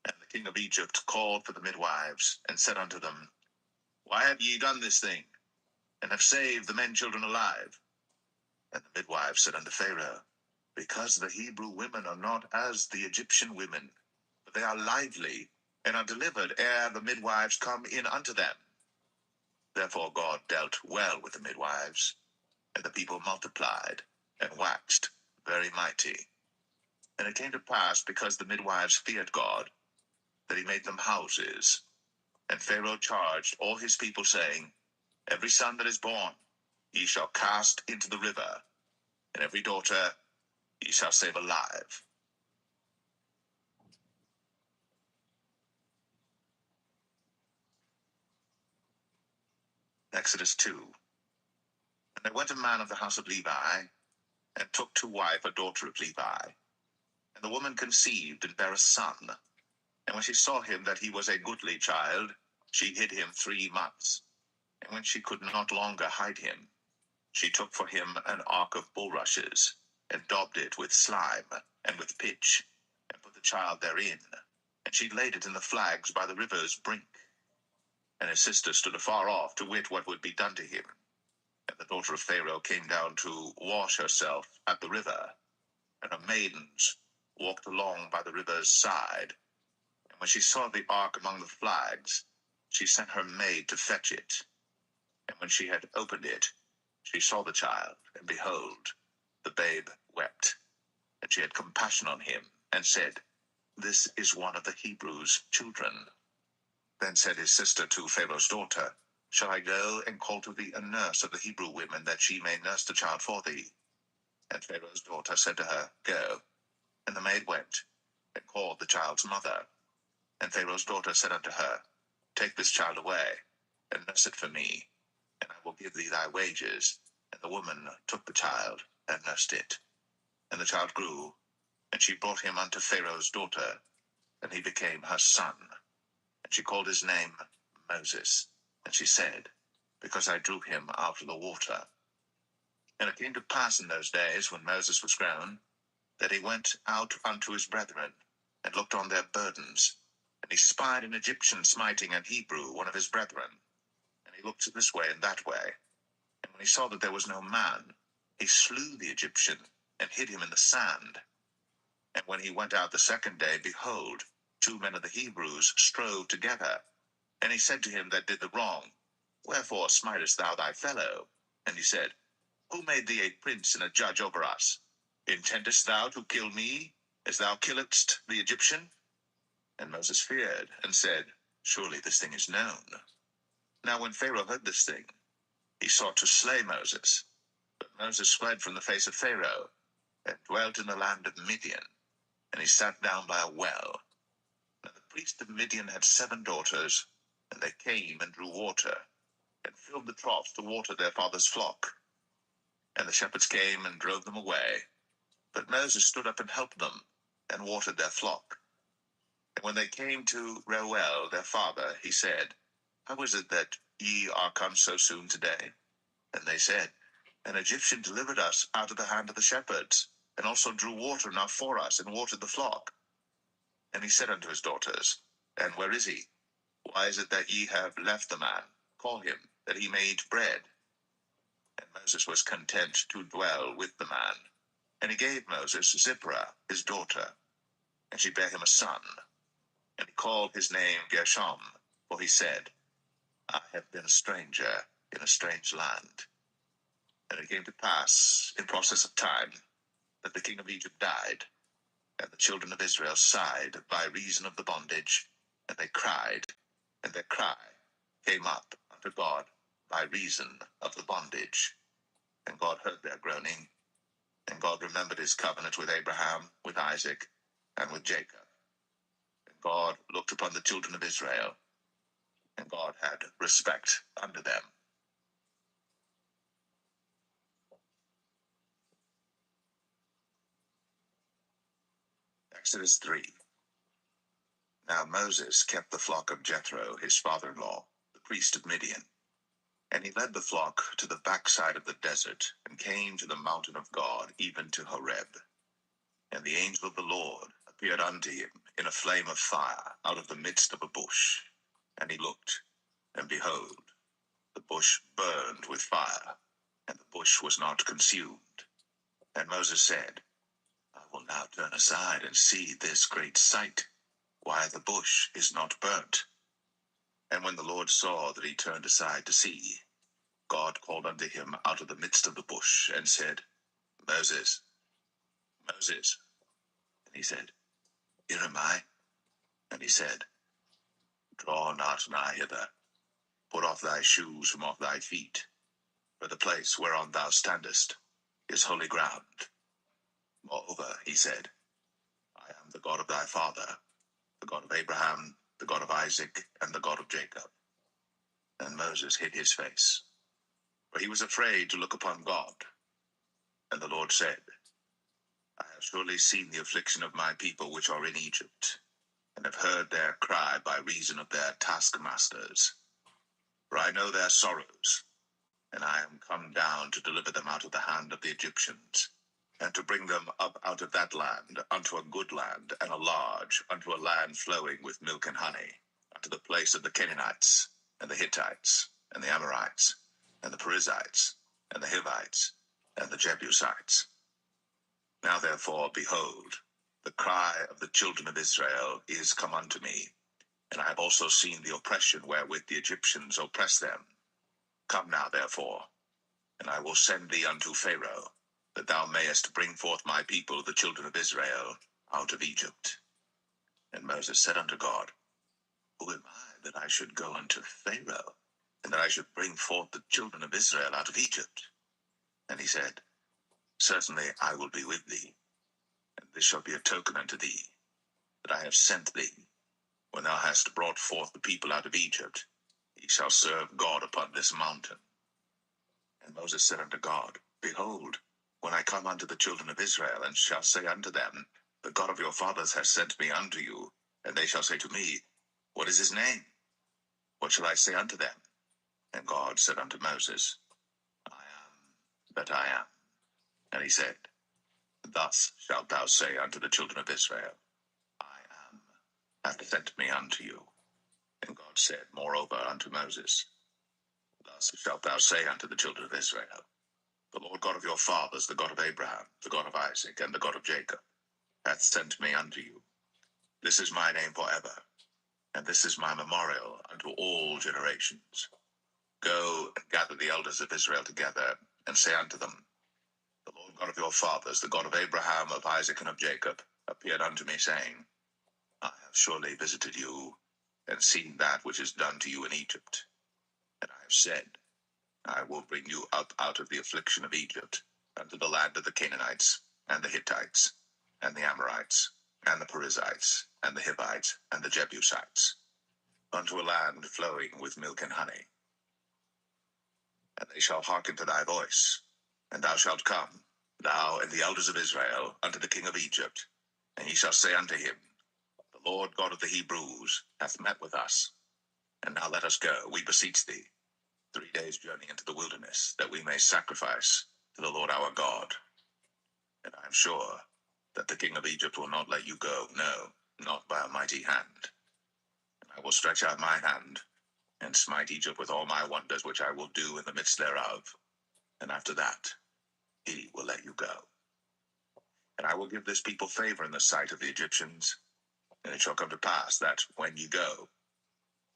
And the king of Egypt called for the midwives, and said unto them, Why have ye done this thing, and have saved the men children alive? And the midwives said unto Pharaoh, Because the Hebrew women are not as the Egyptian women, but they are lively, and are delivered ere the midwives come in unto them. Therefore God dealt well with the midwives, and the people multiplied, and waxed very mighty. And it came to pass, because the midwives feared God, that he made them houses. And Pharaoh charged all his people, saying, Every son that is born ye shall cast into the river, and every daughter ye shall save alive. Exodus 2. And there went a man of the house of Levi, and took to wife a daughter of Levi. And the woman conceived, and bare a son. And when she saw him that he was a goodly child, she hid him 3 months. And when she could not longer hide him, she took for him an ark of bulrushes, and daubed it with slime, and with pitch, and put the child therein. And she laid it in the flags by the river's brink. And his sister stood afar off to wit what would be done to him. And the daughter of Pharaoh came down to wash herself at the river, and her maidens walked along by the river's side. And when she saw the ark among the flags, she sent her maid to fetch it. And when she had opened it, she saw the child, and behold, the babe wept. And she had compassion on him, and said, This is one of the Hebrews' children. Then said his sister to Pharaoh's daughter, Shall I go and call to thee a nurse of the Hebrew women, that she may nurse the child for thee? And Pharaoh's daughter said to her, Go. And the maid went, and called the child's mother. And Pharaoh's daughter said unto her, Take this child away, and nurse it for me, and I will give thee thy wages. And the woman took the child, and nursed it. And the child grew, and she brought him unto Pharaoh's daughter, and he became her son. And she called his name Moses. And she said, Because I drew him out of the water. And it came to pass in those days, when Moses was grown, that he went out unto his brethren, and looked on their burdens. And he spied an Egyptian smiting an Hebrew, one of his brethren. And he looked this way and that way. And when he saw that there was no man, he slew the Egyptian, and hid him in the sand. And when he went out the second day, behold, 2 men of the Hebrews strove together. And he said to him that did the wrong, Wherefore smitest thou thy fellow? And he said, Who made thee a prince and a judge over us? Intendest thou to kill me, as thou killedst the Egyptian? And Moses feared, and said, Surely this thing is known. Now when Pharaoh heard this thing, he sought to slay Moses. But Moses fled from the face of Pharaoh, and dwelt in the land of Midian. And he sat down by a well. Now the priest of Midian had 7 daughters, and they came and drew water, and filled the troughs to water their father's flock. And the shepherds came and drove them away. But Moses stood up and helped them, and watered their flock. And when they came to Reuel their father, he said, How is it that ye are come so soon today? And they said, An Egyptian delivered us out of the hand of the shepherds, and also drew water enough for us, and watered the flock. And he said unto his daughters, And where is he? Why is it that ye have left the man? Call him, that he may eat bread. And Moses was content to dwell with the man. And he gave Moses Zipporah, his daughter, and she bare him a son. And he called his name Gershom, for he said, I have been a stranger in a strange land. And it came to pass, in process of time, that the king of Egypt died, and the children of Israel sighed by reason of the bondage, and they cried, and their cry came up unto God by reason of the bondage. And God heard their groaning, and God remembered his covenant with Abraham, with Isaac, and with Jacob. And God looked upon the children of Israel, and God had respect unto them. Exodus 3. Now Moses kept the flock of Jethro, his father-in-law, the priest of Midian. And he led the flock to the backside of the desert, and came to the mountain of God, even to Horeb. And the angel of the Lord appeared unto him in a flame of fire out of the midst of a bush. And he looked, and behold, the bush burned with fire, and the bush was not consumed. And Moses said, I will now turn aside and see this great sight, why the bush is not burnt. And when the Lord saw that he turned aside to see, God called unto him out of the midst of the bush, and said, Moses, Moses. And he said, Here am I. And he said, Draw not nigh hither. Put off thy shoes from off thy feet, for the place whereon thou standest is holy ground. Moreover, he said, I am the God of thy father, the God of Abraham, the God of Isaac, and the God of Jacob. And Moses hid his face, for he was afraid to look upon God. And the Lord said, I have surely seen the affliction of my people which are in Egypt, and have heard their cry by reason of their taskmasters. For I know their sorrows, and I am come down to deliver them out of the hand of the Egyptians, and to bring them up out of that land unto a good land, and a large, unto a land flowing with milk and honey, unto the place of the Canaanites. and the Hittites, and the Amorites, and the Perizzites, and the Hivites, and the Jebusites. Now therefore, behold, the cry of the children of Israel is come unto me, and I have also seen the oppression wherewith the Egyptians oppress them. Come now therefore, and I will send thee unto Pharaoh, that thou mayest bring forth my people, the children of Israel, out of Egypt. And Moses said unto God, Who am I that I should go unto Pharaoh, and that I should bring forth the children of Israel out of Egypt? And he said, Certainly I will be with thee, and this shall be a token unto thee, that I have sent thee. When thou hast brought forth the people out of Egypt, ye shall serve God upon this mountain. And Moses said unto God, Behold, when I come unto the children of Israel, and shall say unto them, The God of your fathers has sent me unto you, and they shall say to me, What is his name? What shall I say unto them? And God said unto Moses, I am that I am. And he said, Thus shalt thou say unto the children of Israel, I am hath sent me unto you. And God said moreover unto Moses, Thus shalt thou say unto the children of Israel, The Lord God of your fathers, the God of Abraham, the God of Isaac, and the God of Jacob, hath sent me unto you. This is my name forever, and this is my memorial unto all generations. Go and gather the elders of Israel together, and say unto them, The Lord God of your fathers, the God of Abraham, of Isaac, and of Jacob, appeared unto me, saying, I have surely visited you, and seen that which is done to you in Egypt. And I have said, I will bring you up out of the affliction of Egypt, unto the land of the Canaanites, and the Hittites, and the Amorites, and the Perizzites, and the Hivites, and the Jebusites, unto a land flowing with milk and honey. And they shall hearken to thy voice, and thou shalt come, thou and the elders of Israel, unto the king of Egypt, and ye shall say unto him, The Lord God of the Hebrews hath met with us. And now let us go, we beseech thee, 3 days' journey into the wilderness, that we may sacrifice to the Lord our God. And I am sure that the king of Egypt will not let you go, no, not by a mighty hand. And I will stretch out my hand, and smite Egypt with all my wonders which I will do in the midst thereof. And after that, he will let you go. And I will give this people favor in the sight of the Egyptians. And it shall come to pass that, when ye go,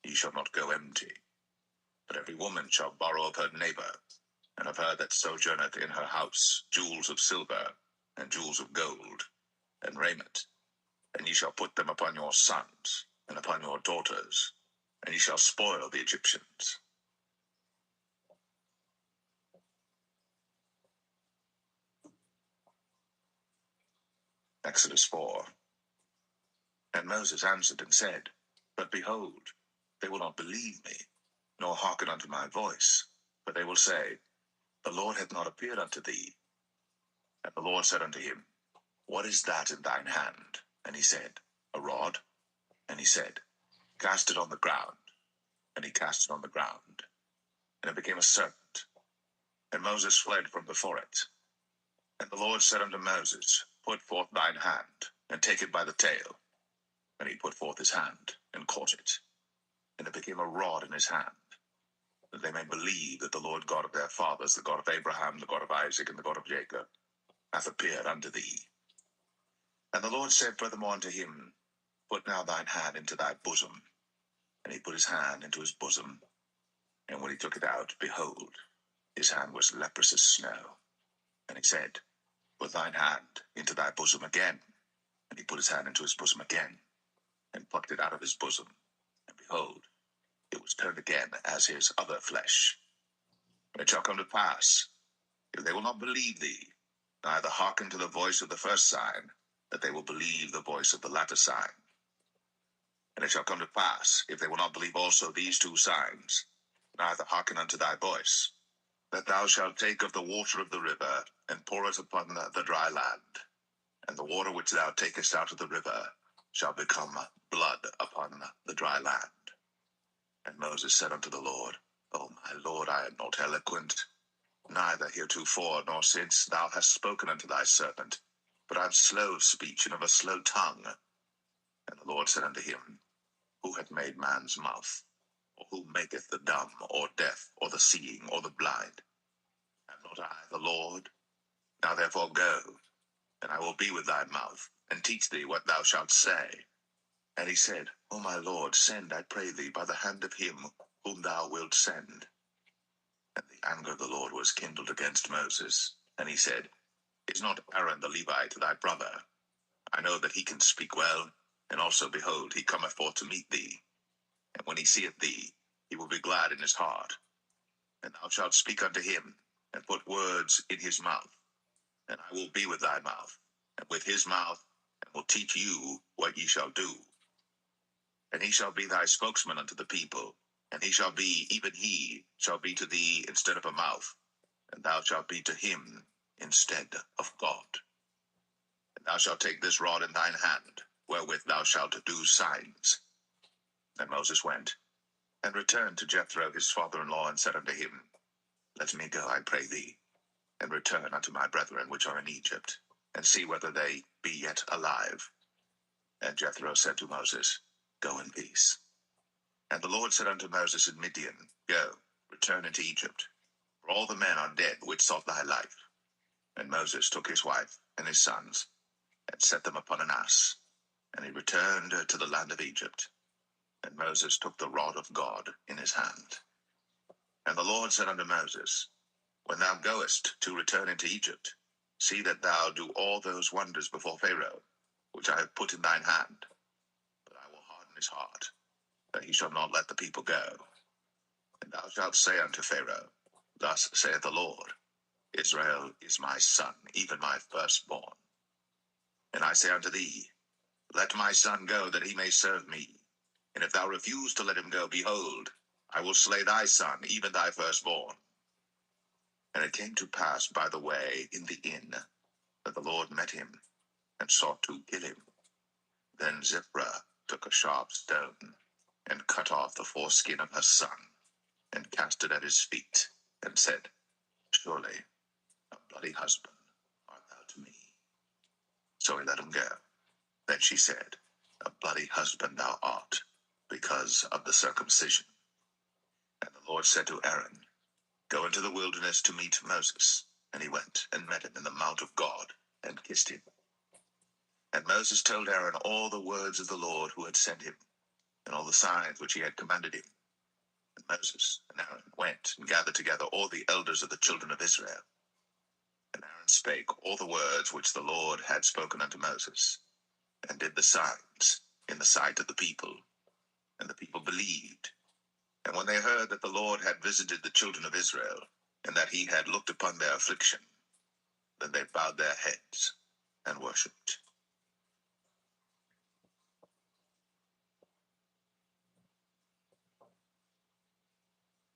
ye shall not go empty. But every woman shall borrow of her neighbor, and of her that sojourneth in her house, jewels of silver, and jewels of gold, and raiment. And ye shall put them upon your sons, and upon your daughters, and ye shall spoil the Egyptians. Exodus 4. And Moses answered and said, But behold, they will not believe me, nor hearken unto my voice, but they will say, The Lord hath not appeared unto thee. And the Lord said unto him, What is that in thine hand? And he said, A rod. And he said, Cast it on the ground. And he cast it on the ground, and it became a serpent. And Moses fled from before it. And the Lord said unto Moses, Put forth thine hand, and take it by the tail. And he put forth his hand, and caught it. And it became a rod in his hand, that they may believe that the Lord God of their fathers, the God of Abraham, the God of Isaac, and the God of Jacob, hath appeared unto thee. And the Lord said furthermore unto him, Put now thine hand into thy bosom. And he put his hand into his bosom, and when he took it out, behold, his hand was leprous as snow. And he said, Put thine hand into thy bosom again. And he put his hand into his bosom again, and plucked it out of his bosom. And behold, it was turned again as his other flesh. And it shall come to pass, if they will not believe thee, neither hearken to the voice of the first sign, that they will believe the voice of the latter sign. And it shall come to pass, if they will not believe also these 2 signs, neither hearken unto thy voice, that thou shalt take of the water of the river, and pour it upon the dry land. And the water which thou takest out of the river shall become blood upon the dry land. And Moses said unto the Lord, O my Lord, I am not eloquent, neither heretofore nor since thou hast spoken unto thy servant, but I am slow of speech and of a slow tongue. And the Lord said unto him, Who hath made man's mouth? Or who maketh the dumb, or deaf, or the seeing, or the blind? Am not I the Lord? Now therefore go, and I will be with thy mouth, and teach thee what thou shalt say. And he said, O my Lord, send, I pray thee, by the hand of him whom thou wilt send. And the anger of the Lord was kindled against Moses. And he said, Is not Aaron the Levite thy brother? I know that he can speak well, and also, behold, he cometh forth to meet thee. And when he seeth thee, he will be glad in his heart. And thou shalt speak unto him, and put words in his mouth. And I will be with thy mouth, and with his mouth, and will teach you what ye shall do. And he shall be thy spokesman unto the people, and he shall be, even he, shall be to thee instead of a mouth, and thou shalt be to him instead of God. And thou shalt take this rod in thine hand, wherewith thou shalt do signs. And Moses went, and returned to Jethro his father-in-law, and said unto him, Let me go, I pray thee, and return unto my brethren which are in Egypt, and see whether they be yet alive. And Jethro said to Moses, Go in peace. And the Lord said unto Moses in Midian, Go, return into Egypt, for all the men are dead which sought thy life. And Moses took his wife and his sons, and set them upon an ass, and he returned to the land of Egypt. And Moses took the rod of God in his hand. And the Lord said unto Moses, When thou goest to return into Egypt, see that thou do all those wonders before Pharaoh, which I have put in thine hand. But I will harden his heart, that he shall not let the people go. And thou shalt say unto Pharaoh, Thus saith the Lord, Israel is my son, even my firstborn. And I say unto thee, Let my son go, that he may serve me. And if thou refuse to let him go, behold, I will slay thy son, even thy firstborn. And it came to pass by the way in the inn, that the Lord met him, and sought to kill him. Then Zipporah took a sharp stone, and cut off the foreskin of her son, and cast it at his feet, and said, Surely a bloody husband art thou to me. So he let him go. Then she said, A bloody husband thou art, because of the circumcision. And the Lord said to Aaron, Go into the wilderness to meet Moses. And he went and met him in the mount of God, and kissed him. And Moses told Aaron all the words of the Lord who had sent him, and all the signs which he had commanded him. And Moses and Aaron went and gathered together all the elders of the children of Israel. And Aaron spake all the words which the Lord had spoken unto Moses, and did the signs in the sight of the people. And the people believed. And when they heard that the Lord had visited the children of Israel, and that he had looked upon their affliction, then they bowed their heads and worshipped.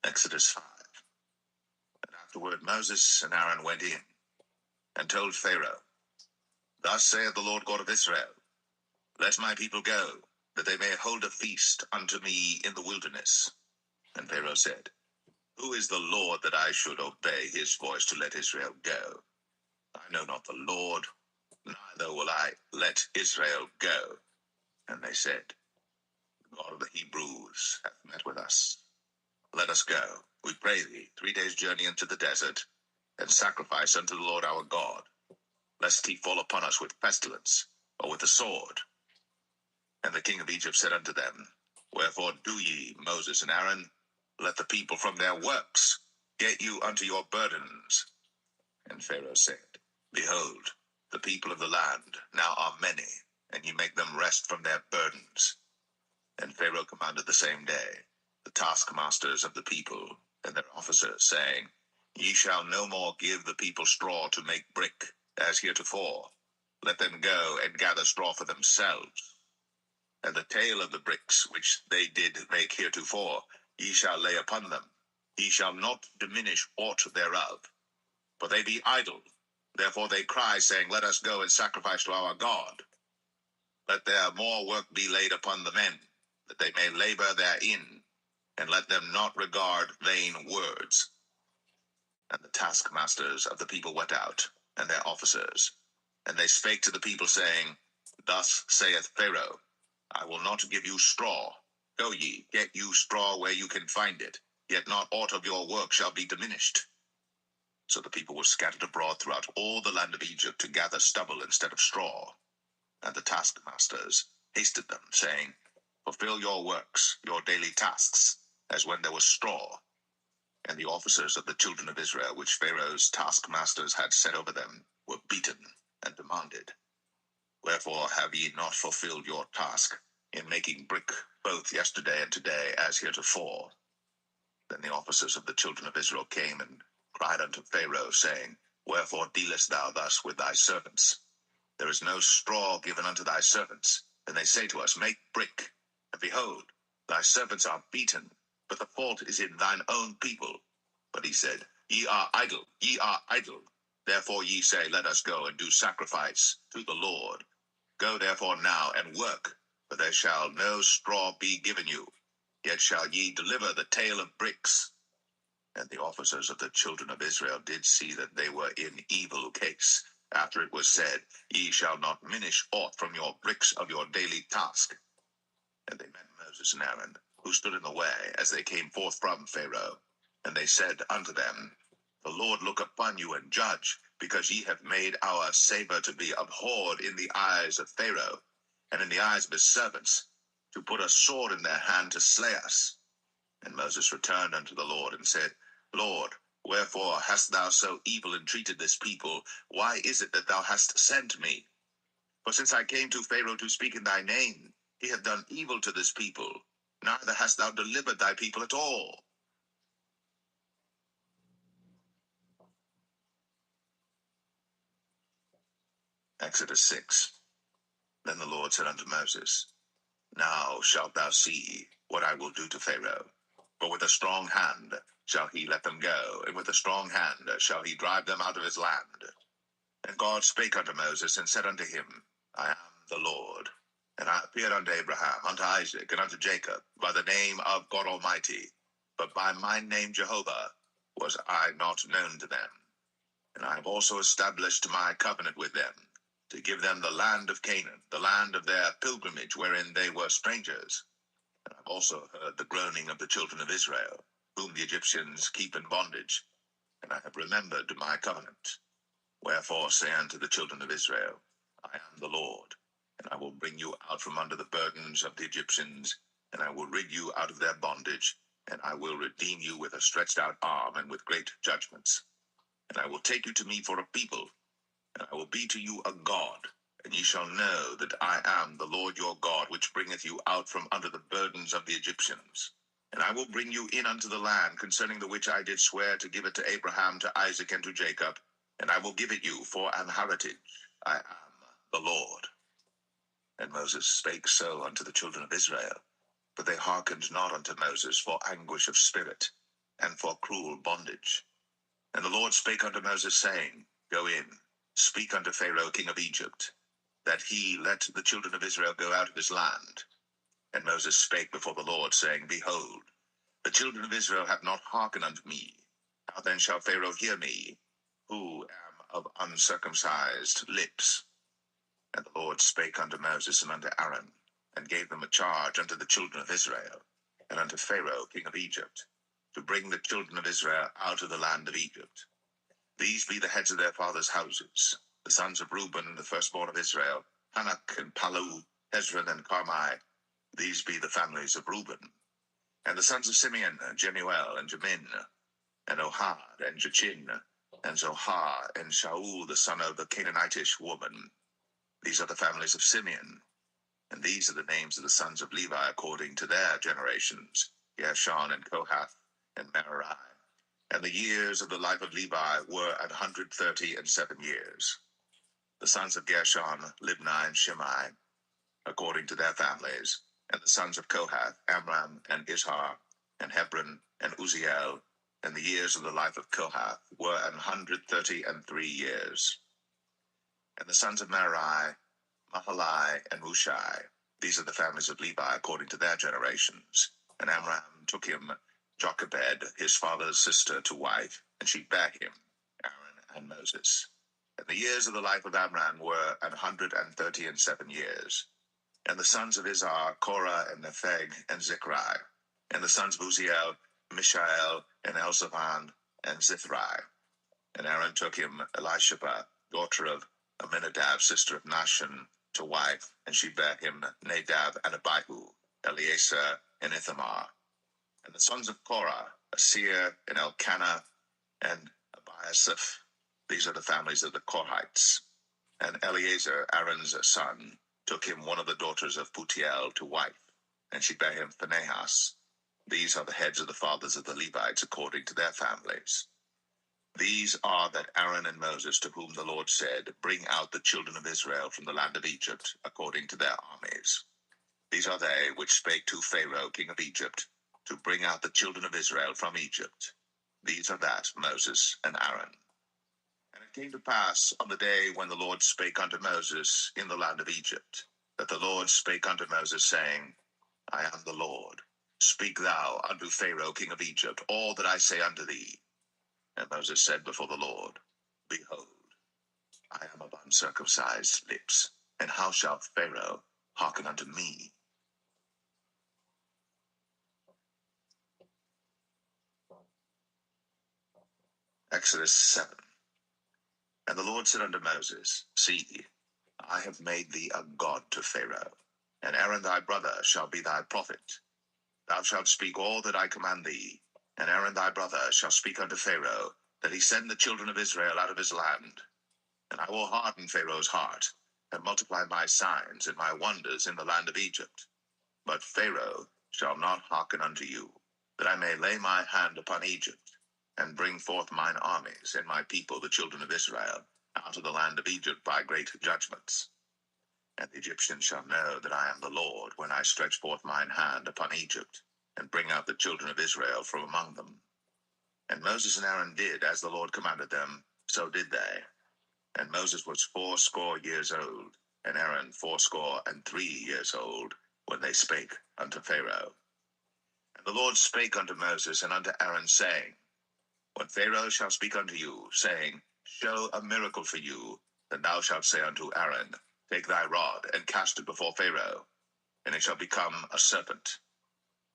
Exodus 5. And afterward Moses and Aaron went in, and told Pharaoh, Thus saith the Lord God of Israel, Let my people go, that they may hold a feast unto me in the wilderness. And Pharaoh said, Who is the Lord that I should obey his voice to let Israel go? I know not the Lord, neither will I let Israel go. And they said, The God of the Hebrews hath met with us. Let us go, we pray thee, 3 days' journey into the desert, and sacrifice unto the Lord our God, lest he fall upon us with pestilence, or with the sword. And the king of Egypt said unto them, Wherefore do ye, Moses and Aaron, let the people from their works get you unto your burdens? And Pharaoh said, Behold, the people of the land now are many, and ye make them rest from their burdens. And Pharaoh commanded the same day the taskmasters of the people and their officers, saying, Ye shall no more give the people straw to make brick, as heretofore. Let them go and gather straw for themselves. And the tale of the bricks which they did make heretofore, ye shall lay upon them. Ye shall not diminish aught thereof. For they be idle. Therefore they cry, saying, Let us go and sacrifice to our God. Let their more work be laid upon the men, that they may labor therein, and let them not regard vain words. And the taskmasters of the people went out, and their officers, and they spake to the people, saying, Thus saith Pharaoh, I will not give you straw, Go ye, get you straw where you can find it, yet not aught of your work shall be diminished. So the people were scattered abroad throughout all the land of Egypt to gather stubble instead of straw. And the taskmasters hasted them, saying, Fulfill your works, your daily tasks, as when there was straw. And the officers of the children of Israel, which Pharaoh's taskmasters had set over them, were beaten and demanded, Wherefore have ye not fulfilled your task in making brick both yesterday and today as heretofore? Then the officers of the children of Israel came and cried unto Pharaoh, saying, Wherefore dealest thou thus with thy servants? There is no straw given unto thy servants. And they say to us, Make brick. And behold, thy servants are beaten, but the fault is in thine own people. But he said, Ye are idle, ye are idle. Therefore ye say, Let us go and do sacrifice to the Lord. Go therefore now and work, for there shall no straw be given you. Yet shall ye deliver the tale of bricks. And the officers of the children of Israel did see that they were in evil case, after it was said, Ye shall not minish aught from your bricks of your daily task. And they met Moses and Aaron, who stood in the way, as they came forth from Pharaoh. And they said unto them, The Lord look upon you and judge, because ye have made our savor to be abhorred in the eyes of Pharaoh, and in the eyes of his servants, to put a sword in their hand to slay us. And Moses returned unto the Lord and said, Lord, wherefore hast thou so evil entreated this people? Why is it that thou hast sent me? For since I came to Pharaoh to speak in thy name, he hath done evil to this people, neither hast thou delivered thy people at all. Exodus 6. Then the Lord said unto Moses, Now shalt thou see what I will do to Pharaoh. For with a strong hand shall he let them go, and with a strong hand shall he drive them out of his land. And God spake unto Moses, and said unto him, I am the Lord. And I appeared unto Abraham, unto Isaac, and unto Jacob, by the name of God Almighty. But by my name Jehovah was I not known to them. And I have also established my covenant with them, to give them the land of Canaan, the land of their pilgrimage, wherein they were strangers. And I have also heard the groaning of the children of Israel, whom the Egyptians keep in bondage. And I have remembered my covenant. Wherefore say unto the children of Israel, I am the Lord, and I will bring you out from under the burdens of the Egyptians, and I will rid you out of their bondage, and I will redeem you with a stretched out arm and with great judgments. And I will take you to me for a people, and I will be to you a God, and ye shall know that I am the Lord your God, which bringeth you out from under the burdens of the Egyptians. And I will bring you in unto the land concerning the which I did swear to give it to Abraham, to Isaac, and to Jacob, and I will give it you for an heritage. I am the Lord. And Moses spake so unto the children of Israel, but they hearkened not unto Moses for anguish of spirit, and for cruel bondage. And the Lord spake unto Moses, saying, Go in, speak unto Pharaoh king of Egypt, that he let the children of Israel go out of his land. And Moses spake before the Lord, saying, Behold, the children of Israel have not hearkened unto me. How then shall Pharaoh hear me, who am of uncircumcised lips? And the Lord spake unto Moses and unto Aaron, and gave them a charge unto the children of Israel, and unto Pharaoh king of Egypt, to bring the children of Israel out of the land of Egypt. These be the heads of their fathers' houses, the sons of Reuben, the firstborn of Israel, Hanak and Palu, Hezron and Carmi. These be the families of Reuben. And the sons of Simeon, Jemuel and Jamin, and Ohad and Jachin, and Zohar and Shaul, the son of the Canaanitish woman. These are the families of Simeon. And these are the names of the sons of Levi according to their generations, Gershon and Kohath and Merari. And the years of the life of Levi were 137 years. The sons of Gershon, Libni and Shimei, according to their families. And the sons of Kohath, Amram and Izhar, and Hebron and Uzziel. And the years of the life of Kohath were 133 years. And the sons of Merari, Mahalai and Mushai. These are the families of Levi according to their generations. And Amram took him Jochebed, his father's sister, to wife, and she bare him, Aaron and Moses. And the years of the life of Amram were 137 years. And the sons of Izhar, Korah, and Nepheg, and Zikri. And the sons of Uzziel, Mishael, and Elzaphan, and Zithri. And Aaron took him Elisheba, daughter of Aminadab, sister of Nahshon, to wife, and she bare him Nadab and Abihu, Eleazar, and Ithamar. And the sons of Korah, Asir, and Elkanah, and Abiasaph. These are the families of the Korhites. And Eleazar, Aaron's son, took him one of the daughters of Putiel to wife, and she bare him Phinehas. These are the heads of the fathers of the Levites according to their families. These are that Aaron and Moses, to whom the Lord said, Bring out the children of Israel from the land of Egypt, according to their armies. These are they which spake to Pharaoh king of Egypt, to bring out the children of Israel from Egypt. These are that Moses and Aaron. And it came to pass on the day when the Lord spake unto Moses in the land of Egypt, that the Lord spake unto Moses, saying, I am the Lord. Speak thou unto Pharaoh king of Egypt all that I say unto thee. And Moses said before the Lord, Behold, I am of uncircumcised lips, and how shall Pharaoh hearken unto me? Exodus 7. And the Lord said unto Moses, See, I have made thee a god to Pharaoh, and Aaron thy brother shall be thy prophet. Thou shalt speak all that I command thee, and Aaron thy brother shall speak unto Pharaoh, that he send the children of Israel out of his land. And I will harden Pharaoh's heart, and multiply my signs and my wonders in the land of Egypt. But Pharaoh shall not hearken unto you, that I may lay my hand upon Egypt, and bring forth mine armies and my people, the children of Israel, out of the land of Egypt by great judgments. And the Egyptians shall know that I am the Lord, when I stretch forth mine hand upon Egypt, and bring out the children of Israel from among them. And Moses and Aaron did as the Lord commanded them, so did they. And Moses was 80 years old, and Aaron 83 years old, when they spake unto Pharaoh. And the Lord spake unto Moses and unto Aaron, saying, When Pharaoh shall speak unto you, saying, Show a miracle for you, then thou shalt say unto Aaron, Take thy rod, and cast it before Pharaoh, and it shall become a serpent.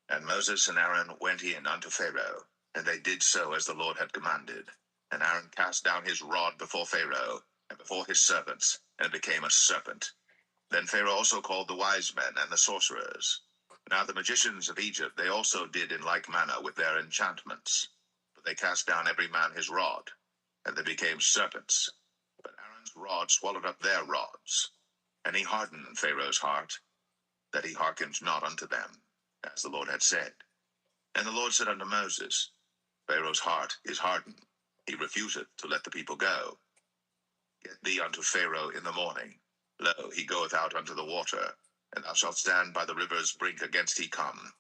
And Moses and Aaron went in unto Pharaoh, and they did so as the Lord had commanded. And Aaron cast down his rod before Pharaoh, and before his servants, and it became a serpent. Then Pharaoh also called the wise men and the sorcerers. Now the magicians of Egypt, they also did in like manner with their enchantments. But they cast down every man his rod, and they became serpents. But Aaron's rod swallowed up their rods. And he hardened Pharaoh's heart, that he hearkened not unto them, as the Lord had said. And the Lord said unto Moses, Pharaoh's heart is hardened, he refuseth to let the people go. Get thee unto Pharaoh in the morning. Lo, he goeth out unto the water, and thou shalt stand by the river's brink against he come.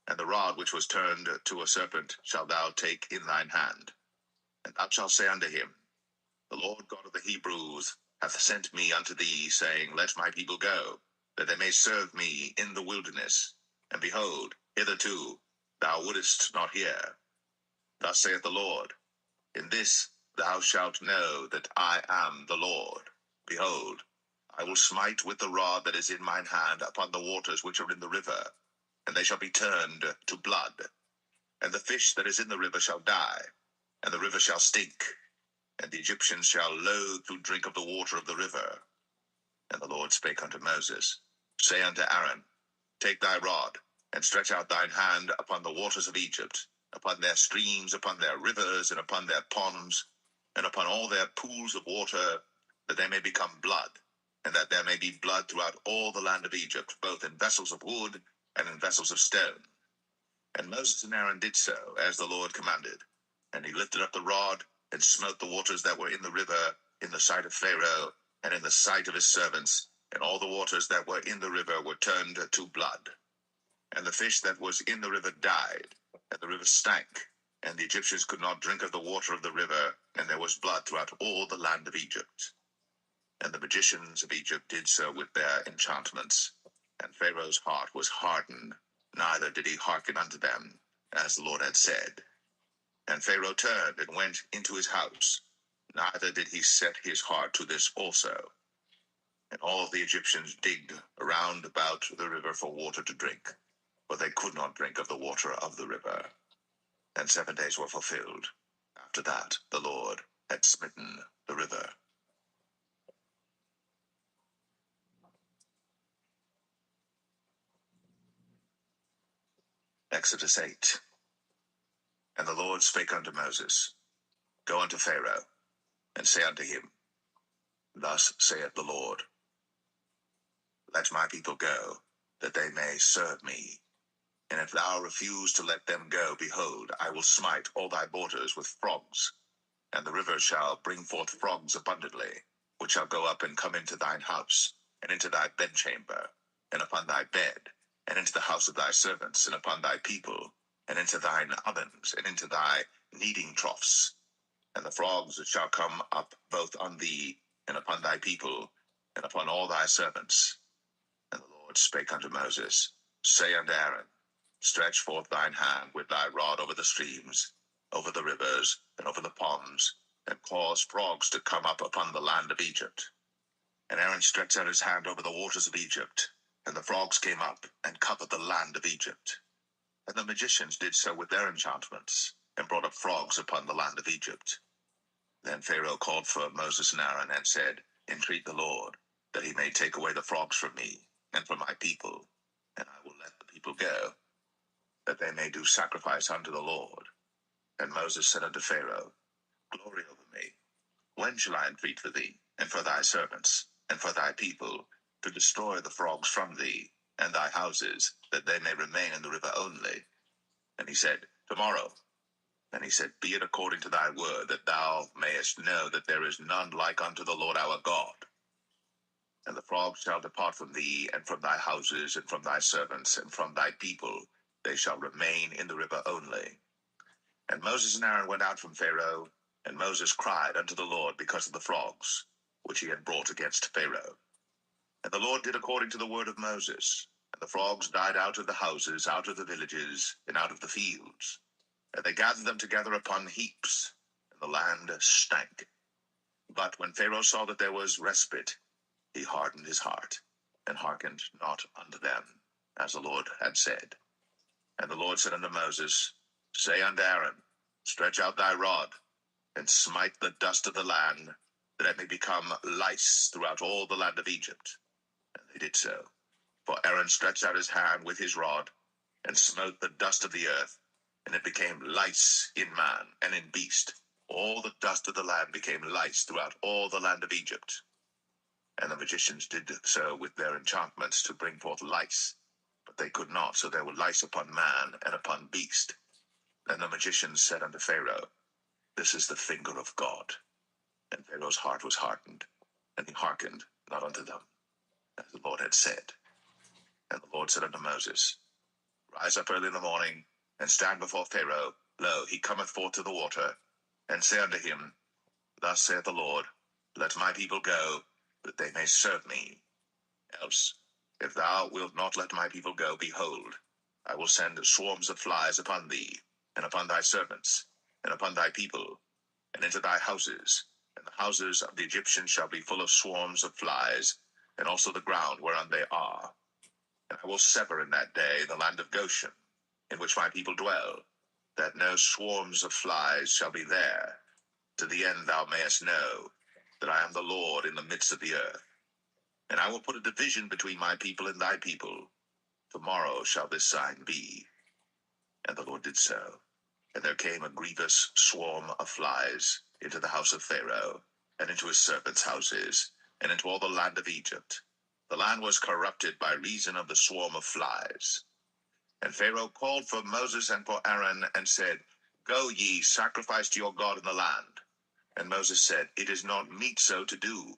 And the rod which was turned to a serpent shalt thou take in thine hand. And thou shalt say unto him, The Lord God of the Hebrews hath sent me unto thee, saying, Let my people go, that they may serve me in the wilderness. And behold, hitherto thou wouldest not hear. Thus saith the Lord, In this thou shalt know that I am the Lord. Behold, I will smite with the rod that is in mine hand upon the waters which are in the river, and they shall be turned to blood. And the fish that is in the river shall die, and the river shall stink, and the Egyptians shall loathe to drink of the water of the river. And the Lord spake unto Moses, Say unto Aaron, Take thy rod, and stretch out thine hand upon the waters of Egypt, upon their streams, upon their rivers, and upon their ponds, and upon all their pools of water, that they may become blood, and that there may be blood throughout all the land of Egypt, both in vessels of wood and in vessels of stone. And Moses and Aaron did so, as the Lord commanded. And he lifted up the rod, and smote the waters that were in the river, in the sight of Pharaoh, and in the sight of his servants, and all the waters that were in the river were turned to blood. And the fish that was in the river died, and the river stank, and the Egyptians could not drink of the water of the river, and there was blood throughout all the land of Egypt. And the magicians of Egypt did so with their enchantments, and Pharaoh's heart was hardened, neither did he hearken unto them, as the Lord had said. And Pharaoh turned and went into his house, neither did he set his heart to this also. And all the Egyptians digged around about the river for water to drink, but they could not drink of the water of the river. And 7 days were fulfilled. After that, the Lord had smitten the river. Exodus 8. And the Lord spake unto Moses, Go unto Pharaoh, and say unto him, Thus saith the Lord, Let my people go, that they may serve me. And if thou refuse to let them go, behold, I will smite all thy borders with frogs, and the river shall bring forth frogs abundantly, which shall go up and come into thine house, and into thy bedchamber, and upon thy bed, and into the house of thy servants, and upon thy people, and into thine ovens, and into thy kneading troughs. And the frogs shall come up both on thee, and upon thy people, and upon all thy servants. And the Lord spake unto Moses, Say unto Aaron, Stretch forth thine hand with thy rod over the streams, over the rivers, and over the ponds, and cause frogs to come up upon the land of Egypt. And Aaron stretched out his hand over the waters of Egypt, and the frogs came up, and covered the land of Egypt. And the magicians did so with their enchantments, and brought up frogs upon the land of Egypt. Then Pharaoh called for Moses and Aaron, and said, Entreat the Lord, that he may take away the frogs from me, and from my people, and I will let the people go, that they may do sacrifice unto the Lord. And Moses said unto Pharaoh, Glory over me. When shall I entreat for thee, and for thy servants, and for thy people, to destroy the frogs from thee, and thy houses, that they may remain in the river only? And he said, Tomorrow. And he said, Be it according to thy word, that thou mayest know that there is none like unto the Lord our God. And the frogs shall depart from thee, and from thy houses, and from thy servants, and from thy people. They shall remain in the river only. And Moses and Aaron went out from Pharaoh, and Moses cried unto the Lord because of the frogs, which he had brought against Pharaoh. And the Lord did according to the word of Moses. And the frogs died out of the houses, out of the villages, and out of the fields. And they gathered them together upon heaps, and the land stank. But when Pharaoh saw that there was respite, he hardened his heart, and hearkened not unto them, as the Lord had said. And the Lord said unto Moses, Say unto Aaron, Stretch out thy rod, and smite the dust of the land, that it may become lice throughout all the land of Egypt. And they did so. For Aaron stretched out his hand with his rod, and smote the dust of the earth, and it became lice in man and in beast. All the dust of the land became lice throughout all the land of Egypt. And the magicians did so with their enchantments to bring forth lice, but they could not, so there were lice upon man and upon beast. And the magicians said unto Pharaoh, This is the finger of God. And Pharaoh's heart was hardened, and he hearkened not unto them, as the Lord had said. And the Lord said unto Moses, Rise up early in the morning, and stand before Pharaoh. Lo, he cometh forth to the water. And say unto him, Thus saith the Lord, Let my people go, that they may serve me. Else, if thou wilt not let my people go, behold, I will send swarms of flies upon thee, and upon thy servants, and upon thy people, and into thy houses, and the houses of the Egyptians shall be full of swarms of flies, and also the ground whereon they are. And I will sever in that day the land of Goshen, in which my people dwell, that no swarms of flies shall be there, to the end thou mayest know that I am the Lord in the midst of the earth. And I will put a division between my people and thy people. Tomorrow shall this sign be. And the Lord did so. And there came a grievous swarm of flies into the house of Pharaoh, and into his servants' houses, and into all the land of Egypt. The land was corrupted by reason of the swarm of flies. And Pharaoh called for Moses and for Aaron, and said, Go ye, sacrifice to your God in the land. And Moses said, It is not meet so to do,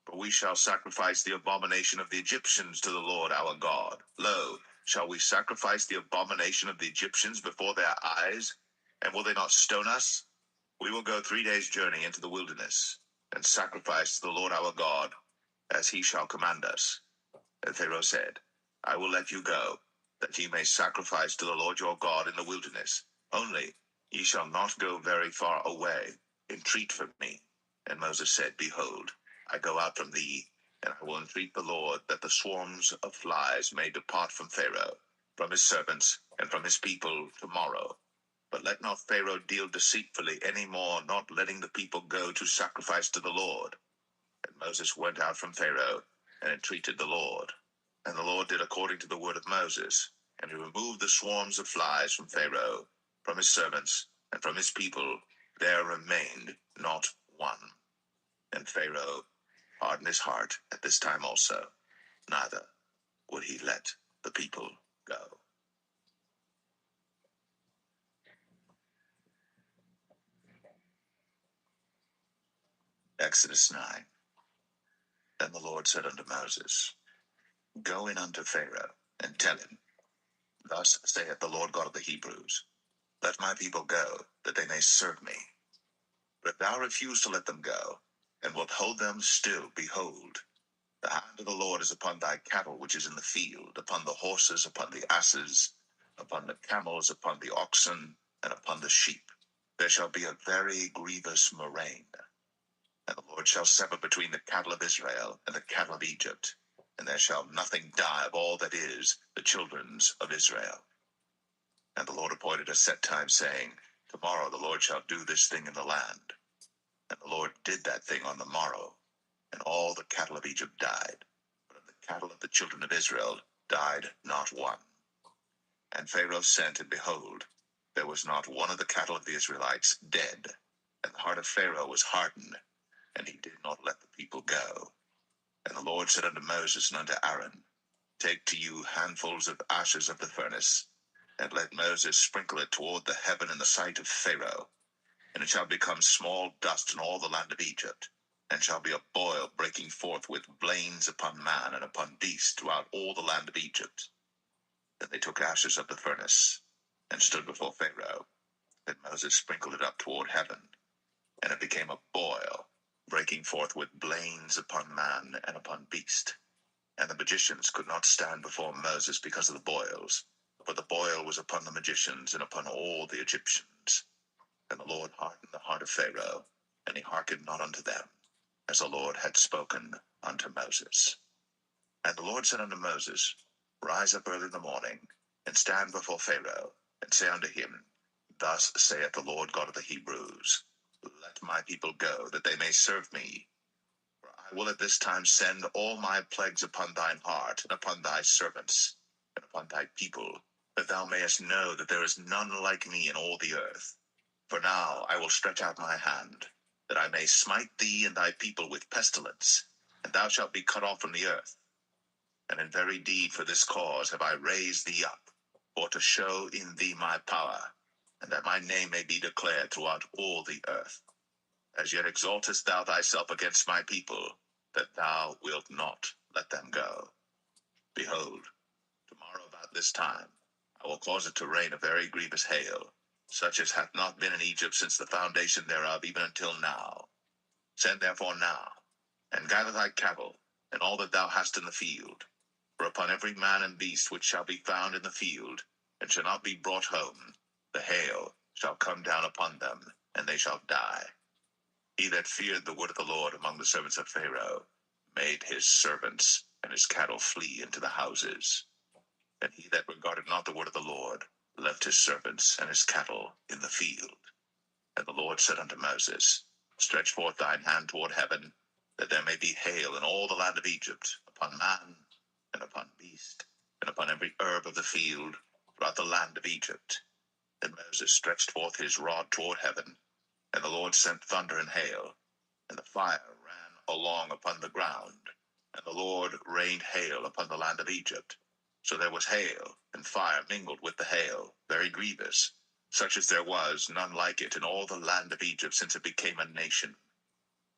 for we shall sacrifice the abomination of the Egyptians to the Lord our God. Lo, shall we sacrifice the abomination of the Egyptians before their eyes? And will they not stone us? We will go 3 days' journey into the wilderness, and sacrifice to the Lord our God, as he shall command us. And Pharaoh said, I will let you go, that ye may sacrifice to the Lord your God in the wilderness. Only ye shall not go very far away. Entreat for me. And Moses said, Behold, I go out from thee, And I will entreat the Lord that the swarms of flies may depart from Pharaoh, from his servants, and from his people tomorrow. But let not Pharaoh deal deceitfully any more, not letting the people go to sacrifice to the Lord. And Moses went out from Pharaoh, and entreated the Lord. And the Lord did according to the word of Moses, and he removed the swarms of flies from Pharaoh, from his servants, and from his people. There remained not one. And Pharaoh hardened his heart at this time also, neither would he let the people go. Exodus 9. Then the Lord said unto Moses, Go in unto Pharaoh, and tell him, Thus saith the Lord God of the Hebrews, Let my people go, that they may serve me. But if thou refuse to let them go, and wilt hold them still, behold, the hand of the Lord is upon thy cattle which is in the field, upon the horses, upon the asses, upon the camels, upon the oxen, and upon the sheep. There shall be a very grievous murrain. And the Lord shall sever between the cattle of Israel and the cattle of Egypt, and there shall nothing die of all that is the children's of Israel. And the Lord appointed a set time, saying, Tomorrow the Lord shall do this thing in the land. And the Lord did that thing on the morrow, and all the cattle of Egypt died. But of the cattle of the children of Israel died not one. And Pharaoh sent, and behold, there was not one of the cattle of the Israelites dead. And the heart of Pharaoh was hardened, and he did not let the people go. And the Lord said unto Moses and unto Aaron, Take to you handfuls of ashes of the furnace, and let Moses sprinkle it toward the heaven in the sight of Pharaoh, and it shall become small dust in all the land of Egypt, and shall be a boil breaking forth with blains upon man and upon beast throughout all the land of Egypt. Then they took ashes of the furnace, and stood before Pharaoh. Then Moses sprinkled it up toward heaven, and it became a boil, breaking forth with blains upon man and upon beast. And the magicians could not stand before Moses because of the boils, for the boil was upon the magicians and upon all the Egyptians. And the Lord hardened the heart of Pharaoh, and he hearkened not unto them, as the Lord had spoken unto Moses. And the Lord said unto Moses, Rise up early in the morning, and stand before Pharaoh, and say unto him, Thus saith the Lord God of the Hebrews, Let my people go, that they may serve me. For I will at this time send all my plagues upon thine heart, and upon thy servants, and upon thy people, that thou mayest know that there is none like me in all the earth. For now I will stretch out my hand, that I may smite thee and thy people with pestilence, and thou shalt be cut off from the earth. And in very deed for this cause have I raised thee up, for to show in thee my power, and that my name may be declared throughout all the earth. As yet exaltest thou thyself against my people, that thou wilt not let them go. Behold, tomorrow about this time I will cause it to rain a very grievous hail, such as hath not been in Egypt since the foundation thereof even until now. Send therefore now, and gather thy cattle, and all that thou hast in the field. For upon every man and beast which shall be found in the field, and shall not be brought home, the hail shall come down upon them, and they shall die. He that feared the word of the Lord among the servants of Pharaoh made his servants and his cattle flee into the houses. And he that regarded not the word of the Lord left his servants and his cattle in the field. And the Lord said unto Moses, Stretch forth thine hand toward heaven, that there may be hail in all the land of Egypt, upon man, and upon beast, and upon every herb of the field, throughout the land of Egypt. And Moses stretched forth his rod toward heaven, and the Lord sent thunder and hail, and the fire ran along upon the ground, and the Lord rained hail upon the land of Egypt. So there was hail and fire mingled with the hail, very grievous, such as there was none like it in all the land of Egypt since it became a nation.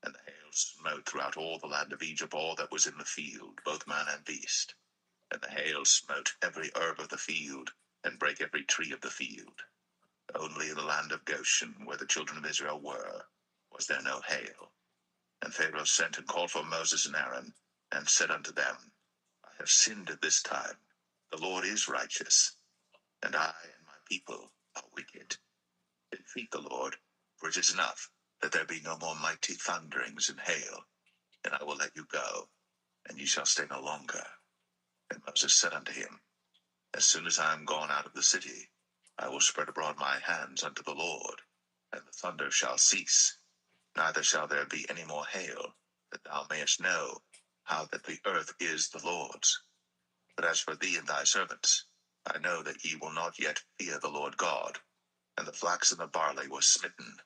And the hail smote throughout all the land of Egypt all that was in the field, both man and beast. And the hail smote every herb of the field, and brake every tree of the field. Only in the land of Goshen, where the children of Israel were, was there no hail. And Pharaoh sent and called for Moses and Aaron, and said unto them, I have sinned at this time. The Lord is righteous, and I and my people are wicked. Entreat the Lord, for it is enough that there be no more mighty thunderings and hail, and I will let you go. and ye shall stay no longer. And Moses said unto him, As soon as I am gone out of the city, I will spread abroad my hands unto the Lord, and the thunder shall cease, neither shall there be any more hail, that thou mayest know how that the earth is the Lord's. But as for thee and thy servants, I know that ye will not yet fear the Lord God. And the flax and the barley was smitten,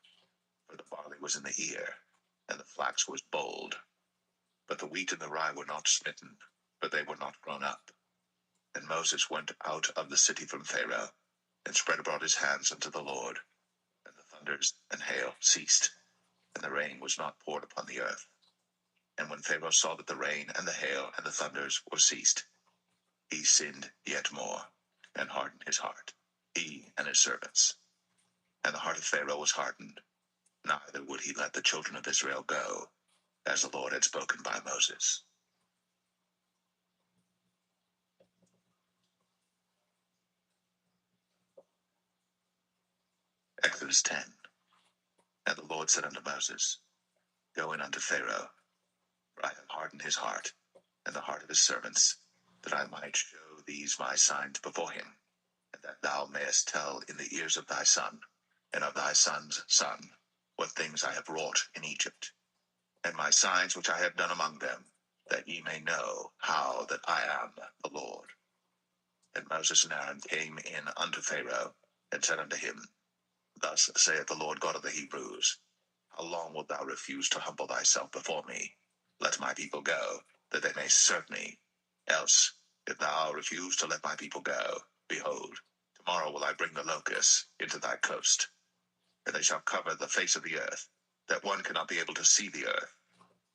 for the barley was in the ear, and the flax was bold. But the wheat and the rye were not smitten, for they were not grown up. And Moses went out of the city from Pharaoh, and spread abroad his hands unto the Lord. And the thunders and hail ceased, and the rain was not poured upon the earth. And when Pharaoh saw that the rain and the hail and the thunders were ceased, he sinned yet more, and hardened his heart, he and his servants. And the heart of Pharaoh was hardened, neither would he let the children of Israel go, as the Lord had spoken by Moses. Exodus 10. And the Lord said unto Moses, Go in unto Pharaoh, for I have hardened his heart, and the heart of his servants, that I might show these my signs before him, and that thou mayest tell in the ears of thy son, and of thy son's son, what things I have wrought in Egypt, and my signs which I have done among them, that ye may know how that I am the Lord. And Moses and Aaron came in unto Pharaoh, and said unto him, Thus saith the Lord God of the Hebrews, How long wilt thou refuse to humble thyself before me? Let my people go, that they may serve me. Else, if thou refuse to let my people go, behold, tomorrow will I bring the locusts into thy coast, and they shall cover the face of the earth, that one cannot be able to see the earth.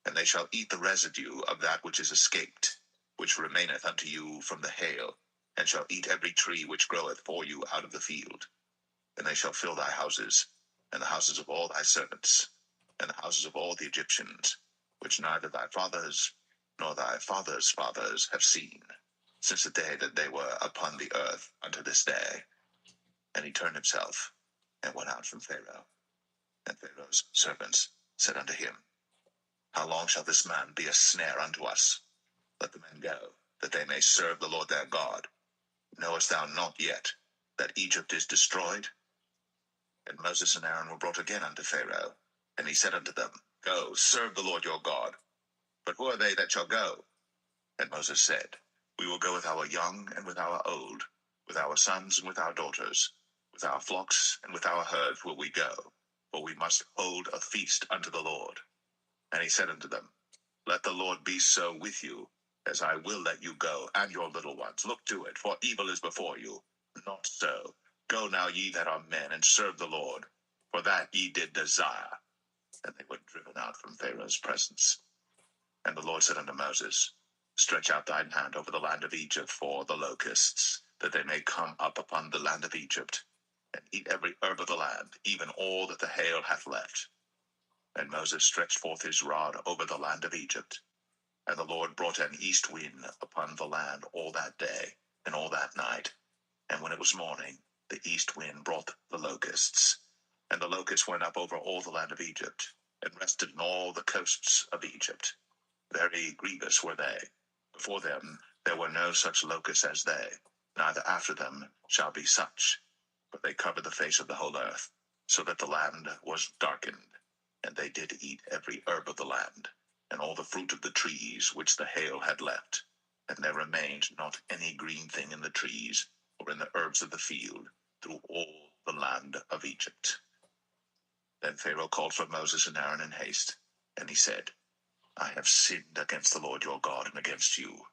And they shall eat the residue of that which is escaped, which remaineth unto you from the hail, and shall eat every tree which groweth for you out of the field. And they shall fill thy houses, and the houses of all thy servants, and the houses of all the Egyptians, which neither thy fathers nor thy fathers' fathers have seen, since the day that they were upon the earth unto this day. And he turned himself, and went out from Pharaoh. And Pharaoh's servants said unto him, How long shall this man be a snare unto us? Let the men go, that they may serve the Lord their God. Knowest thou not yet that Egypt is destroyed? And Moses and Aaron were brought again unto Pharaoh, and he said unto them, Go, serve the Lord your God. But who are they that shall go? And Moses said, We will go with our young and with our old, with our sons and with our daughters, with our flocks and with our herds will we go, for we must hold a feast unto the Lord. And he said unto them, Let the Lord be so with you, as I will let you go, and your little ones. Look to it, for evil is before you. Not so. Go now, ye that are men, and serve the Lord, for that ye did desire. And they were driven out from Pharaoh's presence. And the Lord said unto Moses, Stretch out thine hand over the land of Egypt for the locusts, that they may come up upon the land of Egypt, and eat every herb of the land, even all that the hail hath left. And Moses stretched forth his rod over the land of Egypt, and the Lord brought an east wind upon the land all that day, and all that night. And when it was morning, the east wind brought the locusts. And the locusts went up over all the land of Egypt, and rested in all the coasts of Egypt. Very grievous were they. Before them there were no such locusts as they, neither after them shall be such. But they covered the face of the whole earth, so that the land was darkened. And they did eat every herb of the land, and all the fruit of the trees which the hail had left. And there remained not any green thing in the trees, or in the herbs of the field, through all the land of Egypt. Then Pharaoh called for Moses and Aaron in haste, and he said, I have sinned against the Lord your God and against you.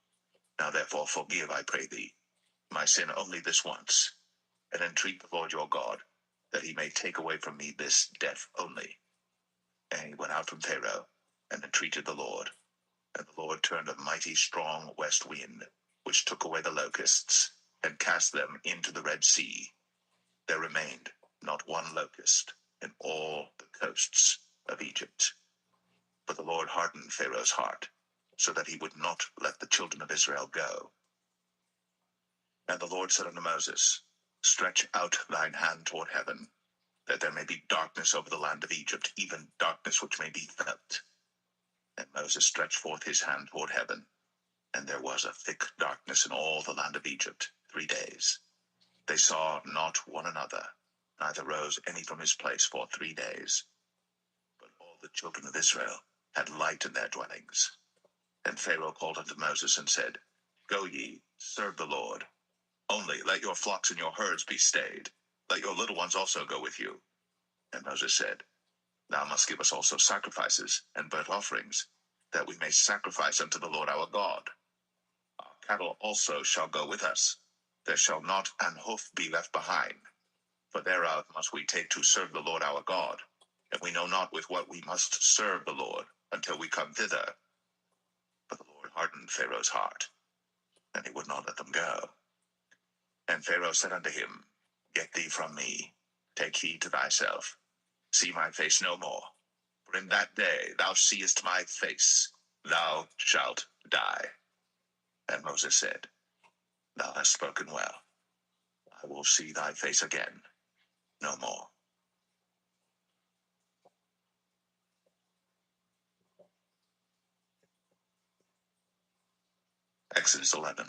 Now therefore forgive, I pray thee, my sin only this once, and entreat the Lord your God, that he may take away from me this death only. And he went out from Pharaoh, and entreated the Lord. And the Lord turned a mighty strong west wind, which took away the locusts, and cast them into the Red Sea. There remained not one locust in all the coasts of Egypt. But the Lord hardened Pharaoh's heart, so that he would not let the children of Israel go. And the Lord said unto Moses, Stretch out thine hand toward heaven, that there may be darkness over the land of Egypt, even darkness which may be felt. And Moses stretched forth his hand toward heaven, And there was a thick darkness in all the land of Egypt 3 days. They saw not one another, neither rose any from his place for 3 days. But all the children of Israel had light in their dwellings. And Pharaoh called unto Moses and said, Go ye, serve the Lord. Only let your flocks and your herds be stayed. Let your little ones also go with you. And Moses said, Thou must give us also sacrifices and burnt offerings, that we may sacrifice unto the Lord our God. Our cattle also shall go with us. There shall not an hoof be left behind, for thereof must we take to serve the Lord our God. And we know not with what we must serve the Lord until we come thither. But the Lord hardened Pharaoh's heart, and he would not let them go. And Pharaoh said unto him, Get thee from me, take heed to thyself, see my face no more. For in that day thou seest my face, thou shalt die. And Moses said, Thou hast spoken well. I will see thy face again no more. Exodus 11.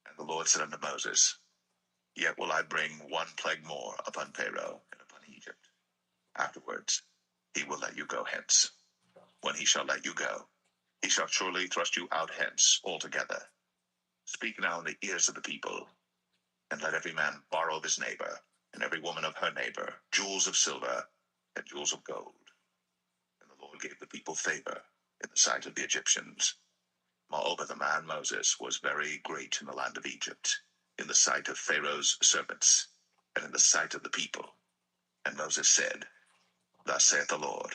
And the Lord said unto Moses, Yet will I bring one plague more upon Pharaoh and upon Egypt. Afterwards he will let you go hence. When he shall let you go, he shall surely thrust you out hence altogether. Speak now in the ears of the people, and let every man borrow of his neighbor, and every woman of her neighbor, jewels of silver and jewels of gold. And the Lord gave the people favor in the sight of the Egyptians. Moreover, the man Moses was very great in the land of Egypt, in the sight of Pharaoh's servants, and in the sight of the people. And Moses said, Thus saith the Lord,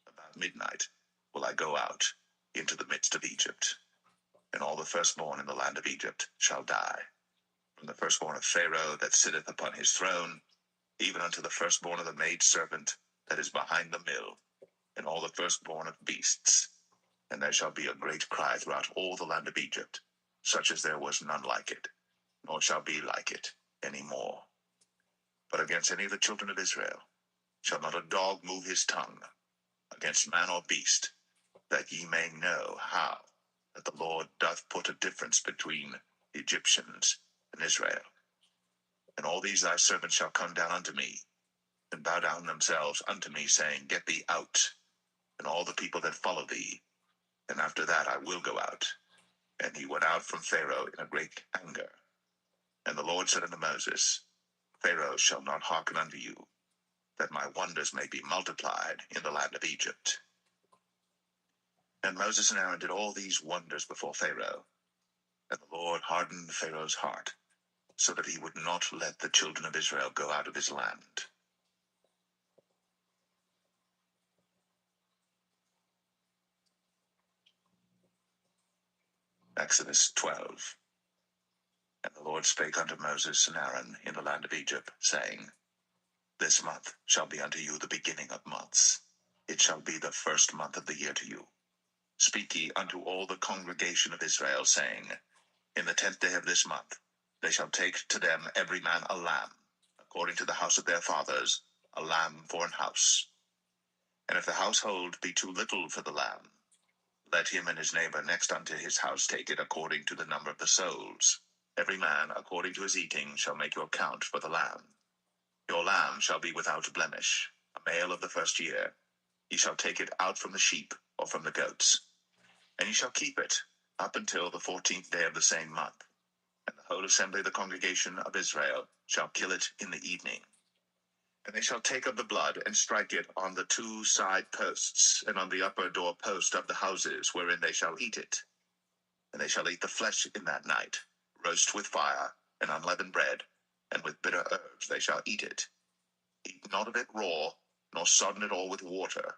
About midnight will I go out into the midst of Egypt, and all the firstborn in the land of Egypt shall die, from the firstborn of Pharaoh that sitteth upon his throne, even unto the firstborn of the maidservant that is behind the mill, and all the firstborn of beasts. And there shall be a great cry throughout all the land of Egypt, such as there was none like it, nor shall be like it any more. But against any of the children of Israel shall not a dog move his tongue, against man or beast, that ye may know how that the Lord doth put a difference between the Egyptians and Israel. And all these thy servants shall come down unto me, and bow down themselves unto me, saying, Get thee out, and all the people that follow thee. And after that I will go out. And he went out from Pharaoh in a great anger. And the Lord said unto Moses, Pharaoh shall not hearken unto you, that my wonders may be multiplied in the land of Egypt. And Moses and Aaron did all these wonders before Pharaoh. And the Lord hardened Pharaoh's heart, so that he would not let the children of Israel go out of his land. Exodus 12. And the Lord spake unto Moses and Aaron in the land of Egypt, saying, This month shall be unto you the beginning of months. It shall be the first month of the year to you. Speak ye unto all the congregation of Israel, saying, In the 10th day of this month they shall take to them every man a lamb, according to the house of their fathers, a lamb for an house. And if the household be too little for the lamb, let him and his neighbor next unto his house take it according to the number of the souls. Every man according to his eating shall make your count for the lamb. Your lamb shall be without blemish, a male of the first year. Ye shall take it out from the sheep or from the goats. And ye shall keep it up until the 14th day of the same month. And the whole assembly of the congregation of Israel shall kill it in the evening. And they shall take of the blood and strike it on the 2 side posts and on the upper door post of the houses wherein they shall eat it. And they shall eat the flesh in that night, roast with fire and unleavened bread, and with bitter herbs they shall eat it. Eat not of it raw, nor sodden it all with water,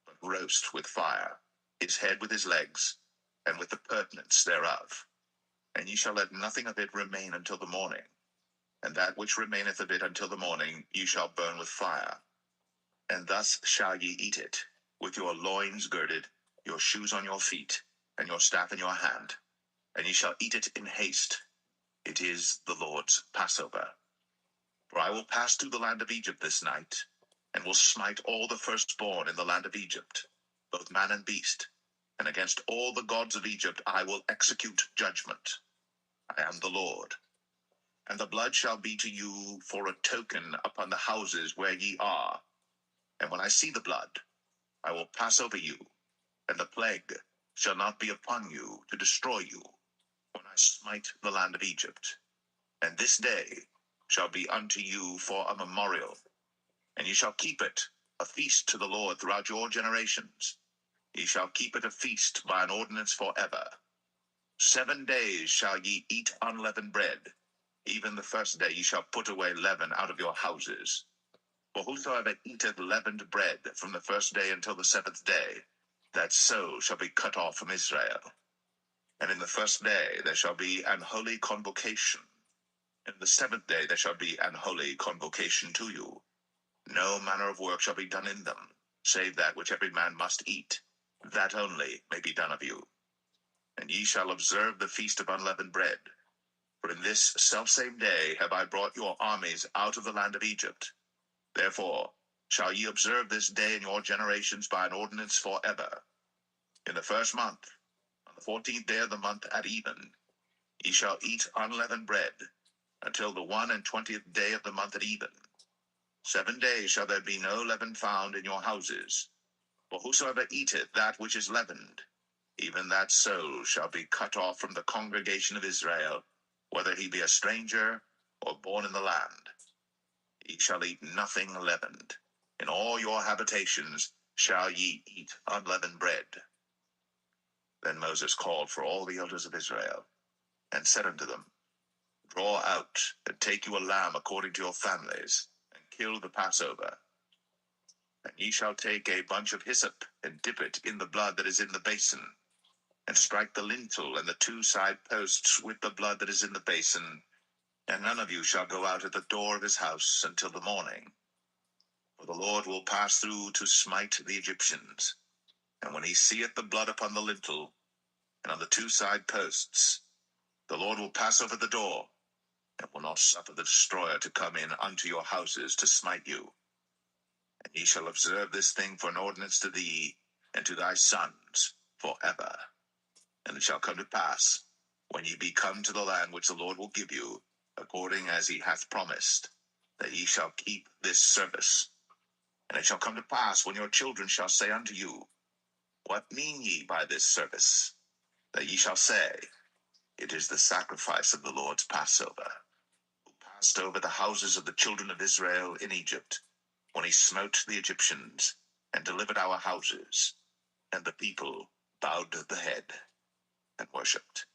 but roast with fire, his head with his legs, and with the purtenance thereof. And ye shall let nothing of it remain until the morning. And that which remaineth of it until the morning ye shall burn with fire. And thus shall ye eat it, with your loins girded, your shoes on your feet, and your staff in your hand. And ye shall eat it in haste. It is the Lord's Passover. For I will pass through the land of Egypt this night, and will smite all the firstborn in the land of Egypt, both man and beast, and against all the gods of Egypt I will execute judgment. I am the Lord. And the blood shall be to you for a token upon the houses where ye are. And when I see the blood, I will pass over you, and the plague shall not be upon you to destroy you, when I smite the land of Egypt. And this day shall be unto you for a memorial, and ye shall keep it a feast to the Lord throughout your generations. Ye shall keep it a feast by an ordinance forever. 7 days shall ye eat unleavened bread. Even the first day ye shall put away leaven out of your houses. For whosoever eateth leavened bread from the first day until the 7th day, that soul shall be cut off from Israel. And in the first day there shall be an holy convocation. In the 7th day there shall be an holy convocation to you. No manner of work shall be done in them, save that which every man must eat. That only may be done of you. And ye shall observe the feast of unleavened bread. For in this selfsame day have I brought your armies out of the land of Egypt. Therefore shall ye observe this day in your generations by an ordinance forever. In the 1st month, on the 14th day of the month at even, ye shall eat unleavened bread, until the 21st day of the month at even. 7 days shall there be no leaven found in your houses. For whosoever eateth that which is leavened, even that soul shall be cut off from the congregation of Israel, whether he be a stranger or born in the land. Ye shall eat nothing leavened. In all your habitations shall ye eat unleavened bread. Then Moses called for all the elders of Israel, and said unto them, Draw out, and take you a lamb according to your families, and kill the Passover. And ye shall take a bunch of hyssop, and dip it in the blood that is in the basin, and strike the lintel and the 2 side posts with the blood that is in the basin, and none of you shall go out at the door of his house until the morning. For the Lord will pass through to smite the Egyptians. And when he seeth the blood upon the lintel, and on the 2 side posts, the Lord will pass over the door, and will not suffer the destroyer to come in unto your houses to smite you. And ye shall observe this thing for an ordinance to thee, and to thy sons, forever. And it shall come to pass, when ye be come to the land which the Lord will give you, according as he hath promised, that ye shall keep this service. And it shall come to pass, when your children shall say unto you, What mean ye by this service? That ye shall say, It is the sacrifice of the Lord's Passover, who passed over the houses of the children of Israel in Egypt, when he smote the Egyptians, and delivered our houses. And the people bowed the head, and worshipped.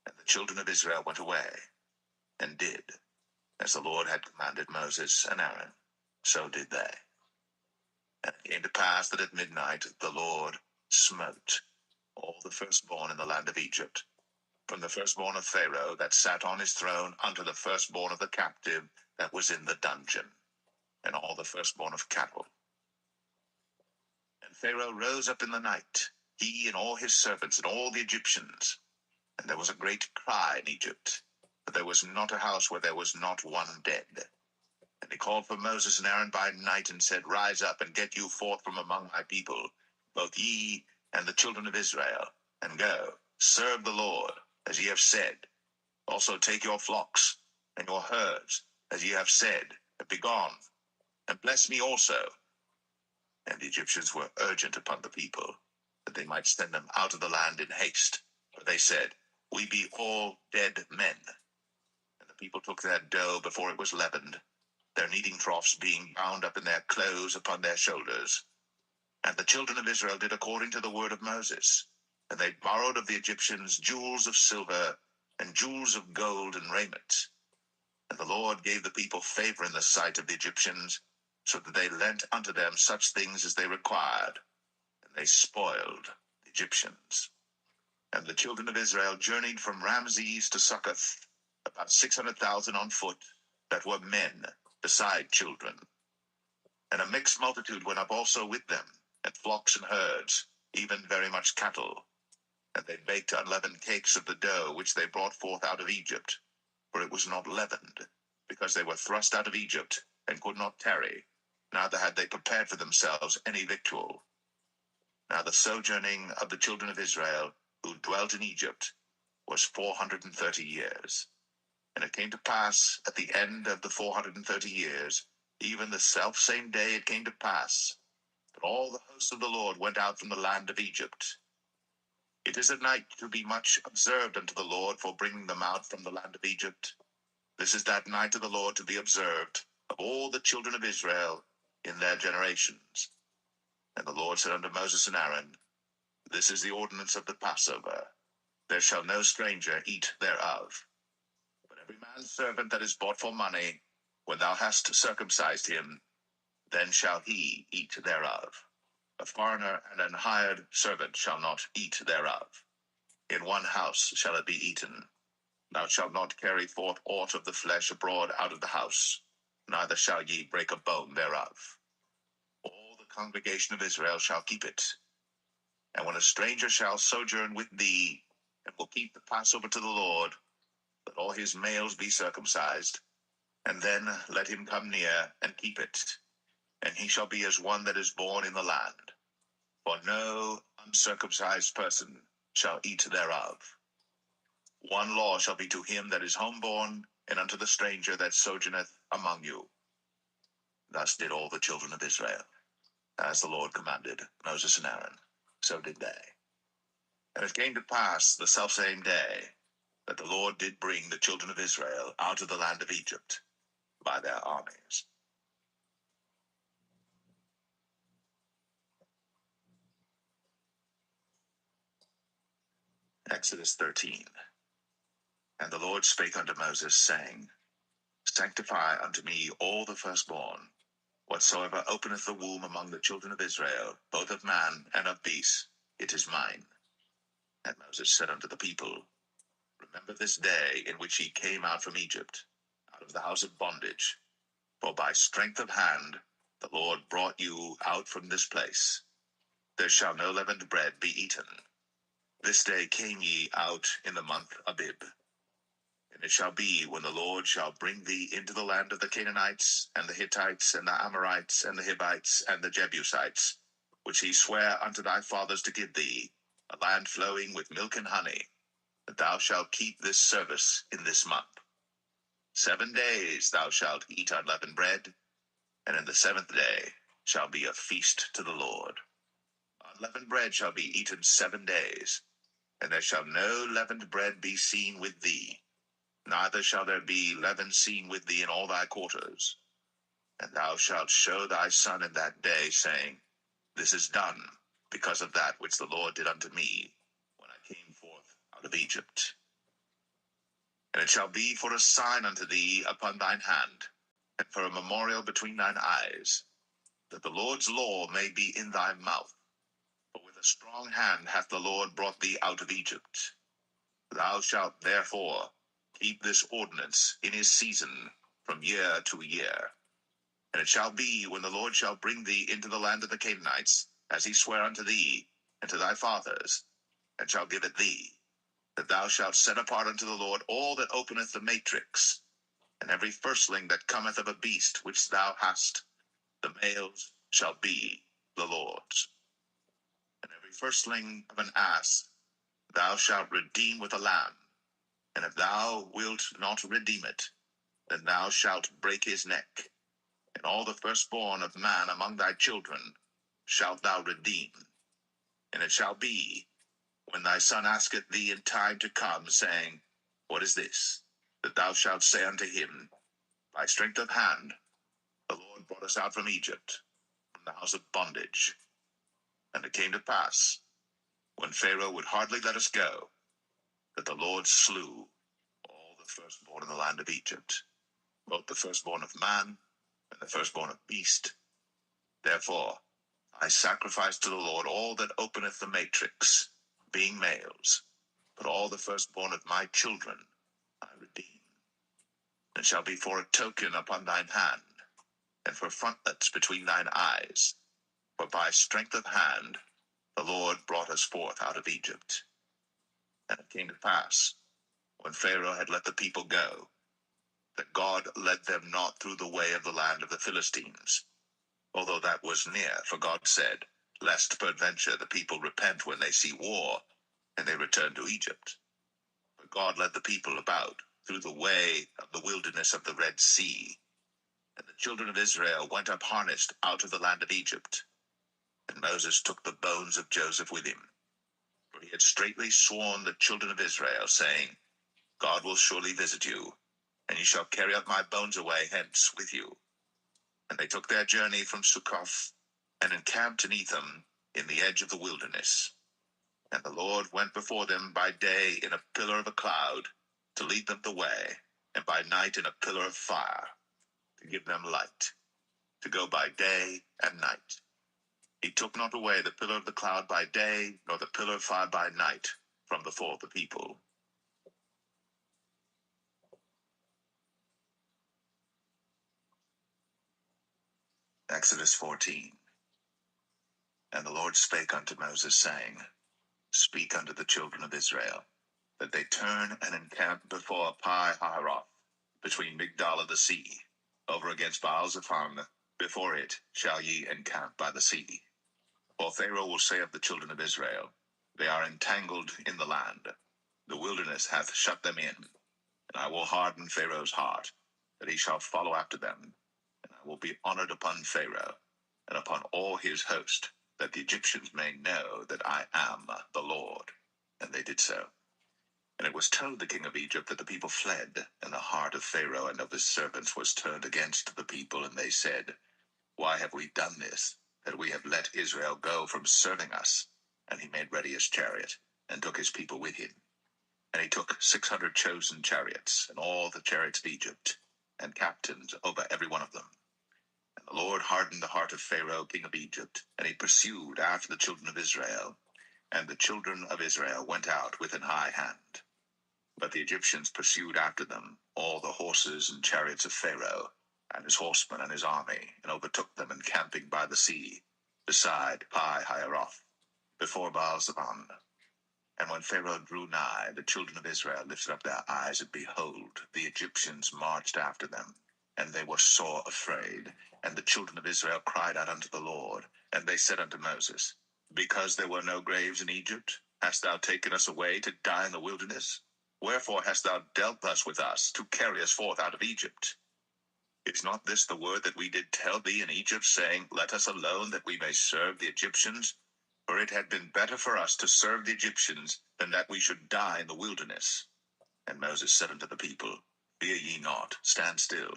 And the children of Israel went away, and did, as the Lord had commanded Moses and Aaron, so did they. And it came to pass that at midnight the Lord smote all the firstborn in the land of Egypt, from the firstborn of Pharaoh that sat on his throne unto the firstborn of the captive that was in the dungeon, and all the firstborn of cattle. And Pharaoh rose up in the night, he and all his servants and all the Egyptians. And there was a great cry in Egypt, that there was not a house where there was not one dead. And he called for Moses and Aaron by night, and said, Rise up, and get you forth from among my people, both ye and the children of Israel, and go, serve the Lord, as ye have said. Also take your flocks and your herds, as ye have said, and be gone, and bless me also. And the Egyptians were urgent upon the people, that they might send them out of the land in haste. For they said, We be all dead men. And the people took their dough before it was leavened, their kneading troughs being bound up in their clothes upon their shoulders. And the children of Israel did according to the word of Moses. And they borrowed of the Egyptians jewels of silver, and jewels of gold and raiment. And the Lord gave the people favor in the sight of the Egyptians, so that they lent unto them such things as they required, and they spoiled the Egyptians. And the children of Israel journeyed from Ramses to Succoth, about 600,000 on foot, that were men, beside children. And a mixed multitude went up also with them, and flocks and herds, even very much cattle. And they baked unleavened cakes of the dough which they brought forth out of Egypt, for it was not leavened, because they were thrust out of Egypt, and could not tarry, neither had they prepared for themselves any victual. Now the sojourning of the children of Israel, who dwelt in Egypt, was 430 years. And it came to pass at the end of the 430 years, even the selfsame day it came to pass, that all the hosts of the Lord went out from the land of Egypt. It is a night to be much observed unto the Lord for bringing them out from the land of Egypt. This is that night of the Lord to be observed of all the children of Israel in their generations. And the Lord said unto Moses and Aaron, This is the ordinance of the Passover. There shall no stranger eat thereof. But every man's servant that is bought for money, when thou hast circumcised him, then shall he eat thereof. A foreigner and an hired servant shall not eat thereof. In one house shall it be eaten. Thou shalt not carry forth aught of the flesh abroad out of the house, neither shall ye break a bone thereof. All the congregation of Israel shall keep it. And when a stranger shall sojourn with thee, and will keep the Passover to the Lord, let all his males be circumcised, and then let him come near and keep it. And he shall be as one that is born in the land. For no uncircumcised person shall eat thereof. One law shall be to him that is homeborn, and unto the stranger that sojourneth among you. Thus did all the children of Israel, as the Lord commanded Moses and Aaron, so did they. And it came to pass the selfsame day, that the Lord did bring the children of Israel out of the land of Egypt by their armies. Exodus 13. And the Lord spake unto Moses, saying, Sanctify unto me all the firstborn, whatsoever openeth the womb among the children of Israel, both of man and of beast, it is mine. And Moses said unto the people, Remember this day in which ye came out from Egypt, out of the house of bondage. For by strength of hand the Lord brought you out from this place. There shall no leavened bread be eaten. This day came ye out in the month Abib. And it shall be, when the Lord shall bring thee into the land of the Canaanites, and the Hittites, and the Amorites, and the Hivites, and the Jebusites, which he sware unto thy fathers to give thee, a land flowing with milk and honey, that thou shalt keep this service in this month. 7 days thou shalt eat unleavened bread, and in the 7th day shall be a feast to the Lord. Unleavened bread shall be eaten 7 days, and there shall no leavened bread be seen with thee, neither shall there be leaven seen with thee in all thy quarters. And thou shalt show thy son in that day, saying, This is done because of that which the Lord did unto me, when I came forth out of Egypt. And it shall be for a sign unto thee upon thine hand, and for a memorial between thine eyes, that the Lord's law may be in thy mouth. For with a strong hand hath the Lord brought thee out of Egypt. Thou shalt therefore keep this ordinance in his season from year to year. And it shall be, when the Lord shall bring thee into the land of the Canaanites, as he sware unto thee and to thy fathers, and shall give it thee, that thou shalt set apart unto the Lord all that openeth the matrix, and every firstling that cometh of a beast which thou hast, the males shall be the Lord's. And every firstling of an ass thou shalt redeem with a lamb. And if thou wilt not redeem it, then thou shalt break his neck. And all the firstborn of man among thy children shalt thou redeem. And it shall be, when thy son asketh thee in time to come, saying, What is this? That thou shalt say unto him, By strength of hand the Lord brought us out from Egypt, from the house of bondage. And it came to pass, when Pharaoh would hardly let us go, that the Lord slew all the firstborn in the land of Egypt, both the firstborn of man and the firstborn of beast. Therefore I sacrifice to the Lord all that openeth the matrix, being males, but all the firstborn of my children I redeem. And shall be for a token upon thine hand, and for frontlets between thine eyes. For by strength of hand the Lord brought us forth out of Egypt. And it came to pass, when Pharaoh had let the people go, that God led them not through the way of the land of the Philistines, although that was near, for God said, lest peradventure the people repent when they see war, and they return to Egypt. But God led the people about through the way of the wilderness of the Red Sea, and the children of Israel went up harnessed out of the land of Egypt. And Moses took the bones of Joseph with him, for he had straitly sworn the children of Israel, saying, God will surely visit you, and ye shall carry up my bones away hence with you. And they took their journey from Succoth, and encamped in Etham in the edge of the wilderness. And the Lord went before them by day in a pillar of a cloud, to lead them the way, and by night in a pillar of fire, to give them light, to go by day and night. He took not away the pillar of the cloud by day, nor the pillar of fire by night, from before the people. Exodus 14. And the Lord spake unto Moses, saying, Speak unto the children of Israel, that they turn and encamp before Pi-hahiroth, between Migdal and the sea, over against Baal-zephon. Before it shall ye encamp by the sea. For Pharaoh will say of the children of Israel, They are entangled in the land. The wilderness hath shut them in. And I will harden Pharaoh's heart, that he shall follow after them. And I will be honored upon Pharaoh, and upon all his host, that the Egyptians may know that I am the Lord. And they did so. And it was told the king of Egypt that the people fled, and the heart of Pharaoh and of his servants was turned against the people, and they said, Why have we done this, that we have let Israel go from serving us? And he made ready his chariot, and took his people with him. And he took 600 chosen chariots, and all the chariots of Egypt, and captains over every one of them. And the Lord hardened the heart of Pharaoh, king of Egypt, and he pursued after the children of Israel. And the children of Israel went out with an high hand. But the Egyptians pursued after them, all the horses and chariots of Pharaoh, and his horsemen and his army, and overtook them encamping by the sea, beside Pi-hahiroth, before Baal-zephon. And when Pharaoh drew nigh, the children of Israel lifted up their eyes, and behold, the Egyptians marched after them. And they were sore afraid. And the children of Israel cried out unto the Lord. And they said unto Moses, Because there were no graves in Egypt, hast thou taken us away to die in the wilderness? Wherefore hast thou dealt thus with us, to carry us forth out of Egypt? Is not this the word that we did tell thee in Egypt, saying, Let us alone, that we may serve the Egyptians? For it had been better for us to serve the Egyptians, than that we should die in the wilderness. And Moses said unto the people, Fear ye not, stand still,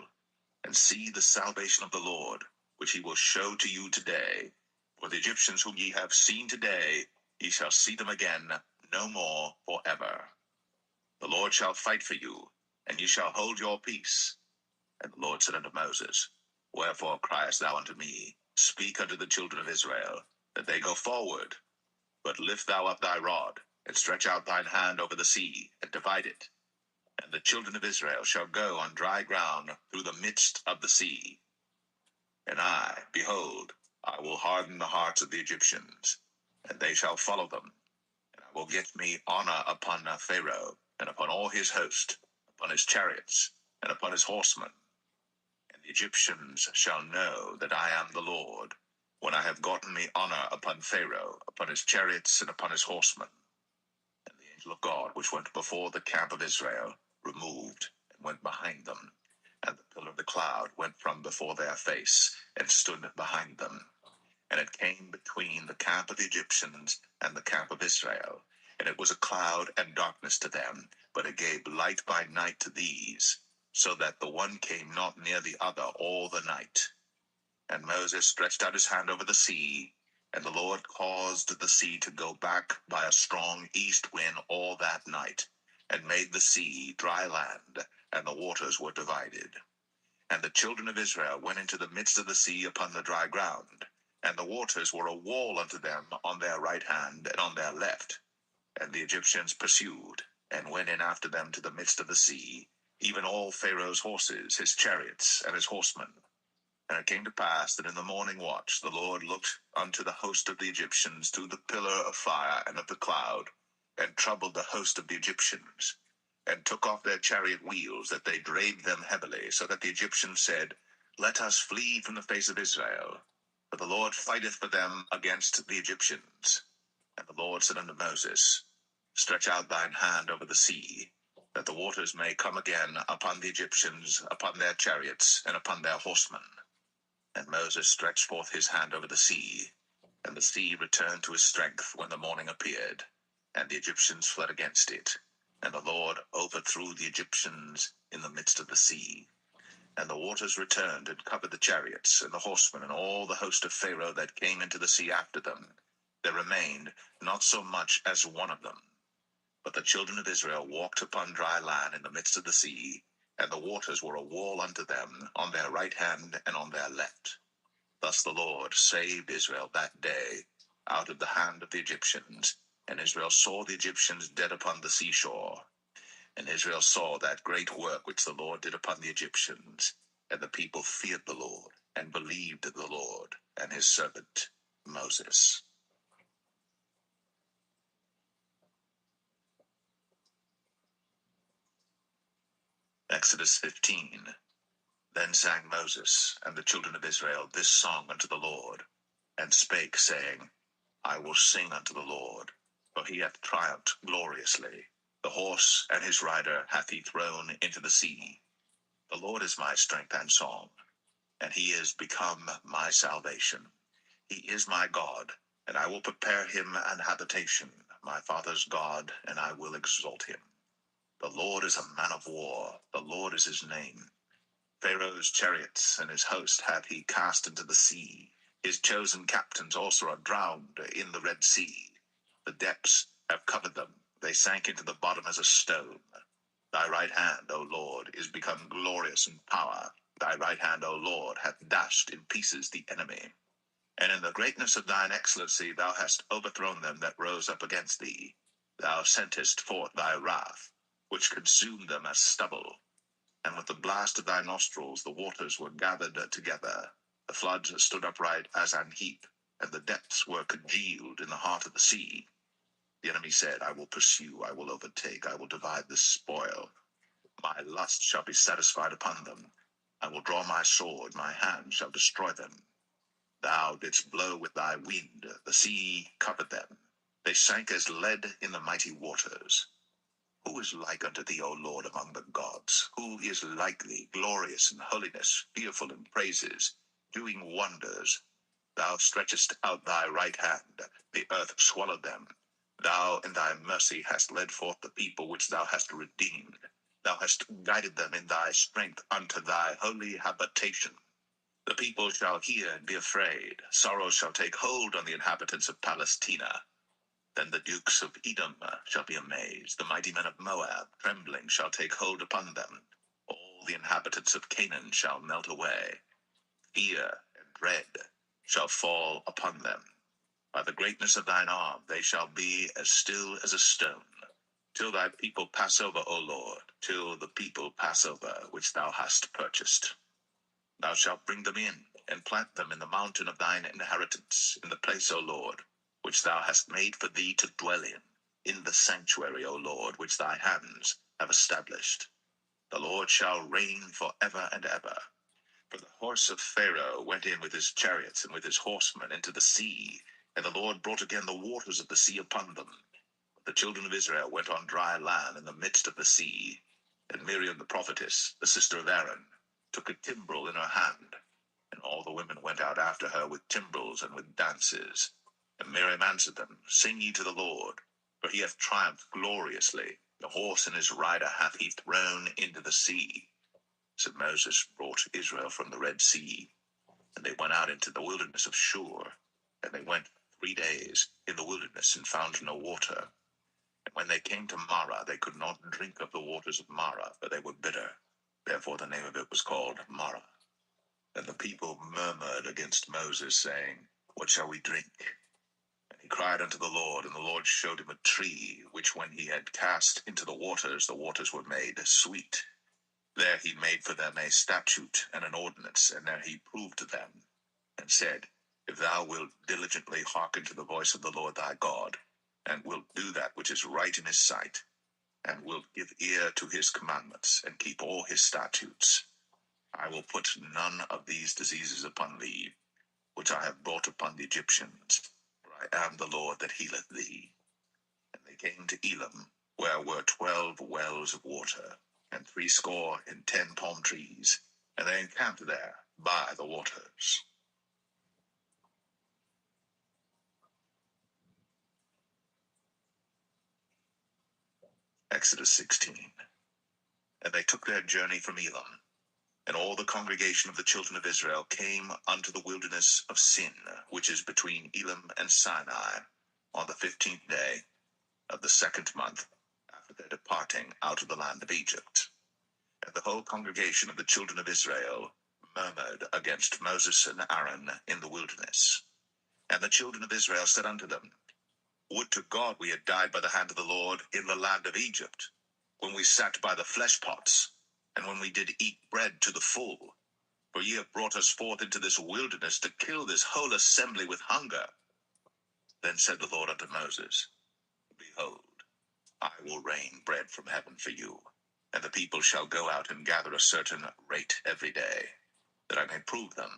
and see the salvation of the Lord, which he will show to you today. For the Egyptians whom ye have seen today, ye shall see them again no more forever. The Lord shall fight for you, and ye shall hold your peace. And the Lord said unto Moses, Wherefore criest thou unto me? Speak unto the children of Israel, that they go forward. But lift thou up thy rod, and stretch out thine hand over the sea, and divide it. And the children of Israel shall go on dry ground through the midst of the sea. And I, behold, I will harden the hearts of the Egyptians, and they shall follow them. And I will get me honor upon Pharaoh, and upon all his host, upon his chariots, and upon his horsemen. And the Egyptians shall know that I am the Lord, when I have gotten me honor upon Pharaoh, upon his chariots, and upon his horsemen. And the angel of God, which went before the camp of Israel, removed, and went behind them. And the pillar of the cloud went from before their face, and stood behind them. And it came between the camp of the Egyptians and the camp of Israel. And it was a cloud and darkness to them, but it gave light by night to these, so that the one came not near the other all the night. And Moses stretched out his hand over the sea, and the Lord caused the sea to go back by a strong east wind all that night, and made the sea dry land, and the waters were divided. And the children of Israel went into the midst of the sea upon the dry ground, and the waters were a wall unto them on their right hand and on their left. And the Egyptians pursued, and went in after them to the midst of the sea, even all Pharaoh's horses, his chariots, and his horsemen. And it came to pass that in the morning watch the Lord looked unto the host of the Egyptians through the pillar of fire and of the cloud, and troubled the host of the Egyptians, and took off their chariot wheels, that they drave them heavily, so that the Egyptians said, Let us flee from the face of Israel. But the Lord fighteth for them against the Egyptians. And the Lord said unto Moses, Stretch out thine hand over the sea, that the waters may come again upon the Egyptians, upon their chariots, and upon their horsemen. And Moses stretched forth his hand over the sea, and the sea returned to his strength when the morning appeared, and the Egyptians fled against it. And the Lord overthrew the Egyptians in the midst of the sea. And the waters returned and covered the chariots and the horsemen and all the host of Pharaoh that came into the sea after them. There remained not so much as one of them. But the children of Israel walked upon dry land in the midst of the sea, and the waters were a wall unto them on their right hand and on their left. Thus the Lord saved Israel that day out of the hand of the Egyptians, and Israel saw the Egyptians dead upon the seashore. And Israel saw that great work which the Lord did upon the Egyptians, and the people feared the Lord, and believed the Lord and his servant Moses. Exodus 15. Then sang Moses and the children of Israel this song unto the Lord, and spake, saying, I will sing unto the Lord, for he hath triumphed gloriously. The horse and his rider hath he thrown into the sea. The Lord is my strength and song, and he is become my salvation. He is my God, and I will prepare him an habitation, my father's God, and I will exalt him. The Lord is a man of war, the Lord is his name. Pharaoh's chariots and his host hath he cast into the sea. His chosen captains also are drowned in the Red Sea. The depths have covered them. They sank into the bottom as a stone. Thy right hand, O Lord, is become glorious in power. Thy right hand, O Lord, hath dashed in pieces the enemy. And in the greatness of thine excellency thou hast overthrown them that rose up against thee. Thou sentest forth thy wrath, which consumed them as stubble. And with the blast of thy nostrils the waters were gathered together. The floods stood upright as an heap, and the depths were congealed in the heart of the sea. The enemy said, I will pursue, I will overtake, I will divide the spoil. My lust shall be satisfied upon them. I will draw my sword, my hand shall destroy them. Thou didst blow with thy wind, the sea covered them. They sank as lead in the mighty waters. Who is like unto thee, O Lord, among the gods? Who is like thee, glorious in holiness, fearful in praises, doing wonders? Thou stretchest out thy right hand, the earth swallowed them. Thou in thy mercy hast led forth the people which thou hast redeemed. Thou hast guided them in thy strength unto thy holy habitation. The people shall hear and be afraid. Sorrow shall take hold on the inhabitants of Palestina. Then the dukes of Edom shall be amazed. The mighty men of Moab, trembling, shall take hold upon them. All the inhabitants of Canaan shall melt away. Fear and dread shall fall upon them. By the greatness of thine arm they shall be as still as a stone, till thy people pass over, O Lord, till the people pass over, which thou hast purchased. Thou shalt bring them in, and plant them in the mountain of thine inheritance, in the place, O Lord, which thou hast made for thee to dwell in the sanctuary, O Lord, which thy hands have established. The Lord shall reign for ever and ever. For the horse of Pharaoh went in with his chariots and with his horsemen into the sea, and the Lord brought again the waters of the sea upon them. But the children of Israel went on dry land in the midst of the sea. And Miriam the prophetess, the sister of Aaron, took a timbrel in her hand, and all the women went out after her with timbrels and with dances. And Miriam answered them, Sing ye to the Lord, for he hath triumphed gloriously. The horse and his rider hath he thrown into the sea. So Moses brought Israel from the Red Sea, and they went out into the wilderness of Shur. And they went 3 days in the wilderness and found no water. And when they came to Marah, they could not drink of the waters of Marah, for they were bitter. Therefore the name of it was called Marah. And the people murmured against Moses, saying, What shall we drink? And he cried unto the Lord, and the Lord showed him a tree, which when he had cast into the waters were made sweet. There he made for them a statute and an ordinance, and there he proved to them, and said, If thou wilt diligently hearken to the voice of the Lord thy God, and wilt do that which is right in his sight, and wilt give ear to his commandments, and keep all his statutes, I will put none of these diseases upon thee, which I have brought upon the Egyptians, for I am the Lord that healeth thee. And they came to Elim, where were 12 wells of water, and 60 palm trees, and they encamped there by the waters. Exodus 16. And they took their journey from Elim, and all the congregation of the children of Israel came unto the wilderness of Sin, which is between Elim and Sinai, on the 15th day of the 2nd month, after their departing out of the land of Egypt. And the whole congregation of the children of Israel murmured against Moses and Aaron in the wilderness. And the children of Israel said unto them, Would to God we had died by the hand of the Lord in the land of Egypt, when we sat by the flesh pots, and when we did eat bread to the full. For ye have brought us forth into this wilderness to kill this whole assembly with hunger. Then said the Lord unto Moses, Behold, I will rain bread from heaven for you, and the people shall go out and gather a certain rate every day, that I may prove them,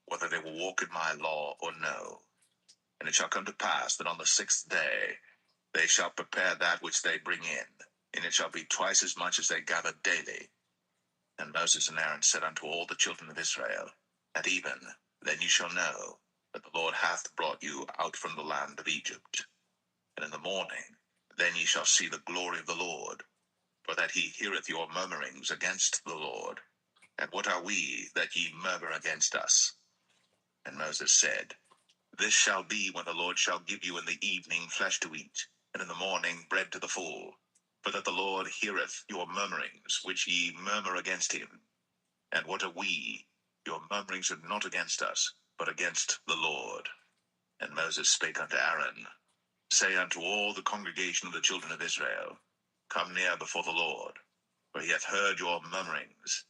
whether they will walk in my law or no. And it shall come to pass that on the 6th day they shall prepare that which they bring in, and it shall be twice as much as they gather daily. And Moses and Aaron said unto all the children of Israel, At even, then you shall know that the Lord hath brought you out from the land of Egypt. And in the morning, then ye shall see the glory of the Lord, for that he heareth your murmurings against the Lord. And what are we that ye murmur against us? And Moses said, This shall be when the Lord shall give you in the evening flesh to eat, and in the morning bread to the full. For that the Lord heareth your murmurings, which ye murmur against him. And what are we? Your murmurings are not against us, but against the Lord. And Moses spake unto Aaron, Say unto all the congregation of the children of Israel, Come near before the Lord, for he hath heard your murmurings.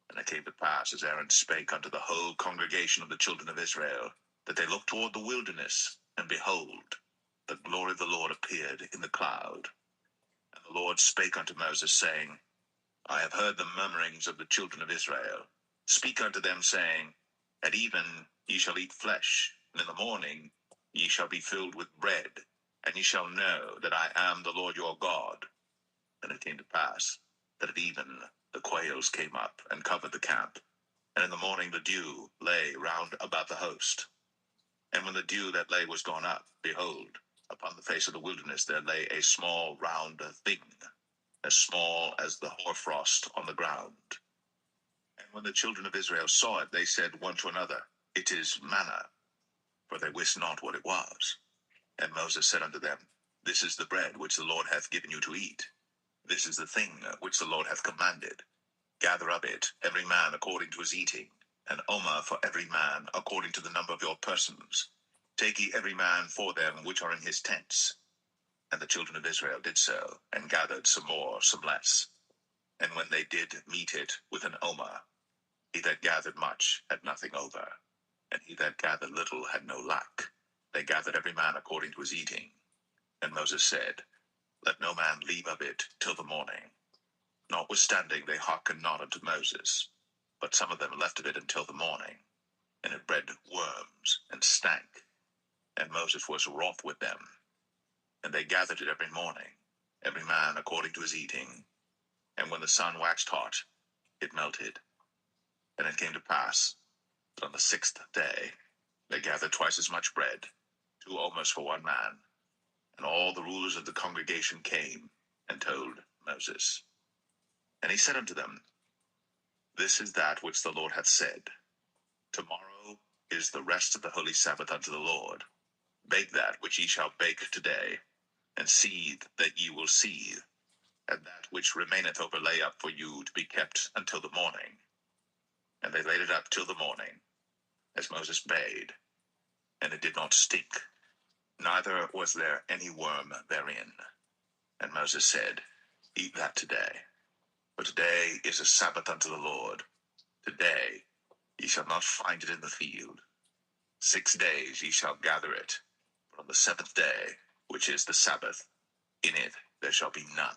And it came to pass, as Aaron spake unto the whole congregation of the children of Israel, that they looked toward the wilderness, and behold, the glory of the Lord appeared in the cloud. And the Lord spake unto Moses, saying, I have heard the murmurings of the children of Israel. Speak unto them, saying, At even ye shall eat flesh, and in the morning ye shall be filled with bread, and ye shall know that I am the Lord your God. And it came to pass, that at even the quails came up, and covered the camp, and in the morning the dew lay round about the host. And when the dew that lay was gone up, behold, upon the face of the wilderness there lay a small round thing, as small as the hoarfrost on the ground. And when the children of Israel saw it, they said one to another, It is manna, for they wist not what it was. And Moses said unto them, This is the bread which the Lord hath given you to eat. This is the thing which the Lord hath commanded. Gather of it every man according to his eating, an omer for every man according to the number of your persons. Take ye every man for them which are in his tents. And the children of Israel did so, and gathered some more, some less. And when they did meet it with an omer, he that gathered much had nothing over, and he that gathered little had no lack. They gathered every man according to his eating. And Moses said, Let no man leave of it till the morning. Notwithstanding they hearkened not unto Moses, but some of them left of it until the morning, and it bred worms, and stank. And Moses was wroth with them. And they gathered it every morning, every man according to his eating. And when the sun waxed hot, it melted. And it came to pass, that on the 6th day they gathered twice as much bread, 2 omers for one man. And all the rulers of the congregation came, and told Moses. And he said unto them, This is that which the Lord hath said. Tomorrow is the rest of the holy Sabbath unto the Lord. Bake that which ye shall bake today, and seethe that ye will seethe, and that which remaineth over lay up for you to be kept until the morning. And they laid it up till the morning, as Moses bade, and it did not stink, neither was there any worm therein. And Moses said, Eat that today, for today is a Sabbath unto the Lord. Today ye shall not find it in the field. 6 days ye shall gather it, but on the 7th day, which is the Sabbath, in it there shall be none.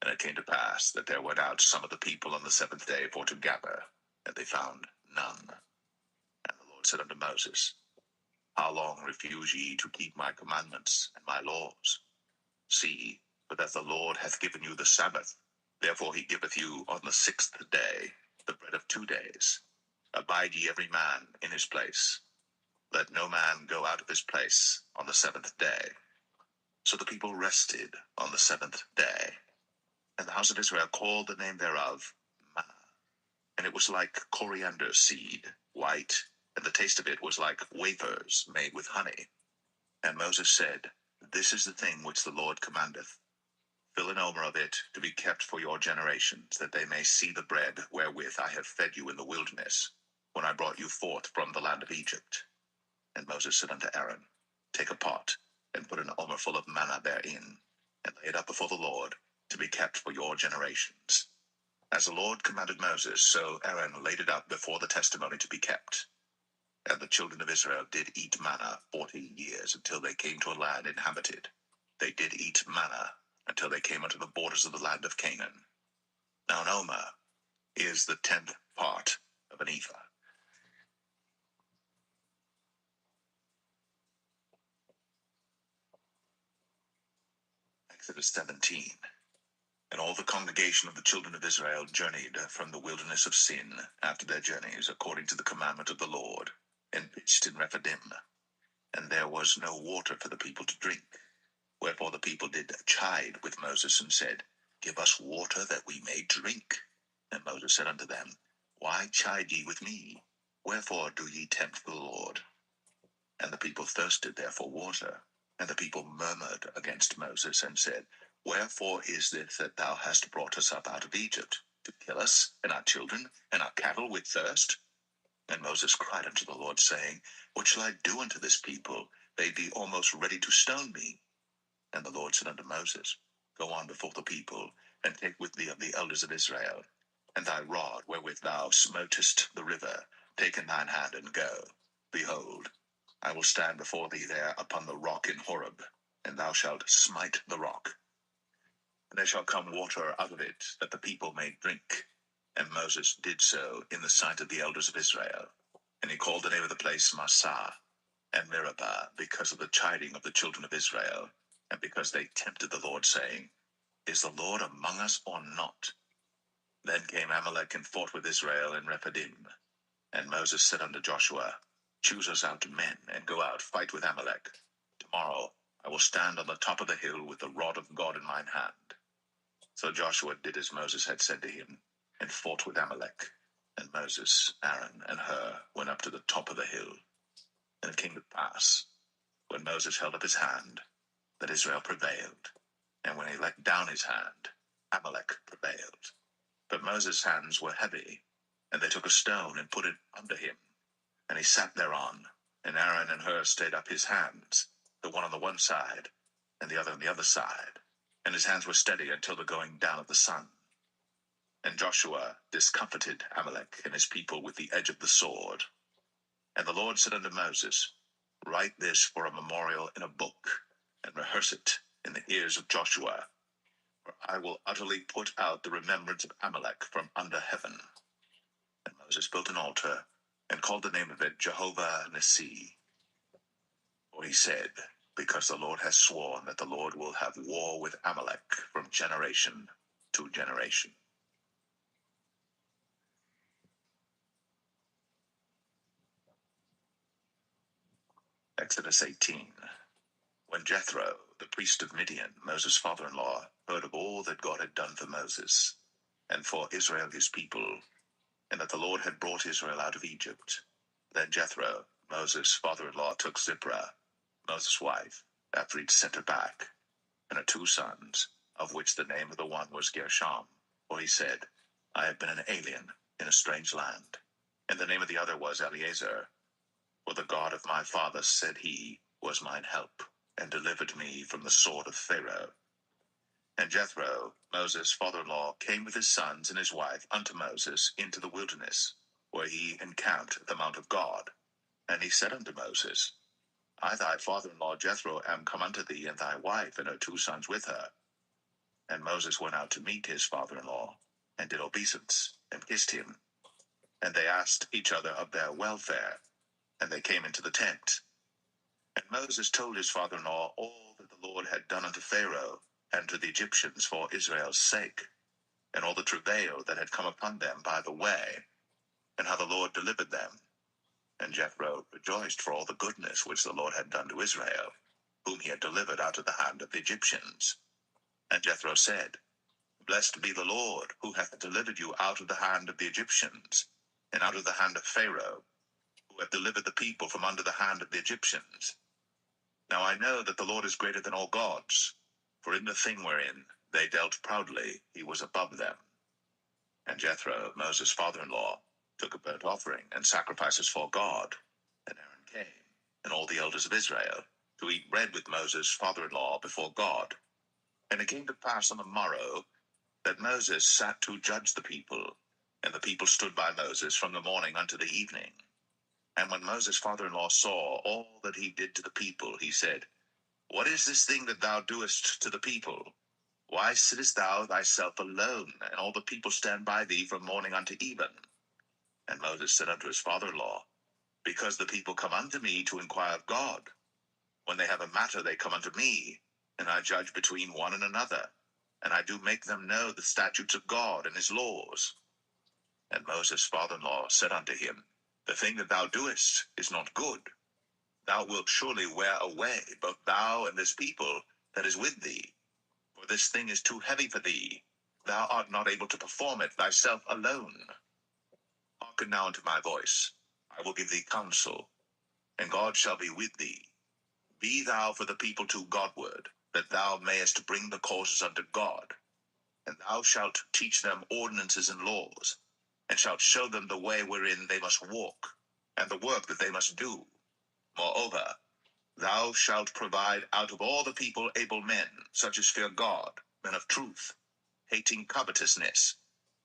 And it came to pass that there went out some of the people on the 7th day for to gather, and they found none. And the Lord Lord said unto Moses, How long refuse ye to keep my commandments and my laws? See, for that the Lord hath given you the Sabbath. Therefore he giveth you on the 6th day the bread of 2 days. Abide ye every man in his place. Let no man go out of his place on the 7th day. So the people rested on the 7th day. And the house of Israel called the name thereof manna. And it was like coriander seed, white, and the taste of it was like wafers made with honey. And Moses said, This is the thing which the Lord commandeth. Fill an omer of it to be kept for your generations, that they may see the bread wherewith I have fed you in the wilderness, when I brought you forth from the land of Egypt. And Moses said unto Aaron, Take a pot, and put an omer full of manna therein, and lay it up before the Lord, to be kept for your generations. As the Lord commanded Moses, so Aaron laid it up before the testimony to be kept. And the children of Israel did eat manna 40 years, until they came to a land inhabited. They did eat manna until they came unto the borders of the land of Canaan. Now an omer is the 10th part of an ephah. Exodus 17. And all the congregation of the children of Israel journeyed from the wilderness of Sin after their journeys, according to the commandment of the Lord, and pitched in Rephidim. And there was no water for the people to drink. Wherefore the people did chide with Moses, and said, Give us water that we may drink. And Moses said unto them, Why chide ye with me? Wherefore do ye tempt the Lord? And the people thirsted there for water. And the people murmured against Moses, and said, Wherefore is this that thou hast brought us up out of Egypt, to kill us, and our children, and our cattle with thirst? And Moses cried unto the Lord, saying, What shall I do unto this people? They be almost ready to stone me. And the Lord said unto Moses, Go on before the people, and take with thee of the elders of Israel, and thy rod wherewith thou smotest the river, take in thine hand, and go. Behold, I will stand before thee there upon the rock in Horeb, and thou shalt smite the rock. And there shall come water out of it, that the people may drink. And Moses did so in the sight of the elders of Israel. And he called the name of the place Massah and Meribah, because of the chiding of the children of Israel, and because they tempted the Lord, saying, Is the Lord among us or not? Then came Amalek and fought with Israel in Rephidim. And Moses said unto Joshua, Choose us out men, and go out, fight with Amalek. Tomorrow I will stand on the top of the hill with the rod of God in mine hand. So Joshua did as Moses had said to him, and fought with Amalek. And Moses, Aaron, and Hur went up to the top of the hill. And it came to pass, when Moses held up his hand, that Israel prevailed. And when he let down his hand, Amalek prevailed. But Moses' hands were heavy, and they took a stone and put it under him. And he sat thereon, and Aaron and Hur stayed up his hands, the one on the one side, and the other on the other side. And his hands were steady until the going down of the sun. And Joshua discomfited Amalek and his people with the edge of the sword. And the Lord said unto Moses, Write this for a memorial in a book, and rehearse it in the ears of Joshua. For I will utterly put out the remembrance of Amalek from under heaven. And Moses built an altar, and called the name of it Jehovah Nissi. For he said, Because the Lord has sworn that the Lord will have war with Amalek from generation to generation. Exodus 18. When Jethro, the priest of Midian, Moses' father-in-law, heard of all that God had done for Moses, and for Israel his people, and that the Lord had brought Israel out of Egypt, then Jethro, Moses' father-in-law, took Zipporah, Moses' wife, after he'd sent her back, and her 2 sons, of which the name of the one was Gershom, for he said, I have been an alien in a strange land. And the name of the other was Eleazar, for the God of my father, said he, was mine help, and delivered me from the sword of Pharaoh. And Jethro, Moses' father-in-law, came with his sons and his wife unto Moses into the wilderness, where he encamped at the mount of God. And he said unto Moses, I thy father-in-law Jethro am come unto thee, and thy wife and her 2 sons with her. And Moses went out to meet his father-in-law, and did obeisance, and kissed him. And they asked each other of their welfare. And they came into the tent. And Moses told his father-in-law all that the Lord had done unto Pharaoh and to the Egyptians for Israel's sake, and all the travail that had come upon them by the way, and how the Lord delivered them. And Jethro rejoiced for all the goodness which the Lord had done to Israel, whom he had delivered out of the hand of the Egyptians. And Jethro said, Blessed be the Lord, who hath delivered you out of the hand of the Egyptians, and out of the hand of Pharaoh, who hath delivered the people from under the hand of the Egyptians. Now I know that the Lord is greater than all gods, for in the thing wherein they dealt proudly he was above them. And Jethro, Moses' father-in-law, took a burnt offering and sacrifices for God. And Aaron came, and all the elders of Israel, to eat bread with Moses' father-in-law before God. And it came to pass on the morrow that Moses sat to judge the people, and the people stood by Moses from the morning unto the evening. And when Moses' father-in-law saw all that he did to the people, he said, What is this thing that thou doest to the people? Why sittest thou thyself alone, and all the people stand by thee from morning unto even? And Moses said unto his father-in-law, Because the people come unto me to inquire of God. When they have a matter, they come unto me, and I judge between one and another, and I do make them know the statutes of God and his laws. And Moses' father-in-law said unto him, The thing that thou doest is not good. Thou wilt surely wear away both thou and this people that is with thee. For this thing is too heavy for thee. Thou art not able to perform it thyself alone. Hearken now unto my voice. I will give thee counsel, and God shall be with thee. Be thou for the people too Godward, that thou mayest bring the causes unto God. And thou shalt teach them ordinances and laws, and shalt show them the way wherein they must walk, and the work that they must do. Moreover, thou shalt provide out of all the people able men, such as fear God, men of truth, hating covetousness,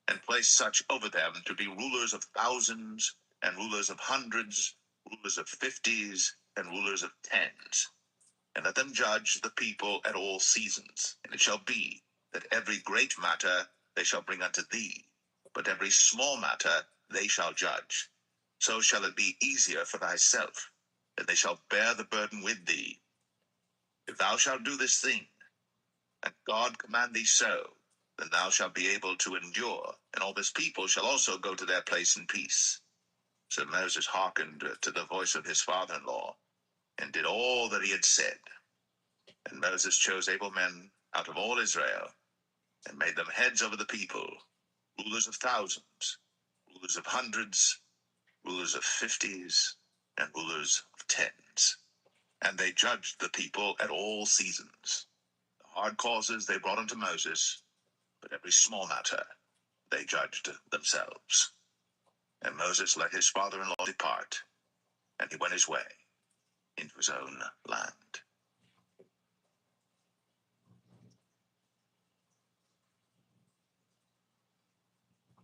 and place such over them to be rulers of thousands, and rulers of hundreds, rulers of fifties, and rulers of tens. And let them judge the people at all seasons. And it shall be that every great matter they shall bring unto thee, but every small matter they shall judge. So shall it be easier for thyself, and they shall bear the burden with thee. If thou shalt do this thing, and God command thee so, then thou shalt be able to endure, and all this people shall also go to their place in peace. So Moses hearkened to the voice of his father-in-law, and did all that he had said. And Moses chose able men out of all Israel, and made them heads over the people, rulers of thousands, rulers of hundreds, rulers of fifties, and rulers of tens. And they judged the people at all seasons. The hard causes they brought unto Moses, but every small matter they judged themselves. And Moses let his father-in-law depart, and he went his way into his own land.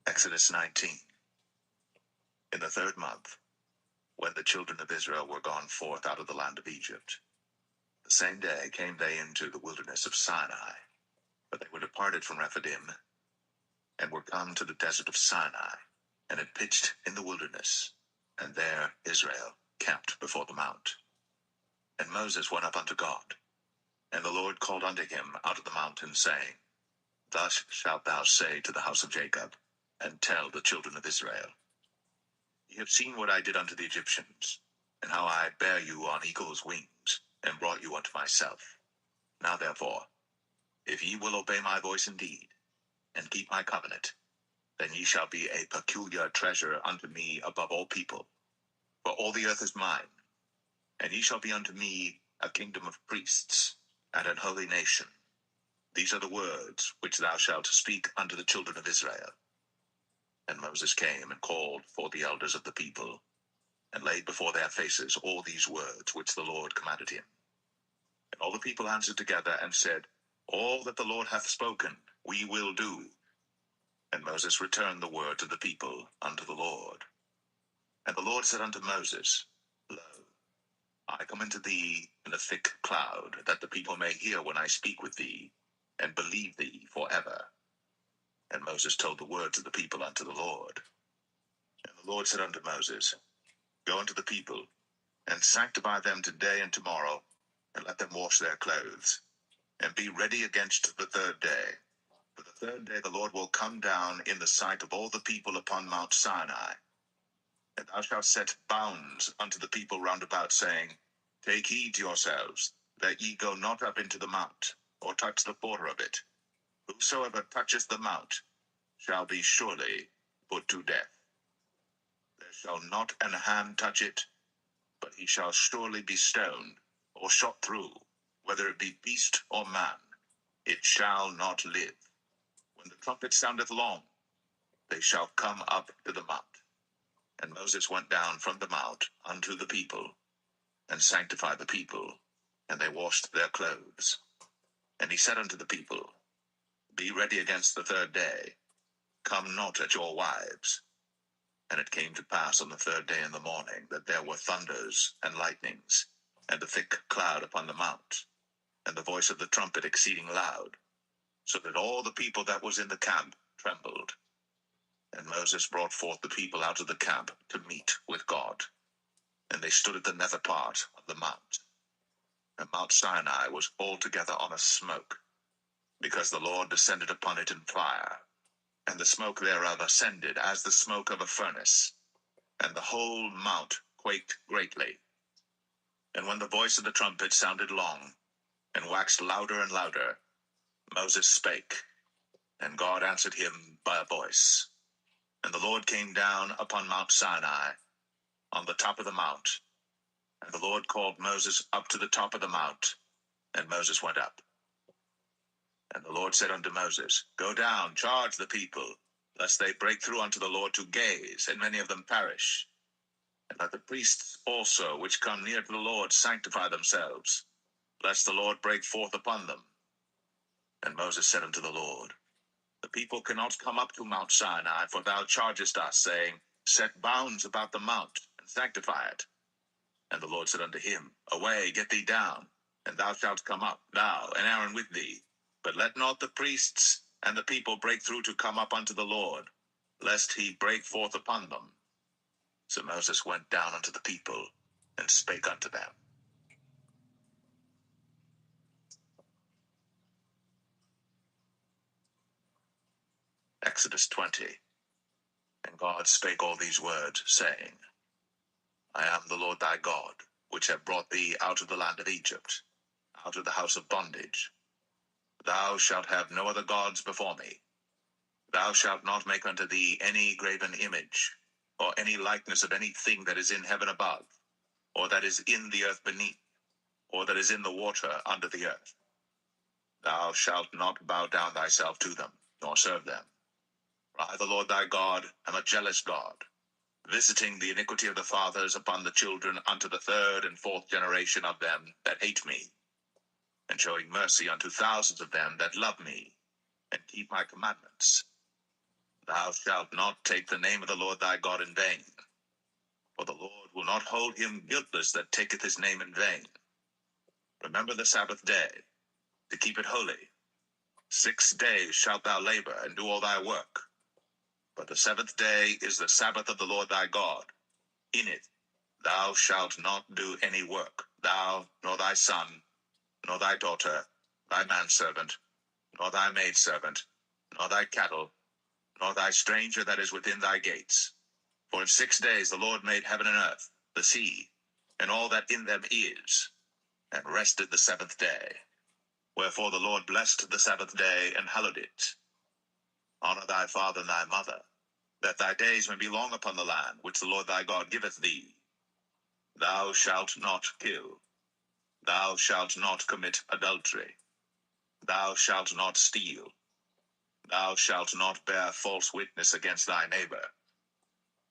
Exodus 19. In the 3rd month, when the children of Israel were gone forth out of the land of Egypt, the same day came they into the wilderness of Sinai. But they were departed from Rephidim, and were come to the desert of Sinai, and had pitched in the wilderness, and there Israel camped before the mount. And Moses went up unto God, and the Lord called unto him out of the mountain, saying, Thus shalt thou say to the house of Jacob, and tell the children of Israel, Ye have seen what I did unto the Egyptians, and how I bare you on eagle's wings, and brought you unto myself. Now therefore, if ye will obey my voice indeed, and keep my covenant, then ye shall be a peculiar treasure unto me above all people. For all the earth is mine, and ye shall be unto me a kingdom of priests, and an holy nation. These are the words which thou shalt speak unto the children of Israel. And Moses came and called for the elders of the people, and laid before their faces all these words which the Lord commanded him. And all the people answered together and said, All that the Lord hath spoken, we will do. And Moses returned the word to the people unto the Lord. And the Lord said unto Moses, Lo, I come unto thee in a thick cloud, that the people may hear when I speak with thee, and believe thee forever. And Moses told the words of the people unto the Lord. And the Lord said unto Moses, Go unto the people, And sanctify them today and tomorrow, and let them wash their clothes, and be ready against the third day. For the third day the Lord will come down in the sight of all the people upon Mount Sinai. And thou shalt set bounds unto the people round about, saying, Take heed to yourselves, that ye go not up into the mount, or touch the border of it. Whosoever toucheth the mount shall be surely put to death. There shall not an hand touch it, but he shall surely be stoned, or shot through, whether it be beast or man, it shall not live. When the trumpet soundeth long, they shall come up to the mount. And Moses went down from the mount unto the people, and sanctified the people, and they washed their clothes. And he said unto the people, Be ready against the third day, come not at your wives. And it came to pass on the third day in the morning, that there were thunders and lightnings, and a thick cloud upon the mount, and the voice of the trumpet exceeding loud, so that all the people that was in the camp trembled. And Moses brought forth the people out of the camp to meet with God. And they stood at the nether part of the mount. And Mount Sinai was altogether on a smoke, because the Lord descended upon it in fire, and the smoke thereof ascended as the smoke of a furnace, and the whole mount quaked greatly. And when the voice of the trumpet sounded long, and waxed louder and louder, Moses spake, and God answered him by a voice. And the Lord came down upon Mount Sinai, on the top of the mount. And the Lord called Moses up to the top of the mount, and Moses went up. And the Lord said unto Moses, Go down, charge the people, lest they break through unto the Lord to gaze, and many of them perish. And let the priests also, which come near to the Lord, sanctify themselves, lest the Lord break forth upon them. And Moses said unto the Lord, The people cannot come up to Mount Sinai, for thou chargest us, saying, Set bounds about the mount, and sanctify it. And the Lord said unto him, Away, get thee down, and thou shalt come up, thou and Aaron with thee. But let not the priests and the people break through to come up unto the Lord, lest he break forth upon them. So Moses went down unto the people, and spake unto them. Exodus 20. And God spake all these words, saying, I am the Lord thy God, which have brought thee out of the land of Egypt, out of the house of bondage. Thou shalt have no other gods before me. Thou shalt not make unto thee any graven image, or any likeness of anything that is in heaven above, or that is in the earth beneath, or that is in the water under the earth. Thou shalt not bow down thyself to them, nor serve them. For I, the Lord thy God, am a jealous God, visiting the iniquity of the fathers upon the children unto the third and fourth generation of them that hate me, and showing mercy unto thousands of them that love me, and keep my commandments. Thou shalt not take the name of the Lord thy God in vain, for the Lord will not hold him guiltless that taketh his name in vain. Remember the Sabbath day, to keep it holy. 6 days shalt thou labor, and do all thy work. But the seventh day is the Sabbath of the Lord thy God. In it thou shalt not do any work, thou, nor thy son, nor thy daughter, thy manservant, nor thy maidservant, nor thy cattle, nor thy stranger that is within thy gates. For in 6 days the Lord made heaven and earth, the sea, and all that in them is, and rested the seventh day. Wherefore the Lord blessed the Sabbath day, and hallowed it. Honor thy father and thy mother, that thy days may be long upon the land which the Lord thy God giveth thee. Thou shalt not kill. Thou shalt not commit adultery. Thou shalt not steal. Thou shalt not bear false witness against thy neighbor.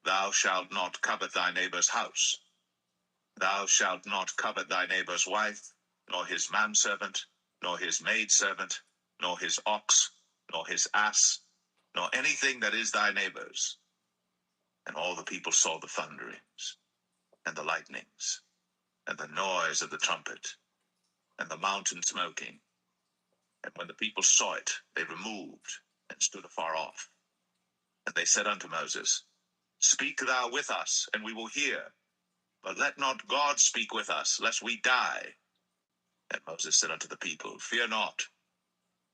Thou shalt not covet thy neighbor's house. Thou shalt not covet thy neighbor's wife, nor his manservant, nor his maidservant, nor his ox, nor his ass, nor anything that is thy neighbor's. And all the people saw the thunderings, and the lightnings, and the noise of the trumpet, and the mountain smoking. And when the people saw it, they removed, and stood afar off. And they said unto Moses, Speak thou with us, and we will hear. But let not God speak with us, lest we die. And Moses said unto the people, Fear not,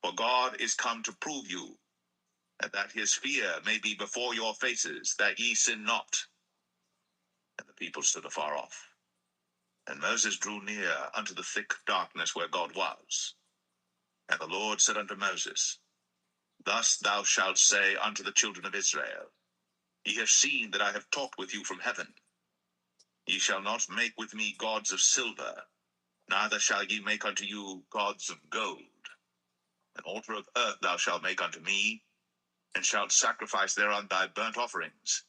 for God is come to prove you, and that his fear may be before your faces, that ye sin not. And the people stood afar off. And Moses drew near unto the thick darkness where God was. And the Lord said unto Moses, Thus thou shalt say unto the children of Israel, Ye have seen that I have talked with you from heaven. Ye shall not make with me gods of silver, neither shall ye make unto you gods of gold. An altar of earth thou shalt make unto me, and shalt sacrifice thereon thy burnt offerings,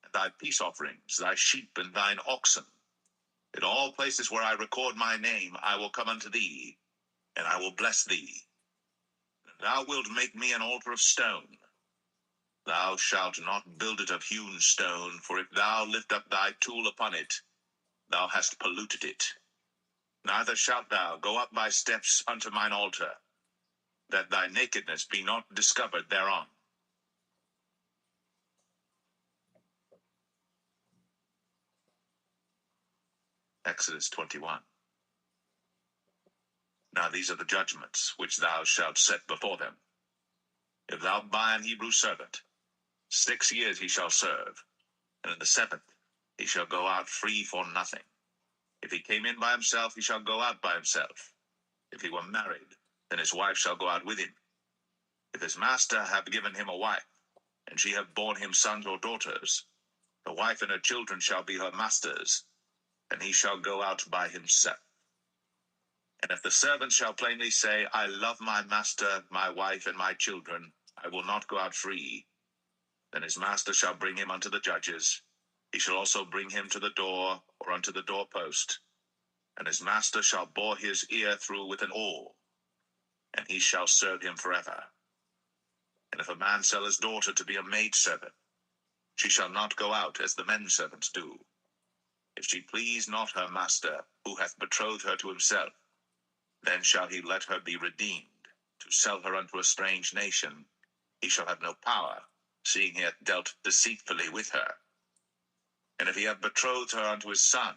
and thy peace offerings, thy sheep and thine oxen. In all places where I record my name, I will come unto thee, and I will bless thee. And thou wilt make me an altar of stone. Thou shalt not build it of hewn stone, for if thou lift up thy tool upon it, thou hast polluted it. Neither shalt thou go up by steps unto mine altar, that thy nakedness be not discovered thereon. Exodus 21. Now these are the judgments which thou shalt set before them. If thou buy an Hebrew servant, 6 years he shall serve, and in the 7th he shall go out free for nothing. If he came in by himself, he shall go out by himself. If he were married, then his wife shall go out with him. If his master have given him a wife, and she have borne him sons or daughters, the wife and her children shall be her master's, and he shall go out by himself. And if the servant shall plainly say, I love my master, my wife, and my children, I will not go out free, then his master shall bring him unto the judges. He shall also bring him to the door, or unto the doorpost, and his master shall bore his ear through with an awl, and he shall serve him forever. And if a man sell his daughter to be a maidservant, she shall not go out as the men servants do. If she please not her master, who hath betrothed her to himself, then shall he let her be redeemed. To sell her unto a strange nation, he shall have no power, seeing he hath dealt deceitfully with her. And if he have betrothed her unto his son,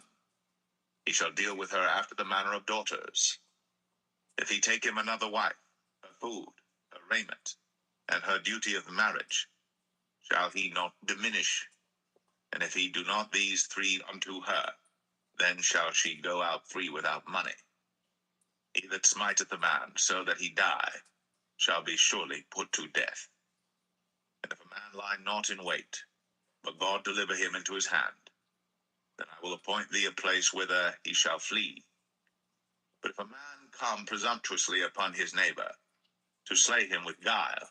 he shall deal with her after the manner of daughters. If he take him another wife, her food, her raiment, and her duty of marriage, shall he not diminish? And if he do not these 3 unto her, then shall she go out free without money. He that smiteth a man so that he die, shall be surely put to death. And if a man lie not in wait, but God deliver him into his hand, then I will appoint thee a place whither he shall flee. But if a man come presumptuously upon his neighbor, to slay him with guile,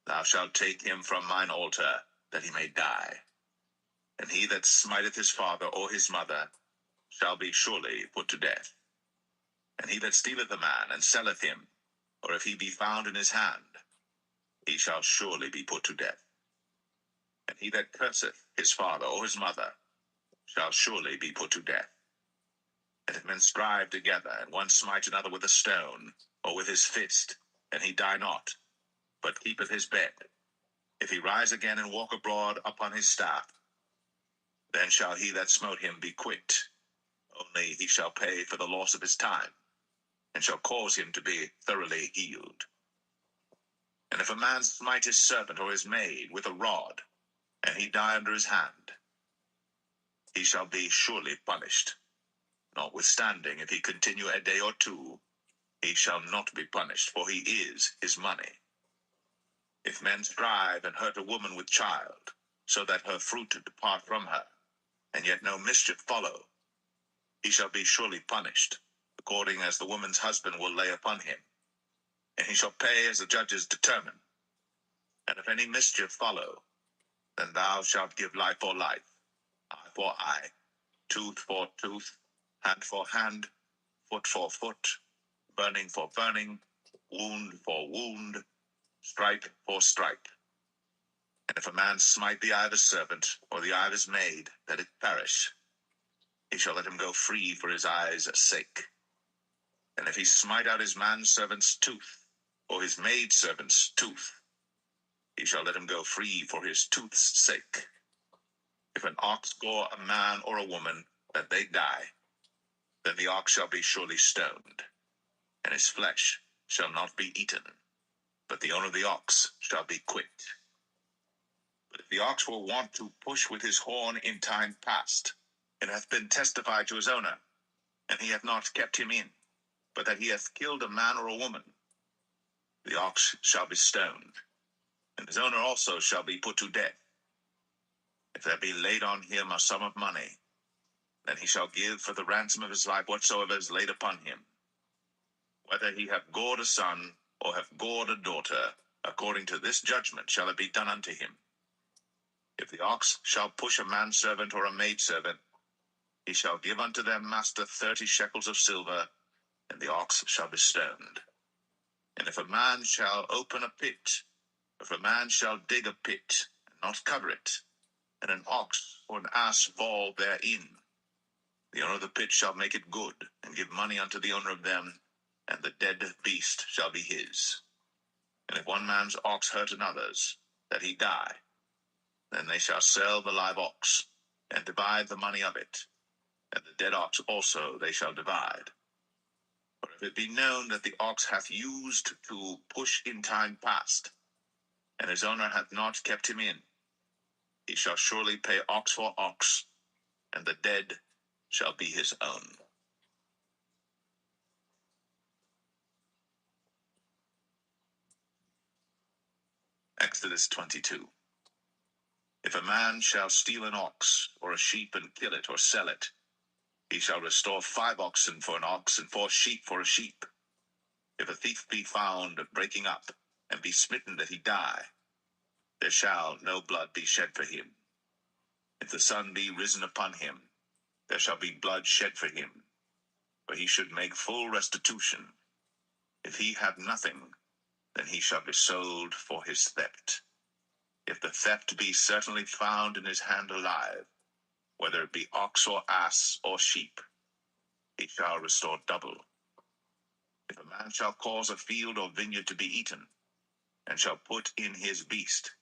thou shalt take him from mine altar, that he may die. And he that smiteth his father or his mother shall be surely put to death. And he that stealeth a man and selleth him, or if he be found in his hand, he shall surely be put to death. And he that curseth his father or his mother shall surely be put to death. And if men strive together, and one smite another with a stone, or with his fist, and he die not, but keepeth his bed, if he rise again and walk abroad upon his staff, then shall he that smote him be quit. Only he shall pay for the loss of his time, and shall cause him to be thoroughly healed. And if a man smite his servant or his maid with a rod, and he die under his hand, he shall be surely punished. Notwithstanding, if he continue a day or 2, he shall not be punished, for he is his money. If men strive and hurt a woman with child, so that her fruit depart from her, and yet no mischief follow, he shall be surely punished, according as the woman's husband will lay upon him, and he shall pay as the judges determine. And if any mischief follow, then thou shalt give life for life, eye for eye, tooth for tooth, hand for hand, foot for foot, burning for burning, wound for wound, stripe for stripe. And if a man smite the eye of his servant, or the eye of his maid, that it perish, he shall let him go free for his eye's sake. And if he smite out his manservant's tooth, or his maidservant's tooth, he shall let him go free for his tooth's sake. If an ox gore a man or a woman, that they die, then the ox shall be surely stoned, and his flesh shall not be eaten, but the owner of the ox shall be quit. But if the ox were wont to push with his horn in time past, it hath been testified to his owner, and he hath not kept him in, but that he hath killed a man or a woman, the ox shall be stoned, and his owner also shall be put to death. If there be laid on him a sum of money, then he shall give for the ransom of his life whatsoever is laid upon him. Whether he have gored a son, or have gored a daughter, according to this judgment shall it be done unto him. If the ox shall push a manservant or a maidservant, he shall give unto their master 30 shekels of silver, and the ox shall be stoned. And if a man shall open a pit, if a man shall dig a pit, and not cover it, and an ox or an ass fall therein, the owner of the pit shall make it good, and give money unto the owner of them, and the dead beast shall be his. And if one man's ox hurt another's, that he die, then they shall sell the live ox, and divide the money of it, and the dead ox also they shall divide. For if it be known that the ox hath used to push in time past, and his owner hath not kept him in, he shall surely pay ox for ox, and the dead shall be his own. Exodus 22. If a man shall steal an ox, or a sheep, and kill it, or sell it, he shall restore 5 oxen for an ox, and 4 sheep for a sheep. If a thief be found breaking up, and be smitten that he die, there shall no blood be shed for him. If the sun be risen upon him, there shall be blood shed for him, for he should make full restitution. If he have nothing, then he shall be sold for his theft. If the theft be certainly found in his hand alive, whether it be ox or ass or sheep, he shall restore double. If a man shall cause a field or vineyard to be eaten, and shall put in his beast,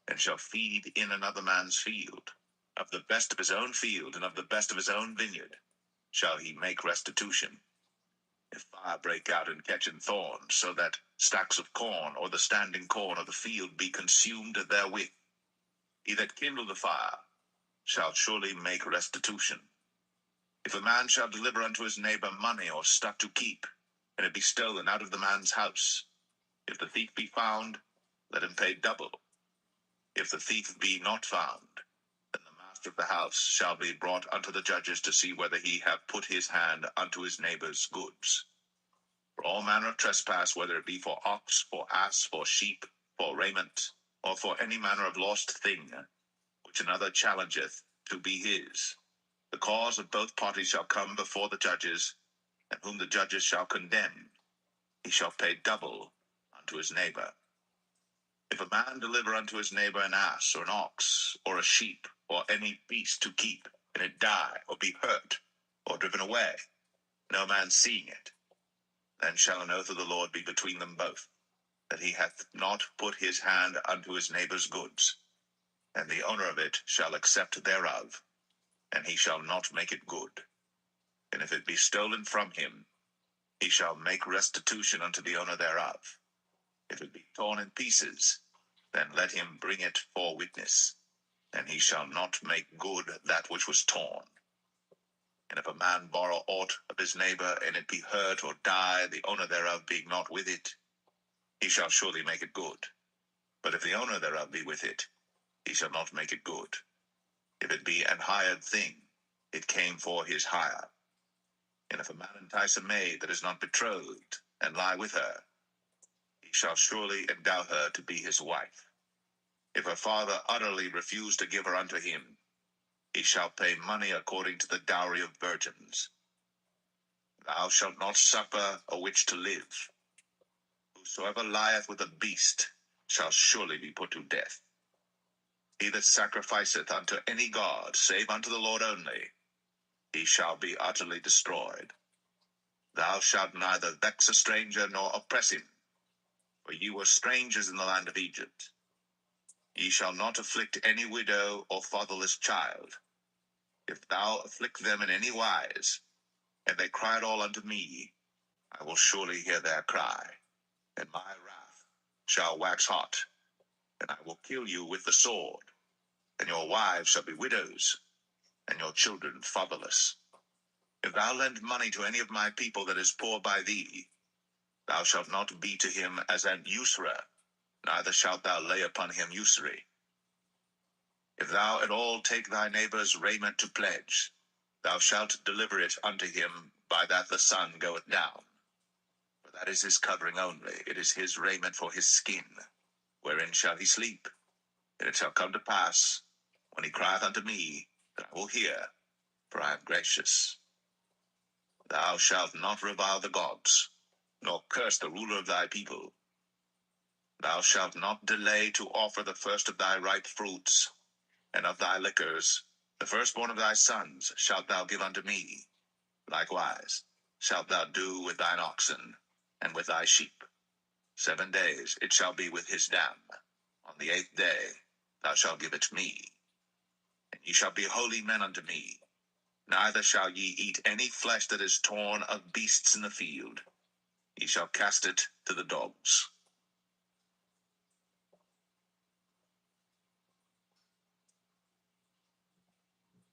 and shall feed in another man's field, of the best of his own field and of the best of his own vineyard, shall he make restitution. If fire break out and catch in thorns, so that stacks of corn or the standing corn of the field be consumed therewith, he that kindled the fire shall surely make restitution. If a man shall deliver unto his neighbor money or stuff to keep, and it be stolen out of the man's house, if the thief be found, let him pay double. If the thief be not found, then the master of the house shall be brought unto the judges to see whether he have put his hand unto his neighbor's goods. For all manner of trespass, whether it be for ox, for ass, for sheep, for raiment, or for any manner of lost thing, which another challengeth to be his, the cause of both parties shall come before the judges, and whom the judges shall condemn, he shall pay double unto his neighbor. If a man deliver unto his neighbor an ass, or an ox, or a sheep, or any beast to keep, and it die, or be hurt, or driven away, no man seeing it, then shall an oath of the Lord be between them both, that he hath not put his hand unto his neighbor's goods, and the owner of it shall accept thereof, and he shall not make it good. And if it be stolen from him, he shall make restitution unto the owner thereof. If it be torn in pieces, then let him bring it for witness, and he shall not make good that which was torn. And if a man borrow aught of his neighbor, and it be hurt or die, the owner thereof being not with it, he shall surely make it good. But if the owner thereof be with it, he shall not make it good. If it be an hired thing, it came for his hire. And if a man entice a maid that is not betrothed, and lie with her, he shall surely endow her to be his wife. If her father utterly refuse to give her unto him, he shall pay money according to the dowry of virgins. Thou shalt not suffer a witch to live. Whosoever lieth with a beast shall surely be put to death. He that sacrificeth unto any god, save unto the Lord only, he shall be utterly destroyed. Thou shalt neither vex a stranger nor oppress him, for ye were strangers in the land of Egypt. Ye shall not afflict any widow or fatherless child. If thou afflict them in any wise, and they cry at all unto me, I will surely hear their cry, and my wrath shall wax hot, and I will kill you with the sword, and your wives shall be widows, and your children fatherless. If thou lend money to any of my people that is poor by thee, thou shalt not be to him as an usurer, neither shalt thou lay upon him usury. If thou at all take thy neighbor's raiment to pledge, thou shalt deliver it unto him by that the sun goeth down. For that is his covering only, it is his raiment for his skin. Wherein shall he sleep? And it shall come to pass, when he crieth unto me, that I will hear, for I am gracious. Thou shalt not revile the gods, nor curse the ruler of thy people. Thou shalt not delay to offer the first of thy ripe fruits, and of thy liquors, the firstborn of thy sons shalt thou give unto me. Likewise shalt thou do with thine oxen, and with thy sheep. 7 days it shall be with his dam. On the 8th day thou shalt give it me. And ye shall be holy men unto me. Neither shall ye eat any flesh that is torn of beasts in the field. Ye shall cast it to the dogs.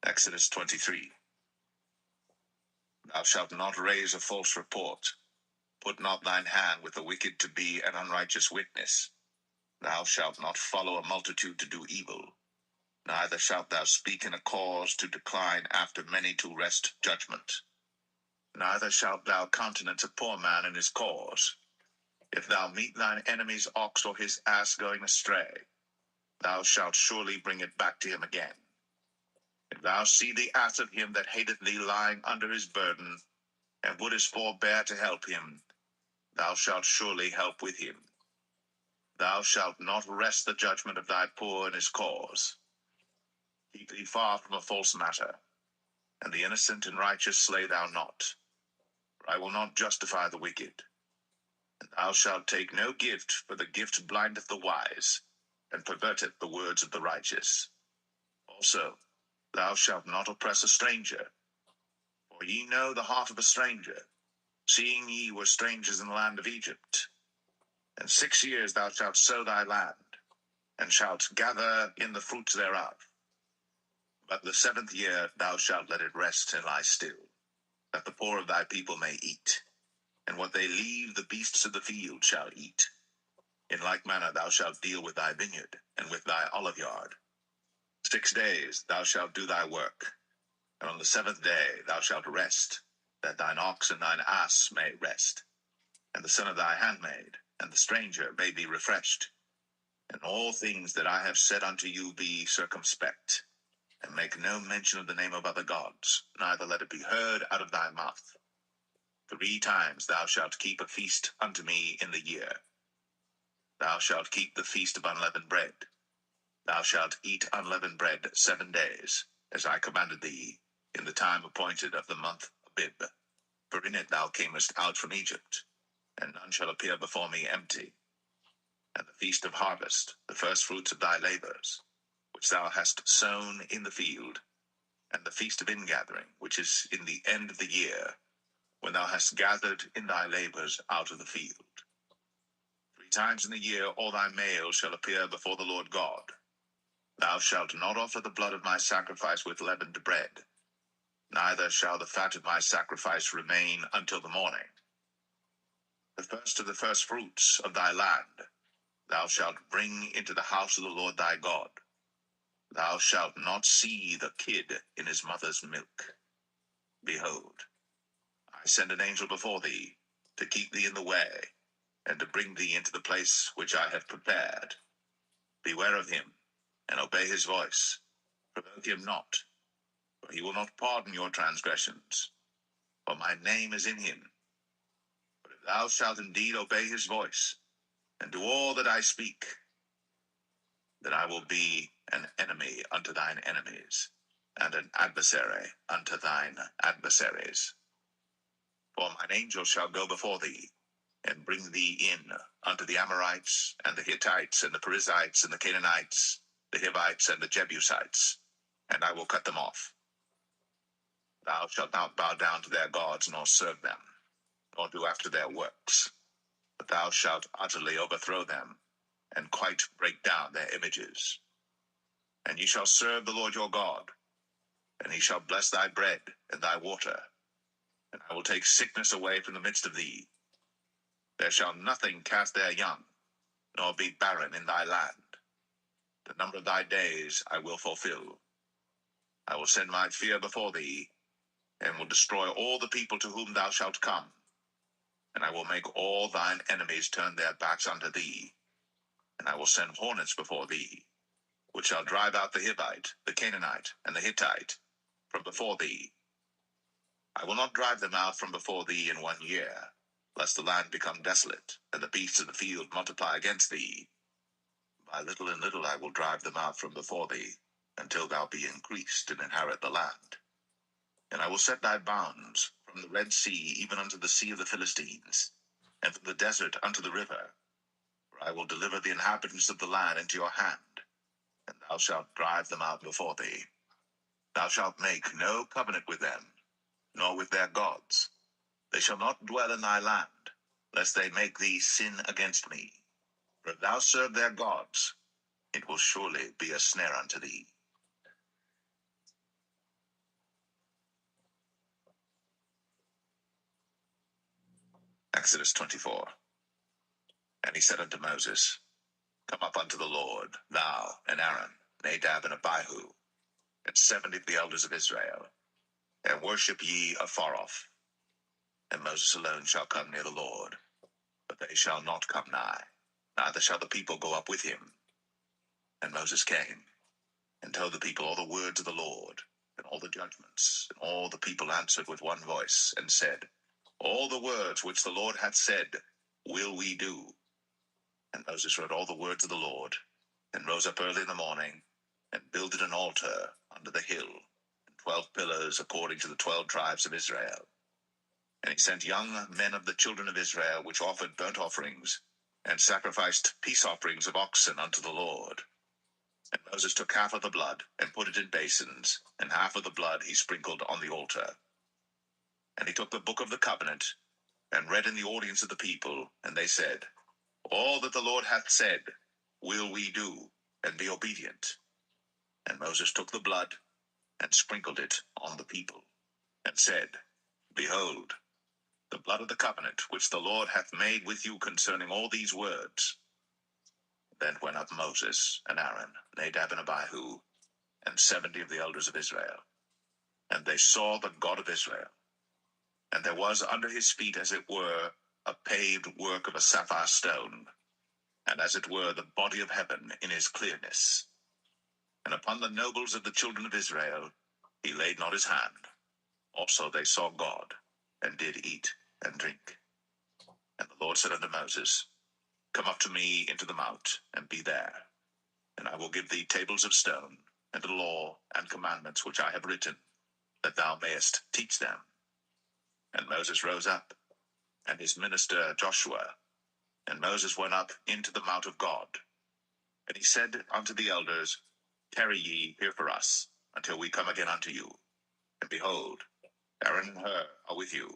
Exodus 23. Thou shalt not raise a false report. Put not thine hand with the wicked to be an unrighteous witness. Thou shalt not follow a multitude to do evil. Neither shalt thou speak in a cause to decline after many to wrest judgment. Neither shalt thou countenance a poor man in his cause. If thou meet thine enemy's ox or his ass going astray, thou shalt surely bring it back to him again. If thou see the ass of him that hateth thee lying under his burden, and wouldest forbear to help him, thou shalt surely help with him. Thou shalt not wrest the judgment of thy poor in his cause. Keep thee far from a false matter, and the innocent and righteous slay thou not. For I will not justify the wicked. And thou shalt take no gift, for the gift blindeth the wise, and perverteth the words of the righteous. Also, thou shalt not oppress a stranger, for ye know the heart of a stranger, seeing ye were strangers in the land of Egypt. And 6 years thou shalt sow thy land, and shalt gather in the fruits thereof. But the 7th year thou shalt let it rest and lie still, that the poor of thy people may eat, and what they leave the beasts of the field shall eat. In like manner thou shalt deal with thy vineyard, and with thy olive yard. 6 days thou shalt do thy work, and on the 7th day thou shalt rest, that thine ox and thine ass may rest, and the son of thy handmaid, and the stranger may be refreshed. And all things that I have said unto you be circumspect, and make no mention of the name of other gods, neither let it be heard out of thy mouth. 3 times thou shalt keep a feast unto me in the year. Thou shalt keep the feast of unleavened bread. Thou shalt eat unleavened bread 7 days, as I commanded thee, in the time appointed of the month Abib. For in it thou camest out from Egypt, and none shall appear before me empty. And the feast of harvest, the firstfruits of thy labors, which thou hast sown in the field, and the feast of ingathering, which is in the end of the year, when thou hast gathered in thy labors out of the field. 3 times in the year all thy males shall appear before the Lord God. Thou shalt not offer the blood of my sacrifice with leavened bread, neither shall the fat of my sacrifice remain until the morning. The first of the firstfruits of thy land thou shalt bring into the house of the Lord thy God. Thou shalt not see the kid in his mother's milk. Behold, I send an angel before thee, to keep thee in the way, and to bring thee into the place which I have prepared. Beware of him, and obey his voice. Provoke him not, for he will not pardon your transgressions, for my name is in him. But if thou shalt indeed obey his voice, and do all that I speak, then I will be an enemy unto thine enemies, and an adversary unto thine adversaries. For mine angel shall go before thee, and bring thee in unto the Amorites, and the Hittites, and the Perizzites, and the Canaanites, the Hivites, and the Jebusites, and I will cut them off. Thou shalt not bow down to their gods, nor serve them, nor do after their works. But thou shalt utterly overthrow them, and quite break down their images. And ye shall serve the Lord your God, and he shall bless thy bread and thy water. And I will take sickness away from the midst of thee. There shall nothing cast their young, nor be barren in thy land. The number of thy days I will fulfill. I will send my fear before thee, and will destroy all the people to whom thou shalt come. And I will make all thine enemies turn their backs unto thee. And I will send hornets before thee, which shall drive out the Hivite, the Canaanite, and the Hittite from before thee. I will not drive them out from before thee in 1 year, lest the land become desolate, and the beasts of the field multiply against thee. By little and little I will drive them out from before thee, until thou be increased and inherit the land. And I will set thy bounds from the Red Sea even unto the sea of the Philistines, and from the desert unto the river. For I will deliver the inhabitants of the land into your hand, and thou shalt drive them out before thee. Thou shalt make no covenant with them, nor with their gods. They shall not dwell in thy land, lest they make thee sin against me. For if thou serve their gods, it will surely be a snare unto thee. Exodus 24. And he said unto Moses, Come up unto the Lord, thou and Aaron, Nadab and Abihu, and 70 of the elders of Israel, and worship ye afar off. And Moses alone shall come near the Lord, but they shall not come nigh, neither shall the people go up with him. And Moses came, and told the people all the words of the Lord, and all the judgments. And all the people answered with one voice, and said, All the words which the Lord hath said will we do. And Moses wrote all the words of the Lord, and rose up early in the morning, and builded an altar under the hill, and 12 pillars according to the 12 tribes of Israel. And he sent young men of the children of Israel, which offered burnt offerings, and sacrificed peace offerings of oxen unto the Lord. And Moses took half of the blood, and put it in basins, and half of the blood he sprinkled on the altar. And he took the book of the covenant, and read in the audience of the people, and they said, All that the Lord hath said will we do, and be obedient. And Moses took the blood, and sprinkled it on the people, and said, Behold, the blood of the covenant which the Lord hath made with you concerning all these words. Then went up Moses and Aaron, Nadab and Abihu, and 70 of the elders of Israel. And they saw the God of Israel. And there was under his feet, as it were, a paved work of a sapphire stone, and as it were the body of heaven in his clearness. And upon the nobles of the children of Israel he laid not his hand. Also they saw God, and did eat and drink. And the Lord said unto Moses, Come up to me into the mount, and be there. And I will give thee tables of stone, and a law and commandments which I have written, that thou mayest teach them. And Moses rose up, and his minister Joshua, and Moses went up into the mount of God. And he said unto the elders, Tarry ye here for us, until we come again unto you. And behold, Aaron and Hur are with you.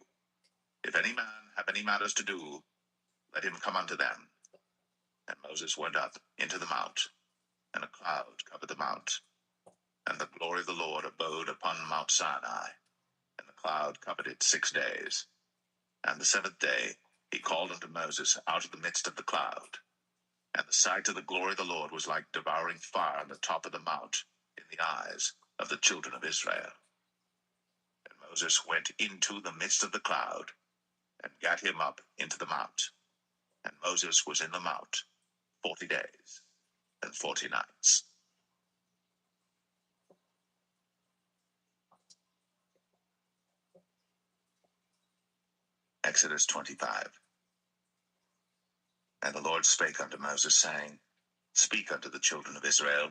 If any man have any matters to do, let him come unto them. And Moses went up into the mount, and a cloud covered the mount. And the glory of the Lord abode upon Mount Sinai, and the cloud covered it 6 days. And the 7th day he called unto Moses out of the midst of the cloud. And the sight of the glory of the Lord was like devouring fire on the top of the mount in the eyes of the children of Israel. And Moses went into the midst of the cloud, and gat him up into the mount. And Moses was in the mount 40 days and 40 nights. Exodus 25. And the Lord spake unto Moses, saying, Speak unto the children of Israel,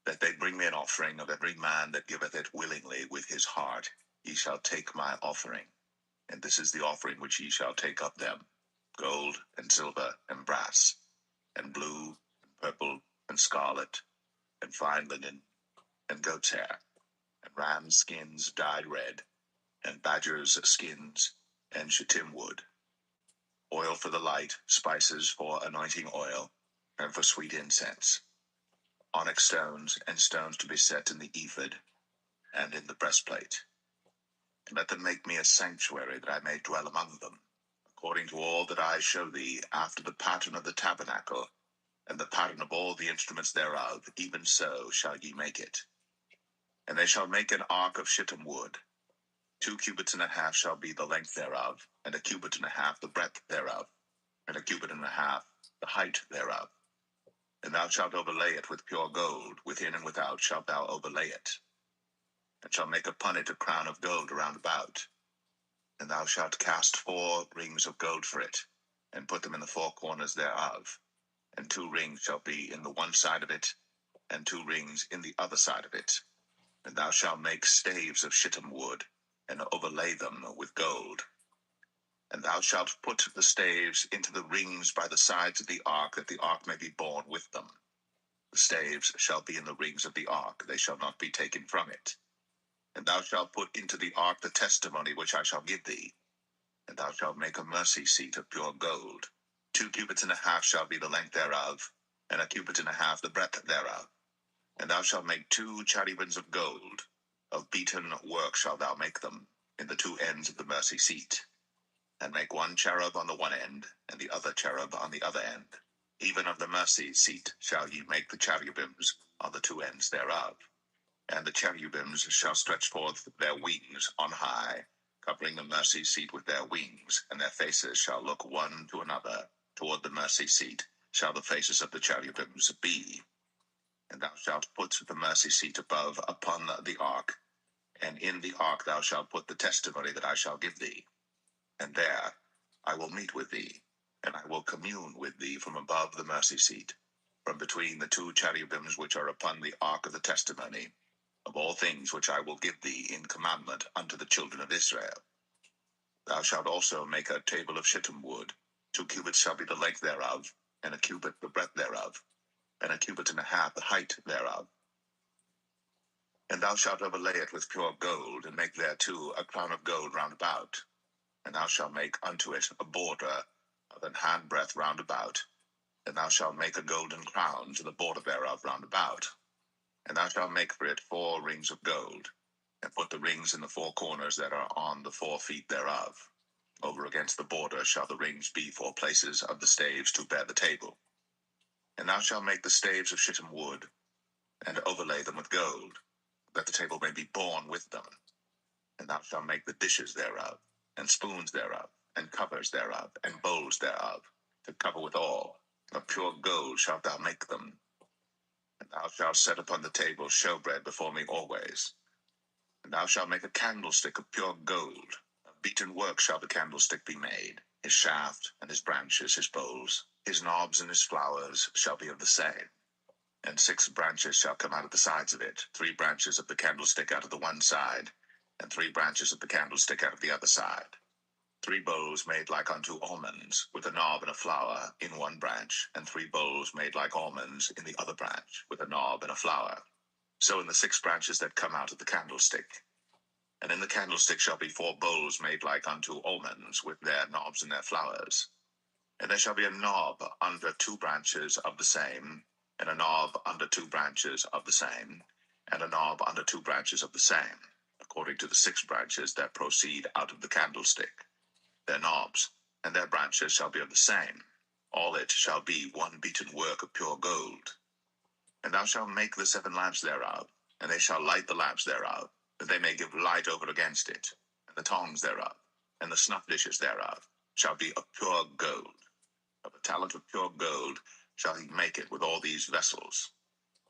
that they bring me an offering of every man that giveth it willingly with his heart. Ye shall take my offering, and this is the offering which ye shall take of them: gold and silver and brass, and blue and purple and scarlet, and fine linen, and goat's hair, and ram skins dyed red, and badgers' skins, and shittim wood, oil for the light, spices for anointing oil, and for sweet incense, onyx stones, and stones to be set in the ephod, and in the breastplate. And let them make me a sanctuary, that I may dwell among them, according to all that I show thee, after the pattern of the tabernacle, and the pattern of all the instruments thereof, even so shall ye make it. And they shall make an ark of shittim wood. 2 cubits and a half shall be the length thereof, and 1 cubit and a half the breadth thereof, and 1 cubit and a half the height thereof. And thou shalt overlay it with pure gold, within and without shalt thou overlay it, and shalt make upon it a crown of gold round about. And thou shalt cast 4 rings of gold for it, and put them in the 4 corners thereof. And 2 rings shall be in the one side of it, and 2 rings in the other side of it. And thou shalt make staves of shittim wood, and overlay them with gold. And thou shalt put the staves into the rings by the sides of the ark, that the ark may be borne with them. The staves shall be in the rings of the ark, they shall not be taken from it. And thou shalt put into the ark the testimony which I shall give thee. And thou shalt make a mercy seat of pure gold. 2 cubits and a half shall be the length thereof, and 1 cubit and a half the breadth thereof. And thou shalt make 2 cherubims of gold. Of beaten work shalt thou make them, in the 2 ends of the mercy seat. And make 1 cherub on the one end, and the other cherub on the other end. Even of the mercy seat shall ye make the cherubims on the 2 ends thereof. And the cherubims shall stretch forth their wings on high, covering the mercy seat with their wings, and their faces shall look one to another. Toward the mercy seat shall the faces of the cherubims be. And thou shalt put the mercy seat above upon the ark, and in the ark thou shalt put the testimony that I shall give thee. And there I will meet with thee, and I will commune with thee from above the mercy seat, from between the 2 cherubims which are upon the ark of the testimony, of all things which I will give thee in commandment unto the children of Israel. Thou shalt also make a table of shittim wood. 2 cubits shall be the length thereof, and 1 cubit the breadth thereof, and 1 cubit and a half the height thereof. And thou shalt overlay it with pure gold, and make thereto a crown of gold round about. And thou shalt make unto it a border of an handbreadth round about. And thou shalt make a golden crown to the border thereof round about. And thou shalt make for it 4 rings of gold, and put the rings in the 4 corners that are on the 4 feet thereof. Over against the border shall the rings be for places of the staves to bear the table. And thou shalt make the staves of shittim wood, and overlay them with gold, that the table may be borne with them. And thou shalt make the dishes thereof, and spoons thereof, and covers thereof, and bowls thereof, to cover withal. Of pure gold shalt thou make them. And thou shalt set upon the table showbread before me always. And thou shalt make a candlestick of pure gold. Of beaten work shall the candlestick be made. His shaft, and his branches, his bowls, his knobs, and his flowers shall be of the same. And 6 branches shall come out of the sides of it, 3 branches of the candlestick out of the one side, and 3 branches of the candlestick out of the other side. 3 bowls made like unto almonds, with a knob and a flower in one branch, and 3 bowls made like almonds in the other branch, with a knob and a flower. So in the 6 branches that come out of the candlestick. And in the candlestick shall be 4 bowls made like unto almonds, with their knobs and their flowers. And there shall be a knob under 2 branches of the same, and a knob under 2 branches of the same, and a knob under 2 branches of the same, according to the 6 branches that proceed out of the candlestick. Their knobs and their branches shall be of the same. All it shall be one beaten work of pure gold. And thou shalt make the 7 lamps thereof, and they shall light the lamps thereof, that they may give light over against it. And the tongs thereof, and the snuff dishes thereof, shall be of pure gold. Of a talent of pure gold shall he make it with all these vessels.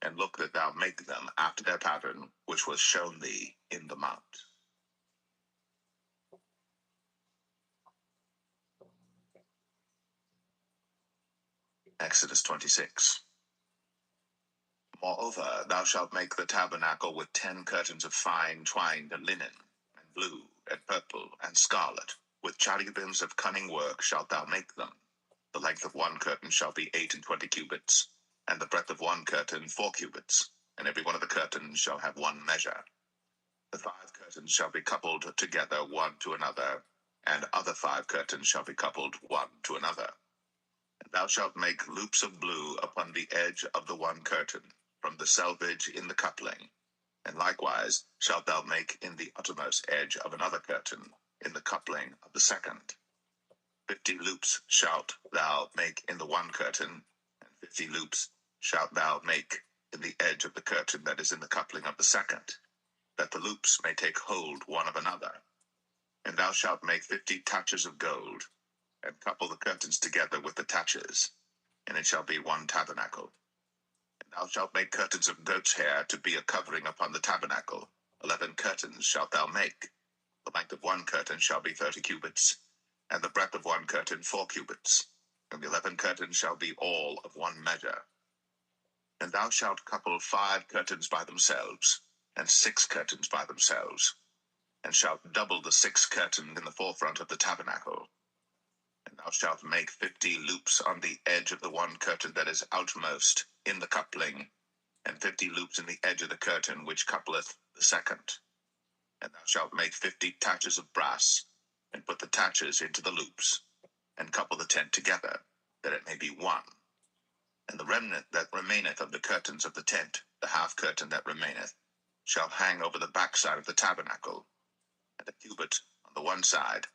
And look that thou make them after their pattern, which was shown thee in the mount. Exodus 26. Moreover, thou shalt make the tabernacle with 10 curtains of fine twined linen, and blue, and purple, and scarlet. With cherubims of cunning work shalt thou make them. The length of 1 curtain shall be 28 cubits, and the breadth of 1 curtain 4 cubits, and every one of the curtains shall have 1 measure. The 5 curtains shall be coupled together one to another, and other 5 curtains shall be coupled one to another. And thou shalt make loops of blue upon the edge of the one curtain, from the selvage in the coupling. And likewise shalt thou make in the uttermost edge of another curtain, in the coupling of the second. 50 loops shalt thou make in the one curtain, and 50 loops shalt thou make in the edge of the curtain that is in the coupling of the second, that the loops may take hold one of another. And thou shalt make 50 taches of gold, and couple the curtains together with the taches, and it shall be one tabernacle. And thou shalt make curtains of goat's hair to be a covering upon the tabernacle. 11 curtains shalt thou make. The length of one curtain shall be 30 cubits, and the breadth of one curtain 4 cubits. And the 11 curtains shall be all of one measure. And thou shalt couple 5 curtains by themselves, and 6 curtains by themselves, and shalt double the 6 curtains in the forefront of the tabernacle. And thou shalt make 50 loops on the edge of the one curtain that is outmost in the coupling, and 50 loops in the edge of the curtain which coupleth the second. And thou shalt make 50 taches of brass, and put the taches into the loops, and couple the tent together, that it may be one. And the remnant that remaineth of the curtains of the tent, the half curtain that remaineth, shall hang over the backside of the tabernacle, and a cubit on the one side,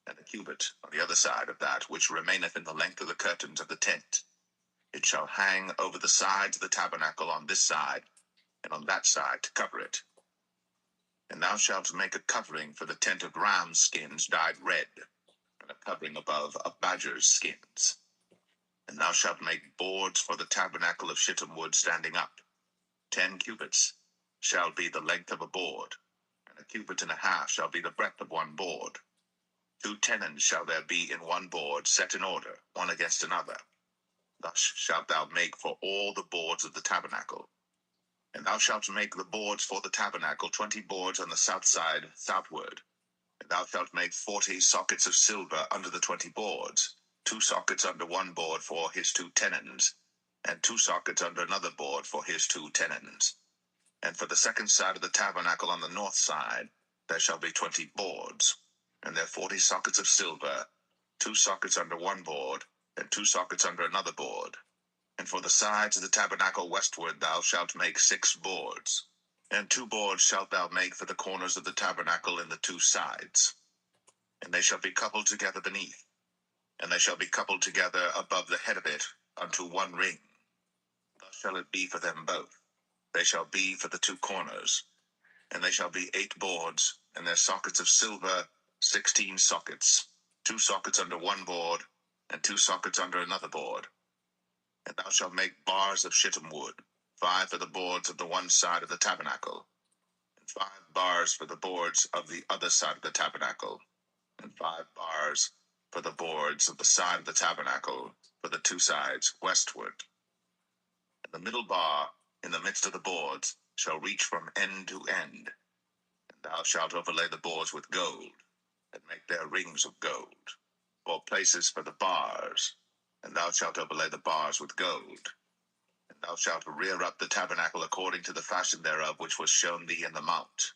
and a cubit on the other side of that which remaineth in the length of the curtains of the tent. It shall hang over the sides of the tabernacle on this side, and on that side to cover it. And thou shalt make a covering for the tent of ram's skins dyed red, and a covering above of badger's skins. And thou shalt make boards for the tabernacle of shittim wood standing up. 10 cubits shall be the length of a board, and a cubit and a half shall be the breadth of one board. 2 tenons shall there be in one board, set in order, one against another. Thus shalt thou make for all the boards of the tabernacle. And thou shalt make the boards for the tabernacle 20 boards on the south side southward. And thou shalt make 40 sockets of silver under the 20 boards, 2 sockets under one board for his 2 tenons, and 2 sockets under another board for his 2 tenons. And for the second side of the tabernacle on the north side there shall be 20 boards, and there 40 sockets of silver, 2 sockets under one board, and 2 sockets under another board. And for the sides of the tabernacle westward thou shalt make 6 boards, and 2 boards shalt thou make for the corners of the tabernacle in the 2 sides. And they shall be coupled together beneath, and they shall be coupled together above the head of it unto one ring. Thus shall it be for them both. They shall be for the 2 corners, and they shall be 8 boards, and their sockets of silver 16 sockets, 2 sockets under one board, and 2 sockets under another board. And thou shalt make bars of shittim wood, 5 for the boards of the one side of the tabernacle, and 5 bars for the boards of the other side of the tabernacle, and 5 bars for the boards of the side of the tabernacle for the 2 sides westward. And the middle bar in the midst of the boards shall reach from end to end. And thou shalt overlay the boards with gold, and make their rings of gold, for places for the bars. And thou shalt overlay the bars with gold. And thou shalt rear up the tabernacle according to the fashion thereof which was shown thee in the mount.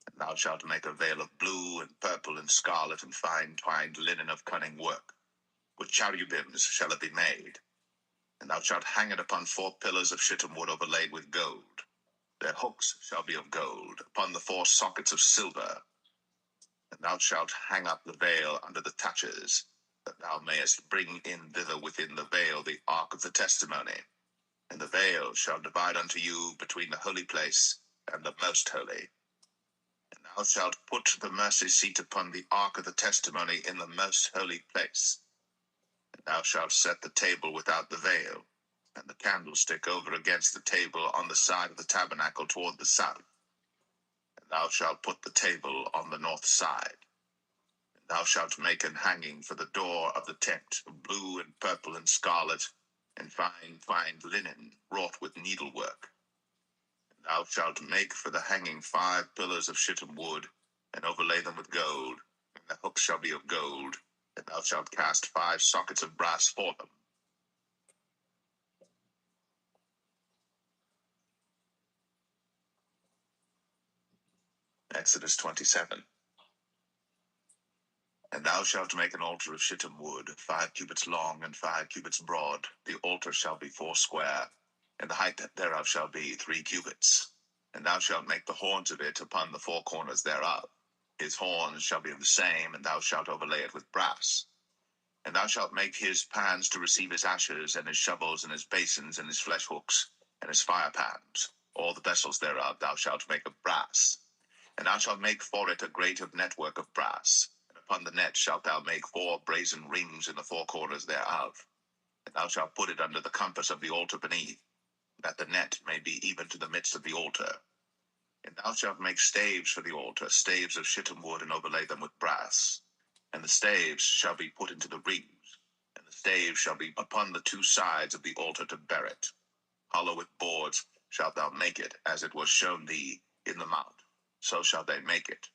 And thou shalt make a veil of blue and purple and scarlet and fine twined linen of cunning work. With cherubims shall it be made. And thou shalt hang it upon 4 pillars of shittim wood overlaid with gold. Their hooks shall be of gold, upon the 4 sockets of silver. And thou shalt hang up the veil under the taches, that thou mayest bring in thither within the veil the ark of the testimony. And the veil shall divide unto you between the holy place and the most holy. And thou shalt put the mercy seat upon the ark of the testimony in the most holy place. And thou shalt set the table without the veil, and the candlestick over against the table on the side of the tabernacle toward the south. And thou shalt put the table on the north side. And thou shalt make an hanging for the door of the tent of blue and purple and scarlet, and fine twined linen wrought with needlework. And thou shalt make for the hanging 5 pillars of shittim wood, and overlay them with gold, and the hooks shall be of gold, and thou shalt cast 5 sockets of brass for them. Exodus 27. And thou shalt make an altar of shittim wood, 5 cubits long and 5 cubits broad. The altar shall be 4 square, and the height thereof shall be 3 cubits. And thou shalt make the horns of it upon the 4 corners thereof. His horns shall be of the same, and thou shalt overlay it with brass. And thou shalt make his pans to receive his ashes, and his shovels, and his basins, and his flesh hooks, and his fire pans. All the vessels thereof thou shalt make of brass. And thou shalt make for it a grate of network of brass. And upon the net shalt thou make 4 brazen rings in the 4 corners thereof. And thou shalt put it under the compass of the altar beneath, that the net may be even to the midst of the altar. And thou shalt make staves for the altar, staves of shittim wood, and overlay them with brass. And the staves shall be put into the rings, and the staves shall be upon the 2 sides of the altar to bear it. Hollow with boards shalt thou make it, as it was shown thee in the mount. So shall they make it.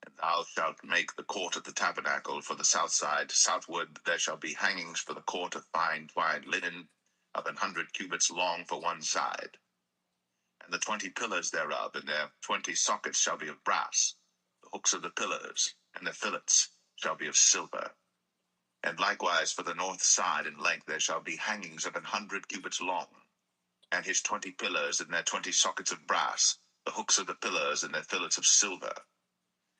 And thou shalt make the court of the tabernacle for the south side. Southward there shall be hangings for the court of fine twined linen, of 100 cubits long for one side. And the 20 pillars thereof, and their 20 sockets shall be of brass. The hooks of the pillars, and their fillets, shall be of silver. And likewise for the north side in length there shall be hangings of 100 cubits long. And his 20 pillars, and their 20 sockets of brass, the hooks of the pillars, and their fillets of silver.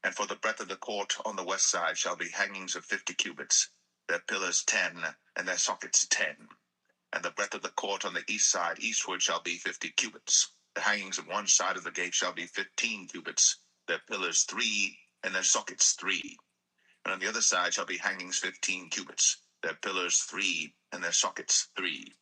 And for the breadth of the court on the west side shall be hangings of 50 cubits, their pillars 10, and their sockets 10. And the breadth of the court on the east side eastward shall be 50 cubits. The hangings of one side of the gate shall be 15 cubits, their pillars 3, and their sockets 3. And on the other side shall be hangings 15 cubits, their pillars 3, and their sockets 3.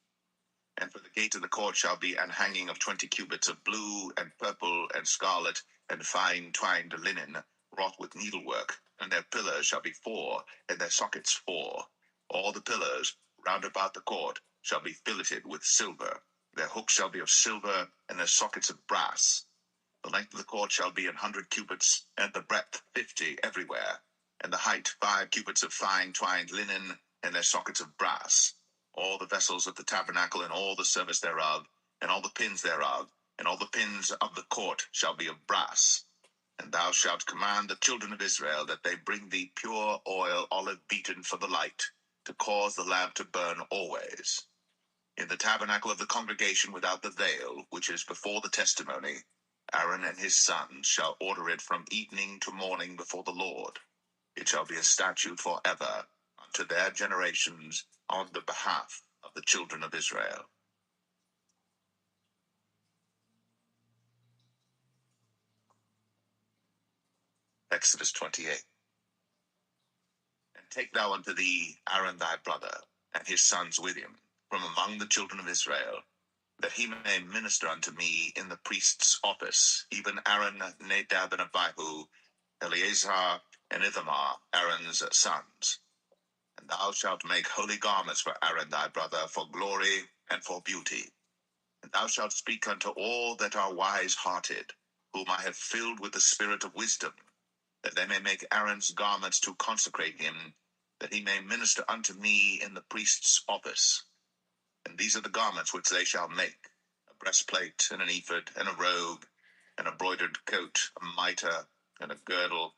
And for the gate of the court shall be an hanging of 20 cubits of blue, and purple, and scarlet, and fine twined linen, wrought with needlework, and their pillars shall be 4, and their sockets 4. All the pillars round about the court shall be filleted with silver. Their hooks shall be of silver, and their sockets of brass. The length of the court shall be 100 cubits, and the breadth 50 everywhere, and the height 5 cubits of fine twined linen, and their sockets of brass. All the vessels of the tabernacle, and all the service thereof, and all the pins thereof, and all the pins of the court shall be of brass. And thou shalt command the children of Israel that they bring thee pure oil, olive beaten for the light, to cause the lamp to burn always. In the tabernacle of the congregation without the veil, which is before the testimony, Aaron and his sons shall order it from evening to morning before the Lord. It shall be a statute forever unto their generations on the behalf of the children of Israel. Exodus 28. And take thou unto thee Aaron thy brother, and his sons with him, from among the children of Israel, that he may minister unto me in the priest's office, even Aaron, Nadab, and Abihu, Eleazar, and Ithamar, Aaron's sons. And thou shalt make holy garments for Aaron thy brother, for glory and for beauty. And thou shalt speak unto all that are wise-hearted, whom I have filled with the spirit of wisdom, that they may make Aaron's garments to consecrate him, that he may minister unto me in the priest's office. And these are the garments which they shall make: a breastplate, and an ephod, and a robe, and a broidered coat, a mitre, and a girdle.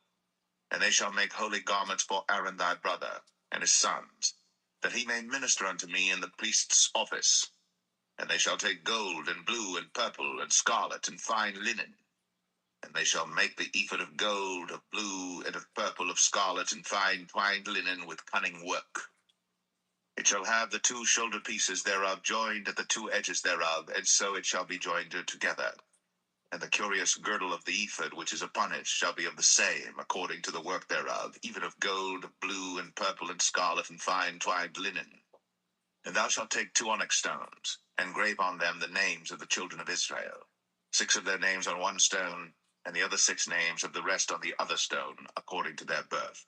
And they shall make holy garments for Aaron thy brother, and his sons, that he may minister unto me in the priest's office. And they shall take gold, and blue, and purple, and scarlet, and fine linen. And they shall make the ephod of gold, of blue, and of purple, of scarlet, and fine twined linen with cunning work. It shall have the 2 shoulder pieces thereof joined at the 2 edges thereof, and so it shall be joined together. And the curious girdle of the ephod which is upon it shall be of the same, according to the work thereof, even of gold, blue, and purple, and scarlet, and fine twined linen. And thou shalt take 2 onyx stones, and grave on them the names of the children of Israel, 6 of their names on one stone, and the other 6 names of the rest on the other stone, according to their birth.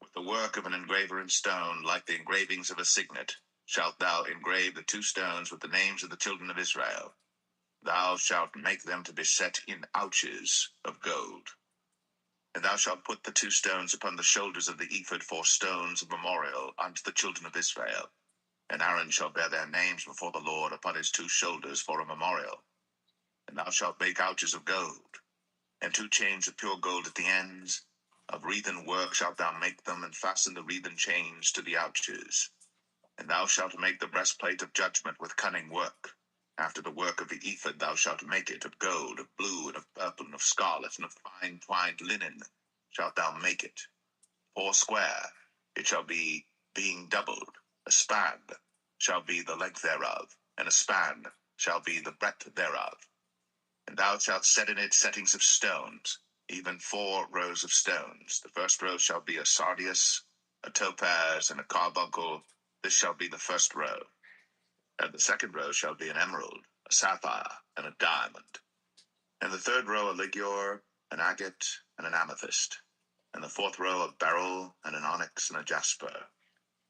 With the work of an engraver in stone, like the engravings of a signet, shalt thou engrave the 2 stones with the names of the children of Israel. Thou shalt make them to be set in ouches of gold. And thou shalt put the 2 stones upon the shoulders of the ephod for stones of memorial unto the children of Israel. And Aaron shall bear their names before the Lord upon his 2 shoulders for a memorial. And thou shalt make ouches of gold. And 2 chains of pure gold at the ends. Of wreathen work shalt thou make them, and fasten the wreathen chains to the ouches. And thou shalt make the breastplate of judgment with cunning work. After the work of the ephod thou shalt make it, of gold, of blue, and of purple, and of scarlet, and of fine twined linen shalt thou make it. 4 square it shall be, being doubled. A span shall be the length thereof, and a span shall be the breadth thereof. And thou shalt set in it settings of stones, even 4 rows of stones. The first row shall be a sardius, a topaz, and a carbuncle. This shall be the first row. And the second row shall be an emerald, a sapphire, and a diamond. And the third row a ligure, an agate, and an amethyst. And the fourth row a beryl, and an onyx, and a jasper.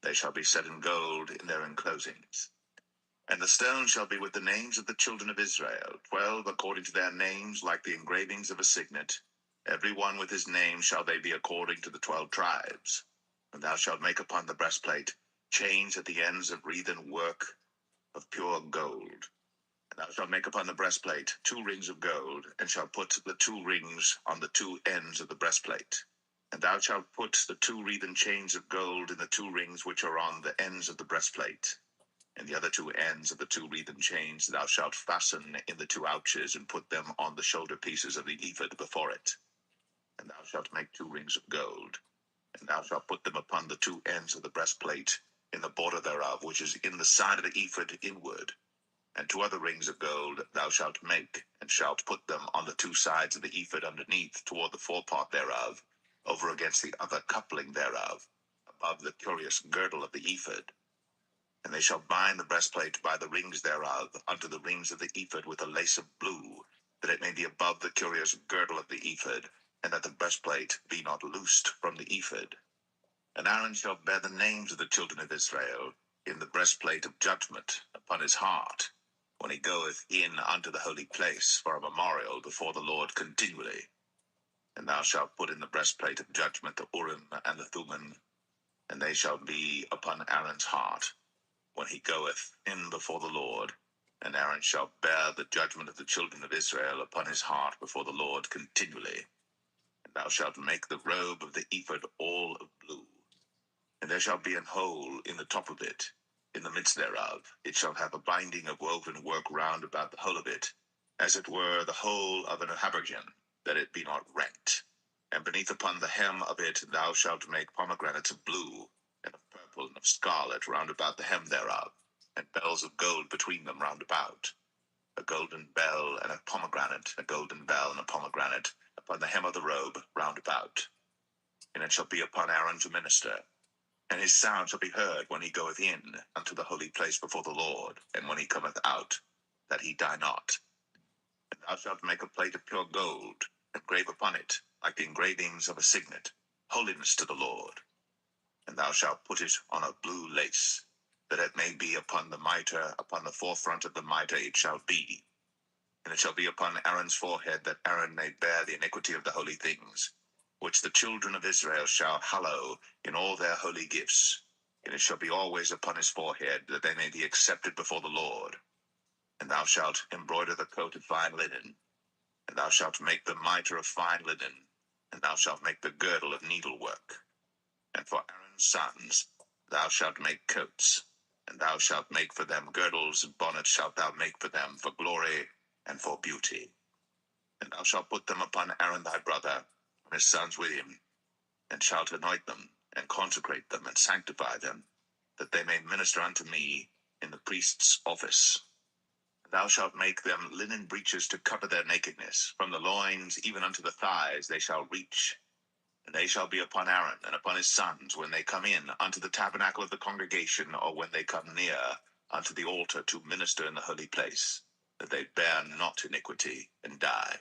They shall be set in gold in their enclosings. And the stone shall be with the names of the children of Israel, 12 according to their names, like the engravings of a signet. Every one with his name shall they be according to the 12 tribes. And thou shalt make upon the breastplate chains at the ends of wreathen work of pure gold. And thou shalt make upon the breastplate 2 rings of gold, and shalt put the 2 rings on the 2 ends of the breastplate. And thou shalt put the 2 wreathen chains of gold in the 2 rings which are on the ends of the breastplate. And the other 2 ends of the 2 wreathen chains thou shalt fasten in the 2 ouches, and put them on the shoulder pieces of the ephod before it. And thou shalt make 2 rings of gold, and thou shalt put them upon the 2 ends of the breastplate, in the border thereof, which is in the side of the ephod inward. And 2 other rings of gold thou shalt make, and shalt put them on the 2 sides of the ephod underneath, toward the forepart thereof, over against the other coupling thereof, above the curious girdle of the ephod. And they shall bind the breastplate by the rings thereof unto the rings of the ephod with a lace of blue, that it may be above the curious girdle of the ephod, and that the breastplate be not loosed from the ephod. And Aaron shall bear the names of the children of Israel in the breastplate of judgment upon his heart, when he goeth in unto the holy place for a memorial before the Lord continually. And thou shalt put in the breastplate of judgment the Urim and the Thummim, and they shall be upon Aaron's heart, when he goeth in before the Lord. And Aaron shall bear the judgment of the children of Israel upon his heart before the Lord continually. And thou shalt make the robe of the ephod all of blue. And there shall be an hole in the top of it, in the midst thereof. It shall have a binding of woven work round about the whole of it, as it were the whole of an habergeon, that it be not rent. And beneath upon the hem of it thou shalt make pomegranates of blue, and of purple, and of scarlet round about the hem thereof, and bells of gold between them round about. A golden bell and a pomegranate, a golden bell and a pomegranate, upon the hem of the robe round about. And it shall be upon Aaron to minister. And his sound shall be heard when he goeth in unto the holy place before the Lord, and when he cometh out, that he die not. And thou shalt make a plate of pure gold, and grave upon it, like the engravings of a signet, holiness to the Lord. And thou shalt put it on a blue lace, that it may be upon the mitre, upon the forefront of the mitre it shall be. And it shall be upon Aaron's forehead, that Aaron may bear the iniquity of the holy things, which the children of Israel shall hallow in all their holy gifts. And it shall be always upon his forehead, that they may be accepted before the Lord. And thou shalt embroider the coat of fine linen, and thou shalt make the mitre of fine linen, and thou shalt make the girdle of needlework. And for Aaron's sons thou shalt make coats, and thou shalt make for them girdles, and bonnets shalt thou make for them, for glory and for beauty. And thou shalt put them upon Aaron thy brother, and his sons with him, and shalt anoint them, and consecrate them, and sanctify them, that they may minister unto me in the priest's office. And thou shalt make them linen breeches to cover their nakedness. From the loins even unto the thighs they shall reach. And they shall be upon Aaron and upon his sons when they come in unto the tabernacle of the congregation, or when they come near unto the altar to minister in the holy place, that they bear not iniquity and die.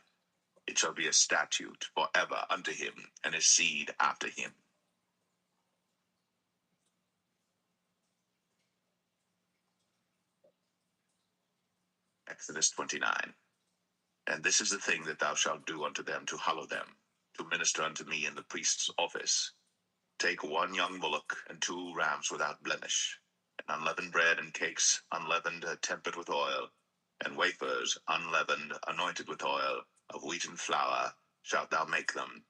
It shall be a statute forever unto him and his seed after him. Exodus 29. And this is the thing that thou shalt do unto them to hallow them, to minister unto me in the priest's office. Take 1 young bullock and 2 rams without blemish, and unleavened bread and cakes unleavened, tempered with oil, and wafers unleavened, anointed with oil, of wheaten flour, shalt thou make them,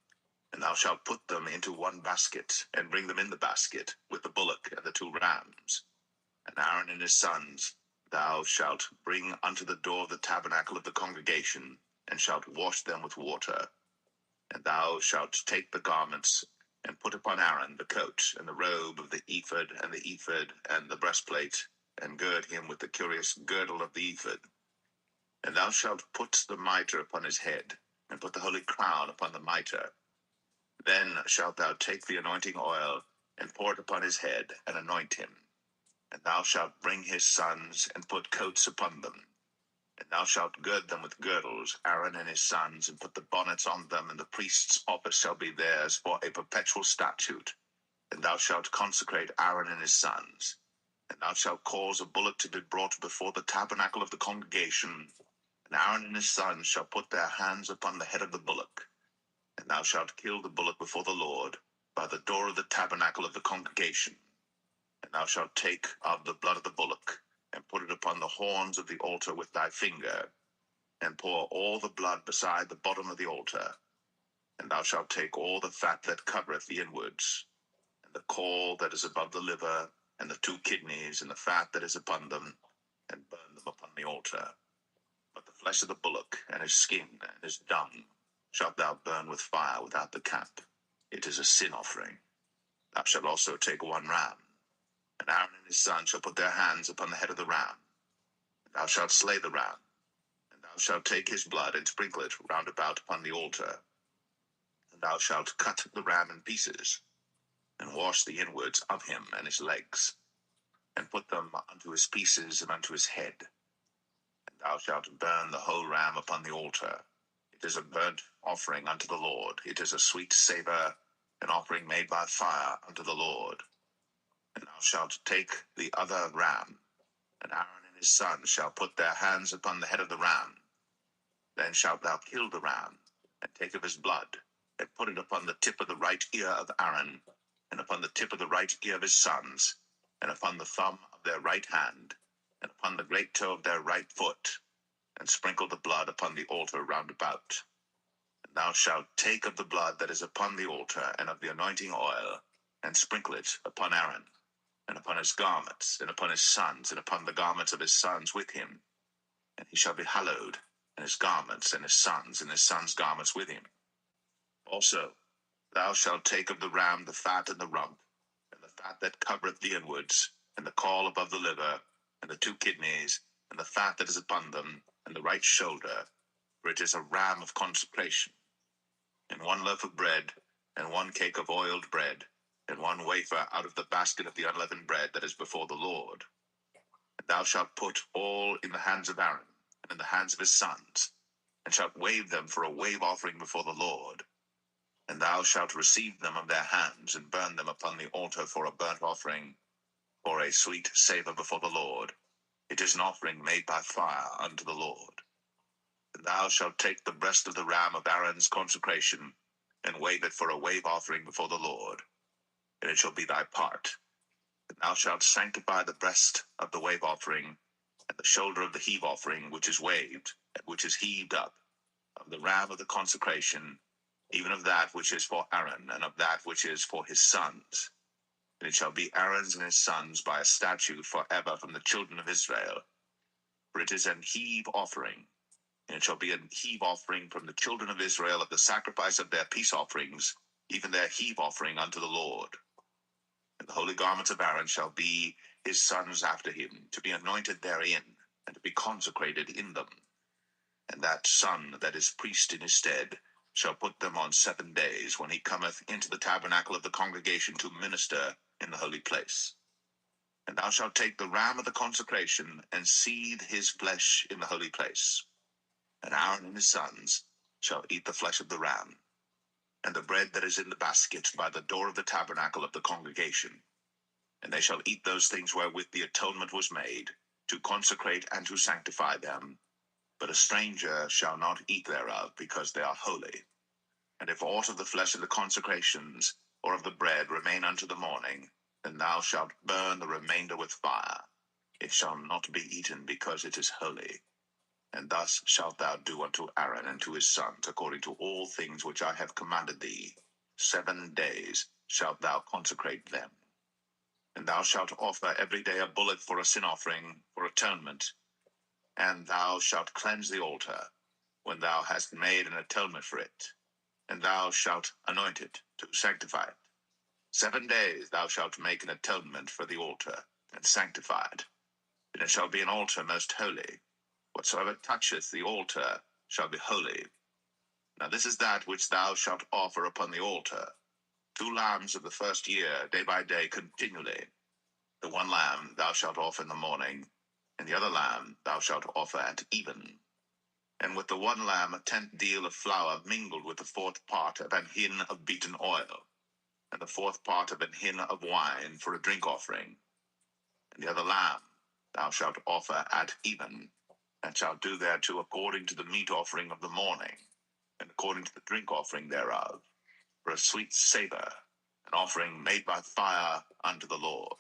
and thou shalt put them into one basket, and bring them in the basket, with the bullock and the 2 rams. And Aaron and his sons thou shalt bring unto the door of the tabernacle of the congregation, and shalt wash them with water. And thou shalt take the garments, and put upon Aaron the coat, and the robe of the ephod, and the breastplate, and gird him with the curious girdle of the ephod. And thou shalt put the mitre upon his head, and put the holy crown upon the mitre. Then shalt thou take the anointing oil, and pour it upon his head, and anoint him. And thou shalt bring his sons, and put coats upon them. And thou shalt gird them with girdles, Aaron and his sons, and put the bonnets on them, and the priest's office shall be theirs for a perpetual statute. And thou shalt consecrate Aaron and his sons. And thou shalt cause a bullock to be brought before the tabernacle of the congregation. And Aaron and his sons shall put their hands upon the head of the bullock. And thou shalt kill the bullock before the Lord, by the door of the tabernacle of the congregation. And thou shalt take of the blood of the bullock, and put it upon the horns of the altar with thy finger, and pour all the blood beside the bottom of the altar. And thou shalt take all the fat that covereth the inwards, and the caul that is above the liver, and the 2 kidneys, and the fat that is upon them, and burn them upon the altar. But the flesh of the bullock, and his skin, and his dung, shalt thou burn with fire without the camp. It is a sin offering. Thou shalt also take 1 ram, and Aaron and his son shall put their hands upon the head of the ram. And thou shalt slay the ram, and thou shalt take his blood, and sprinkle it round about upon the altar. And thou shalt cut the ram in pieces, and wash the inwards of him and his legs, and put them unto his pieces and unto his head. And thou shalt burn the whole ram upon the altar. It is a burnt offering unto the Lord. It is a sweet savour, an offering made by fire unto the Lord. And thou shalt take the other ram, and Aaron and his sons shall put their hands upon the head of the ram. Then shalt thou kill the ram, and take of his blood, and put it upon the tip of the right ear of Aaron, and upon the tip of the right ear of his sons, and upon the thumb of their right hand, and upon the great toe of their right foot, and sprinkle the blood upon the altar round about. And thou shalt take of the blood that is upon the altar, and of the anointing oil, and sprinkle it upon Aaron, and upon his garments, and upon his sons, and upon the garments of his sons with him. And he shall be hallowed, and his garments, and his sons' garments with him. Also, thou shalt take of the ram the fat and the rump, and the fat that covereth the inwards, and the caul above the liver, and the 2 kidneys, and the fat that is upon them, and the right shoulder, for it is a ram of consecration. And 1 loaf of bread, and 1 cake of oiled bread, and 1 wafer out of the basket of the unleavened bread that is before the Lord. And thou shalt put all in the hands of Aaron, and in the hands of his sons, and shalt wave them for a wave offering before the Lord. And thou shalt receive them of their hands, and burn them upon the altar for a burnt offering, for a sweet savour before the Lord. It is an offering made by fire unto the Lord. And thou shalt take the breast of the ram of Aaron's consecration, and wave it for a wave offering before the Lord. And it shall be thy part. And thou shalt sanctify the breast of the wave offering, and the shoulder of the heave offering, which is waved, and which is heaved up, of the ram of the consecration, even of that which is for Aaron, and of that which is for his sons. And it shall be Aaron's and his sons by a statute forever from the children of Israel. For it is an heave offering, and it shall be an heave offering from the children of Israel of the sacrifice of their peace offerings, even their heave offering unto the Lord. And the holy garments of Aaron shall be his sons after him, to be anointed therein, and to be consecrated in them. And that son that is priest in his stead shall put them on 7 days, when he cometh into the tabernacle of the congregation to minister in the holy place. And thou shalt take the ram of the consecration, and seethe his flesh in the holy place. And Aaron and his sons shall eat the flesh of the ram, and the bread that is in the basket by the door of the tabernacle of the congregation. And they shall eat those things wherewith the atonement was made, to consecrate and to sanctify them. But a stranger shall not eat thereof, because they are holy. And if aught of the flesh of the consecrations, or of the bread, remain unto the morning, then thou shalt burn the remainder with fire. It shall not be eaten, because it is holy. And thus shalt thou do unto Aaron and to his sons, according to all things which I have commanded thee. 7 days shalt thou consecrate them. And thou shalt offer every day a bullock for a sin offering, for atonement. And thou shalt cleanse the altar, when thou hast made an atonement for it. And thou shalt anoint it, to sanctify it. 7 days thou shalt make an atonement for the altar, and sanctify it. And it shall be an altar most holy. Whatsoever toucheth the altar shall be holy. Now this is that which thou shalt offer upon the altar: 2 lambs of the first year, day by day continually. The one lamb thou shalt offer in the morning, and the other lamb thou shalt offer at even. And with the one lamb 1/10 deal of flour mingled with the 4th part of an hin of beaten oil, and the 4th part of an hin of wine for a drink offering. And the other lamb thou shalt offer at even, and shalt do thereto according to the meat offering of the morning, and according to the drink offering thereof, for a sweet savour, an offering made by fire unto the Lord.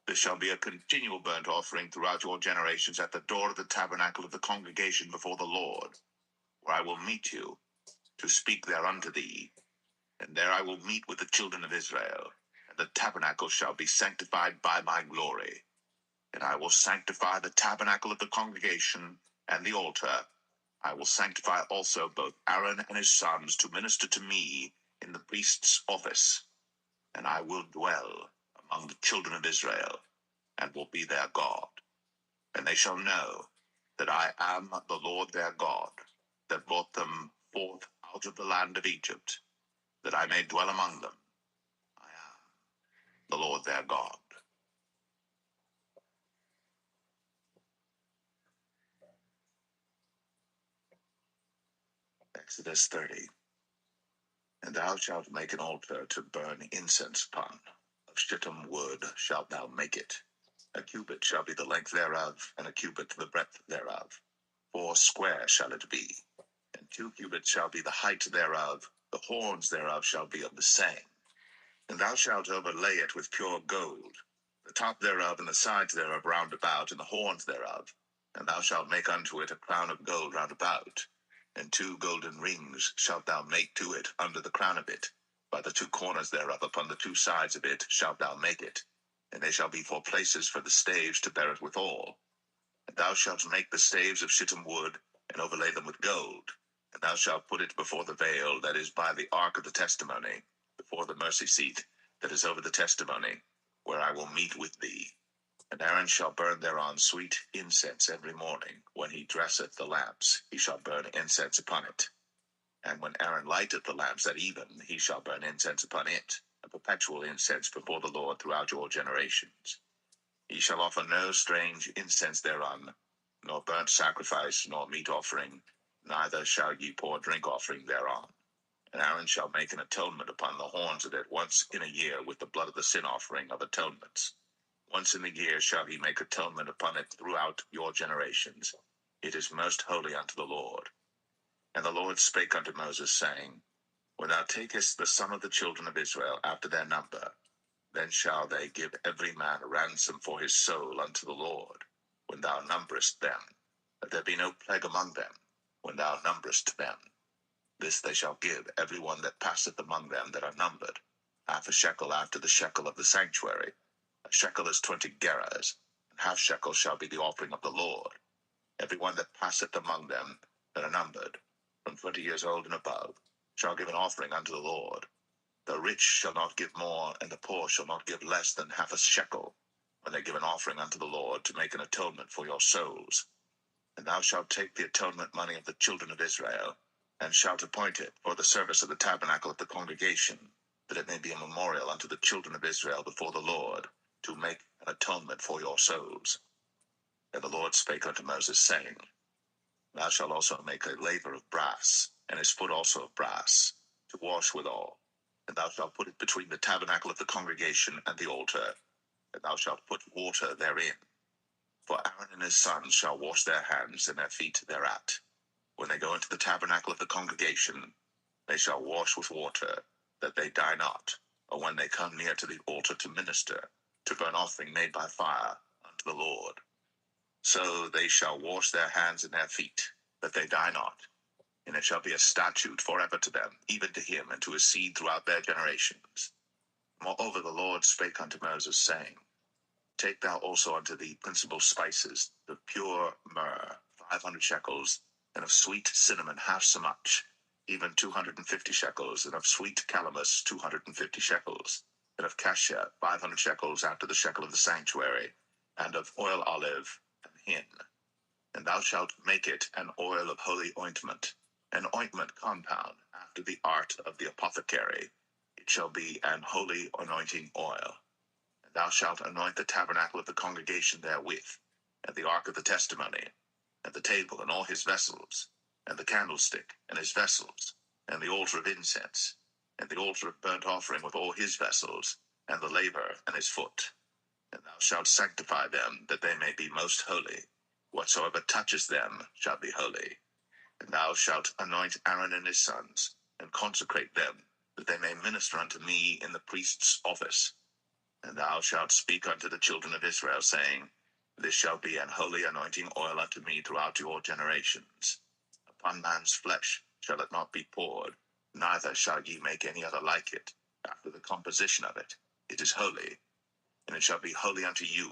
This shall be a continual burnt offering throughout your generations at the door of the tabernacle of the congregation before the Lord, where I will meet you, to speak there unto thee. And there I will meet with the children of Israel, and the tabernacle shall be sanctified by my glory. And I will sanctify the tabernacle of the congregation and the altar. I will sanctify also both Aaron and his sons to minister to me in the priest's office. And I will dwell among the children of Israel, and will be their God. And they shall know that I am the Lord their God, that brought them forth out of the land of Egypt, that I may dwell among them. I am the Lord their God. Exodus 30. And thou shalt make an altar to burn incense upon. Of shittim wood shalt thou make it. A cubit shall be the length thereof, and a cubit the breadth thereof. 4 square shall it be. And 2 cubits shall be the height thereof. The horns thereof shall be of the same. And thou shalt overlay it with pure gold, the top thereof and the sides thereof round about, and the horns thereof. And thou shalt make unto it a crown of gold round about. And 2 golden rings shalt thou make to it under the crown of it. By the 2 corners thereof upon the 2 sides of it shalt thou make it. And they shall be for places for the staves to bear it withal. And thou shalt make the staves of shittim wood, and overlay them with gold. And thou shalt put it before the veil that is by the ark of the testimony, before the mercy seat that is over the testimony, where I will meet with thee. And Aaron shall burn thereon sweet incense every morning. When he dresseth the lamps, he shall burn incense upon it. And when Aaron lighteth the lamps at even, he shall burn incense upon it, a perpetual incense before the Lord throughout your generations. Ye shall offer no strange incense thereon, nor burnt sacrifice, nor meat offering, neither shall ye pour drink offering thereon. And Aaron shall make an atonement upon the horns of it once in a year with the blood of the sin offering of atonements. Once in the year shall he make atonement upon it throughout your generations. It is most holy unto the Lord. And the Lord spake unto Moses, saying, When thou takest the sum of the children of Israel after their number, then shall they give every man a ransom for his soul unto the Lord, when thou numberest them, that there be no plague among them, when thou numberest them. This they shall give every one that passeth among them that are numbered, half a shekel after the shekel of the sanctuary. A shekel is 20 gerahs, and half shekel shall be the offering of the Lord. Every one that passeth among them that are numbered, from 20 years old and above, shall give an offering unto the Lord. The rich shall not give more, and the poor shall not give less than half a shekel, when they give an offering unto the Lord to make an atonement for your souls. And thou shalt take the atonement money of the children of Israel, and shalt appoint it for the service of the tabernacle of the congregation, that it may be a memorial unto the children of Israel before the Lord, to make an atonement for your souls. And the Lord spake unto Moses, saying, Thou shalt also make a laver of brass, and his foot also of brass, to wash withal. And thou shalt put it between the tabernacle of the congregation and the altar, and thou shalt put water therein. For Aaron and his sons shall wash their hands and their feet thereat. When they go into the tabernacle of the congregation, they shall wash with water, that they die not, or when they come near to the altar to minister, to burn offering made by fire unto the Lord. So they shall wash their hands and their feet, that they die not. And it shall be a statute forever to them, even to him and to his seed throughout their generations. Moreover, the Lord spake unto Moses, saying, Take thou also unto thee principal spices, of pure myrrh, 500 shekels, and of sweet cinnamon half so much, even 250 shekels, and of sweet calamus 250 shekels, and of cassia 500 shekels after the shekel of the sanctuary, and of oil olive and hin. And thou shalt make it an oil of holy ointment, an ointment compound after the art of the apothecary. It shall be an holy anointing oil. And thou shalt anoint the tabernacle of the congregation therewith, and the ark of the testimony, and the table and all his vessels, and the candlestick and his vessels, and the altar of incense, and the altar of burnt offering with all his vessels, and the laver and his foot. And thou shalt sanctify them, that they may be most holy. Whatsoever touches them shall be holy. And thou shalt anoint Aaron and his sons, and consecrate them, that they may minister unto me in the priest's office. And thou shalt speak unto the children of Israel, saying, This shall be an holy anointing oil unto me throughout your generations. Upon man's flesh shall it not be poured, neither shall ye make any other like it, after the composition of it. It is holy, and it shall be holy unto you.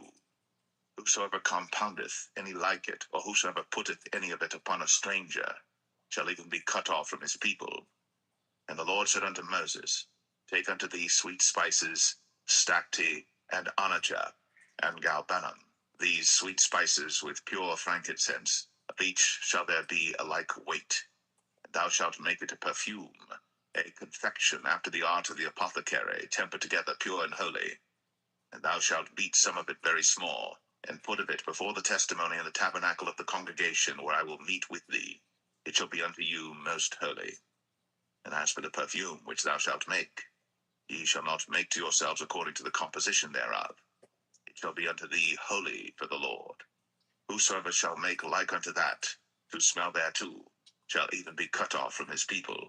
Whosoever compoundeth any like it, or whosoever putteth any of it upon a stranger, shall even be cut off from his people. And the Lord said unto Moses, Take unto thee sweet spices, stacte, and onycha, and galbanum, these sweet spices with pure frankincense. Of each shall there be a like weight. And thou shalt make it a perfume, a confection after the art of the apothecary, tempered together pure and holy. And thou shalt beat some of it very small, and put of it before the testimony in the tabernacle of the congregation, where I will meet with thee. It shall be unto you most holy. And as for the perfume which thou shalt make, ye shall not make to yourselves according to the composition thereof. It shall be unto thee holy for the Lord. Whosoever shall make like unto that, to smell thereto, shall even be cut off from his people.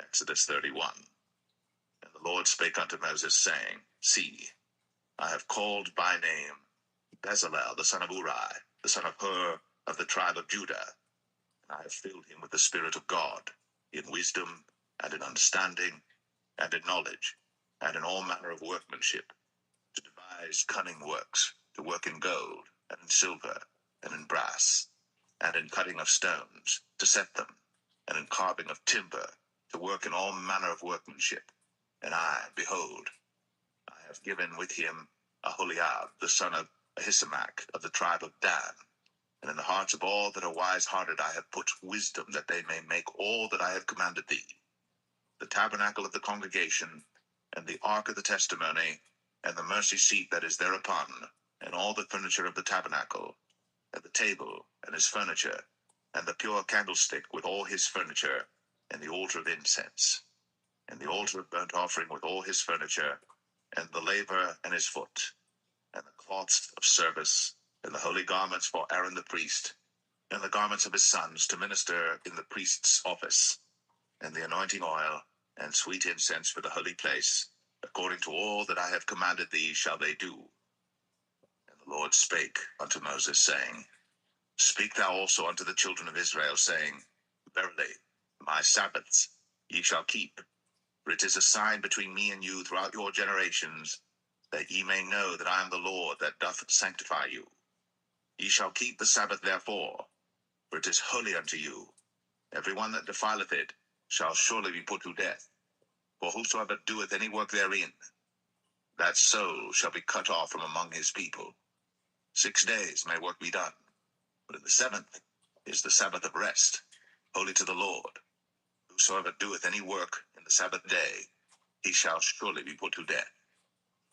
Exodus 31. And the Lord spake unto Moses, saying, See, I have called by name Bezalel the son of Uri, the son of Hur, of the tribe of Judah. And I have filled him with the Spirit of God, in wisdom, and in understanding, and in knowledge, and in all manner of workmanship, to devise cunning works, to work in gold, and in silver, and in brass, and in cutting of stones, to set them, and in carving of timber, to work in all manner of workmanship. And I, behold, I have given with him Aholiab, the son of Ahisamach, of the tribe of Dan. And in the hearts of all that are wise-hearted I have put wisdom, that they may make all that I have commanded thee: the tabernacle of the congregation, and the ark of the testimony, and the mercy seat that is thereupon, and all the furniture of the tabernacle, and the table and his furniture, and the pure candlestick with all his furniture, and the altar of incense, and the altar of burnt offering with all his furniture, and the laver and his foot, and the cloths of service, and the holy garments for Aaron the priest, and the garments of his sons to minister in the priest's office, and the anointing oil, and sweet incense for the holy place. According to all that I have commanded thee shall they do. And the Lord spake unto Moses, saying, Speak thou also unto the children of Israel, saying, Verily, my Sabbaths ye shall keep, for it is a sign between me and you throughout your generations, that ye may know that I am the Lord that doth sanctify you. Ye shall keep the Sabbath therefore, for it is holy unto you. Every one that defileth it shall surely be put to death. For whosoever doeth any work therein, that soul shall be cut off from among his people. 6 days may work be done, but in the seventh is the Sabbath of rest, holy to the Lord. Whosoever doeth any work in the Sabbath day, he shall surely be put to death.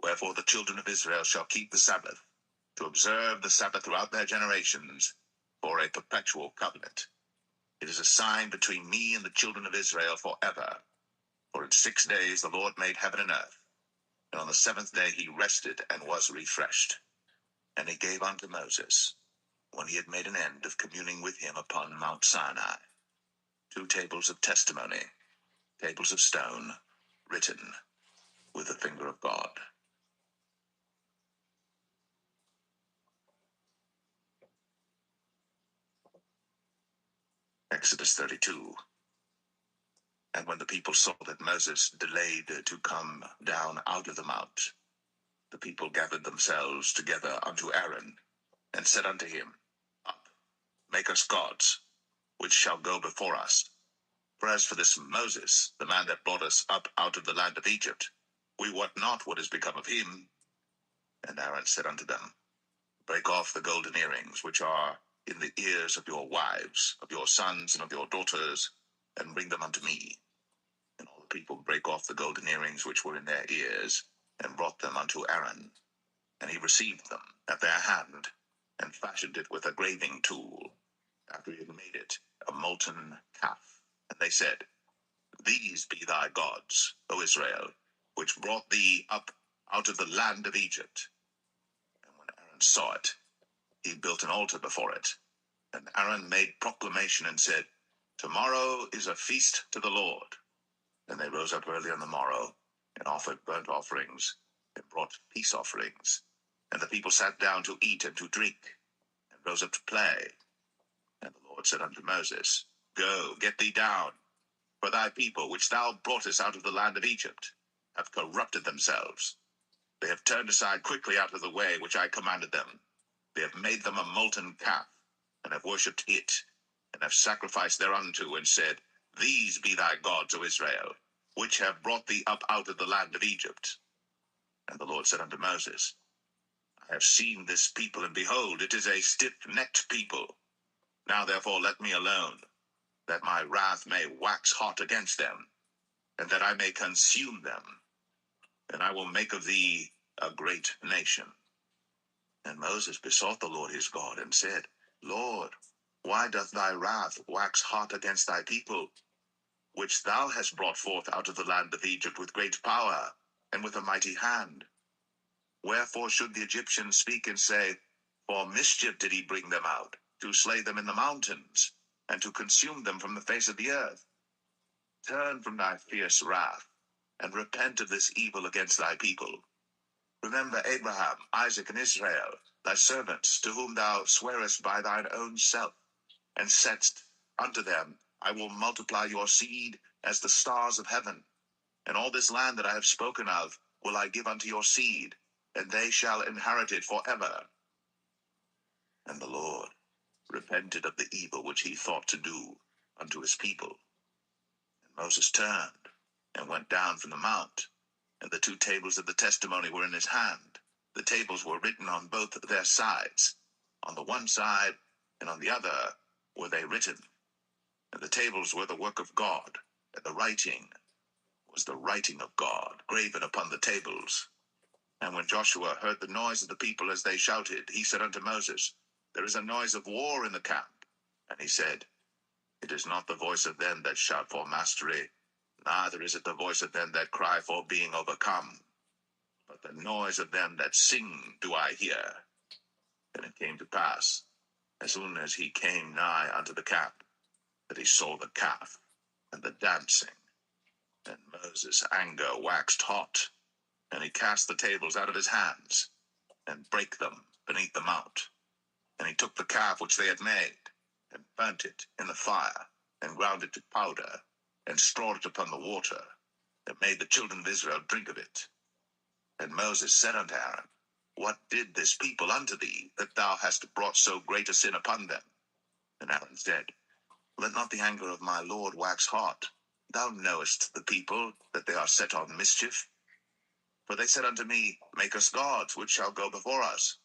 Wherefore the children of Israel shall keep the Sabbath, to observe the Sabbath throughout their generations, for a perpetual covenant. It is a sign between me and the children of Israel forever. For in 6 days the Lord made heaven and earth, and on the seventh day he rested and was refreshed. And he gave unto Moses, when he had made an end of communing with him upon Mount Sinai, 2 tables of testimony, tables of stone, written. with the finger of God. Exodus 32. And when the people saw that Moses delayed to come down out of the mount, the people gathered themselves together unto Aaron, and said unto him, Up, make us gods, which shall go before us. For as for this Moses, the man that brought us up out of the land of Egypt, we wot not what is become of him. And Aaron said unto them, Break off the golden earrings which are in the ears of your wives, of your sons, and of your daughters, and bring them unto me. And all the people brake off the golden earrings which were in their ears, and brought them unto Aaron. And he received them at their hand, and fashioned it with a graving tool, after he had made it a molten calf. And they said, These be thy gods, O Israel, which brought thee up out of the land of Egypt. And when Aaron saw it, he built an altar before it. And Aaron made proclamation and said, Tomorrow is a feast to the Lord. And they rose up early on the morrow, and offered burnt offerings, and brought peace offerings. And the people sat down to eat and to drink, and rose up to play. And the Lord said unto Moses, Go, get thee down, for thy people, which thou broughtest out of the land of Egypt, have corrupted themselves. They have turned aside quickly out of the way which I commanded them. They have made them a molten calf, and have worshipped it, and have sacrificed thereunto, and said, These be thy gods, O Israel, which have brought thee up out of the land of Egypt. And the Lord said unto Moses, I have seen this people, and behold, it is a stiff-necked people. Now therefore let me alone, that my wrath may wax hot against them, and that I may consume them, and I will make of thee a great nation. And Moses besought the Lord his God, and said, Lord, why doth thy wrath wax hot against thy people, which thou hast brought forth out of the land of Egypt with great power, and with a mighty hand? Wherefore should the Egyptians speak and say, For mischief did he bring them out, to slay them in the mountains, and to consume them from the face of the earth? Turn from thy fierce wrath, and repent of this evil against thy people. Remember Abraham, Isaac, and Israel, thy servants, to whom thou swarest by thine own self, and saidst unto them, I will multiply your seed as the stars of heaven, and all this land that I have spoken of will I give unto your seed, and they shall inherit it forever. And the Lord repented of the evil which he thought to do unto his people. And Moses turned, and went down from the mount, and the two tables of the testimony were in his hand. The tables were written on both their sides. On the one side and on the other were they written. And the tables were the work of God, and the writing was the writing of God, graven upon the tables. And when Joshua heard the noise of the people as they shouted, he said unto Moses, There is a noise of war in the camp. And he said, It is not the voice of them that shout for mastery, neither is it the voice of them that cry for being overcome, but the noise of them that sing do I hear. And it came to pass, as soon as he came nigh unto the camp, that he saw the calf and the dancing. And Moses' anger waxed hot, and he cast the tables out of his hands, and brake them beneath the mount. And he took the calf which they had made, and burnt it in the fire, and ground it to powder, and strawed it upon the water, and made the children of Israel drink of it. And Moses said unto Aaron, What did this people unto thee, that thou hast brought so great a sin upon them? And Aaron said, Let not the anger of my Lord wax hot. Thou knowest the people, that they are set on mischief. For they said unto me, Make us gods, which shall go before us.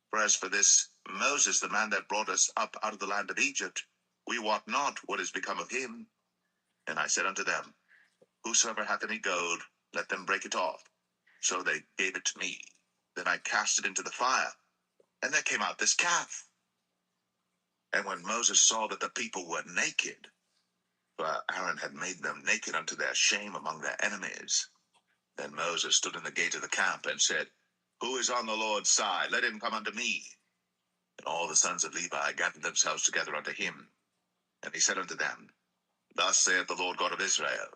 For as for this Moses, the man that brought us up out of the land of Egypt, we wot not what is become of him. And I said unto them, Whosoever hath any gold, let them break it off. So they gave it to me. Then I cast it into the fire, and there came out this calf. And when Moses saw that the people were naked, for Aaron had made them naked unto their shame among their enemies, then Moses stood in the gate of the camp, and said, Who is on the Lord's side? Let him come unto me. And all the sons of Levi gathered themselves together unto him. And he said unto them, Thus saith the Lord God of Israel,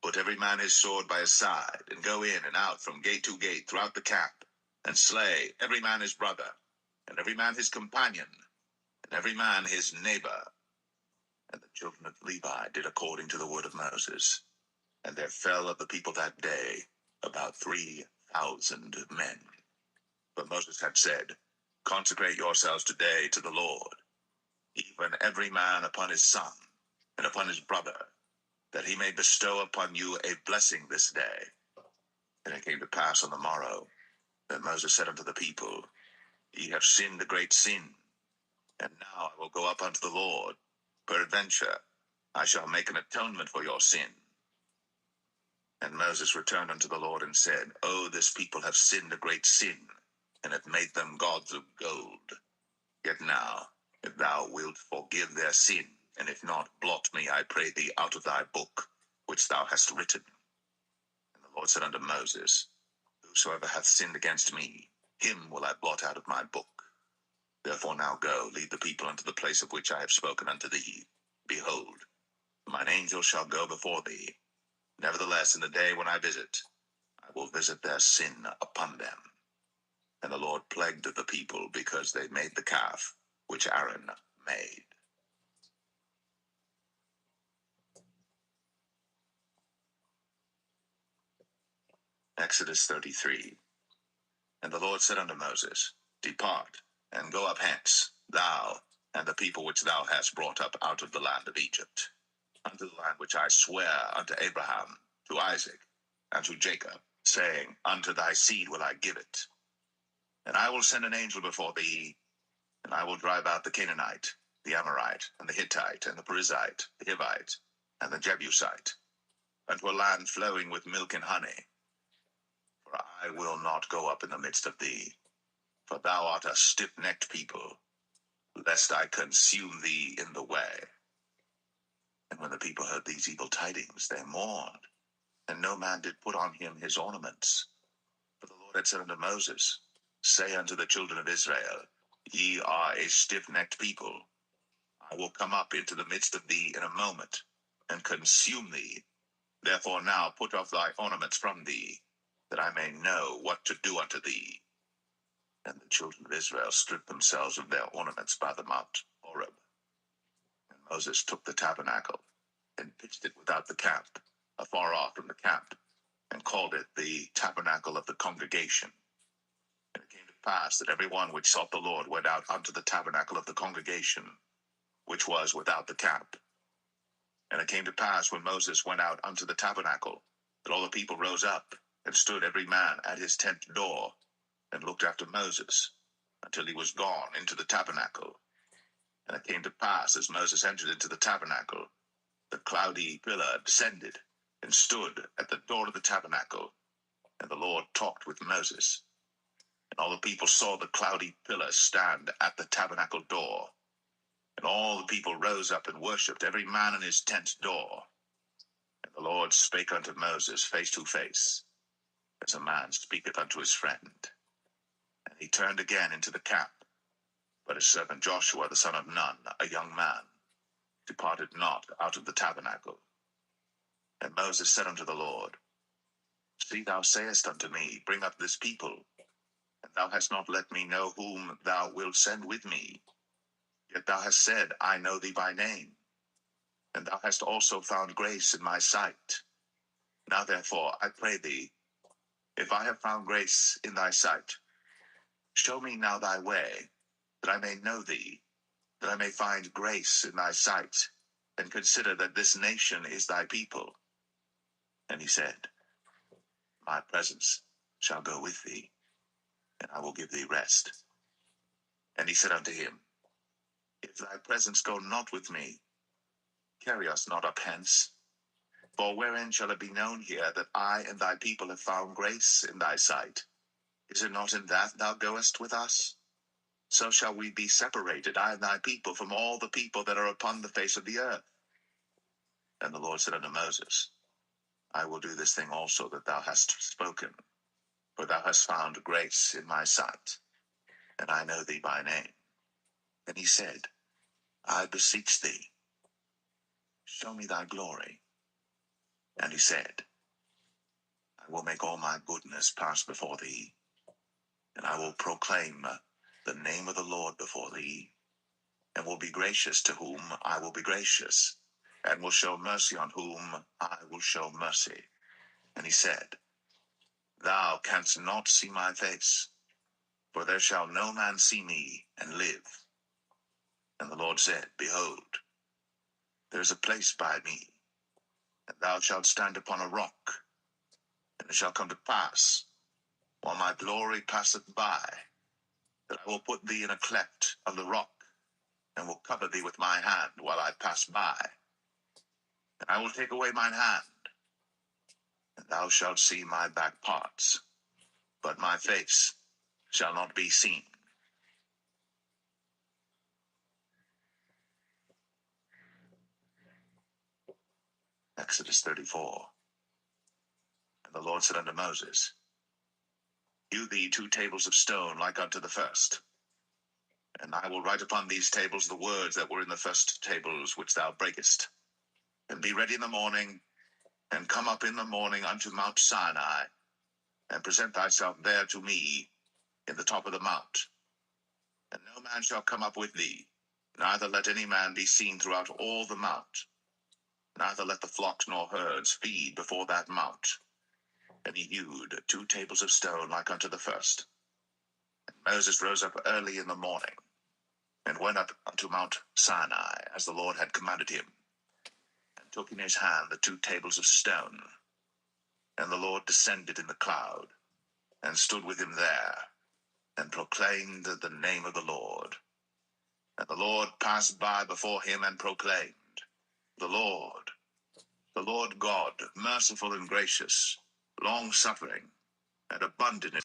Put every man his sword by his side, and go in and out from gate to gate throughout the camp, and slay every man his brother, and every man his companion, and every man his neighbor. And the children of Levi did according to the word of Moses. And there fell of the people that day about 3,000 men. But Moses had said, Consecrate yourselves today to the Lord, even every man upon his son, and upon his brother, that he may bestow upon you a blessing this day. And it came to pass on the morrow, that Moses said unto the people, Ye have sinned a great sin, and now I will go up unto the Lord. Peradventure, I shall make an atonement for your sin. And Moses returned unto the Lord and said, O, this people have sinned a great sin, and have made them gods of gold. Yet now, if thou wilt forgive their sin, and if not, blot me, I pray thee, out of thy book, which thou hast written. And the Lord said unto Moses, Whosoever hath sinned against me, him will I blot out of my book. Therefore now go, lead the people unto the place of which I have spoken unto thee. Behold, mine angel shall go before thee. Nevertheless, in the day when I visit, I will visit their sin upon them. And the Lord plagued the people because they made the calf which Aaron made. Exodus 33. And the Lord said unto Moses, Depart, and go up hence, thou and the people which thou hast brought up out of the land of Egypt, unto the land which I swear unto Abraham, to Isaac, and to Jacob, saying, Unto thy seed will I give it. And I will send an angel before thee, and I will drive out the Canaanite, the Amorite, and the Hittite, and the Perizzite, the Hivite, and the Jebusite, unto a land flowing with milk and honey. For I will not go up in the midst of thee, for thou art a stiff-necked people, lest I consume thee in the way. And when the people heard these evil tidings, they mourned, and no man did put on him his ornaments. For the Lord had said unto Moses, Say unto the children of Israel, Ye are a stiff-necked people. I will come up into the midst of thee in a moment, and consume thee. Therefore now put off thy ornaments from thee, that I may know what to do unto thee. And the children of Israel stripped themselves of their ornaments by the mount Horeb. And Moses took the tabernacle, and pitched it without the camp, afar off from the camp, and called it the tabernacle of the congregation. And it came to pass that every one which sought the Lord went out unto the tabernacle of the congregation, which was without the camp. And it came to pass, when Moses went out unto the tabernacle, that all the people rose up, and stood every man at his tent door, and looked after Moses, until he was gone into the tabernacle. And it came to pass, as Moses entered into the tabernacle, the cloudy pillar descended, and stood at the door of the tabernacle, and the Lord talked with Moses. And all the people saw the cloudy pillar stand at the tabernacle door. And all the people rose up and worshipped, every man in his tent door. And the Lord spake unto Moses face to face, as a man speaketh unto his friend. And he turned again into the camp. But his servant Joshua the son of Nun, a young man, departed not out of the tabernacle. And Moses said unto the Lord, See, thou sayest unto me, Bring up this people, and thou hast not let me know whom thou wilt send with me. Yet thou hast said, I know thee by name, and thou hast also found grace in my sight. Now therefore, I pray thee, if I have found grace in thy sight, show me now thy way, that I may know thee, that I may find grace in thy sight, and consider that this nation is thy people. And he said, My presence shall go with thee, and I will give thee rest. And he said unto him, If thy presence go not with me, carry us not up hence. For wherein shall it be known here that I and thy people have found grace in thy sight? Is it not in that thou goest with us? So shall we be separated, I and thy people, from all the people that are upon the face of the earth. And the Lord said unto Moses, I will do this thing also that thou hast spoken, for thou hast found grace in my sight, and I know thee by name. And he said, I beseech thee, show me thy glory. And he said, I will make all my goodness pass before thee, and I will proclaim the name of the Lord before thee, and will be gracious to whom I will be gracious, and will show mercy on whom I will show mercy. And he said, Thou canst not see my face, for there shall no man see me and live. And the Lord said, Behold, there is a place by me, and thou shalt stand upon a rock. And it shall come to pass, while my glory passeth by, that I will put thee in a cleft of the rock, and will cover thee with my hand while I pass by. And I will take away mine hand, and thou shalt see my back parts, but my face shall not be seen. Exodus 34. And the Lord said unto Moses, Hew thee 2 tables of stone like unto the first. And I will write upon these tables the words that were in the first tables which thou breakest. And be ready in the morning, and come up in the morning unto Mount Sinai, and present thyself there to me in the top of the mount. And no man shall come up with thee, neither let any man be seen throughout all the mount. Neither let the flocks nor herds feed before that mount. And he hewed 2 tables of stone like unto the first. And Moses rose up early in the morning, and went up unto Mount Sinai, as the Lord had commanded him, and took in his hand the 2 tables of stone. And the Lord descended in the cloud, and stood with him there, and proclaimed the name of the Lord. And the Lord passed by before him, and proclaimed, the Lord God, merciful and gracious, long-suffering, and abundant in